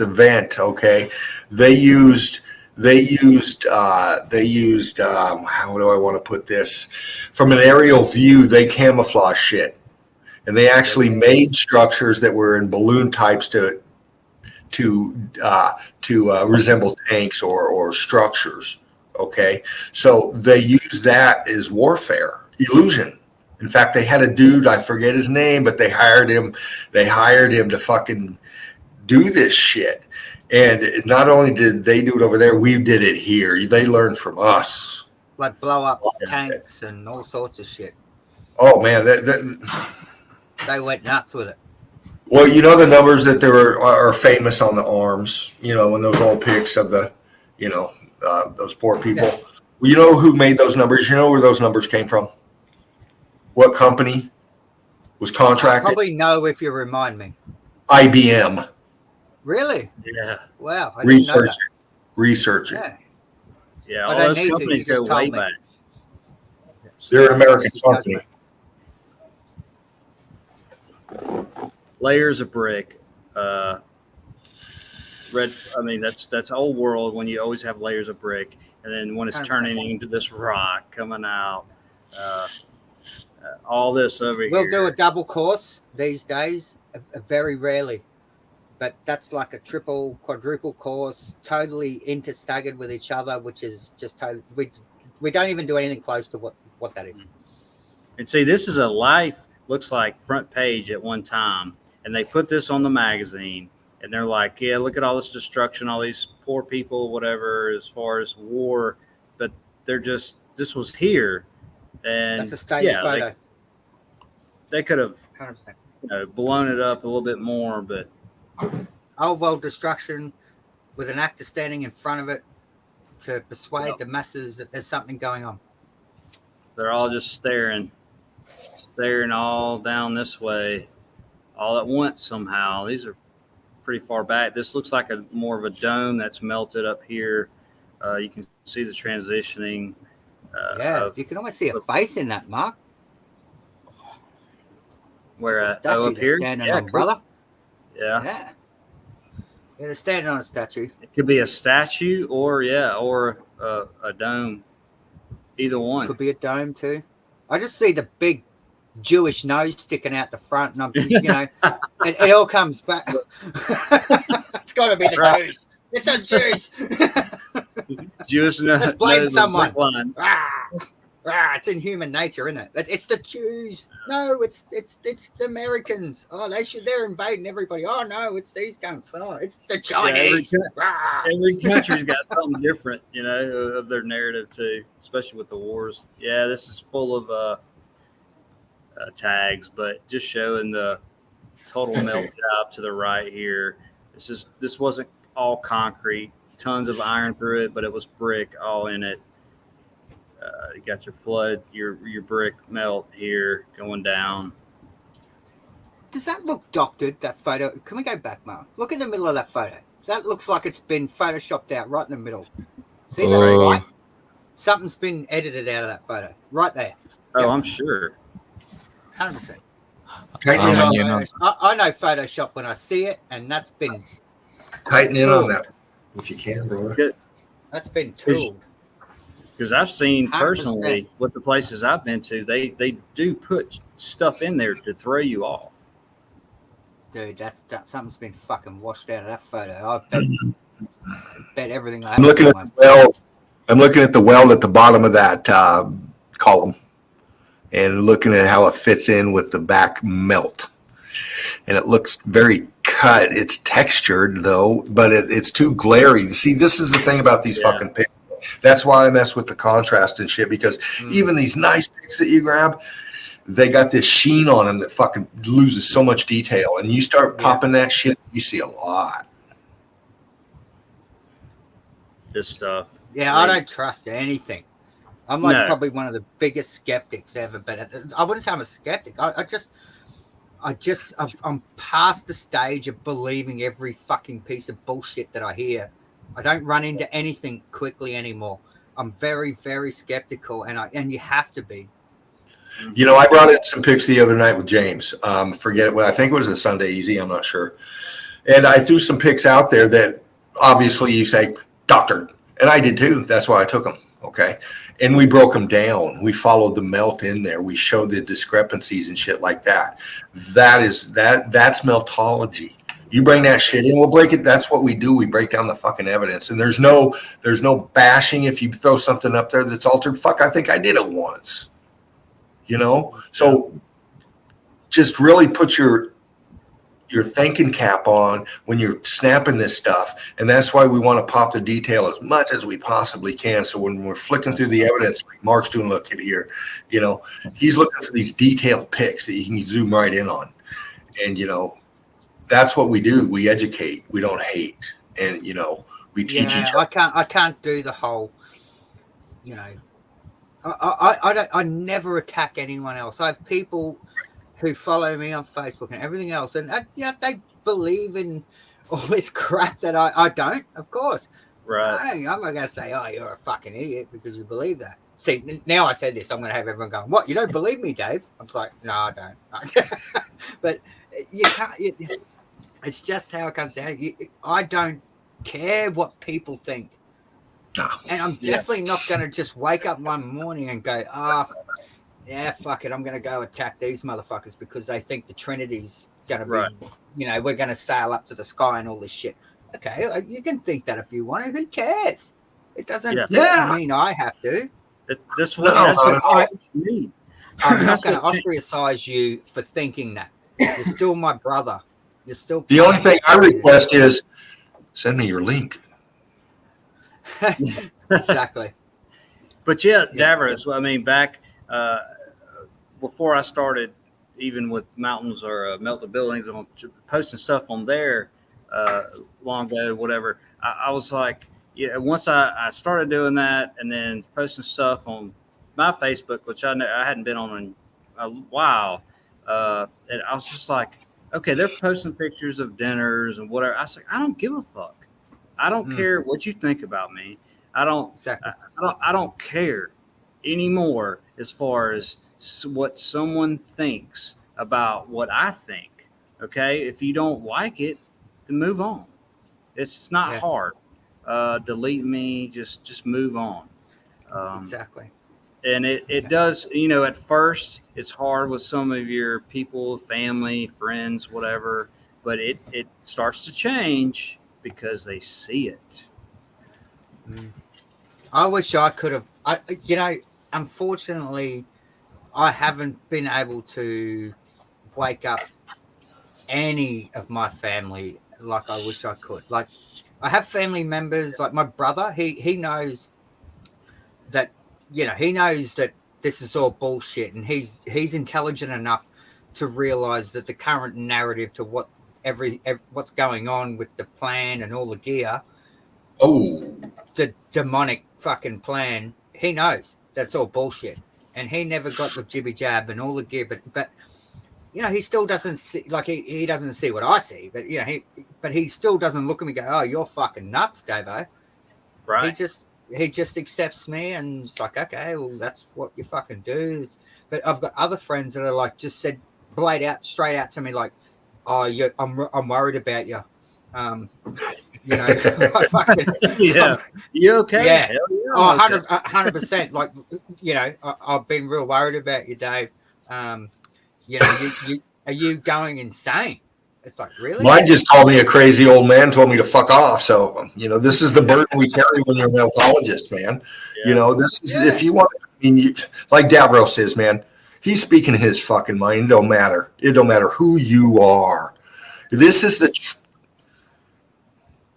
event, okay, they used how do I want to put this? From an aerial view, they camouflage shit, and they actually made structures that were in balloon types to resemble tanks or structures. Okay, so they use that as warfare, illusion. In fact, they had a dude, I forget his name, but they hired him to fucking do this shit. And not only did they do it over there, we did it here. They learned from us. Like blow up tanks and all sorts of shit. Oh man, They went nuts with it. well, you know the numbers that are famous on the arms. You know, in those old pics of the, those poor people. Yeah. Well, you know who made those numbers? You know where those numbers came from? What company was I contracted? probably know if you remind me. IBM. Really? Yeah. Wow. I didn't know that. Research it. Yeah. Yeah. I All don't those need to, you companies just go way told me. back. They're an American company. Layers of brick. That's old world when you always have layers of brick, and then when it's 100%. turning into this rock coming out, all this over We'll here. do a double course these days, very rarely. But that's like a triple, quadruple course, totally interstaggered with each other, which is just totally. We don't even do anything close to what that is. And see, this is a Life, looks like front page at one time, and they put this on the magazine, and they're like, yeah, look at all this destruction, all these poor people, whatever, as far as war, but this was here, and That's a staged photo. They could have 100%. blown it up a little bit more, but Old world destruction with an actor standing in front of it to persuade the masses that there's something going on. they're all just staring all down this way, all at once somehow. These are pretty far back. This looks like more of a dome that's melted up here. You can see the transitioning. You can almost see a face in that, Mark. Where There's a statue up here, standing yeah, on, brother. Yeah, Yeah, they're standing on a statue. it could be a statue or a dome. Either one. Could be a dome too. I just see the big Jewish nose sticking out the front, and I'm, it all comes back. It's got to be the Right. Jews. It's the Jews. Jewish. Let's blame nose someone. black line. It's in human nature, isn't it? It's the Jews. No, it's the Americans. Oh, they're invading everybody. Oh no, it's these cunts. Oh, it's the Chinese. Every country's got something different, of their narrative too, especially with the wars. Yeah, this is full of tags, but just showing the total melt job to the right here. This wasn't all concrete, tons of iron through it, but it was brick all in it. You got your flood, your brick melt here going down. Does that look doctored, that photo? Can we go back, Mark? Look in the middle of that photo. That looks like it's been photoshopped out right in the middle. See that light? Something's been edited out of that photo. Right there. Oh, Yep. I'm sure. 100%. Tighten in on that. I know Photoshop when I see it, and that's been Tighten in on that if you can, brother. that's been tooled. Because I've seen 100%. personally with the places I've been to, they do put stuff in there to throw you off. Dude, that's something's been fucking washed out of that photo. I bet everything I I'm looking at the weld. I'm looking at the weld at the bottom of that column, and looking at how it fits in with the back melt. And it looks very cut. It's textured though, but it's too glary. See, this is the thing about these fucking pictures. That's why I mess with the contrast and shit, because even these nice pics that you grab, they got this sheen on them that fucking loses so much detail. And you start popping that shit, you see a lot. This stuff. Yeah, I don't trust anything. I'm like probably one of the biggest skeptics ever, but I wouldn't say I'm a skeptic. I'm past the stage of believing every fucking piece of bullshit that I hear. I don't run into anything quickly anymore. I'm very, very skeptical, and you have to be. I brought in some pics the other night with James. Forget it. Well, I think it was a Sunday Easy. I'm not sure. And I threw some pics out there that obviously you say doctored, and I did too. That's why I took them. Okay. And we broke them down. We followed the melt in there. We showed the discrepancies and shit like that. That's meltology. You bring that shit in, we'll break it. That's what we do. We break down the fucking evidence. And there's no bashing if you throw something up there that's altered. Fuck, I think I did it once. you know? So just really put your thinking cap on when you're snapping this stuff. And that's why we want to pop the detail as much as we possibly can. So when we're flicking through the evidence, like Mark's doing, look at here, you know, he's looking for these detailed pics that you can zoom right in on. And, you know, that's what we do. We educate, we don't hate. And, you know, we teach each other. I can't do the whole, you know, I never attack anyone else. I have people who follow me on Facebook and everything else, and they believe in all this crap that I don't, of course. Right. I'm not going to say, oh, you're a fucking idiot because you believe that. See, now I said this, I'm going to have everyone going, what, you don't believe me, Dave? I'm like, no, I don't. But you can't, it's just how it comes down. I don't care what people think. No. And I'm definitely not going to just wake up one morning and go, yeah, fuck it, I'm going to go attack these motherfuckers because they think the Trinity's going to be, you know, we're going to sail up to the sky and all this shit. Okay, you can think that if you want to. Who cares? It doesn't mean I have to. That's what I mean. I'm not going to ostracize you for thinking that. You're still my brother. You're still. The only thing I request is send me your link. Exactly. But yeah, Davros, I mean, back before I started, even with mountains or melted buildings, and posting stuff on there long ago, whatever, I was like, yeah, once I started doing that and then posting stuff on my Facebook, which I hadn't been on in a while, and I was just like, okay, they're posting pictures of dinners and whatever. I was like, I don't give a fuck. I don't care what you think about me. I don't care anymore as far as what someone thinks about what I think. Okay, if you don't like it, then move on. It's not hard. Delete me. Just move on. Exactly. And it does, you know, at first it's hard with some of your people, family, friends, whatever, but it starts to change because they see it. I wish I could have, you know, unfortunately, I haven't been able to wake up any of my family like I wish I could. Like, I have family members, like my brother, he knows that, you know, he knows that this is all bullshit, and he's intelligent enough to realize that the current narrative to what's going on with the plan and all the gear, the demonic fucking plan, he knows that's all bullshit, and he never got the jibby jab and all the gear, but you know, he still doesn't see, like he doesn't see what I see, but you know, he still doesn't look at me and go, oh, you're fucking nuts, Davo. Right. He just accepts me, and it's like, okay, well, that's what you fucking do. But I've got other friends that are like, just said straight out to me, like, oh, I'm worried about you. You know, fucking, you okay? Yeah. Hell yeah, oh, okay. 100%. Like, you know, I've been real worried about you, Dave. You know, are you going insane? It's like, really? Mine just called me a crazy old man, told me to fuck off. So, you know, this is the burden we carry when you're a meltologist, man. Yeah. You know, this is, if you want, I mean, like Davros says, man, he's speaking his fucking mind. It don't matter. It don't matter who you are. This is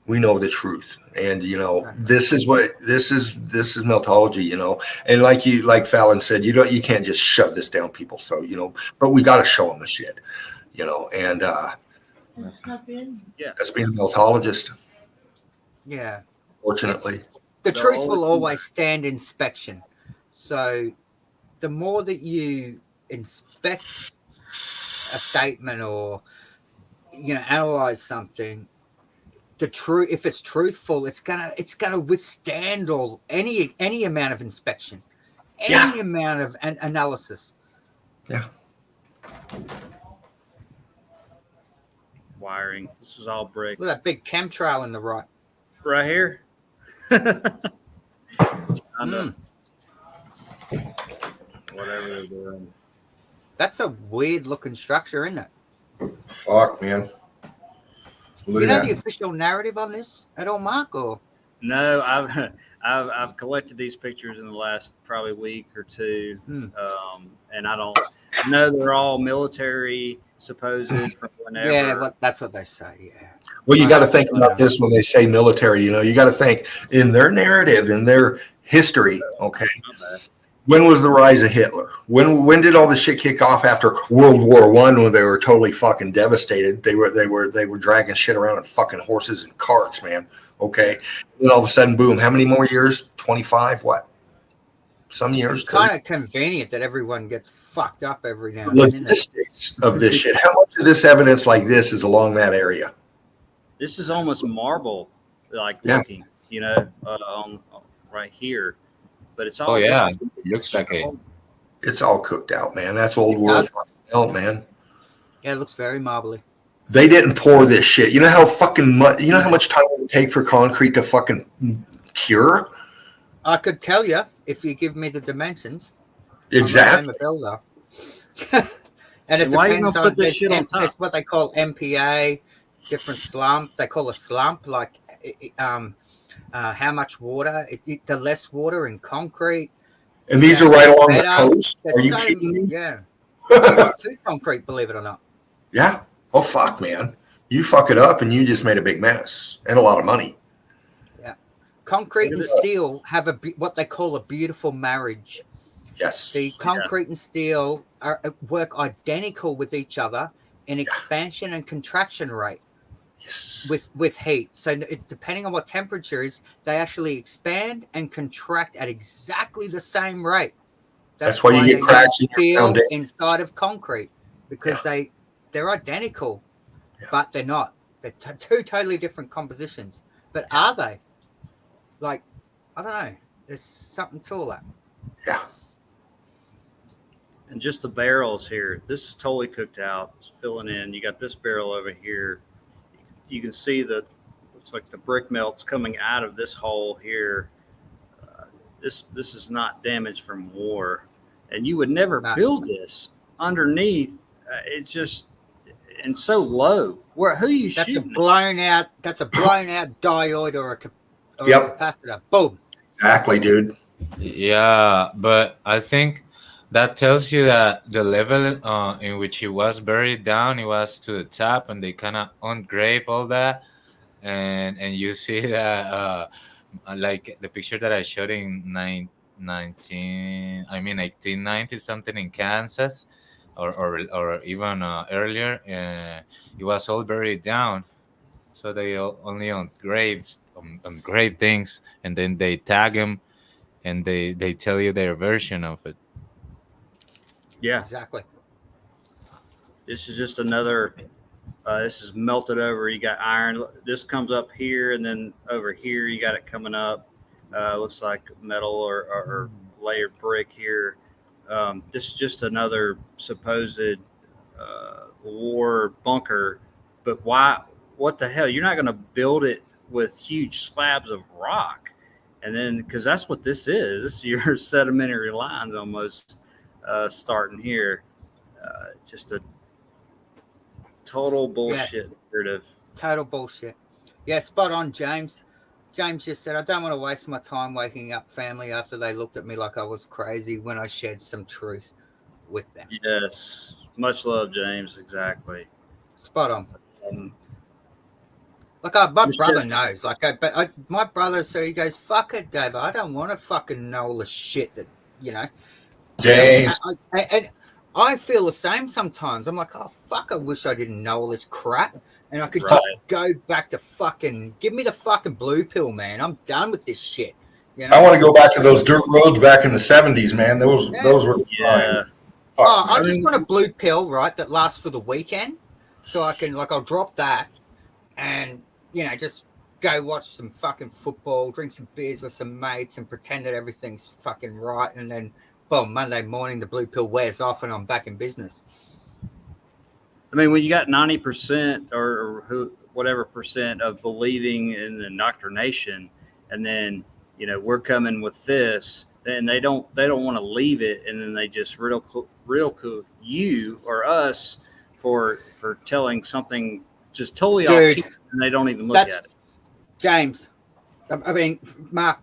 we know the truth. And, you know, this is meltology, you know, and like Fallon said, you can't just shove this down people's throat, you know, but we got to show them the shit, you know, and, that's being a meltologist. Yeah. Fortunately. The truth will always stand inspection. So the more that you inspect a statement or, you know, analyze something, if it's truthful, it's gonna withstand any amount of inspection, any amount of analysis. Yeah. Wiring. This is all brick. Look at that big chemtrail in the right. Right here. Whatever they're doing. That's a weird looking structure, isn't it? Fuck, man. You know the official narrative on this at all, Mark? Or no, I've collected these pictures in the last probably week or two, and I know they're all military supposed from whenever. Yeah, that's what they say. Yeah. Well, you got to think about this when they say military. You know, you got to think in their narrative, in their history. Okay, when was the rise of Hitler? When did all this shit kick off after World War I, when they were totally fucking devastated? They were dragging shit around on fucking horses and carts, man. Okay, and then all of a sudden, boom! How many more years? 25? What? Some years. It's kind of convenient that everyone gets fucked up every now and then. Logistics of this shit. How much of this evidence like this is along that area? This is almost marble, like looking, you know, right here. But it's all. Oh yeah, it looks like it. It's all cooked out, man. That's old world hell, man. Yeah, it looks very marbly. They didn't pour this shit. You know how fucking much. You know how much time it would take for concrete to fucking cure. I could tell you if you give me the dimensions. Exactly. I'm a builder. And it depends on this. It's what they call MPA. Different slump. They call a slump like how much water. The less water in concrete. And these are right along the coast. Are you kidding me? Yeah. Not too concrete, believe it or not. Yeah. Oh fuck, man! You fuck it up, and you just made a big mess and a lot of money. Yeah. Concrete and steel have what they call a beautiful marriage. Yes. The concrete and steel work identical with each other in expansion and contraction rate. Yes. With heat. So depending on what temperature is, they actually expand and contract at exactly the same rate. That's why you get cracks in your foundation inside of concrete, because they're identical, but they're not. They're two totally different compositions. But are they? Like, I don't know. There's something to all that. Yeah. And just the barrels here. This is totally cooked out. It's filling in. You got this barrel over here. You can see looks like the brick melts coming out of this hole here. This is not damage from war, and you would never build this underneath. It's just and so low. Who are you shooting? That's a blown out diode or a capacitor. Boom. Exactly, dude. Yeah, but I think that tells you that the level in which he was buried down, it was to the top, and they kind of ungrave all that, and you see that like the picture that I showed in 1890 something in Kansas, or even earlier, it was all buried down, so they only ungrave things, and then they tag them, and they tell you their version of it. Yeah, exactly. This is just another. This is melted over. You got iron. This comes up here, and then over here you got it coming up. Looks like metal or layered brick here. This is just another supposed war bunker. But why? What the hell? You're not going to build it with huge slabs of rock, and then because that's what this is. This is your sedimentary lines almost. Starting here, just a total bullshit narrative. Total bullshit. Yeah, spot on, James. James just said, I don't want to waste my time waking up family after they looked at me like I was crazy when I shared some truth with them. Yes. Much love, James. Exactly. Spot on. My brother knows. My brother said, he goes, fuck it, Dave. I don't want to fucking know all the shit that, you know. James. And I feel the same sometimes. I'm like, oh, fuck, I wish I didn't know all this crap. And I could just go back to fucking, give me the fucking blue pill, man. I'm done with this shit. You know? I want to go back to those dirt roads back in the 70s, man. Those were the times. I just want a blue pill, right, that lasts for the weekend. So I can, I'll drop that and, just go watch some fucking football, drink some beers with some mates and pretend that everything's fucking right. And then, boom, Monday morning, the blue pill wears off and I'm back in business. I mean, when you got 90% or whatever percent of believing in the indoctrination, and then, we're coming with this, and they don't want to leave it. And then they just ridicule you or us for telling something just totally off, and they don't even look at it. James, I mean, Mark,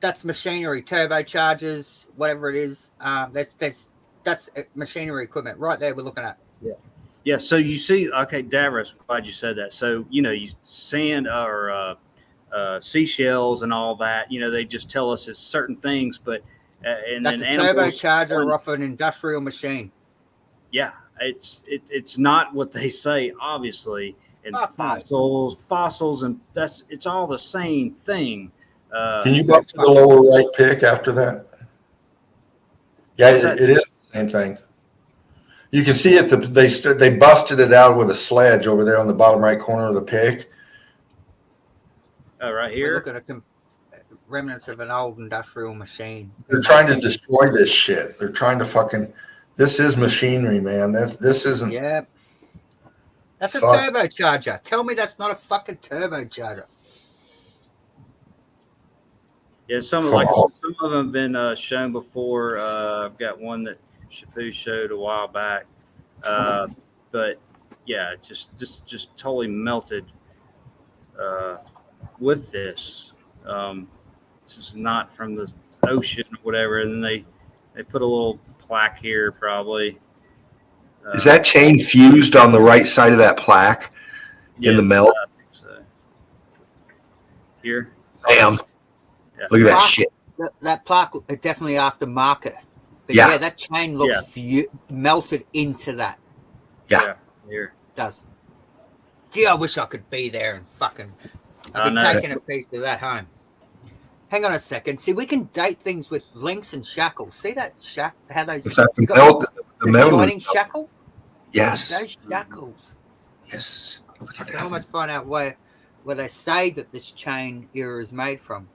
That's machinery, turbochargers, whatever it is. That's machinery equipment right there. We're looking at. Yeah. So you see, okay, Davros, I'm glad you said that. So you sand or seashells and all that. They just tell us it's certain things, but and That's then a turbocharger off an industrial machine. Yeah, it's not what they say, obviously. And Fuck no. fossils, and it's all the same thing. Can you bump to the lower right pick after that? Yeah, it is the same thing. You can see it. They busted it out with a sledge over there on the bottom right corner of the pick. Right We're here. looking at remnants of an old industrial machine. They're trying to destroy this shit. They're trying to fucking. This is machinery, man. This isn't. Yeah. That's a turbocharger. Tell me that's not a fucking turbocharger. Yeah, some of them have been shown before. I've got one that Shapu showed a while back, but yeah, just totally melted with this. This is not from the ocean or whatever. And then they put a little plaque here, probably. Is that chain fused on the right side of that plaque in the melt? I think so. Here. Damn. Yeah. Look at that shit. That plaque is definitely aftermarket. But yeah, that chain looks melted into that. Yeah. Here. It does. Gee, I wish I could be there and fucking. I'd be taking a piece of that home. Hang on a second. See, we can date things with links and shackles. See that how those the joining shackle? Yes. Those shackles. Yes. I can almost find out where they say that this chain era is made from.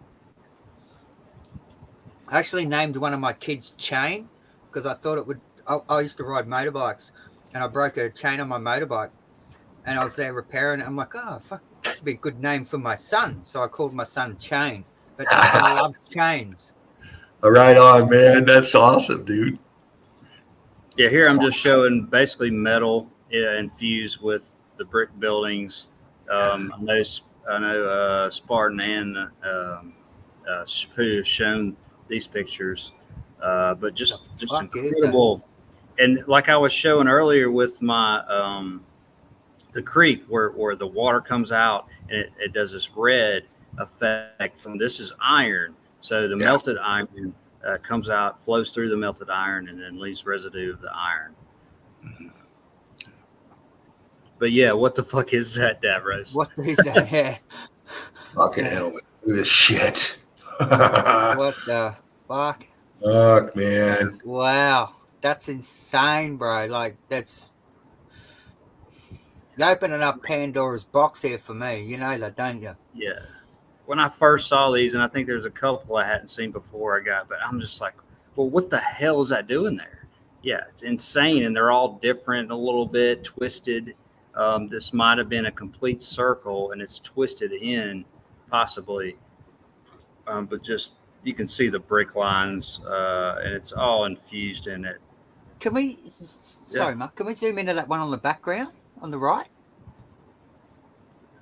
I actually named one of my kids Chain because I thought it would. I used to ride motorbikes, and I broke a chain on my motorbike, and I was there repairing it. I'm like, oh fuck, that'd be a good name for my son. So I called my son Chain. But I love chains. Right on, man. That's awesome, dude. Yeah, here I'm just showing basically metal infused with the brick buildings. I know Spartan and Shapu have shown these pictures, but just incredible. And like I was showing earlier with my the creek where the water comes out and it does this red effect. From this is iron, so the melted iron comes out, flows through the melted iron, and then leaves residue of the iron. Mm-hmm. But yeah, what the fuck is that, Davros? What is that? Yeah. Fucking hell, look at this shit. What the fuck? Fuck, man. Wow, that's insane, bro. Like that's you're opening up Pandora's box here for me. You know that, don't you? Yeah. When I first saw these, and I think there's a couple I hadn't seen before but I'm just like, well, what the hell is that doing there? Yeah, it's insane. And they're all different, a little bit twisted. This might have been a complete circle and it's twisted in possibly. But just, you can see the brick lines and it's all infused in it. Can we, sorry, Mark, can we zoom into that one on the background on the right?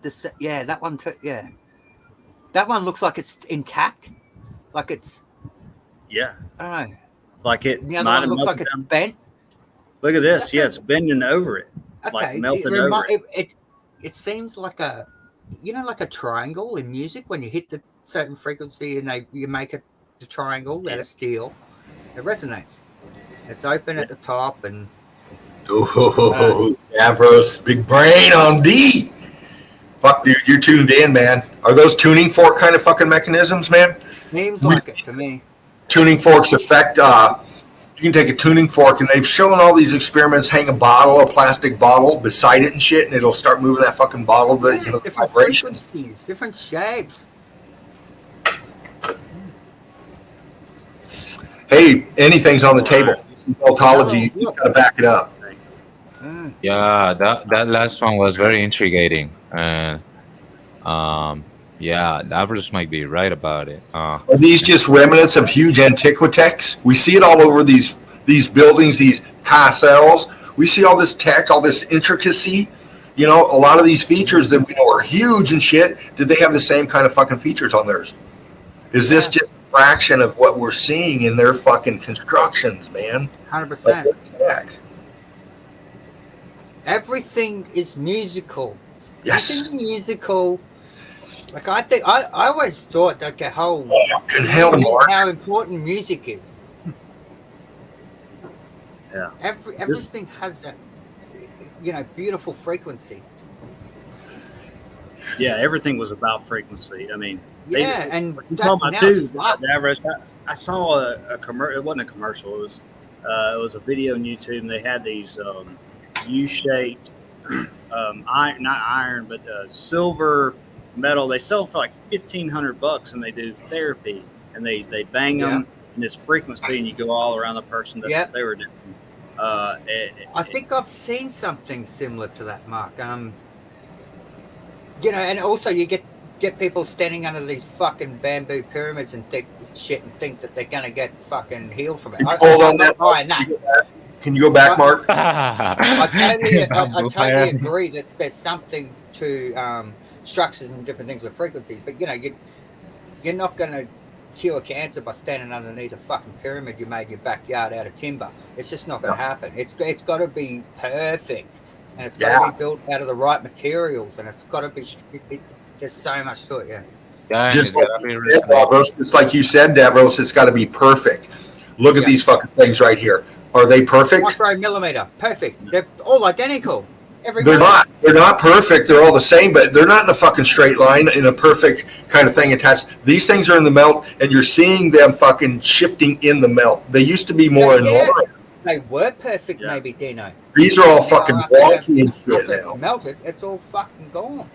That one too, yeah. That one looks like it's intact. Like it's... Yeah. I don't know. Like it... The other one looks like it's bent. Look at this. It's bending over it. Okay. Like melted over it. It seems like a... like a triangle in music when you hit the certain frequency and you make it the triangle out of steel. It resonates. It's open at the top and... Oh, Davros, big brain on D. Fuck, dude, you're tuned in, man. Are those tuning fork kind of fucking mechanisms, man? Seems like it to me. Tuning forks affect, you can take a tuning fork, and they've shown all these experiments, hang a plastic bottle beside it and shit, and it'll start moving that fucking bottle, Different vibrations. frequencies, different shapes. Hey, anything's on the table. Meltology, you just got to back it up. Yeah, that last one was very intriguing. And Davros might be right about it. Are these just remnants of huge antiquitex? We see it all over these buildings, these castles. We see all this tech, all this intricacy. You know, a lot of these features that we know are huge and shit, did they have the same kind of fucking features on theirs? Is this just a fraction of what we're seeing in their fucking constructions, man? 100%. Like, what the heck? Everything is musical. Yes. Everything musical. Like I think I always thought that the whole Fucking hell, Mark. how important music is. Yeah. Everything has that, beautiful frequency. Yeah, everything was about frequency. I mean, Yeah, and you that's talking now about it's too, flop. Davros, I saw a commercial. It wasn't a commercial. It was a video on YouTube, and they had these U-shaped, not iron, but silver metal. They sell for like $1,500, and they do therapy, and they bang them in this frequency, and you go all around the person. That's what they were doing. I think I've seen something similar to that, Mark. And also you get people standing under these fucking bamboo pyramids and think that they're gonna get fucking healed from it. I'm not buying that. Can you go back, Mark? I totally agree that there's something to structures and different things with frequencies, but you're not gonna cure cancer by standing underneath a fucking pyramid you made in your backyard out of timber. It's just not going to happen. It's got to be perfect, and it's got to be built out of the right materials, and it's got to be. There's so much to it, Just like you said, Davros, it's got to be perfect. Look at these fucking things right here. Are they perfect? Micromillimeter, perfect. They're all identical. They're not. They're not perfect. They're all the same, but they're not in a fucking straight line in a perfect kind of thing attached. These things are in the melt, and you're seeing them fucking shifting in the melt. They used to be more in line. They were perfect, maybe, Dino. These are all fucking wonky and shit now. Melted, it's all fucking gone.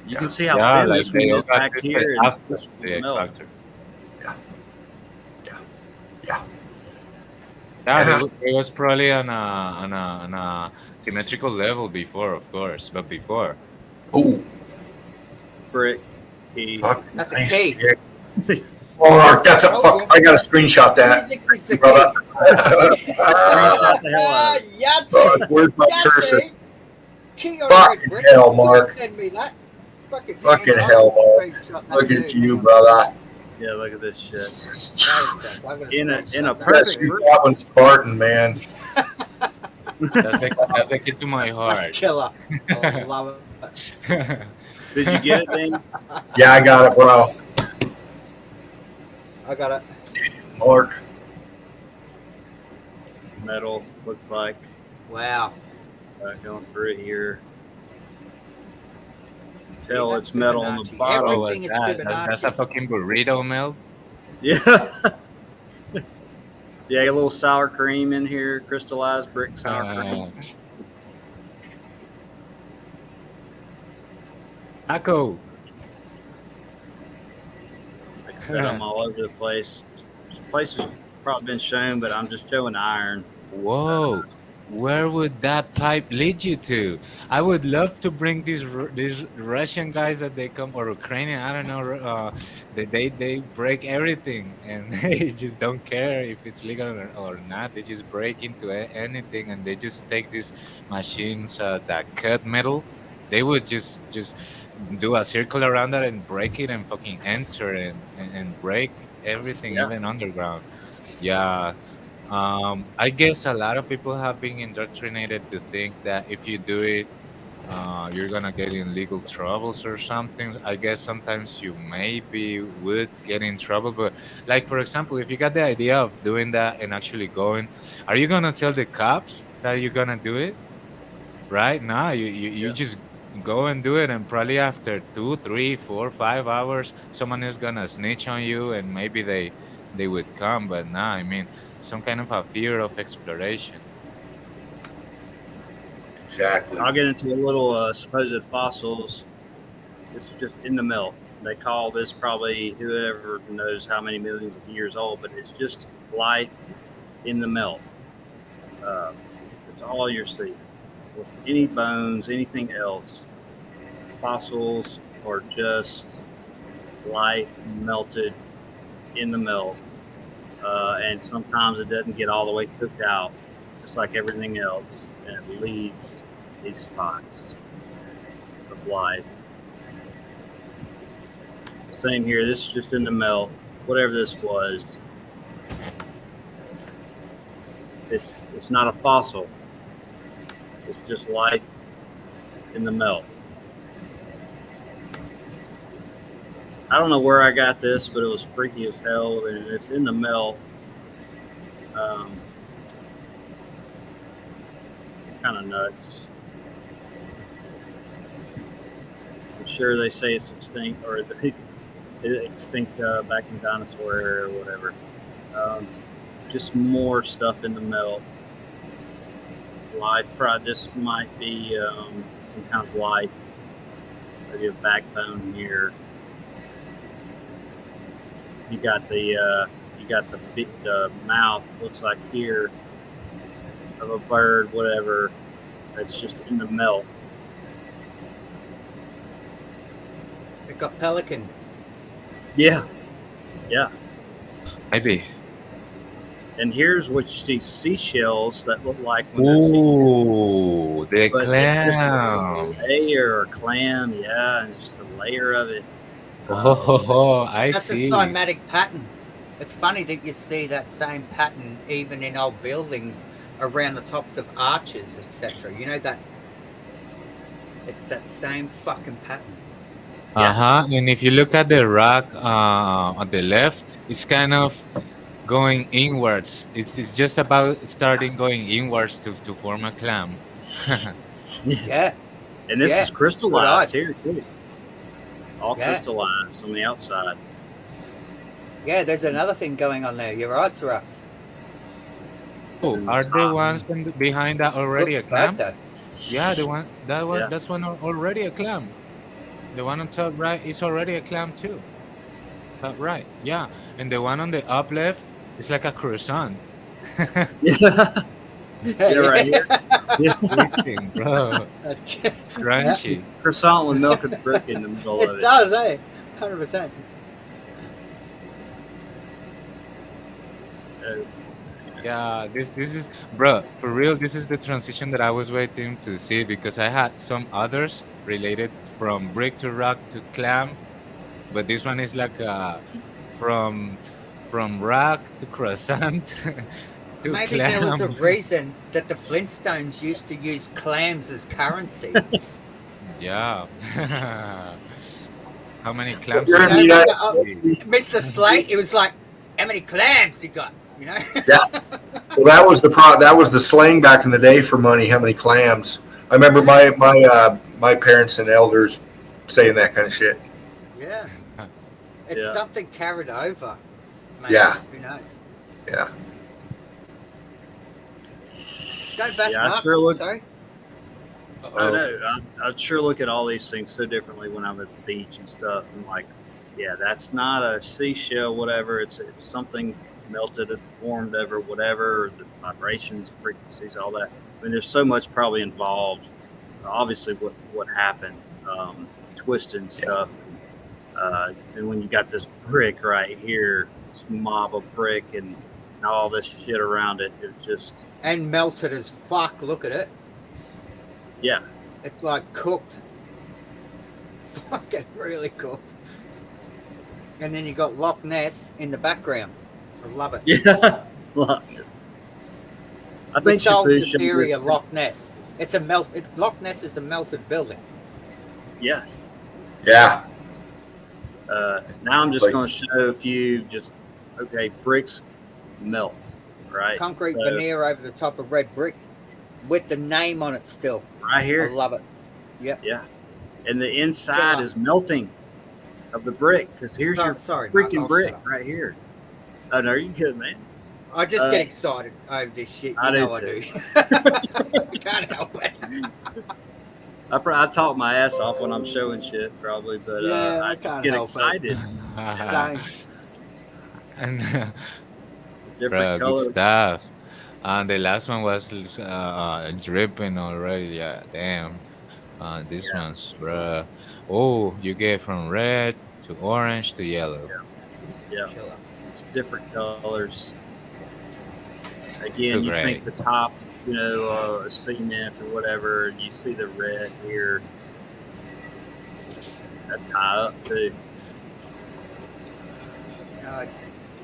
You can see how thin this one is back here. Yeah, it was probably on a symmetrical level before, of course, but before. Oh, brick key. That's a key. Oh, that's a fuck. I got to screenshot that. Where's my cursor? Fucking hell, Mark. Fucking hell, Mark. Look at you, brother. Yeah, look at this shit. In a perfect that one's Spartan, man. That's like it to my heart. That's killer. I love it. Did you get it, Dane? Yeah, I got it, bro. I got it. Mark. Metal looks like. Wow. Going through here. Hell, it's metal on the bottom. That's a fucking burrito melt. Yeah. Yeah, a little sour cream in here, crystallized brick sour cream. Taco. Like I said, I'm all over the place. This place has probably been shown, but I'm just showing iron. Whoa. Where would that pipe lead you to? I would love to bring these Russian guys that they come, or Ukrainian, I don't know, they break everything, and they just don't care if it's legal or not. They just break into anything, and they just take these machines that cut metal. They would just do a circle around that and break it and fucking enter and break everything, even underground. Yeah. I guess a lot of people have been indoctrinated to think that if you do it, you're gonna get in legal troubles or something. I guess sometimes you maybe would get in trouble, but like, for example, if you got the idea of doing that and actually going, are you gonna tell the cops that you're gonna do it? Right? Nah, you just go and do it, and probably after 2, 3, 4, 5 hours, someone is gonna snitch on you, and maybe they would come. But nah, I mean, some kind of a fear of exploration. Exactly. I'll get into a little supposed fossils. It's just in the melt. They call this probably whoever knows how many millions of years old, but it's just life in the melt. It's all you're seeing. With any bones, anything else, fossils, or just life melted in the melt. And sometimes it doesn't get all the way cooked out, just like everything else, and it leaves these spots. of life. Same here. This is just in the melt. Whatever this was, it's not a fossil. It's just life in the melt. I don't know where I got this, but it was freaky as hell, and it's in the melt. Kind of nuts. I'm sure they say it's extinct, or extinct back in dinosaur era or whatever. Just more stuff in the melt. Life, this might be some kind of life. Maybe a backbone here. You got the mouth. Looks like here of a bird, whatever. That's just in the melt. It got pelican. Yeah, yeah. Maybe. And here's what you see seashells that look like when they're Ooh, the but it's just clam. a layer or clam, yeah, and just a layer of it. Oh, I That's see. a cymatic pattern. It's funny that you see that same pattern even in old buildings around the tops of arches, etc. You know that it's that same fucking pattern. Uh-huh. And if you look at the rock on the left, it's kind of going inwards. It's just about starting going inwards to form a clam. Yeah. And this Yeah, is crystallized good here too. All Yeah. crystallized on the outside. Yeah, there's another thing going on there. You're right, Sarah. Oh, are the ones behind that already a Look clam? further. Yeah, the one that one Yeah. that's one already a clam. The one on top right is already a clam too. Top right, yeah, and the one on the up left is like a croissant. Yeah, right here. Yeah. Twisting, bro, crunchy. Croissant with milk and brick in the middle of It it. does, eh? 100%. Yeah, this is, bro, for real. This is the transition that I was waiting to see because I had some others related from brick to rock to clam, but this one is like from rock to croissant to Maybe there was a clam. reason that the Flintstones used to use clams as currency. Yeah. How many clams? You're do in you the have? United Mr. Slate, it was like, how many clams you got? You know? Yeah. Well, that was the slang back in the day for money. How many clams? I remember my parents and elders saying that kind of shit. Yeah. It's Yeah. something carried over. Maybe. Yeah. Who knows? Yeah. Go back, Yeah, I Mark. sure look- Sorry. I know. I sure look at all these things so differently when I'm at the beach and stuff. And like, yeah, that's not a seashell, whatever. It's something melted and formed over whatever, the vibrations, frequencies, all that. I mean, there's so much probably involved. Obviously, what happened, twisting stuff. And when you got this brick right here, this mob of brick and all this shit around it, it's just, And melted as fuck. Look at it. yeah. It's like cooked. Fucking really cooked. And then you got Loch Ness in the background. I love it. Yeah. Loch Ness. I We think solved Shabu the should theory be- of Loch Ness. It's Loch Ness is a melted building. Yes. Yeah. Now I'm just Like- going to show a few bricks melt, right? Concrete So, veneer over the top of red brick with the name on it still. right I here. love it. Yeah. And the inside Killer. is melting of the brick because here's your Sorry, Mark, freaking I'll brick shut up. right here. Oh, no, you good, man. I just Uh, get excited over this shit. You I do know I too. do. Can't help it. I talk my ass off when I'm showing shit, probably, but Yeah, I I can't get help it. excited. Same. And It's a bro, different good color. stuff. And the last one was dripping already. Yeah, damn. This Yeah. one's, bro. Oh, you get from red to orange to yellow. Yeah, Killer. it's different colors. Again, Look you great. think the top, cement or whatever, you see the red here. That's high up too.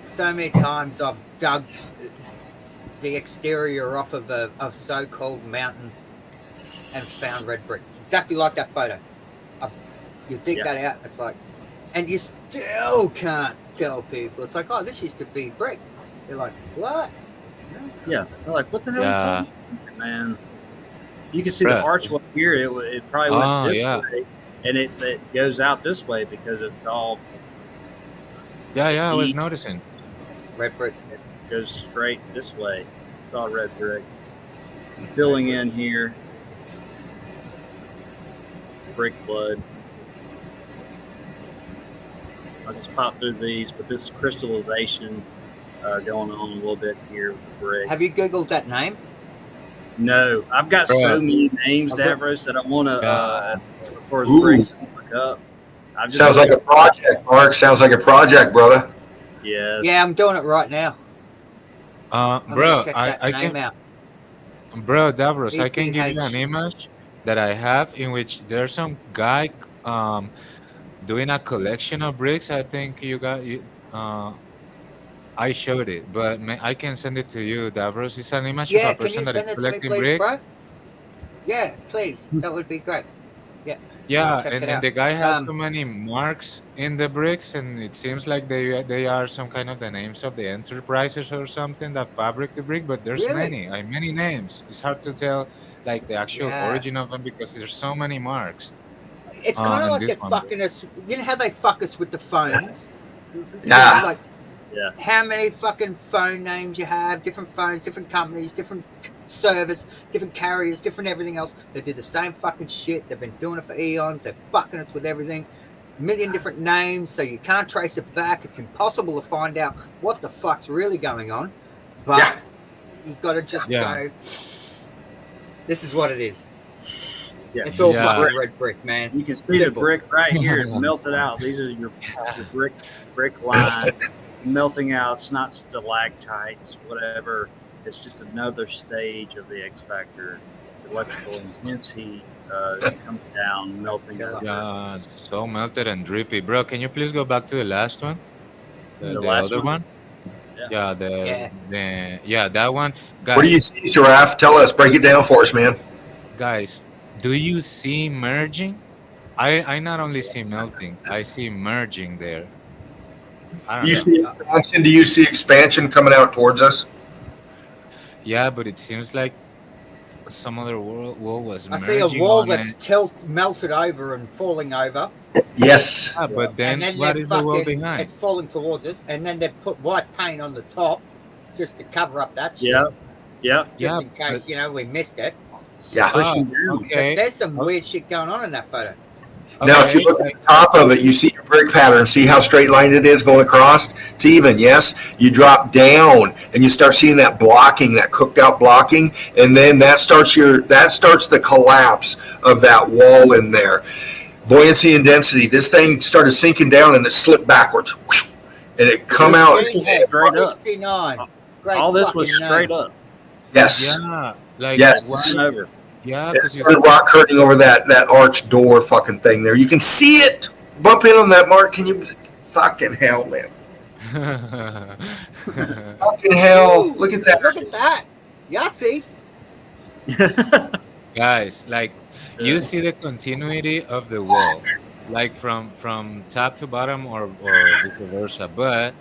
So many times I've dug the exterior off of a so-called mountain and found red brick, exactly like that photo. You dig that out, it's like, and you still can't tell people. It's like, oh, this used to be brick. They're like, what? Yeah, they're like, what the hell Yeah. are you talking about, man? You can see Bruh. the archway here. It probably went Oh, this yeah. way, and it goes out this way because it's all Yeah, I was East. noticing. Red brick. It goes straight this way. It's all red brick. Filling in here, brick flood. I'll just pop through these, but this crystallization going on a little bit here with the brick. Have you Googled that name? No, I've got so Bruh. many names, Okay. Davros, that I want to Yeah. for the Ooh. bricks to look up. I've just Sounds like a project, Mark. Sounds like a project, brother. Yes. Yeah, I'm doing it right now. I'm Bro, gonna check that I name can, out. bro, Davros, I can give you EPH. an image that I have in which there's some guy doing a collection of bricks. I think you got you. I showed it, but I can send it to you, Davros. It's an image of Yeah, a can you person that is send it to me, collecting please, bricks. bro? Yeah, please. That would be great. Yeah, check it and out. the guy has Um, so many marks in the bricks, and it seems like they are some kind of the names of the enterprises or something that fabric the brick. But there's Really? many names. It's hard to tell like the actual Yeah. origin of them because there's so many marks. It's kind of And like this they're one, fucking us. You know how they fuck us with the phones? Yeah. Like, Yeah. how many fucking phone names you have, different phones, different companies, different servers, different carriers, different everything else. They do the same fucking shit. They've been doing it for eons. They're fucking us with everything. A million different names, so you can't trace it back. It's impossible to find out what the fuck's really going on. But Yeah. you've got to just Yeah. go, this is what it is. Yeah. It's all Yeah. fucking red brick, man. You can see Simple. the brick right here. It's melted out. These are your brick line melting out. It's not stalactites, whatever. It's just another stage of the X factor. Electrical intense heat comes down, melting out. yeah, so melted and drippy, bro. Can you please go back to the last one, The the last other one? one? Yeah, Yeah. that one. What do you Guys, see, Giraffe? Tell us. Break it down for us, man. guys, do you see merging? I not only see melting, I see merging there. I don't Do you know. see expansion? Do you see expansion coming out towards us? Yeah, but it seems like some other wall was I merging see a wall on that's it. melted over and falling over. Yes. Yeah, but then And then what they're is the wall fucking, behind? it's falling towards us, and then they put white paint on the top just to cover up that shit. Yep. Yep. Just Yeah, in case, we missed it. Yeah. Pushing down. Okay. But there's some weird shit going on in that photo. Now, if you Okay, look at the top of it, you see your brick pattern. See how straight lined it is going across? It's even, yes? You drop down and you start seeing that blocking, that cooked out blocking, and then that starts the collapse of that wall in there. Buoyancy and density. This thing started sinking down and it slipped backwards. And it come out. This was straight up. 69. Great All this was fucking straight name. up. Yes. yeah, like Yes. what? Over. Yeah, It because you started rock curtain over that arch door fucking thing there. You can see it. Bump in on that, Mark. Can you? Fucking hell, man. Fucking hell. Ooh, Look at that. Look at that. Yahtzee. guys, like you see the continuity of the wall, like from top to bottom or vice versa, but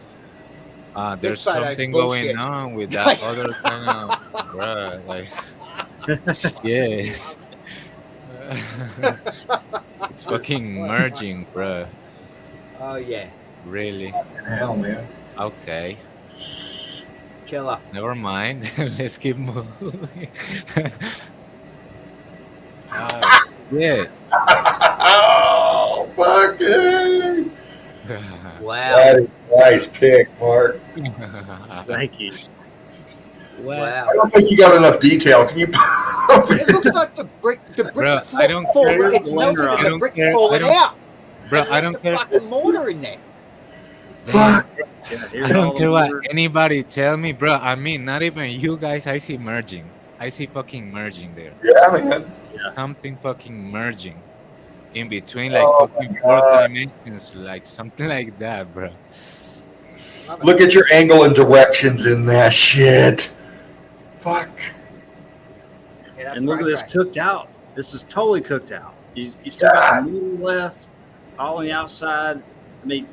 there's This photo's something bullshit. going on with that other kind of bruh, like yeah. It's fucking merging, bruh. Oh, yeah. Really? Hell, man. Okay. Killer. Never mind. Let's keep moving. Yeah. Oh, fucking. Wow. That is a nice pick, Mark. Thank you. Wow. I don't think you got enough detail. Can you? It looks like the bricks Bruh, I don't fall, care. it's melted I and the don't bricks care. falling I don't- out. Bro, And I don't the care. fucking mortar in there. Fuck. Yeah, I here's don't all care the what water. anybody tell me, bro. I mean, not even you guys. I see merging. I see fucking merging there. Yeah, man. Something fucking merging. in between, like Oh fucking my fourth God. dimensions, like something like that, bro. Love it. Look at your angle and directions in that shit. Fuck. Yeah, that's And look at great, this great. cooked out. This is totally cooked out. You still got the God. middle left, all on the outside. I mean,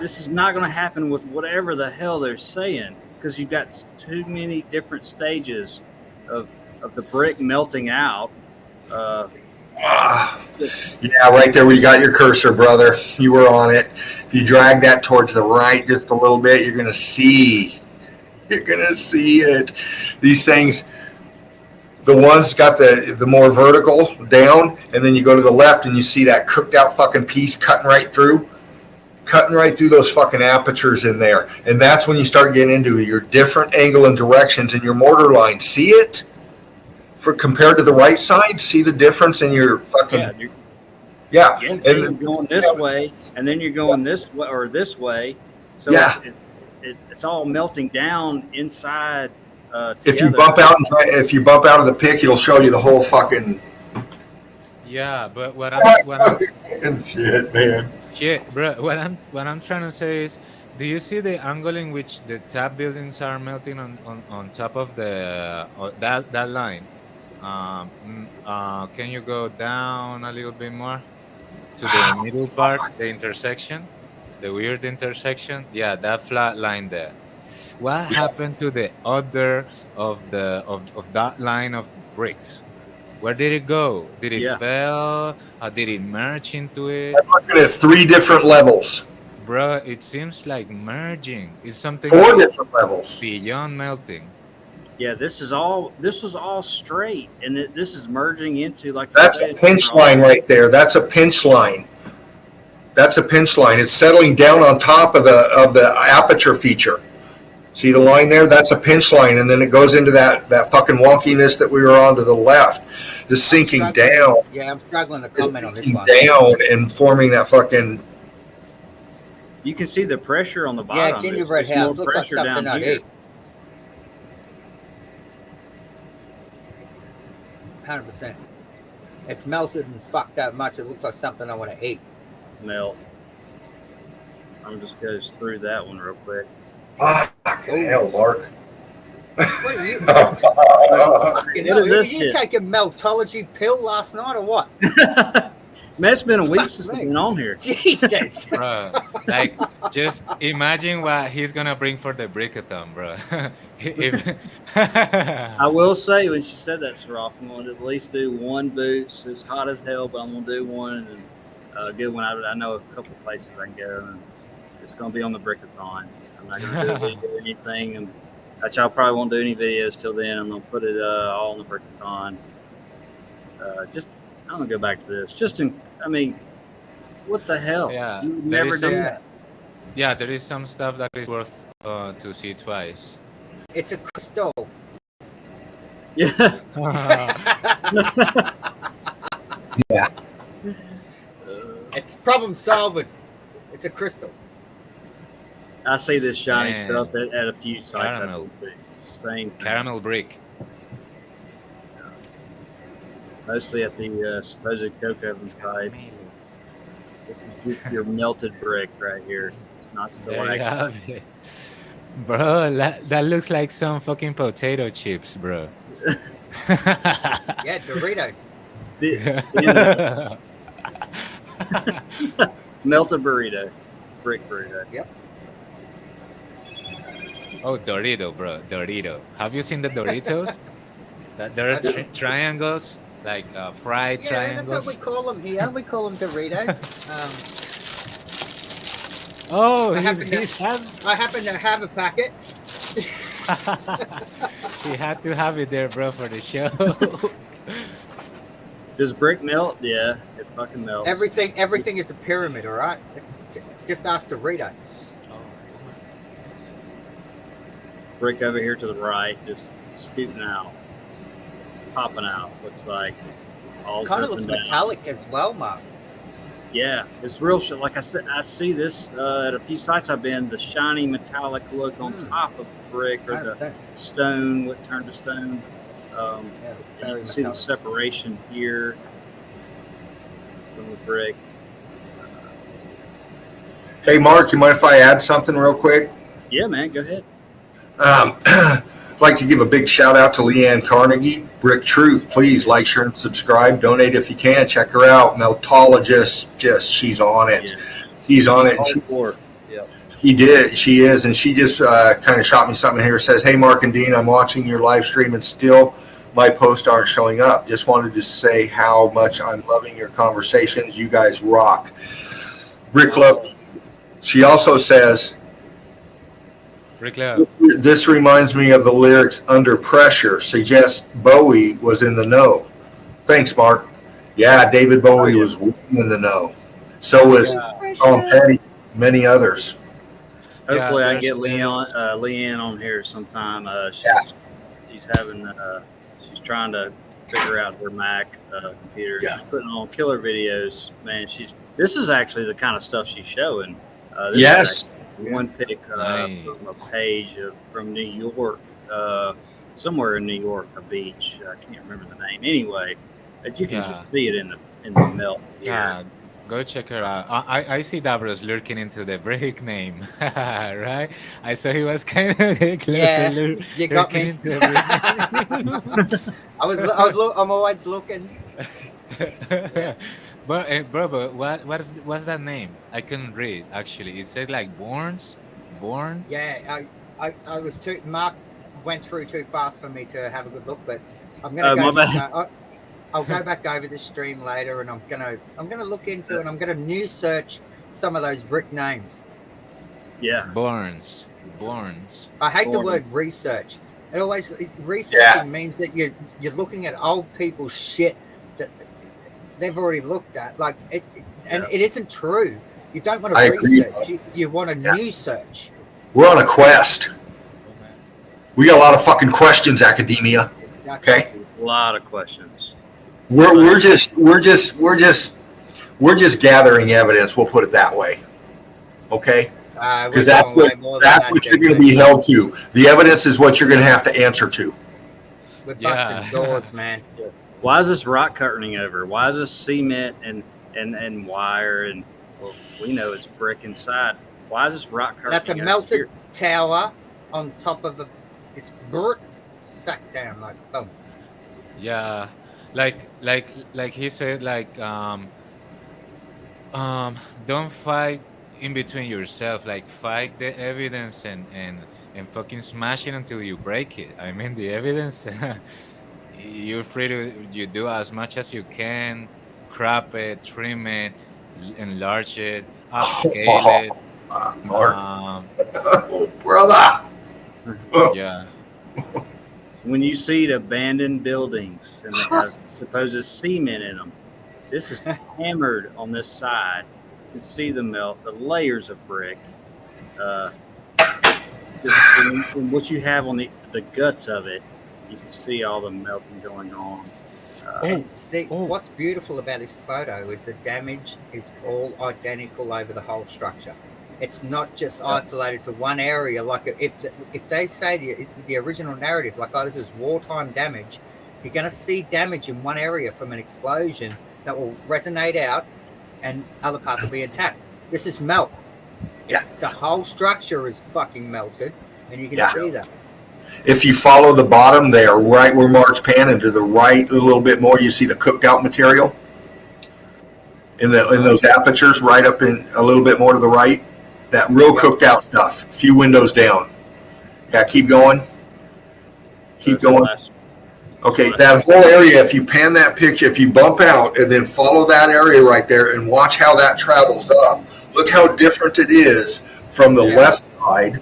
this is not going to happen with whatever the hell they're saying because you've got too many different stages of the brick melting out. Uh, Ah. Yeah, right there where you got your cursor, brother. You were on it. If you drag that towards the right just a little bit, you're gonna see. You're gonna see it. These things, the ones got the more vertical down, and then you go to the left and you see that cooked out fucking piece cutting right through those fucking apertures in there. And that's when you start getting into your different angle and directions in your mortar line. See it? For compared to the right side, see the difference in your fucking yeah, yeah. and you're going this way, and then you're going this way or this way. So Yeah. it's all melting down inside together. If you bump out of the pic, it'll show you the whole fucking Yeah, but what I'm shit, man. shit, bro. What I'm trying to say is, do you see the angle in which the top buildings are melting on top of the that line? Can you go down a little bit more to the middle part, the intersection, the weird intersection? Yeah, that flat line there. What happened to the other of that line of bricks? Where did it go? Did it Yeah. fail? Did it merge into it? I'm looking at 3 different levels, Bro, it seems like merging. It's something 4 like different levels. beyond melting. Yeah, this was all straight, and this is merging into like That's a pinch line right there. That's a pinch line. It's settling down on top of the aperture feature. See the line there? That's a pinch line, and then it goes into that fucking wonkiness that we were on to the left, just sinking down. Yeah, I'm struggling to Just comment on this sinking one. down and forming that fucking. You can see the pressure on the bottom. Yeah, gingerbread It's more house looks like pressure something down I'd here. eat. 100%. It's melted and fucked that much. It looks like something I want to eat. Melt. I'm just goes through that one real quick. Fucking hell, Mark. What are you? What is this you shit? taking meltology pill last night or what? Man, it's been a week Fuck since me. I've been on here. Jesus. Bro, like, just imagine what he's gonna bring for the brickathon, bro. I will say, when she said that, Sroff, I'm going to at least do one boots. It's hot as hell, but I'm going to do one and a good one. I know a couple places I can go, and it's going to be on the brickathon. I'm not going to do anything, and actually, I probably won't do any videos till then. I'm going to put it all on the brickathon. I'm going to go back to this. What the hell? Yeah, You would there never is do some- that. Yeah, there is some stuff that is worth to see twice. It's a crystal. Yeah. It's problem solving. It's a crystal. I see this shiny Man. stuff at a few sites. Caramel. I've been to. Same thing. Caramel brick. Mostly at the supposed coke oven site. This is just your melted brick right here. It's not There you still have it. Bro, that looks like some fucking potato chips, bro. Yeah, Doritos. Melted burrito. Brick burrito. Oh, Dorito, bro. Dorito. Have you seen the Doritos? There are triangles, like fried Yeah, triangles. that's what we call them here. We call them Doritos. Oh, I happen he I happen to have a packet. had to have it there, bro, for the show. Does brick melt? Yeah, it fucking melts. Everything is a pyramid, all right? It's just ask Dorito. Brick over here to the right, just scooting out, popping out. Looks like all It kind of looks dripping down. metallic as well, Mark. Yeah, it's real shit. Like I said, I see this at a few sites I've been. The shiny metallic look on top of the brick or 100%. the stone, what turned to stone. Yeah, it looks You very can see the metallic. separation here. from the brick. Hey, Mark, you mind if I add something real quick? Yeah, man, go ahead. I'd like to give a big shout out to Leanne Carnegie, Brick Truth. Please like, share, and subscribe. Donate if you can. Check her out. Meltologist, she's on it. Yeah. She's on it. Yep. She is, and she just kind of shot me something here. Says, "Hey, Mark and Dean, I'm watching your live stream, and still my posts aren't showing up. Just wanted to say how much I'm loving your conversations. You guys rock." Brick Love. She also says, Rick Love. "This reminds me of the lyrics 'Under Pressure.' Suggests Bowie was in the know." Thanks, Mark. Yeah, David Bowie was in the know. So was Tom Petty, many others. Hopefully, I there's- get Leanne on here sometime. She's having she's trying to figure out her Mac computer. Yeah. She's putting on killer videos. Man, this is actually the kind of stuff she's showing. This Yes. is actually one pic Nice. from a page from New York, somewhere in New York, a beach. I can't remember the name. Anyway, but you can Yeah. just see it in the melt. Here. Yeah, go check her out. I see Davros lurking into the break name, right? I saw he was kind of close. Yeah, you got lurking me. into the break. I'm always looking. But but what's that name? I couldn't read actually. It said like Born. Yeah, I was too. Mark went through too fast for me to have a good look, but I'm gonna go. my bad. I'll go back over the stream later, and I'm gonna look into it. And I'm gonna news search some of those brick names. Yeah. Borns. I hate the Born. word research. Researching means that you're looking at old people's shit that they've already looked at. Like and it isn't true. You don't want I to agree. research. You want a news search. We're on a quest. We got a lot of fucking questions, academia. Okay. A lot of questions. We're just gathering evidence. We'll put it that way. Okay. Because that's what you're going to be held to. The evidence is what you're going to have to answer to. We're busting doors, man. Why is this rock curtaining over? Why is this cement and wire and well, we know it's brick inside. Why is this rock curtaining? That's a over melted here? tower on top of it's brick sacked down like boom. Yeah, like he said, don't fight in between yourself. Like fight the evidence and fucking smash it until you break it. I mean, the evidence. You're free to do as much as you can, crop it, trim it, enlarge it, upscale it. Mark, brother. Yeah. When you see the abandoned buildings and they have supposed cement in them, this is hammered on this side. You can see the melt, the layers of brick. And what you have on the guts of it, you can see all the melting going on. And see, what's beautiful about this photo is the damage is all identical over the whole structure. It's not just isolated to one area. Like if they say the original narrative, like, oh, this is wartime damage, you're going to see damage in one area from an explosion that will resonate out and other parts will be intact. This is melt. The whole structure is fucking melted, and you can see that. If you follow the bottom there, right where Mark's panning to the right a little bit more, you see the cooked out material in those apertures right up in a little bit more to the right. That real cooked out stuff. A few windows down. Yeah, keep going. Keep going. Okay, that whole area, if you pan that picture, if you bump out and then follow that area right there and watch how that travels up, look how different it is from the left side.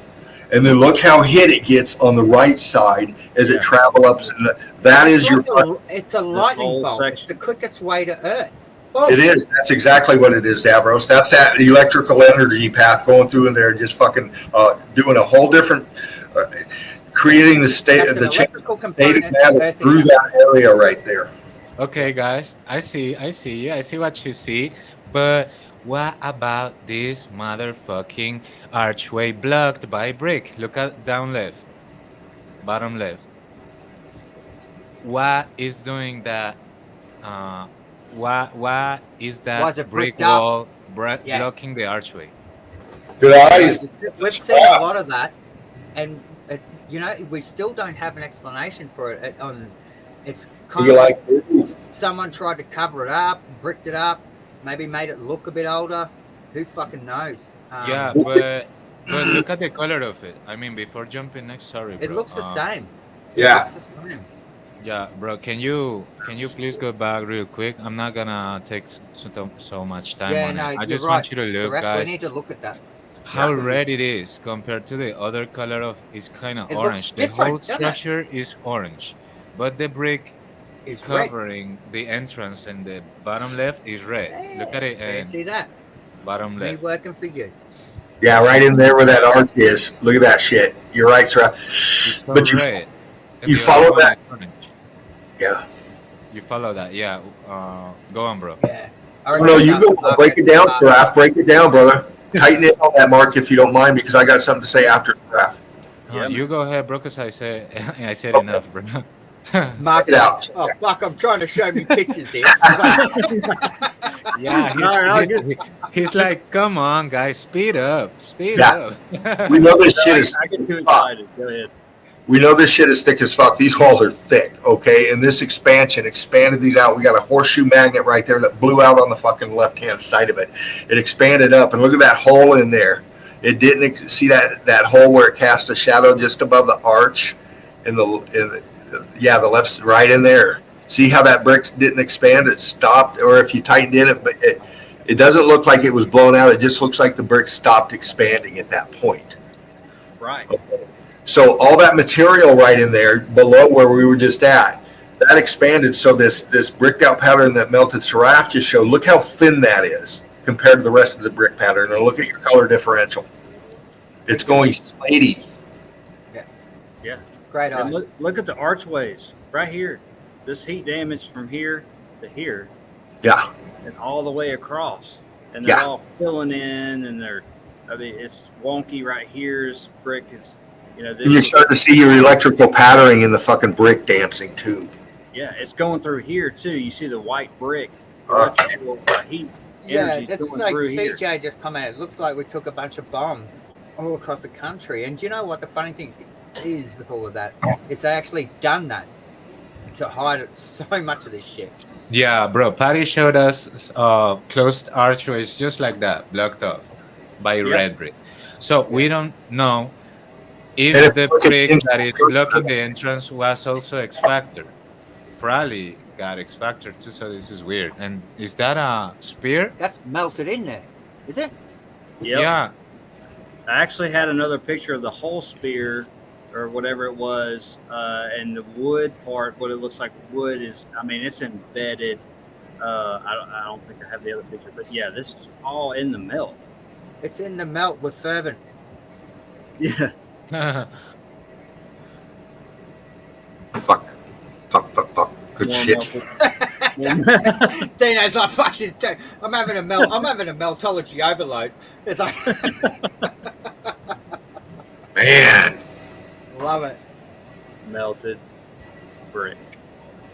And then look how hit it gets on the right side as it travels up. That is it's a lightning bolt. It's the quickest way to Earth. Boom. It is. That's exactly what it is, Davros. That's that electrical energy path going through in there and just fucking doing a whole different, creating the state of the state of matter through that area right there. Okay, guys, I see you. I see what you see, but what about this motherfucking archway blocked by brick? Look at down left, bottom left. What is doing that? why is that Why is it brick bricked up? wall Yeah. blocking the archway? Good eyes. We've seen a lot of that, and we still don't have an explanation for it. It's kind You of like like movies? someone tried to cover it up, bricked it up, maybe made it look a bit older. Who fucking knows? Yeah, but look at the color of it. I mean, before jumping next, sorry, It bro. looks the same. It Yeah. looks the same. Yeah, bro. Can you please go back real quick? I'm not gonna take so much time Yeah, on no, it. I you're just right. want you to look, Siref, we guys, need to look at that. how Yeah. red it is compared to the other color of. It's kind of It looks orange. The different, whole doesn't it? structure is orange, but the brick It's red. covering the entrance and the bottom left is red. Look at it and Fancy that. bottom Me left. working for you. Yeah, right in there where that arch is. Look at that shit. You're right, sir. It's so But you- red. And you the other follow one that? is orange. Yeah. You follow that, yeah. Go on, bro. Yeah. No, you go break it down, Seraph. Break it down, brother. Tighten it on that, Mark, if you don't mind, because I got something to say after Seraph. Yeah, You go ahead, bro, because I said enough, bro. Mark's Check it out. like, oh fuck, I'm trying to show me pictures here. Yeah, he's like, come on, guys, speed up. Yeah. We know this shit is I get too thick as fuck. excited. Go ahead. We know this shit is thick as fuck. These walls are thick, okay? And this expansion expanded these out. We got a horseshoe magnet right there that blew out on the fucking left-hand side of it. It expanded up, and look at that hole in there. It didn't see that hole where it cast a shadow just above the arch, the left right in there. See how that brick didn't expand? It stopped, or if you tightened in it, but it doesn't look like it was blown out. It just looks like the brick stopped expanding at that point. Right. Okay. So all that material right in there below where we were just at, that expanded. So this bricked out pattern that melted Seraph just showed, look how thin that is compared to the rest of the brick pattern. And look at your color differential. It's going slaty. Yeah. Great And eyes. look at the archways right here. This heat damage from here to here Yeah. and all the way across. And they're Yeah. all filling in and it's wonky right here. This brick is, And you start to see your electrical patterning in the fucking brick dancing too. yeah, it's going through here too. You see the white brick. Uh. Electrical heat. Yeah, energy's it's going like through here. CJ just commented. It looks like we took a bunch of bombs all across the country. And do you know what the funny thing is with all of that? Is they actually done that to hide so much of this shit. Yeah, bro. Patty showed us closed archways just like that, blocked off by red brick. So we don't know if And if the you look at brick the that is blocking the entrance was also X Factor. Probably got X Factor too, so this is weird. And is that a spear? That's melted in there, is it? Yep. Yeah. I actually had another picture of the whole spear or whatever it was, and the wood part, what it looks like wood is, I mean, it's embedded. I don't think I have the other picture, but yeah, this is all in the melt. It's in the melt with fervent. Yeah. Fuck. Good More shit. melted. Dino's like, fuck this. I'm having a meltology overload. It's like, Man. love it. Melted brick.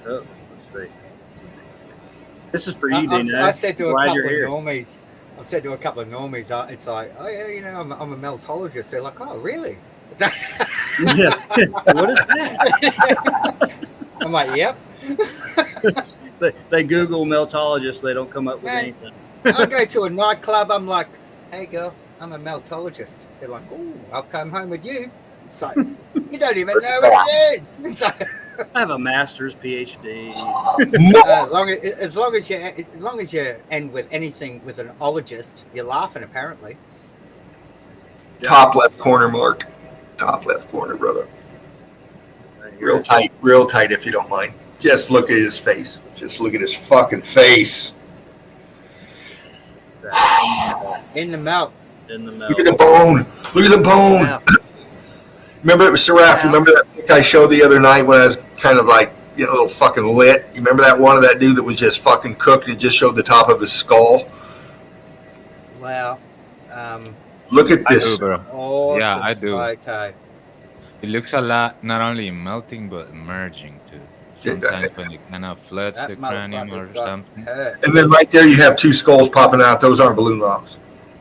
Oh, let's see. This is for you, Dino. I said to a Glad couple you're of here. normies, it's like, oh yeah, I'm a meltologist. They're like, oh really? It's like, Yeah. What is that? I'm like, yep. They Google meltologist, they don't come up with Man. anything. I go to a nightclub. I'm like, hey girl, I'm a meltologist. They're like, oh, I'll come home with you. It's like, you don't even know what it is. It's like, I have a master's, PhD. as long as you end with anything with an ologist, you're laughing apparently. Top left corner, Mark. Top left corner, brother. Real tight if you don't mind. Just look at his face. Just look at his fucking face. In the melt. In the melt. Look at the bone. Look at the bone. Wow. Remember it was Seraph? You remember that pic I showed the other night when I was kind of like, a little fucking lit? You remember that one of that dude that was just fucking cooked and just showed the top of his skull? Wow. Look at I do, this. bro. Awesome Yeah, I do. photo. It looks a lot, not only melting, but merging too. Sometimes when it kind of floods That the cranium motherfucker or got something. hurt. And then right there, you have two skulls popping out. Those aren't balloon rocks.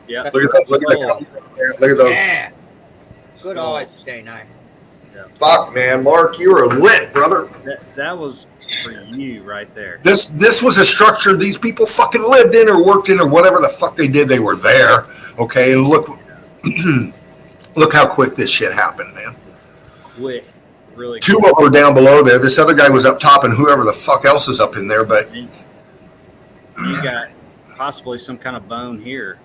Yeah. That's Look at that. Look at that. Skull. Look at those. Yeah. Good Skulls. eyes, Dino. Fuck, man. Mark, you were lit, brother. That was for you right there. This was a structure these people fucking lived in or worked in or whatever the fuck they did. They were there. Okay. And look, look how quick this shit happened, man. Quick. Really Two quick. of them were down below there. This other guy was up top, and whoever the fuck else is up in there. But You got possibly some kind of bone here.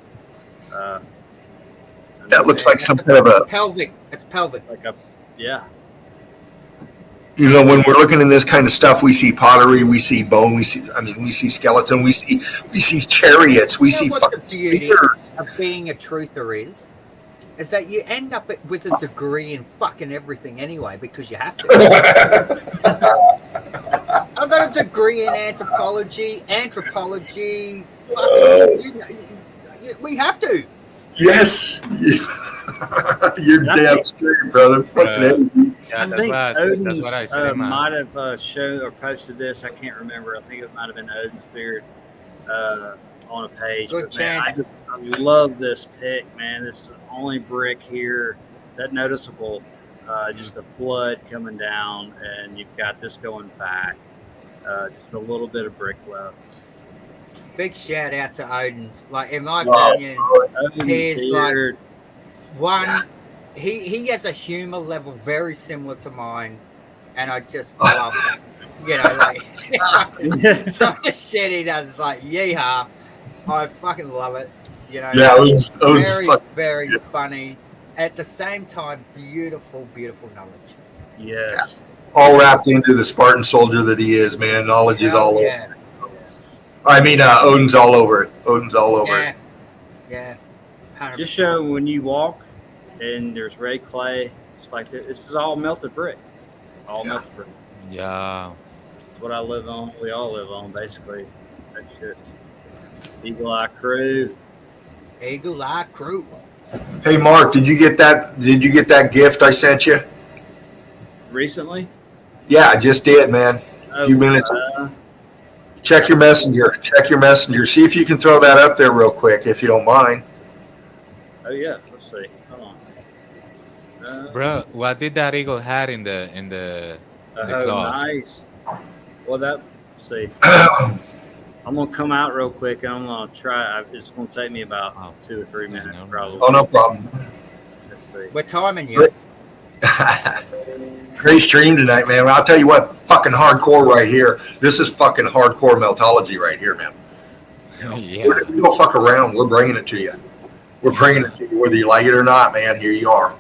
that looks like some kind of a, Pelvic. It's pelvic. Like a, yeah. you know, when we're looking in this kind of stuff, we see pottery, we see bone, we see skeleton, we see chariots, we You know see what fucking the beauty spears. of being a truther is that you end up with a degree in fucking everything anyway because you have to. I've got a degree in anthropology. Fucking, we have to. Yes. You're damn straight, brother. Fucking A. Yeah, I that's think what I said, man. might have shown or posted this. I can't remember. I think it might have been Odin's Beard on a page. Good But, man, chance. I love this pic, man. This is the only brick here that noticeable. Just a flood coming down, and you've got this going back. Just a little bit of brick left. Big shout out to Odin's. Like in my Wow. opinion, Odin's He's like- Beard. one he has a humor level very similar to mine, and I just love it. You know, like some of the shit he does is like, yeehaw. I fucking love it. You know, Yeah, Odin's very, fucking, very funny. At the same time, beautiful, beautiful knowledge. Yes. all wrapped into the Spartan soldier that he is, man. Knowledge is all over. Yeah, I mean, Odin's all over it. Odin's all over yeah, it. yeah. 100%. Just show when you walk, and there's red clay. It's like this is all melted brick. All Yeah. melted brick. Yeah. It's what I live on. We all live on, basically. That shit. Eagle Eye Crew. Eagle Eye Crew. Hey, Mark, did you get that? Did you get that gift I sent you? Recently? Yeah, I just did, man. A few minutes. Check your messenger. Check your messenger. See if you can throw that up there real quick, if you don't mind. Oh yeah. Let's see. Hold on. Bro, what did that eagle had in the Oh, claws? nice. Well, let's see. I'm gonna come out real quick, and I'm gonna try. It's gonna take me about Oh. 2 or 3 minutes, no. probably. Oh, no problem. Let's see. We're timing you. Great stream tonight, man. I'll tell you what, fucking hardcore right here. This is fucking hardcore meltology right here, man. Yeah. We don't fuck around. We're bringing it to you. We're bringing it to you, whether you like it or not, man. Here you are.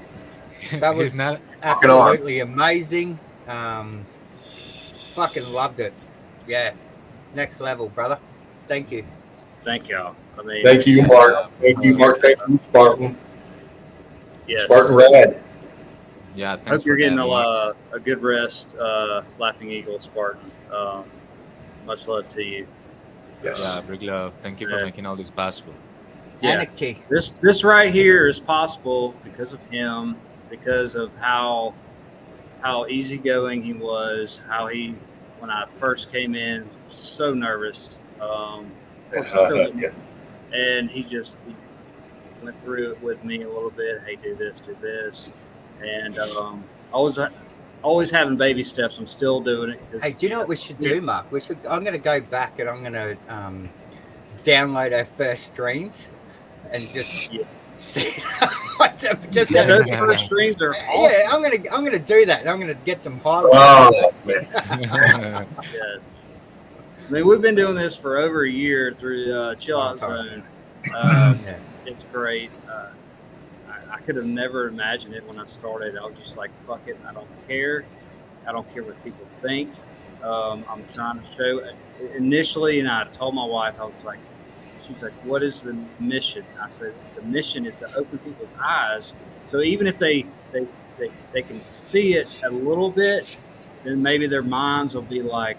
That He's was not. Fucking on. absolutely amazing. Fucking loved it. Yeah. Next level, brother. Thank you. Thank y'all. I mean, Thank you, Mark. Thank you, Mark. Thank you, Spartan. yes. Spartan Red. Yeah. Thanks Hope you're for getting that, Mark. a good rest, Laughing Eagle Spartan. Much love to you. Yes. Yeah, big love. Thank you for Yeah. making all this possible. Yeah. Anarchy. This right here is possible because of him, because of how easygoing he was, how he, when I first came in, so nervous. Of course, he still didn't- Yeah. and he went through it with me a little bit. Hey, do this, and always having baby steps. I'm still doing it. 'Cause Hey, do you know what we should do, Mark? I'm going to go back and I'm going to download our first streams and just Yeah. see. just yeah, have- those first streams are awesome. yeah, I'm gonna do that. And I'm going to get some highlights. Oh, man. Yes. I mean, we've been doing this for over a year through Chill Long Out time. Zone. Yeah. It's great. I could have never imagined it when I started. I was just like, fuck it. I don't care. I don't care what people think. I'm trying to show. Initially, and I told my wife, I was like, she's like, what is the mission? I said, the mission is to open people's eyes. So even if they can see it a little bit, then maybe their minds will be like,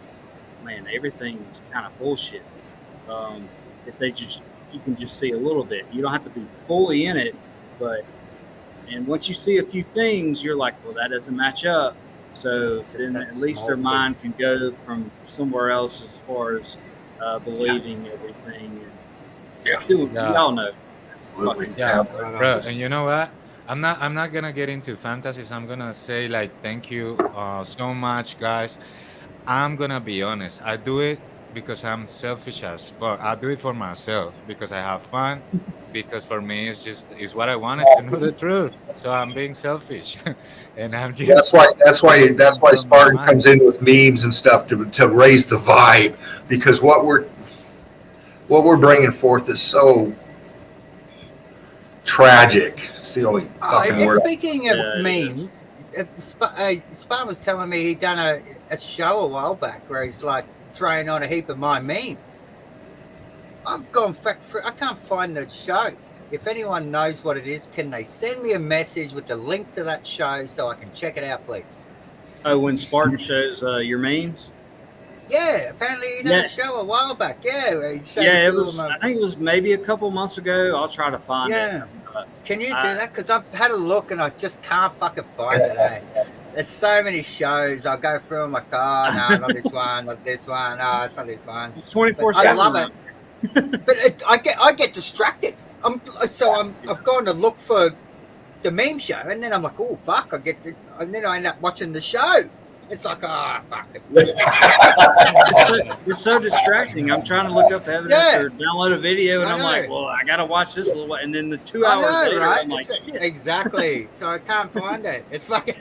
man, everything's kind of bullshit. If you can just see a little bit. You don't have to be fully in it, and once you see a few things, you're like, well, that doesn't match up. So Just then that at least small their mind piece. can go from somewhere else as far as believing everything. And Yeah. doing, we Yeah. all know. Absolutely. Yeah, Right bro. on. And you know what? I'm not gonna get into fantasies. I'm gonna say like thank you so much, guys. I'm gonna be honest. I do it because I'm selfish as fuck. I do it for myself because I have fun. Because for me, it's what I wanted to know the truth. So I'm being selfish, and I'm just That's why from my Spartan mind. comes in with memes and stuff to raise the vibe, because what we're bringing forth is so tragic. It's the only fucking word. Speaking of Yeah, it is. memes, Span was telling me he'd done a show a while back where he's like throwing on a heap of my memes. I've gone back for, I can't find the show. If anyone knows what it is, can they send me a message with the link to that show so I can check it out, please? Oh, when Spartan shows your memes. Yeah, apparently he done Yeah, a show a while back. Yeah, where he showed yeah. a It few of was. them. I think it was maybe a couple months ago. I'll try to find it. Yeah. Can you do I, that? Because I've had a look and I just can't fucking find it. Eh? There's so many shows. I'll go through them like, oh, no, not this one, not this one. Oh, it's not this one. it's But 24/7. I love it. But I get distracted. I've gone to look for the meme show, and then I'm like, oh fuck, and then I end up watching the show. It's like, oh fuck it. It's so distracting. I'm trying to look up evidence Yeah. or download a video, and I I'm like, know. well, I gotta watch this a little while, and then the 2 I hours know, later, right? I'm like, shit. Exactly. So I can't find it. It's fucking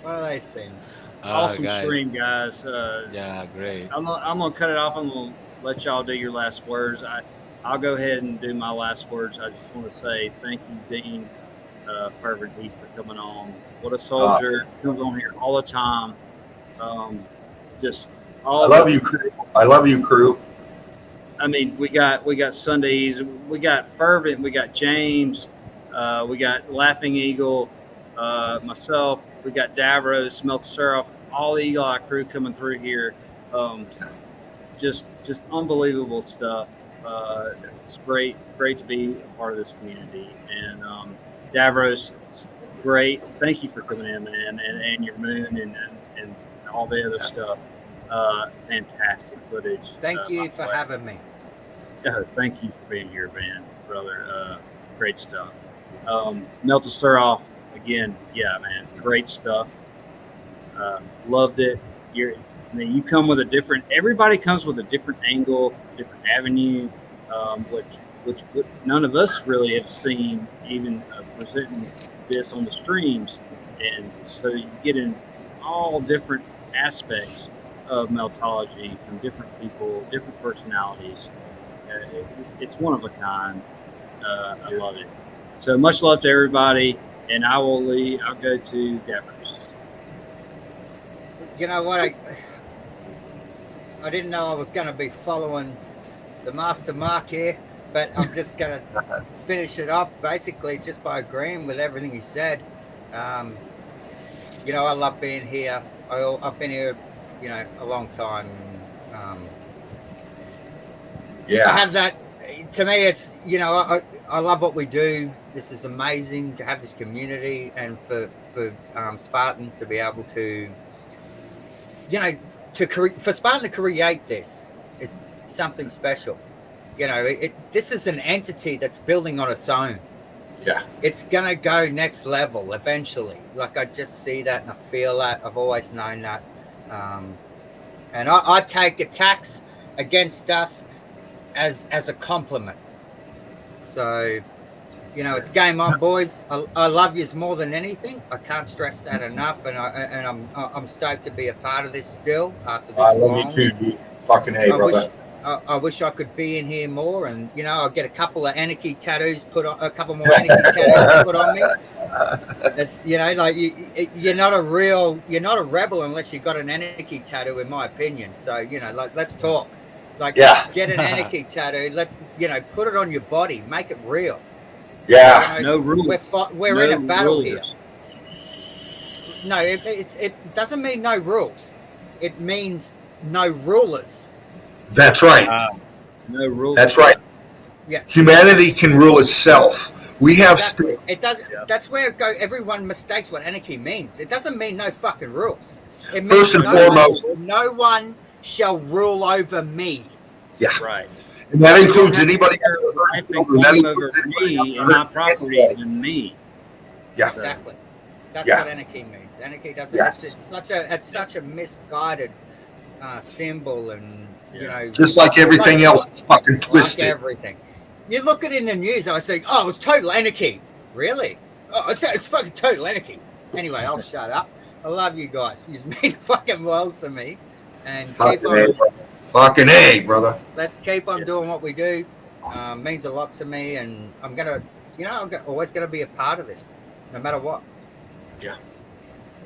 one of those things. Awesome Guys. stream, guys. Yeah, great. I'm gonna cut it off. I'm gonna let y'all do your last words. I'll go ahead and do my last words. I just want to say thank you, Dean, Fervent Heat, for coming on. What a soldier! Comes on here all the time. Just all. I love you, crew. I love you, crew. I mean, we got Sundays, we got Fervent, we got James, we got Laughing Eagle, myself, we got Davros, Meltsurf, all the Eagle Eye crew coming through here. Just unbelievable stuff. It's great to be a part of this community. And Davros, great. Thank you for coming in, man, and your moon and all the other stuff. Fantastic footage. Thank you for having me. Thank you for being here, man, brother. Great stuff. Melta Suroff, again, yeah, man, great stuff. Loved it. You come with a different. Everybody comes with a different angle, different avenue, which none of us really have seen, even presenting this on the streams, and so you get in all different aspects of meltology from different people, different personalities. It's one of a kind. I love it. So much love to everybody, and I'll go to Davros. You know what? I didn't know I was going to be following the Master Mark here, but I'm just going to finish it off basically just by agreeing with everything he said. You know, I love being here. I've been here, you know, a long time. Yeah. I have that. To me, it's, you know, I love what we do. This is amazing to have this community, and for Spartan to be able to, you know, for Spartan to create this is something special. You know, this is an entity that's building on its own. Yeah. It's gonna go next level eventually. Like, I just see that and I feel that. I've always known that. And I take attacks against us as a compliment. So, you know, it's game on, boys. I love yous more than anything. I can't stress that enough, and I'm stoked to be a part of this still after this I love long. you too, dude. Fucking hey, brother. I wish I could be in here more, and you know, I'll get a couple of anarchy tattoos put on, a couple more anarchy tattoos put on me. It's, you know, like you're not a rebel unless you've got an anarchy tattoo, in my opinion. So, you know, like, let's talk. Like, get an anarchy tattoo. Let's, you know, put it on your body, make it real. Yeah. You know, No rules. We're in a battle rules. here. No, it doesn't mean no rules. It means no rulers. That's right. No rules. That's right. Yeah. Humanity can rule itself. We have Exactly. It does. Yeah. That's where it go. Everyone mistakes what anarchy means. It doesn't mean no fucking rules. It means First and foremost, no one shall rule over me. Right. and that includes anybody. I think claim over me and my property than me. Yeah. Exactly. That's Yeah. what anarchy means. Anarchy doesn't. Yes. It's such a misguided symbol, and you know, Just like everything like- else, it's fucking like twisted. everything. You look at it in the news, and I say, "Oh, it's total anarchy." Really? Oh, it's fucking total anarchy. Anyway, I'll shut up. I love you guys. You mean the fucking world to me, and keep Fucking on. A, brother. Fucking A, brother. Let's keep on doing what we do. Means a lot to me, and I'm gonna, always gonna be a part of this, no matter what.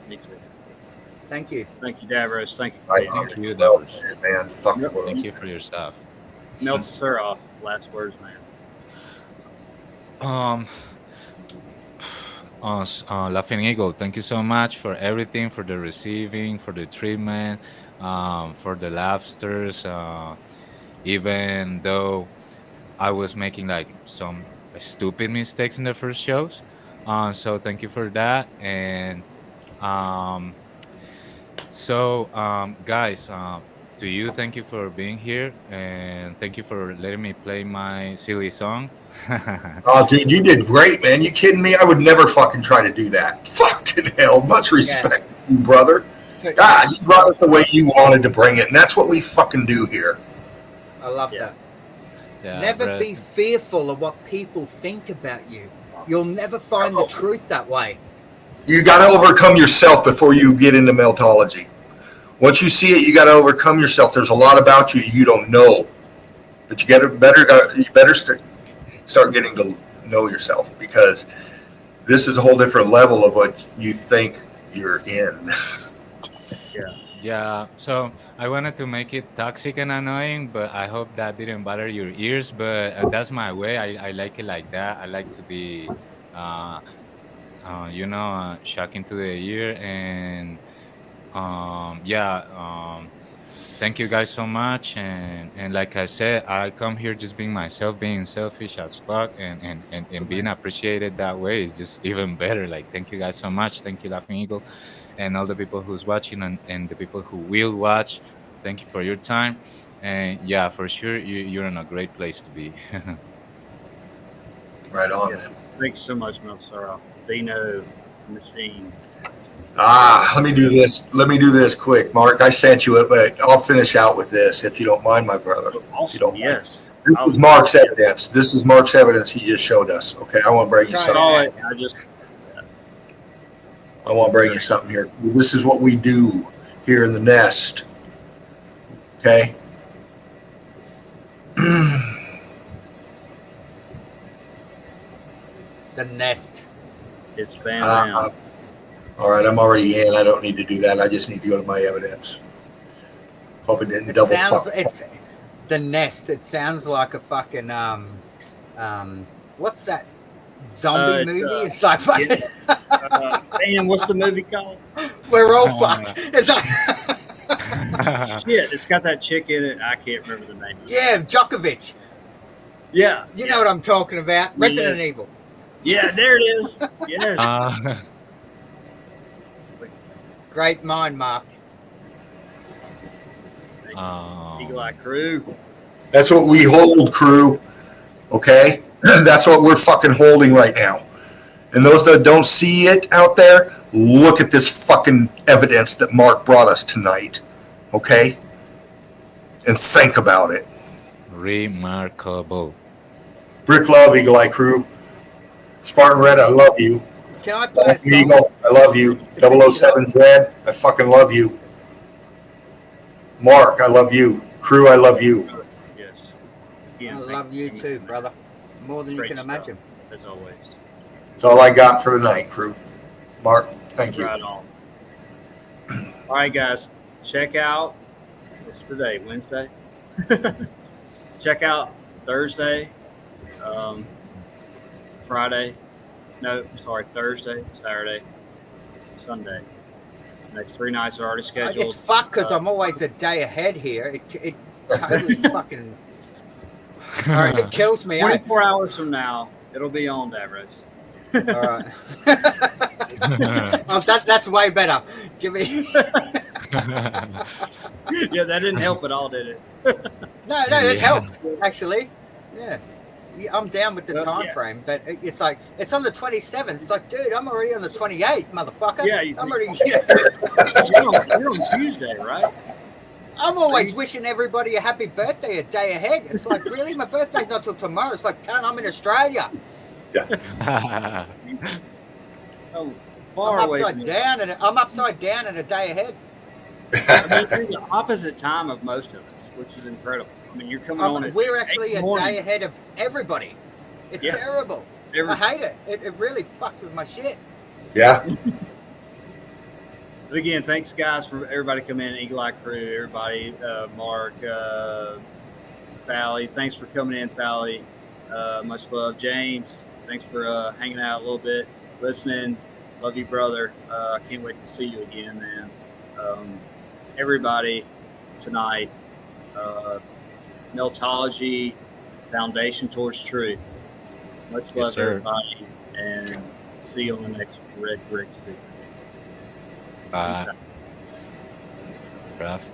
Me too. Thank you. Thank you, Davros. Thank you for Right. being here. Thank you, Well Davros. said, man. Fuck the world. Thank you for your stuff. Melt her off. Last words, man. Laughing Eagle, thank you so much for everything, for the receiving, for the treatment, for the laughters. Even though I was making like some stupid mistakes in the first shows, so thank you for that. And guys, to you, thank you for being here, and thank you for letting me play my silly song. Oh, dude, you did great, man. You kidding me? I would never fucking try to do that. Fucking hell. Much respect, you brother. God, you brought it the way you wanted to bring it, and that's what we fucking do here. I love Yeah. that. Yeah, Never Brett. be fearful of what people think about you. You'll never find the truth that way. You got to overcome yourself before you get into meltology. Once you see it, you got to overcome yourself. There's a lot about you you don't know, but you better start getting to know yourself, because this is a whole different level of what you think you're in. Yeah, so I wanted to make it toxic and annoying, but I hope that didn't bother your ears. But that's my way. I like it like that. I like to be, shocking to the ear. And thank you guys so much. And like I said, I come here just being myself, being selfish as fuck, and being appreciated that way is just even better. Like, thank you guys so much. Thank you, Laughing Eagle, and all the people who's watching, and the people who will watch. Thank you for your time. And yeah, for sure, you're in a great place to be. Right on, Yeah. man. Thank you so much, Melt her off. Dino Machine. Let me do this. Let me do this quick, Mark. I sent you it, but I'll finish out with this if you don't mind, my brother. Awesome. don't mind. Yes. This is Mark's evidence. This is Mark's evidence he just showed us. Okay, I want to bring you I something. saw it. I want to bring you something here. This is what we do here in the nest. Okay. The nest. It's Bam Bam. All right, I'm already in. I don't need to do that. I just need to go to my evidence. Hope it didn't double fuck. It's the nest. It sounds like a fucking what's that zombie It's, movie? It's like fucking, Man, what's the movie called? we're all fucked. It's like Shit, it's got that chick in it. I can't remember the name. yeah, Djokovic. Yeah. You know what I'm talking about? Resident Evil. Yeah, there it is. Yes. Great mind, Mark. Eagle Eye Crew. That's what we hold, crew. Okay? That's what we're fucking holding right now. And those that don't see it out there, look at this fucking evidence that Mark brought us tonight. Okay? And think about it. Remarkable. Brick love, Eagle Eye Crew. Spartan Red, I love you. Can I play a song? Eagle, I love you. 007 Dread, I fucking love you. Mark, I love you. Crew, I love you. Yes. I Again, love you too, brother. More than you Great can stuff. imagine. As always. That's all I got for tonight, crew. Mark, thank you. Right on. All right, guys. Check out. What's today? Wednesday. Check out Thursday, Friday. No, sorry, Thursday, Saturday, Sunday. Next 3 nights are already scheduled. It's fucked because I'm always a day ahead here. It totally fucking All right. it kills me. 24 hours from now, It'll be on that, Rose. All right. Oh, that's way better. Give me. Yeah, that didn't help at all, did it? No, it Yeah. helped actually. Yeah. Yeah, I'm down with the Well, time yeah. frame, but it's like it's on the 27th. It's like, dude, I'm already on the 28th, motherfucker. Yeah, I'm already. You're on Tuesday, right? I'm always wishing everybody a happy birthday a day ahead. It's like, really, my birthday's not till tomorrow. It's like, cunt, I'm in Australia. Oh, far I'm away upside from down, and I'm upside down and a day ahead. I mean, you're the opposite time of most of us, which is incredible. I mean, you're coming on. We're actually a morning. day ahead of everybody. It's Yeah. terrible. I hate it. It really fucks with my shit. Yeah. But again, thanks guys for everybody coming in, Eagle Eye Crew, everybody, Mark, Fally. Thanks for coming in, Fally. Much love, James. Thanks for hanging out a little bit, listening. Love you, brother. I can't wait to see you again, man. Everybody tonight, Meltology, Foundation Towards Truth. Much love, sir. everybody, and see you on the next Red Brick Series. Rough.